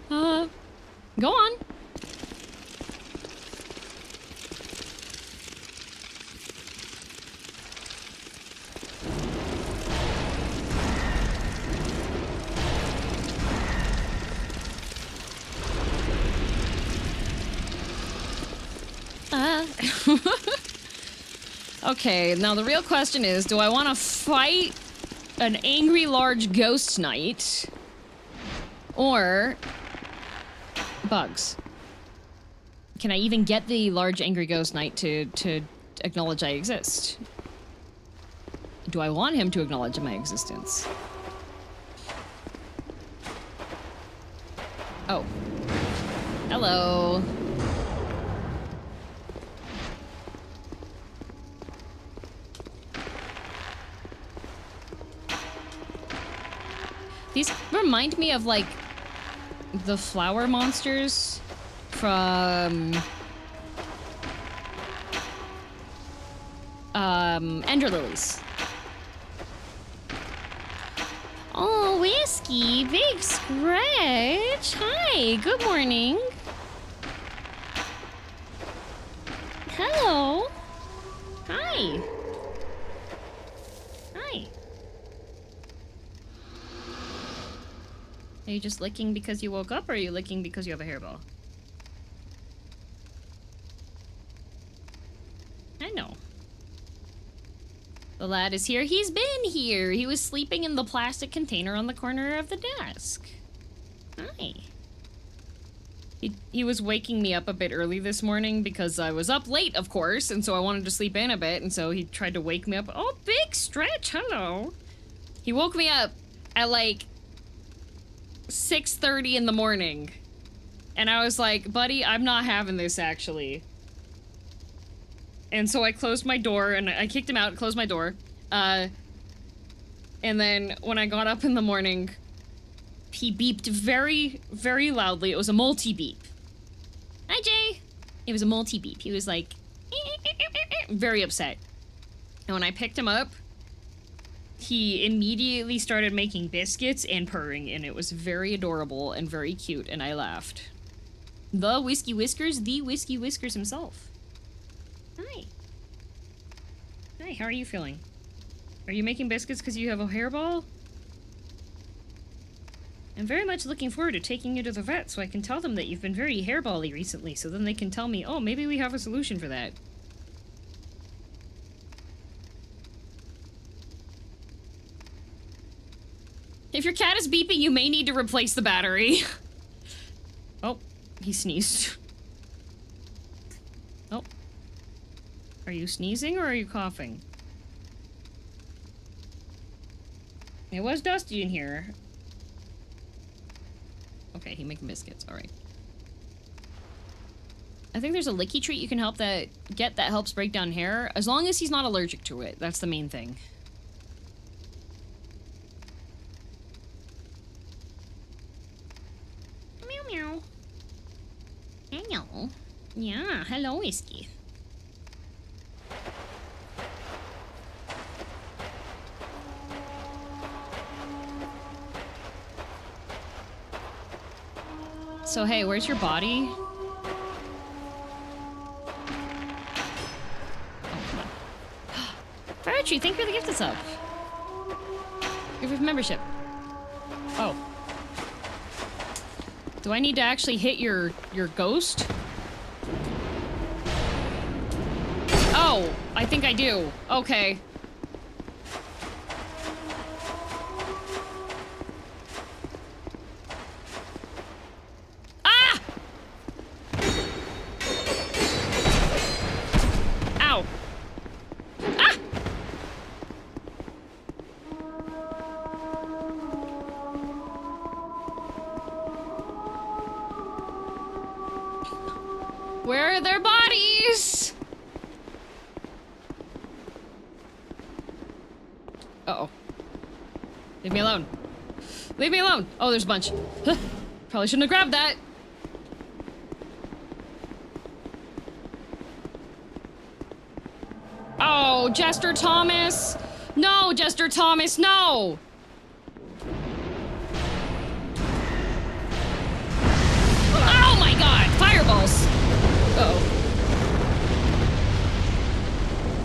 Go on. Okay, now the real question is, do I want to fight an angry large ghost knight or bugs? Can I even get the large angry ghost knight to acknowledge I exist? Do I want him to acknowledge my existence? Oh. Hello. These remind me of, like, the flower monsters from... Ender Lilies. Oh, Whiskey, Big Scratch. Hi, good morning. Hello. Hi. Hi. Are you just licking because you woke up, or are you licking because you have a hairball? I know. The lad is here. He's been here. He was sleeping in the plastic container on the corner of the desk. Hi. He was waking me up a bit early this morning because I was up late, of course, and so I wanted to sleep in a bit, and so he tried to wake me up. Oh, Big Stretch, hello. He woke me up at like 6:30 in the morning. And I was like, buddy, I'm not having this, actually. And so I closed my door, and I kicked him out and closed my door. And then when I got up in the morning, he beeped very, very loudly. It was a multi-beep. Hi, Jay! It was a multi-beep. He was like, very upset. And when I picked him up, he immediately started making biscuits and purring, and it was very adorable and very cute, and I laughed. The Whiskey Whiskers himself. Hi. Hi, how are you feeling? Are you making biscuits because you have a hairball? I'm very much looking forward to taking you to the vet so I can tell them that you've been very hairball-y recently, so then they can tell me, oh, maybe we have a solution for that. If your cat is beeping, you may need to replace the battery. Oh, he sneezed. Oh. Are you sneezing or are you coughing? It was dusty in here. Okay, he making biscuits. Alright. I think there's a licky treat you can get that helps break down hair. As long as he's not allergic to it. That's the main thing. Meow meow. Hello. Yeah, hello, Whiskey. So hey, where's your body? Oh, come on. Fairy thank you for the gift that's up. Give us membership. Oh. Do I need to actually hit your ghost? Oh, I think I do. Okay. Ah! Ow. Ah! Where are their bodies? Uh-oh. Leave me alone. Leave me alone. Oh, there's a bunch. Huh. Probably shouldn't have grabbed that. Oh, Jester Thomas. No, Jester Thomas, no. Oh my god, fireballs. Uh-oh.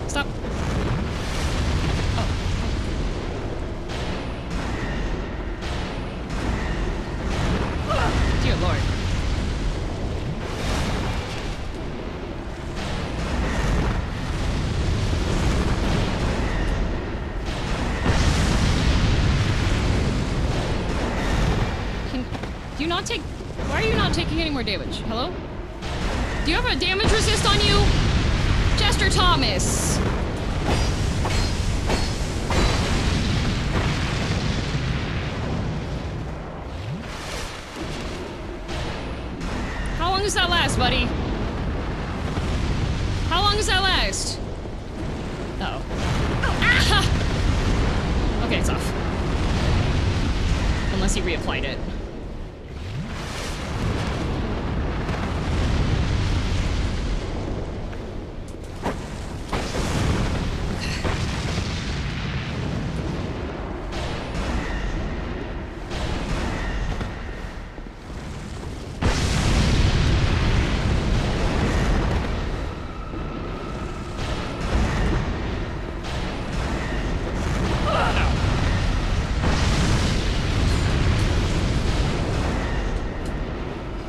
Stop. Dear Lord. Do you not take... Why are you not taking any more damage? Hello? Do you have a damage resist on you? Jester Thomas! How long does that last, buddy? How long does that last? Uh-oh. Ah! Okay, it's off. unless he reapplied it.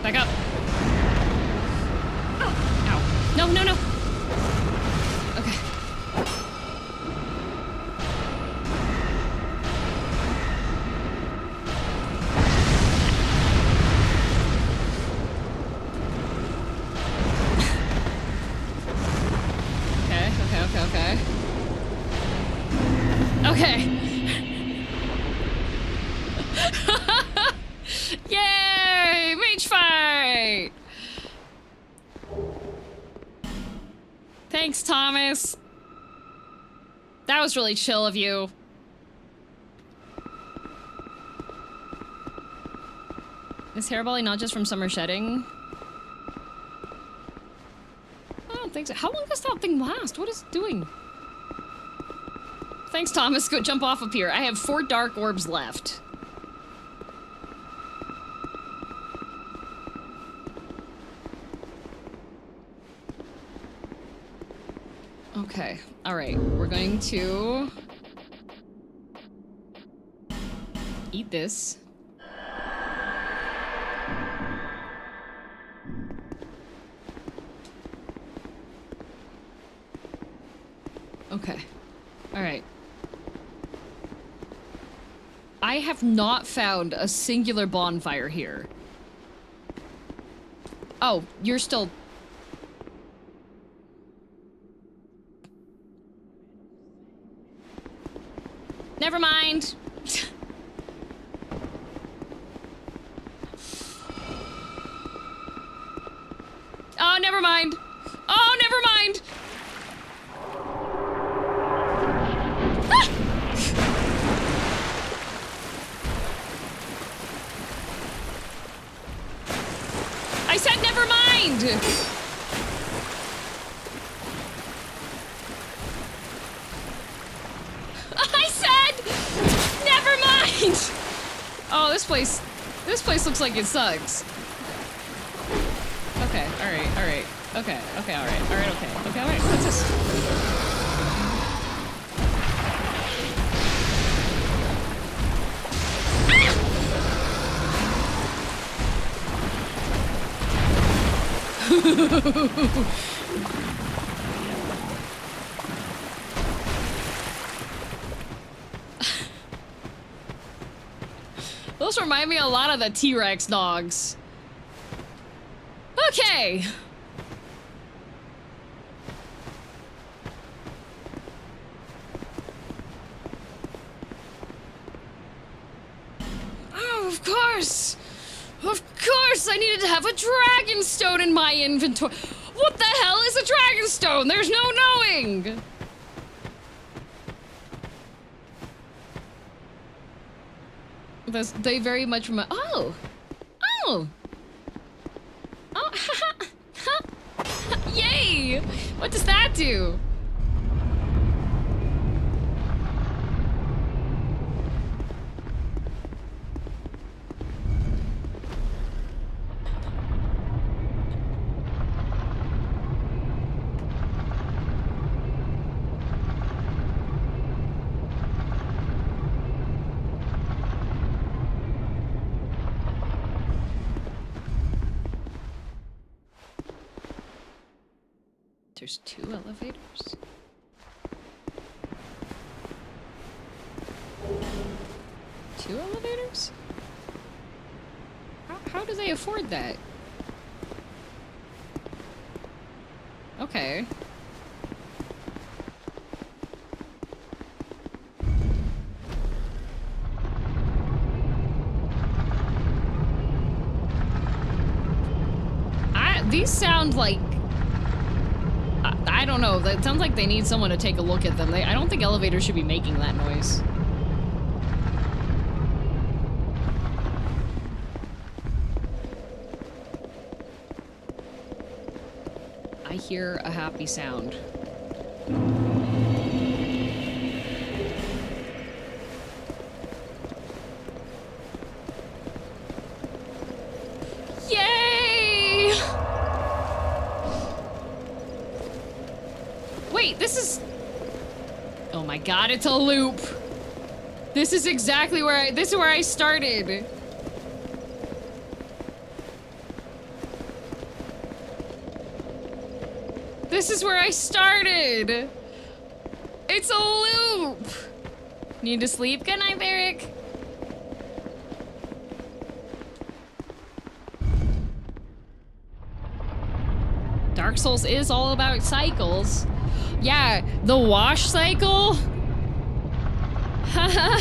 Back up. Ow. No, no, no. Okay. Okay. Okay. Yay! Mage fight! Thanks, Thomas. That was really chill of you. Is hairbally not just from summer shedding? I don't think so. How long does that thing last? What is it doing? Thanks, Thomas. Go jump off up here. I have 4 dark orbs left. Okay. All right. We're going to eat this. Okay. All right. I have not found a singular bonfire here. Oh, you're still... Never mind. Oh, never mind. Oh, never mind. Ah! I said never mind. I said never mind. Oh, this place looks like it sucks. Okay, all right. Okay, all right, what's this? Those remind me a lot of the T-Rex dogs. Okay. Oh, of course. Of course, I needed to have a dragon stone in my inventory. What the hell is a dragon stone? There's no knowing. They very much remind. Oh. Yay! What does that do? There's 2 elevators. 2 elevators? How do they afford that? Okay. These sound like... I don't know. That sounds like they need someone to take a look at them. I don't think elevators should be making that noise. I hear a happy sound. Yay! Wait, this is... Oh my god, it's a loop. This is exactly where this is where I started. This is where I started. It's a loop. Need to sleep? Good night, Barrick. Dark Souls is all about cycles. Yeah, the wash cycle. Haha.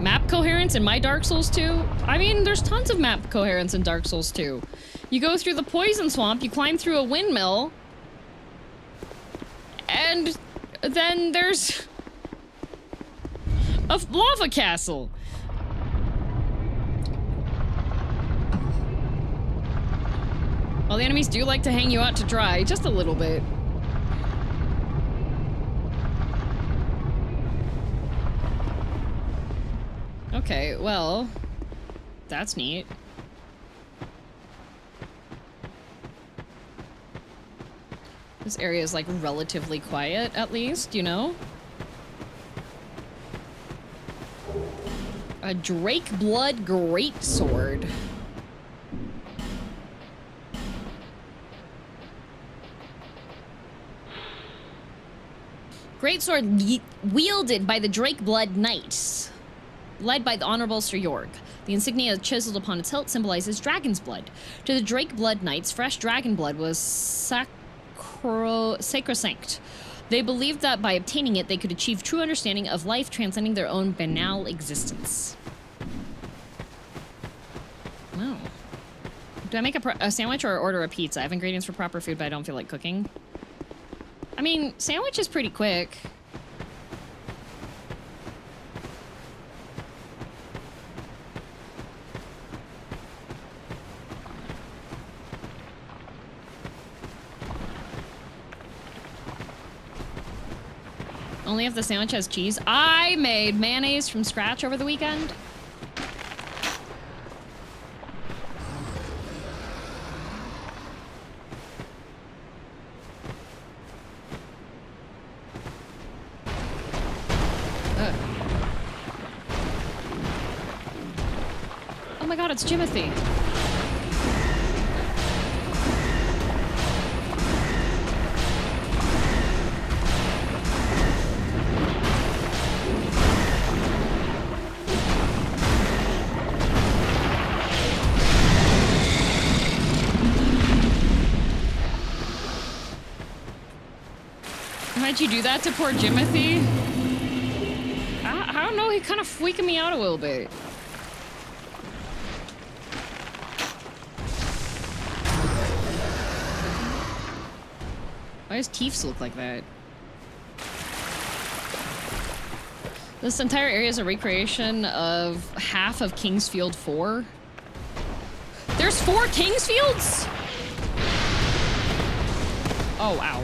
Map coherence in my Dark Souls 2? I mean, there's tons of map coherence in Dark Souls 2. You go through the poison swamp, you climb through a windmill, and then there's a lava castle. Well, the enemies do like to hang you out to dry, just a little bit. Okay, well, that's neat. This area is like relatively quiet, at least, you know? A Drake Blood Greatsword. Greatsword wielded by the Drake Blood Knights, led by the Honorable Sir York. The insignia chiseled upon its hilt symbolizes dragon's blood. To the Drake Blood Knights, fresh dragon blood was sacrosanct. They believed that by obtaining it, they could achieve true understanding of life, transcending their own banal existence. Wow. Do I make a sandwich or order a pizza? I have ingredients for proper food, but I don't feel like cooking. I mean, sandwich is pretty quick. Only if the sandwich has cheese. I made mayonnaise from scratch over the weekend. Oh my god, it's Jimothy. Why'd you do that to poor Jimothy? I don't know, he kind of freaking me out a little bit. Why does Teefs look like that? This entire area is a recreation of half of Kingsfield 4. There's 4 Kingsfields? Oh, ow.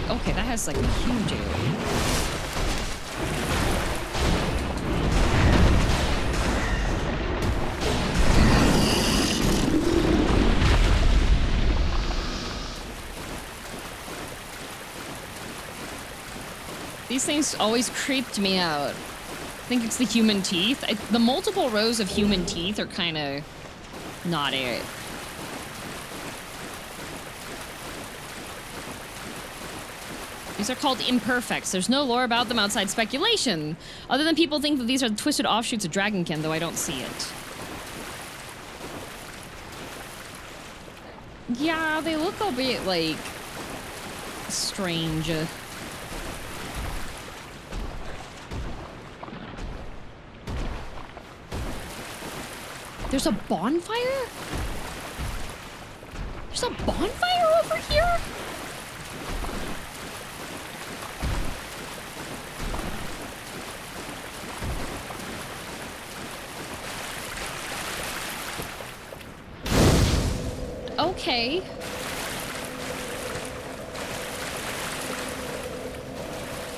Okay, that has like a huge area. These things always creeped me out. I think it's the human teeth. The multiple rows of human teeth are kind of not it. These are called imperfects. There's no lore about them outside speculation. Other than people think that these are the twisted offshoots of Dragonkin, though I don't see it. Yeah, they look a bit, like, strange. There's a bonfire? There's a bonfire over here? Okay.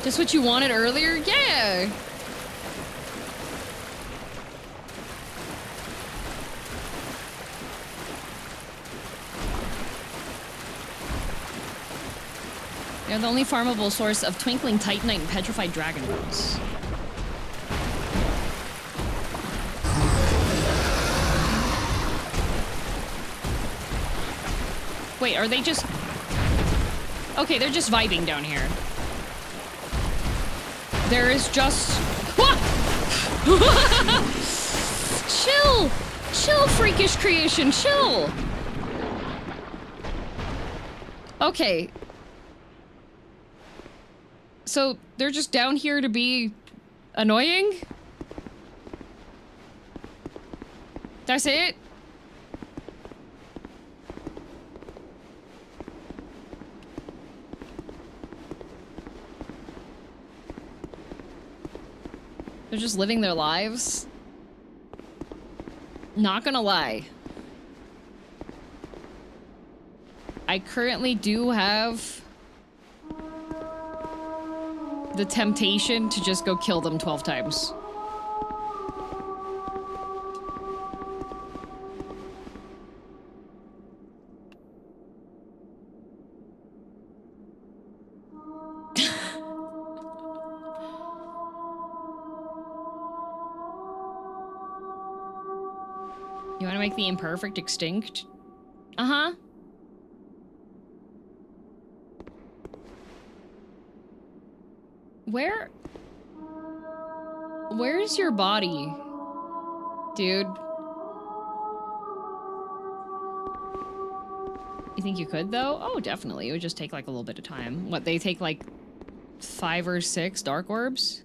Just what you wanted earlier? Yeah! They're the only farmable source of twinkling titanite and petrified dragon bones. Wait, are they just... Okay, they're just vibing down here. There is just... Chill! Chill, freakish creation, chill! Okay. So, they're just down here to be... annoying? That's it? They're just living their lives. Not gonna lie. I currently do have the temptation to just go kill them 12 times. You want to make the imperfect extinct? Uh-huh. Where's your body, dude? You think you could, though? Oh, definitely. It would just take, like, a little bit of time. What, they take, like, 5 or 6 dark orbs?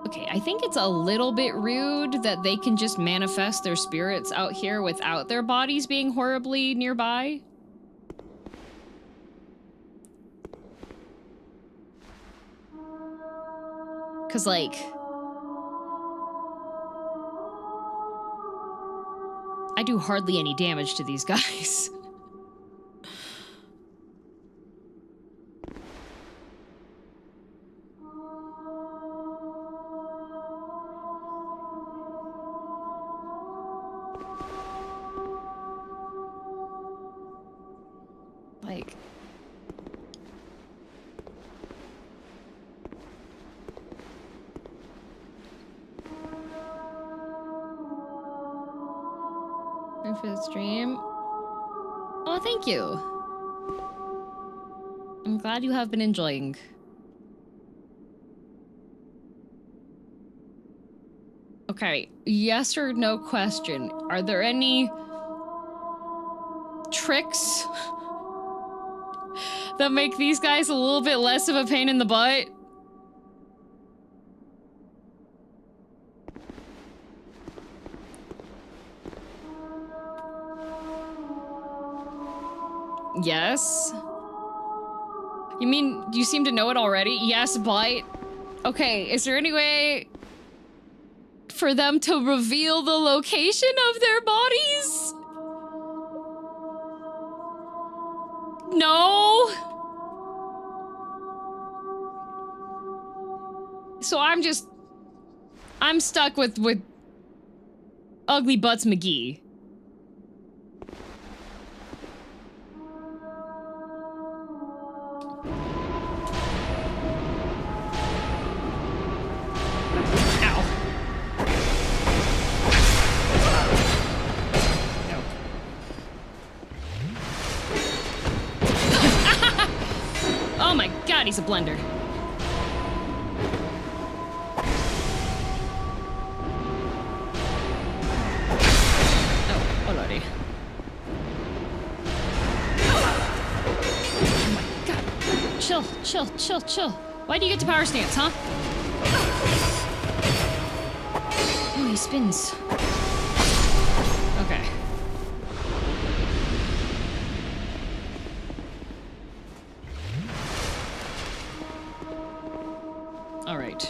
Okay, I think it's a little bit rude that they can just manifest their spirits out here without their bodies being horribly nearby. Cause like... I do hardly any damage to these guys. Like... for the stream. Oh, thank you. I'm glad you have been enjoying. Okay, yes or no question. Are there any tricks that make these guys a little bit less of a pain in the butt? Yes. You mean you seem to know it already? Yes, but... Okay, is there any way for them to reveal the location of their bodies? No? So I'm stuck with Ugly Butts McGee. Oh my god, he's a blender. Oh, lordy. Oh my god. Chill, chill, chill, chill. Why do you get to power stance, huh? he spins. Okay. All right.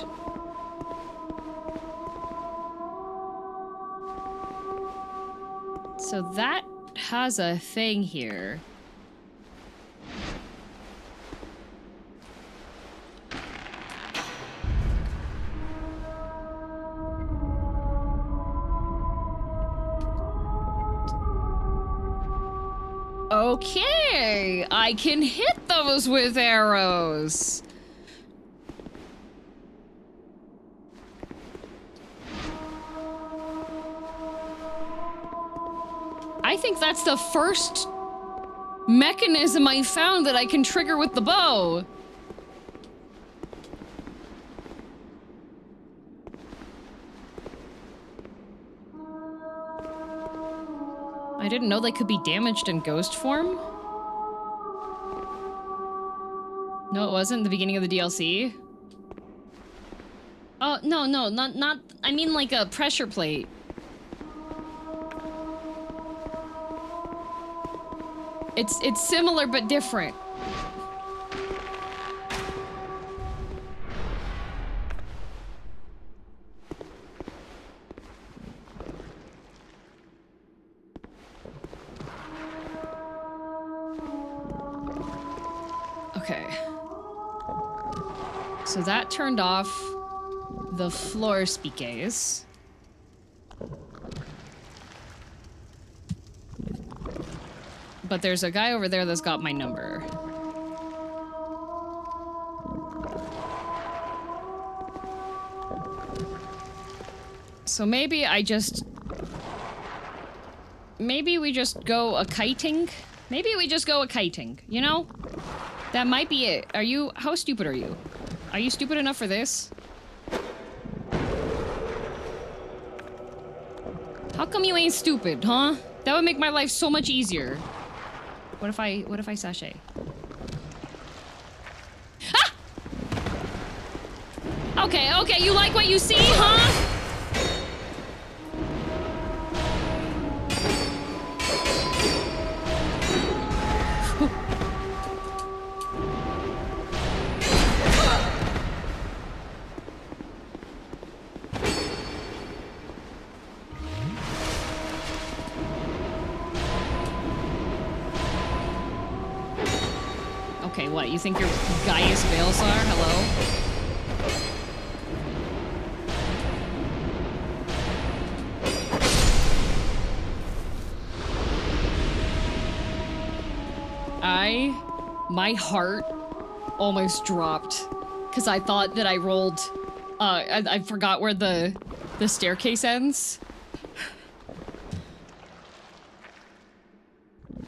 So that has a thing here. Okay, I can hit those with arrows. I think that's the first mechanism I found that I can trigger with the bow. I didn't know they could be damaged in ghost form. No, it wasn't the beginning of the DLC. Oh, no, not, I mean like a pressure plate. It's similar but different. Okay. So that turned off the floor speakers. But there's a guy over there that's got my number. So maybe we just go a kiting? Maybe we just go a kiting, you know? That might be it. How stupid are you? Are you stupid enough for this? How come you ain't stupid, huh? That would make my life so much easier. What if I sashay? Ah! Okay, you like what you see, huh? Okay, what? You think you're Gaius Veilsar? Hello? My heart almost dropped because I thought that I rolled, I forgot where the staircase ends.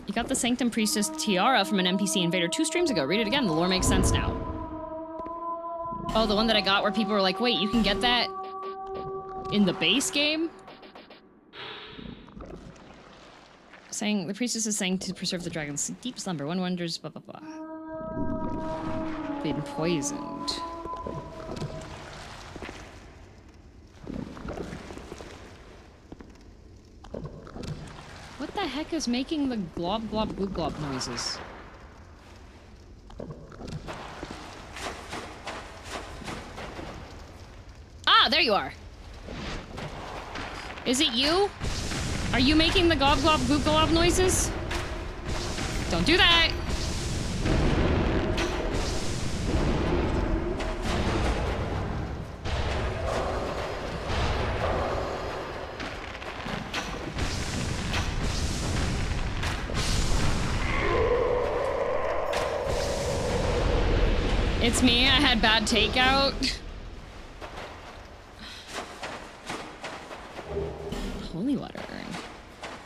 You got the Sanctum Priestess tiara from an NPC Invader 2 streams ago. Read it again, the lore makes sense now. Oh, the one that I got where people were like, wait, you can get that in the base game? Saying, the priestess is saying to preserve the dragon's deep slumber. One wonders, blah, blah, blah. Been poisoned. What the heck is making the glob glob gloob glob noises? Ah, there you are. Is it you? Are you making the glob glob gloob glob noises? Don't do that. It's me, I had bad takeout. Holy water.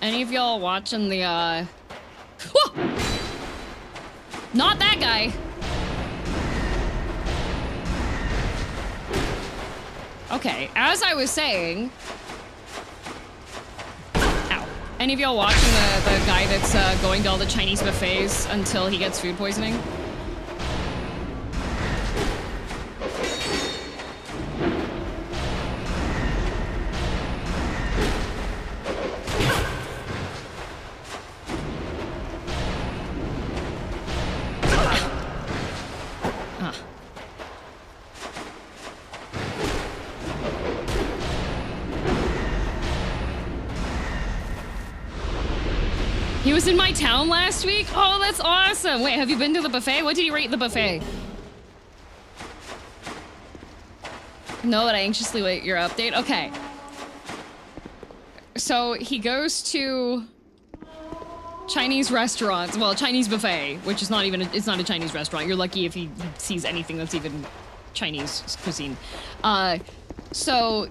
Any of y'all watching the, Whoa! Not that guy! Okay, as I was saying... Ow. Any of y'all watching the guy that's going to all the Chinese buffets until he gets food poisoning? He was in my town last week? Oh, that's awesome. Wait, have you been to the buffet? What did you rate the buffet? No, but I anxiously wait your update. Okay. So he goes to Chinese restaurants. Well, Chinese buffet, which is not even, it's not a Chinese restaurant. You're lucky if he sees anything that's even Chinese cuisine. So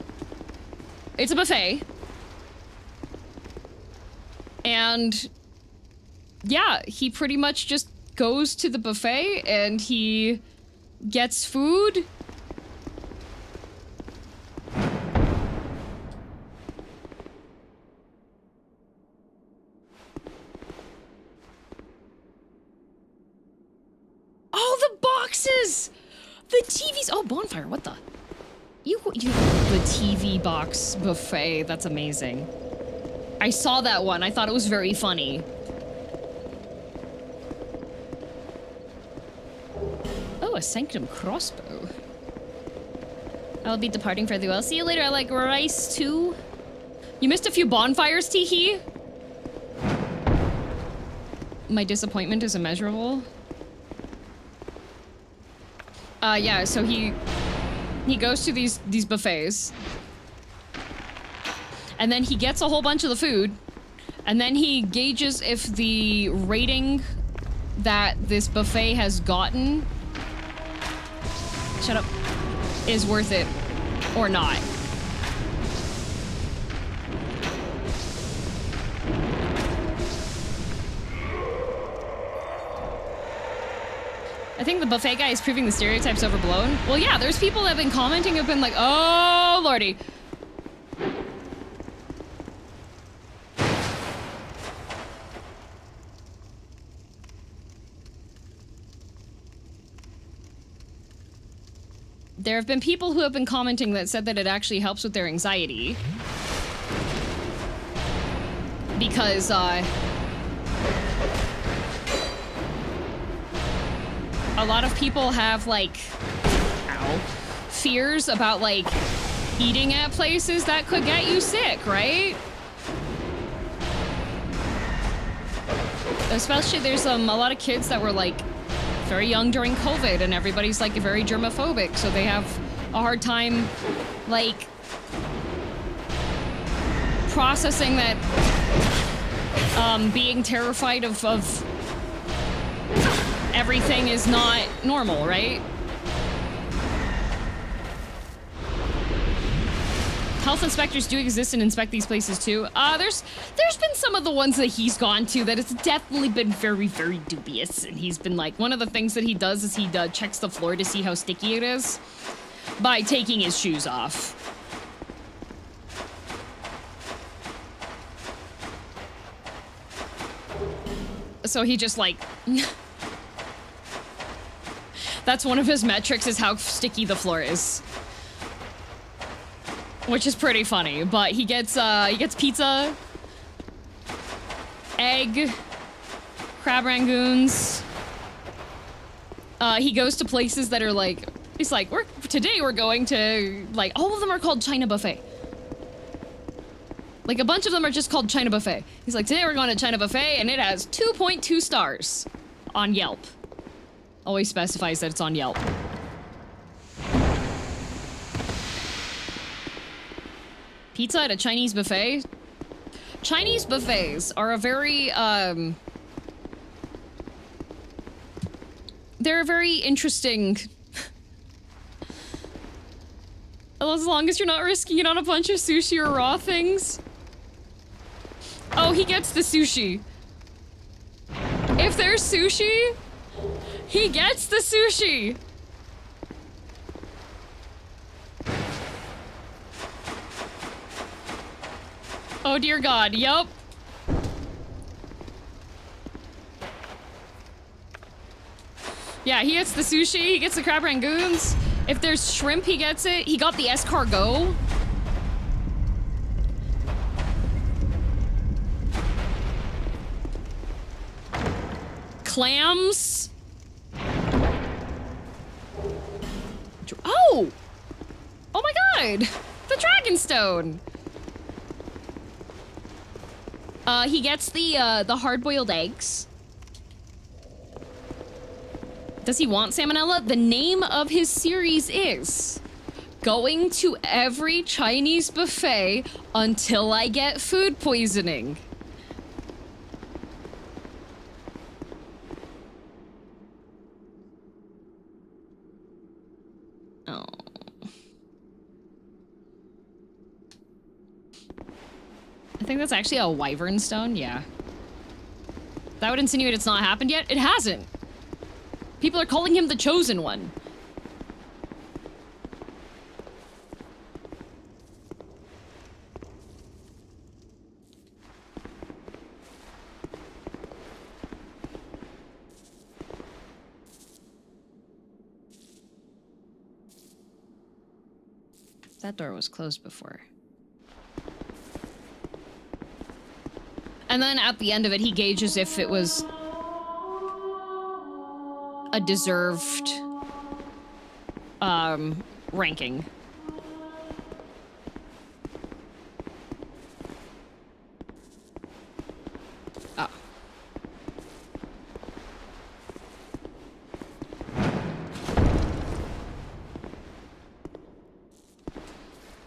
it's a buffet. And yeah, he pretty much just goes to the buffet and he gets food. Oh, the boxes! The TVs! Oh, bonfire, what the? You the TV box buffet, that's amazing. I saw that one, I thought it was very funny. Oh, a Sanctum crossbow. I'll be departing for the well. See you later, I like rice too. You missed a few bonfires, Teehee? My disappointment is immeasurable. Yeah, so he goes to these buffets. And then he gets a whole bunch of the food. And then he gauges if the rating that this buffet has gotten, shut up, is worth it or not. I think the buffet guy is proving the stereotype's overblown. Well, yeah, there's people that have been commenting, have been like, oh, lordy. There have been people who have been commenting that said that it actually helps with their anxiety. Because, a lot of people have, like, fears about, like, eating at places that could get you sick, right? Especially, there's a lot of kids that were, like, very young during COVID, and everybody's, like, very germophobic, so they have a hard time, like, processing that, being terrified of everything is not normal, right? Health inspectors do exist and inspect these places too. There's been some of the ones that he's gone to that it's definitely been very, very dubious. And he's been like, one of the things that he does is he checks the floor to see how sticky it is by taking his shoes off. So he just like... That's one of his metrics, is how sticky the floor is. Which is pretty funny, but he gets pizza, egg, crab rangoons. He goes to places that are like, he's like, today we're going to, like, all of them are called China Buffet. Like, a bunch of them are just called China Buffet. He's like, today we're going to China Buffet, and it has 2.2 stars on Yelp. Always specifies that it's on Yelp. Pizza at a Chinese buffet? Chinese buffets are a very, they're a very interesting... As long as you're not risking it on a bunch of sushi or raw things. Oh, he gets the sushi. If there's sushi, he gets the sushi. Oh dear God, yup. Yeah, he gets the sushi, he gets the crab rangoons. If there's shrimp, he gets it. He got the escargot. Clams. Oh! Oh my God! The Dragonstone! He gets the hard-boiled eggs. Does he want salmonella? The name of his series is Going to Every Chinese Buffet Until I Get Food Poisoning. Oh. I think that's actually a wyvern stone, yeah. That would insinuate it's not happened yet. It hasn't. People are calling him the chosen one. That door was closed before. And then at the end of it, he gauges if it was a deserved ranking. Oh.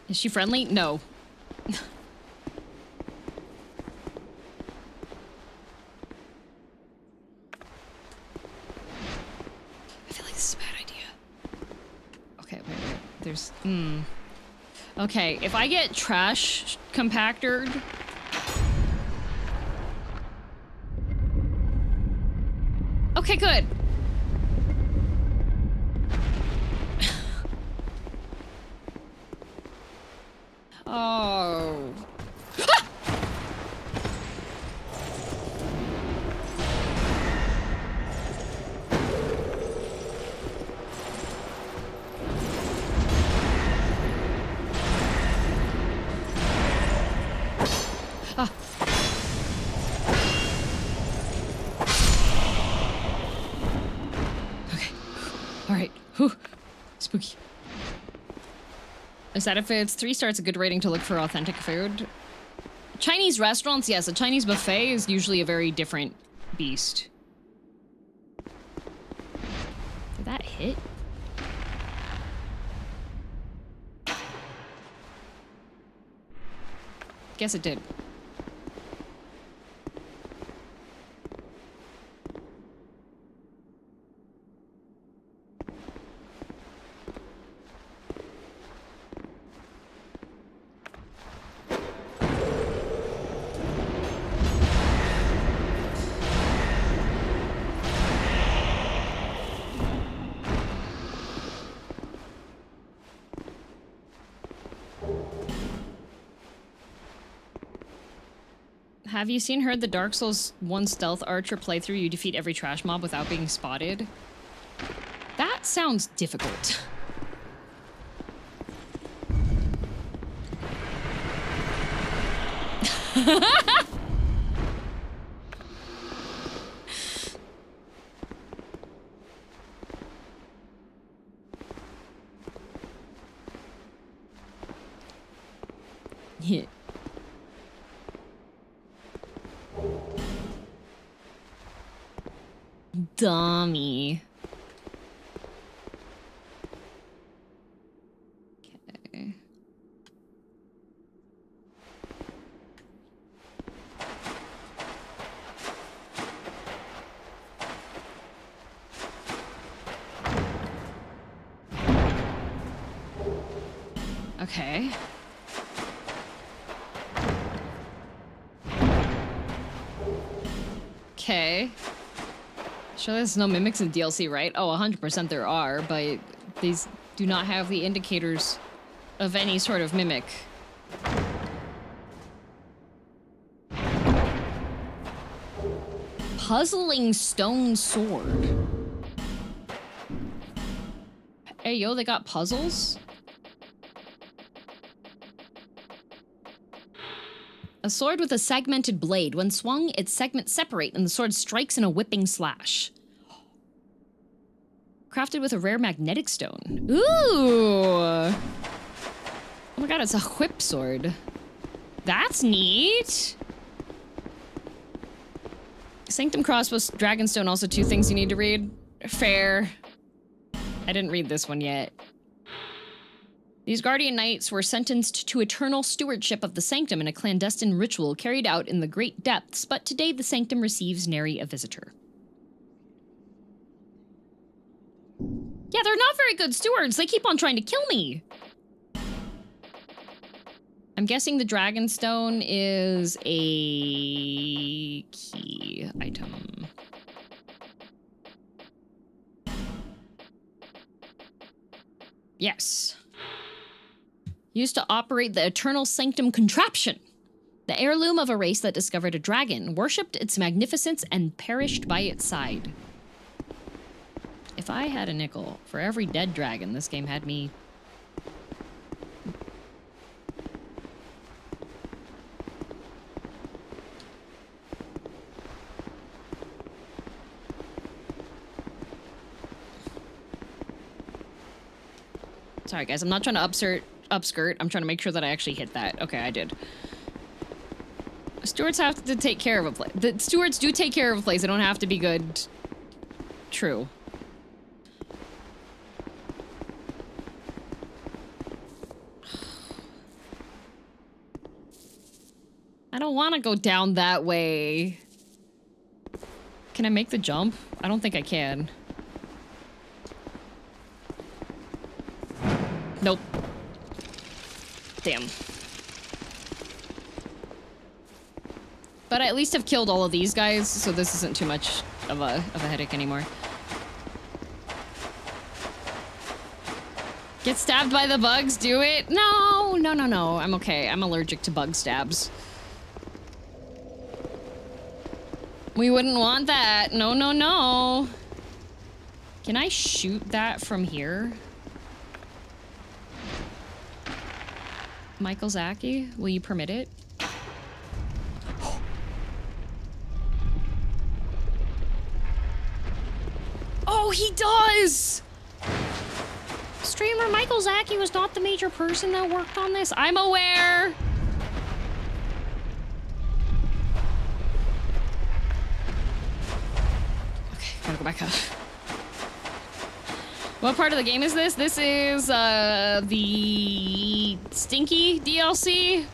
Is she friendly? No. There's, Okay, if I get trash compactored... Okay, good. Oh. Ah. Okay. All right. Whew. Spooky. Is that if it's 3-star, it's a good rating to look for authentic food? Chinese restaurants, yes. A Chinese buffet is usually a very different beast. Did that hit? Guess it did. Have you heard the Dark Souls 1 stealth archer playthrough? You defeat every trash mob without being spotted. That sounds difficult. Yeah. Dummy. Okay. Okay. Okay. Sure, there's no mimics in DLC, right? Oh, 100% there are, but these do not have the indicators of any sort of mimic. Puzzling stone sword. Hey, yo, they got puzzles? A sword with a segmented blade. When swung, its segments separate and the sword strikes in a whipping slash. Crafted with a rare magnetic stone. Ooh! Oh my god, it's a whip sword. That's neat! Sanctum Crossbow, Dragonstone, also 2 things you need to read. Fair. I didn't read this one yet. These Guardian Knights were sentenced to eternal stewardship of the Sanctum in a clandestine ritual carried out in the great depths, but today the Sanctum receives nary a visitor. Yeah, they're not very good stewards. They keep on trying to kill me. I'm guessing the Dragonstone is a key item. Yes. Used to operate the Eternal Sanctum contraption, the heirloom of a race that discovered a dragon, worshipped its magnificence, and perished by its side. If I had a nickel for every dead dragon this game had me... Sorry guys, I'm not trying to upskirt. I'm trying to make sure that I actually hit that. Okay, I did. Stewards have to take care of a place. The stewards do take care of a place. They don't have to be good. True. I don't want to go down that way. Can I make the jump? I don't think I can. Nope. Damn. But I at least have killed all of these guys, so this isn't too much of a headache anymore. Get stabbed by the bugs, do it? No, no, no, no. I'm okay. I'm allergic to bug stabs. We wouldn't want that. No, no, no. Can I shoot that from here? Michael Zaki, will you permit it? Oh, he does! Streamer Michael Zaki was not the major person that worked on this. I'm aware. Okay, gotta go back up. What part of the game is this? This is, the Stinky DLC?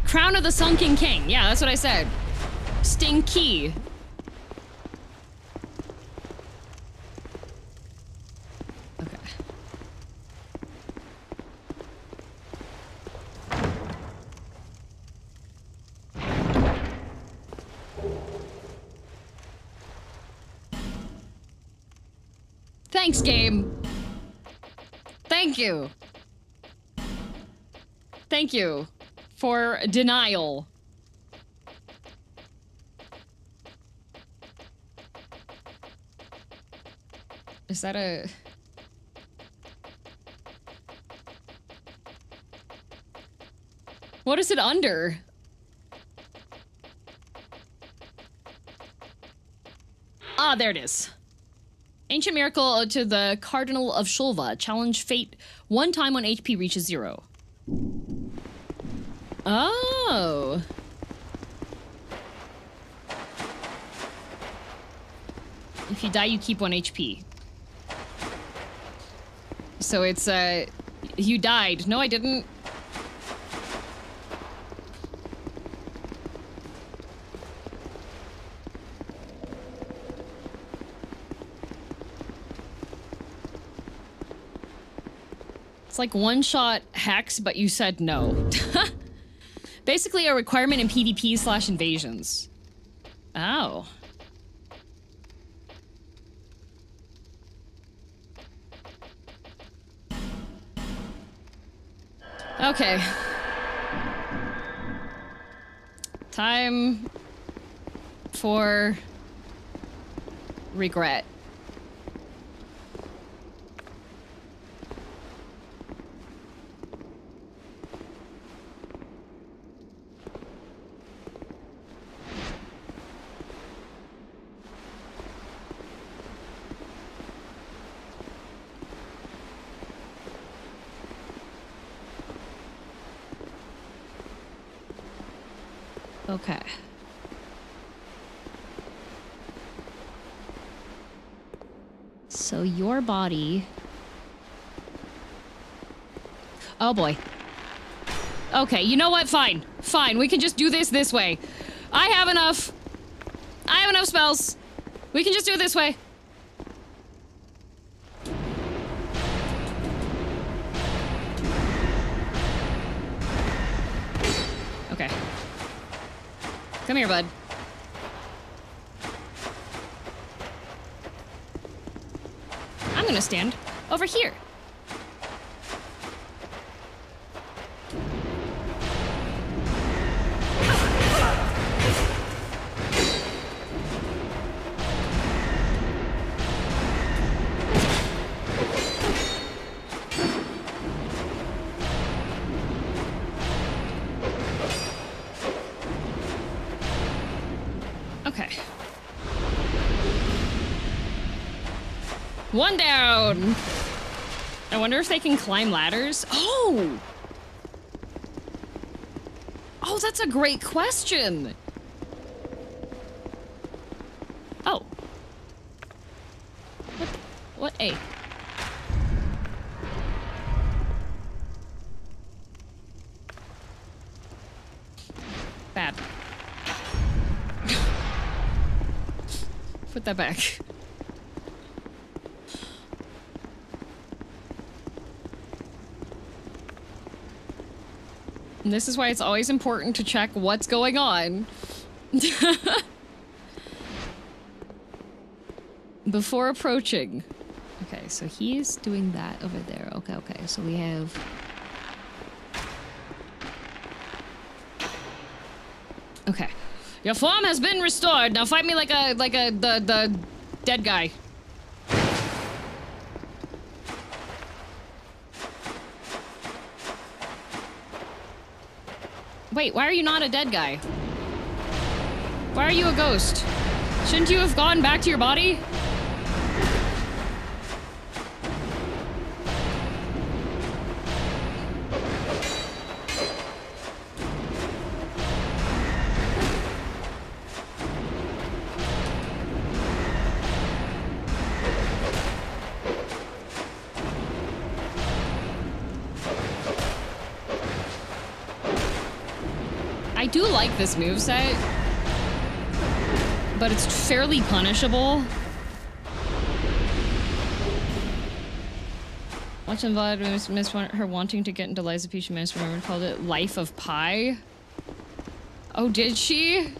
Crown of the Sunken King. Yeah, that's what I said. Stinky. Okay. Thanks, game. Thank you. Thank you for denial. Is that a... What is it under? Ah, there it is. Ancient miracle to the Cardinal of Shulva. Challenge fate one time when HP reaches 0. Oh. If you die, you keep 1 HP. So it's, you died. No, I didn't. It's like one-shot hacks, but you said no. Basically a requirement in PvP/invasions. Oh. Okay. Time for regret. Okay. So your body... Oh boy. Okay, you know what? Fine. Fine, we can just do this way. I have enough spells. We can just do it this way. Okay. Come here, bud. I'm gonna stand over here. Okay. One down. I wonder if they can climb ladders. Oh! Oh, that's a great question. Oh. What A? Bad. Put that back. And this is why it's always important to check what's going on. Before approaching. Okay, so he's doing that over there. Okay, okay, so we have... Okay. Your form has been restored. Now fight me like the dead guy. Wait, why are you not a dead guy? Why are you a ghost? Shouldn't you have gone back to your body? I do like this moveset, but it's fairly punishable. What's involved with Miss her wanting to get into Liza P. She misremembered, called it Life of Pi. Oh, did she?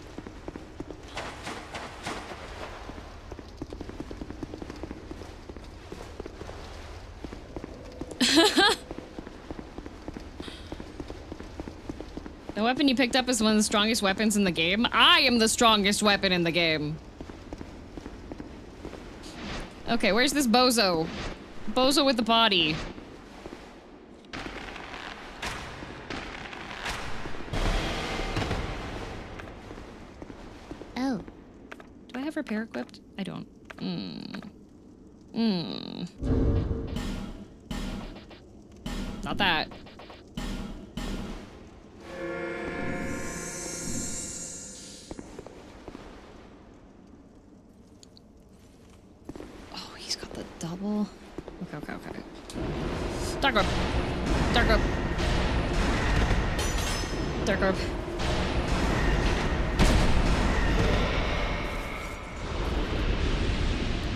The weapon you picked up is one of the strongest weapons in the game. I am the strongest weapon in the game. Okay, where's this bozo? Bozo with the body. Oh. Do I have repair equipped? I don't. Not that. Double. Okay, okay, okay. Dark rope. Dark rope. Dark rope.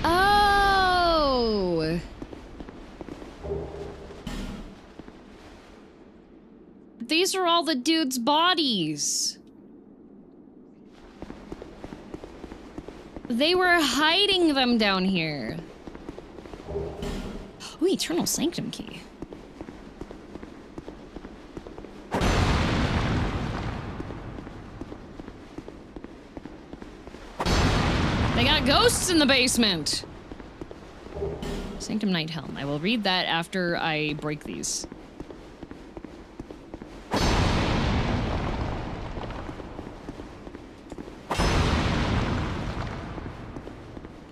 Oh! These are all the dudes' bodies. They were hiding them down here. Ooh, Eternal Sanctum key. They got ghosts in the basement. Sanctum Night Helm. I will read that after I break these.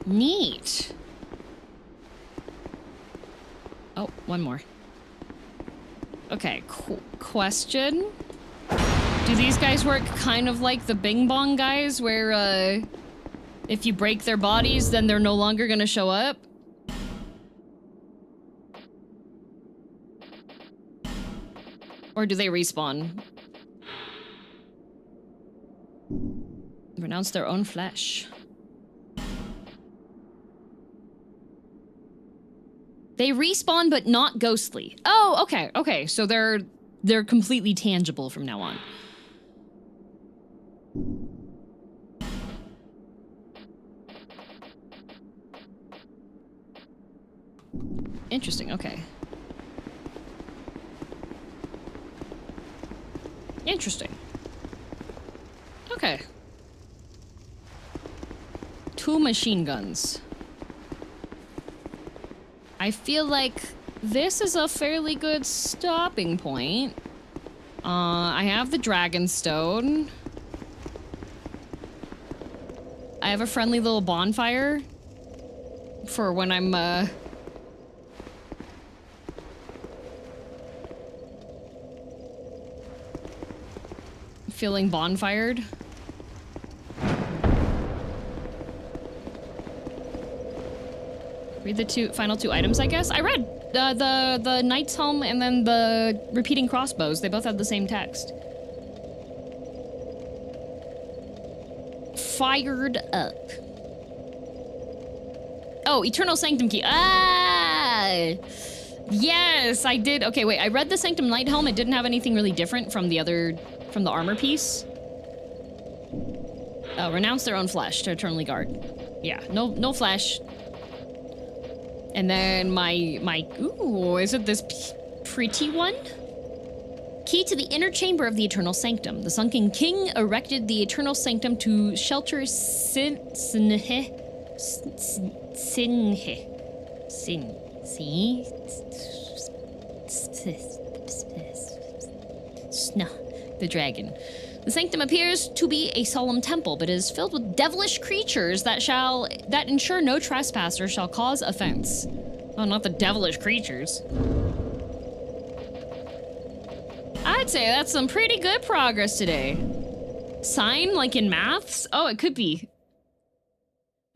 Neat. Oh, one more. Okay, question. Do these guys work kind of like the Bing Bong guys, where if you break their bodies, then they're no longer gonna show up? Or do they respawn? Renounce their own flesh. They respawn, but not ghostly. Oh, okay, okay. So they're completely tangible from now on. Interesting, okay. Interesting. Okay. 2 machine guns. I feel like this is a fairly good stopping point. I have the Dragon Stone. I have a friendly little bonfire for when I'm, feeling bonfired. Read the final two items, I guess. I read the Knight's Helm and then the repeating crossbows. They both had the same text. Fired up. Oh, Eternal Sanctum Key. Ah! Yes, I did. Okay, wait. I read the Sanctum Knight Helm. It didn't have anything really different from the armor piece. Renounce their own flesh to eternally guard. Yeah, no flesh. And then my ooh, is it this pretty one? Key to the inner chamber of the Eternal Sanctum. The Sunken King erected the Eternal Sanctum to shelter Sinhe. The dragon. The sanctum appears to be a solemn temple, but is filled with devilish creatures that ensure no trespasser shall cause offense. Oh, not the devilish creatures. I'd say that's some pretty good progress today. Sign, like in maths? Oh, it could be.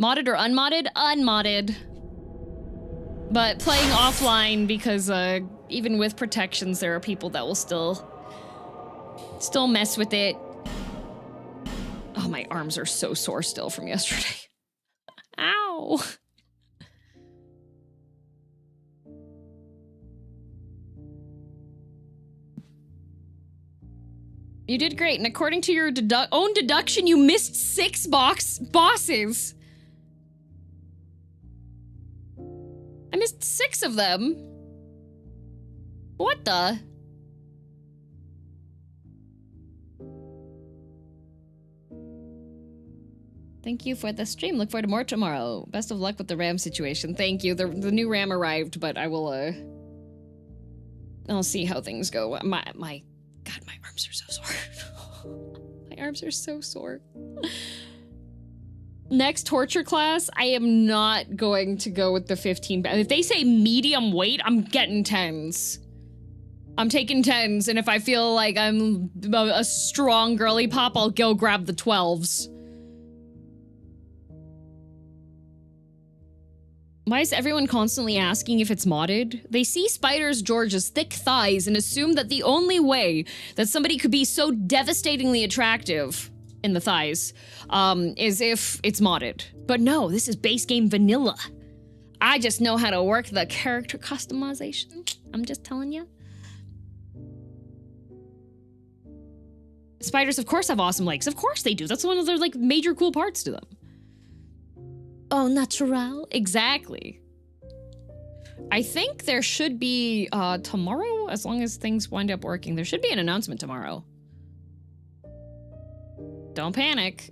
Modded or unmodded? Unmodded. But playing offline because even with protections, there are people that will still mess with it. Oh, my arms are so sore still from yesterday. Ow. You did great, and according to your own deduction, you missed 6 bosses. I missed 6 of them. What the? Thank you for the stream. Look forward to more tomorrow. Best of luck with the RAM situation. Thank you. The new RAM arrived, but I will I'll see how things go. God, my arms are so sore. My arms are so sore. Next torture class, I am not going to go with the 15. If they say medium weight, I'm getting 10s. I'm taking 10s, and if I feel like I'm a strong girly pop, I'll go grab the 12s. Why is everyone constantly asking if it's modded? They see Spider's George's thick thighs and assume that the only way that somebody could be so devastatingly attractive in the thighs is if it's modded. But no, this is base game vanilla. I just know how to work the character customization. I'm just telling you. Spiders, of course, have awesome legs. Of course they do. That's one of their, like, major cool parts to them. Oh, natural. Exactly. I think there should be, tomorrow, as long as things wind up working, there should be an announcement tomorrow. Don't panic.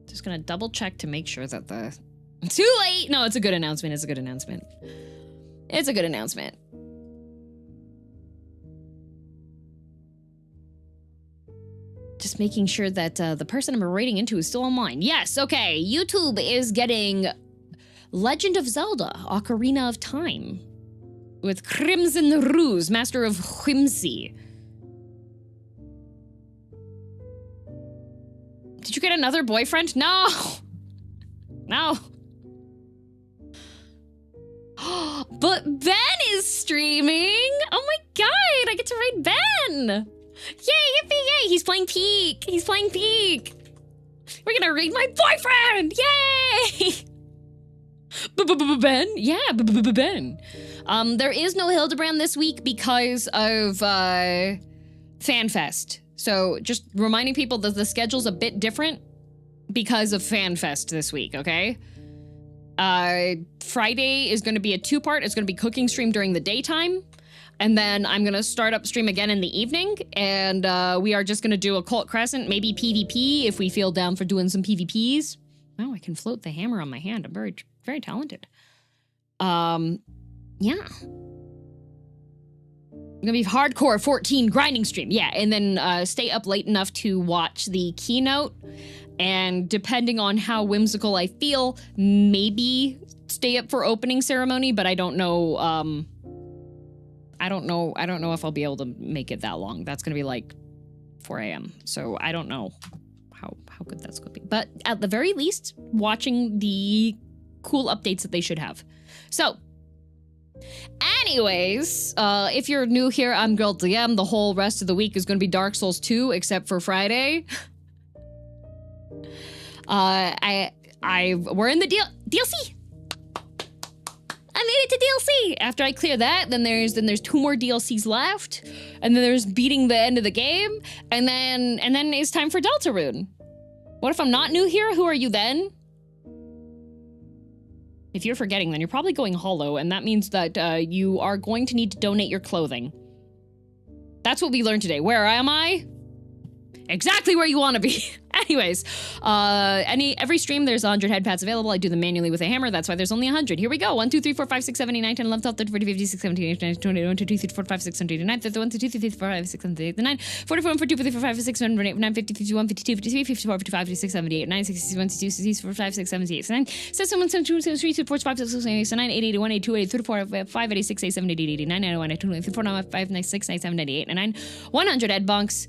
Just gonna double check to make sure that the... Too late! No, it's a good announcement. It's a good announcement. It's a good announcement. Just making sure that the person I'm rating into is still online. Yes, okay. YouTube is getting Legend of Zelda, Ocarina of Time. With Crimson Ruse, Master of Whimsy. Did you get another boyfriend? No! No. But Ben is streaming! Oh my god, I get to raid Ben! Yay, yippee yay! He's playing Peak! He's playing Peak! We're gonna raid my boyfriend! Yay! Ben? Yeah, Ben. There is no Hildebrand this week because of FanFest. So just reminding people that the schedule's a bit different because of FanFest this week, okay? Friday is going to be a two-part. It's going to be cooking stream during the daytime. And then I'm going to start up stream again in the evening. And we are just going to do Occult Crescent, maybe PvP if we feel down for doing some PvPs. Oh, I can float the hammer on my hand. I'm very, very talented. Yeah. I'm gonna be hardcore 14 grinding stream. Yeah, and then stay up late enough to watch the keynote. And depending on how whimsical I feel, maybe stay up for opening ceremony, but I don't know. I don't know if I'll be able to make it that long. That's gonna be like 4 a.m. So I don't know how good that's gonna be. But at the very least, watching the cool updates that they should have. So anyways, if you're new here, I'm girldm. The whole rest of the week is going to be Dark Souls 2, except for Friday. We're in the DLC. I made it to DLC. After I clear that, then there's 2 more DLCs left, and then there's beating the end of the game, and then it's time for Deltarune. What if I'm not new here? Who are you then? If you're forgetting, then you're probably going hollow, and that means that you are going to need to donate your clothing. That's what we learned today. Where am I? Exactly where you want to be. Anyways, every stream there's 100 head pads available. I do them manually with a hammer. That's why there's only 100. Here we go. 1, 2, 3, 4, 5, 6, 7, 8, 9, 10, 11, 12, 13, 14, 15, 16, 17, 18, 19, 20, 1, 2, 3, 4, 5, 6, 7, 8, 9, 30, 1, 2, 3, 4, 5, 6, 7, 8, 9, 44, 42, 43, 45, 46, 47, 48, 49, 50, 51, 52, 53, 54, 55, 56, 58, 9, 60, 61, 62, 63, 64, 65, 66, 67, 68, 69, 71, 72, 73, 74, 75, 76, 78, 79, 80, 81, 82, 83, 84, 85, 86, 87, 88, 89, 91, 92, 94, 95, 96, 97, 98, 99, 100 ed bunks.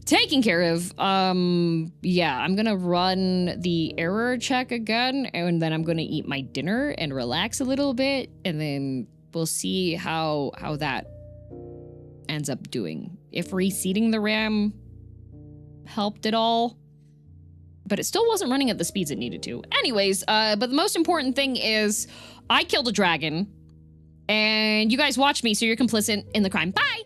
Taken care of. Yeah, I'm gonna run the error check again, and then I'm gonna eat my dinner and relax a little bit, and then we'll see how that ends up doing. If reseating the RAM helped at all, but it still wasn't running at the speeds it needed to. Anyways, but the most important thing is I killed a dragon, and you guys watched me, so you're complicit in the crime. Bye!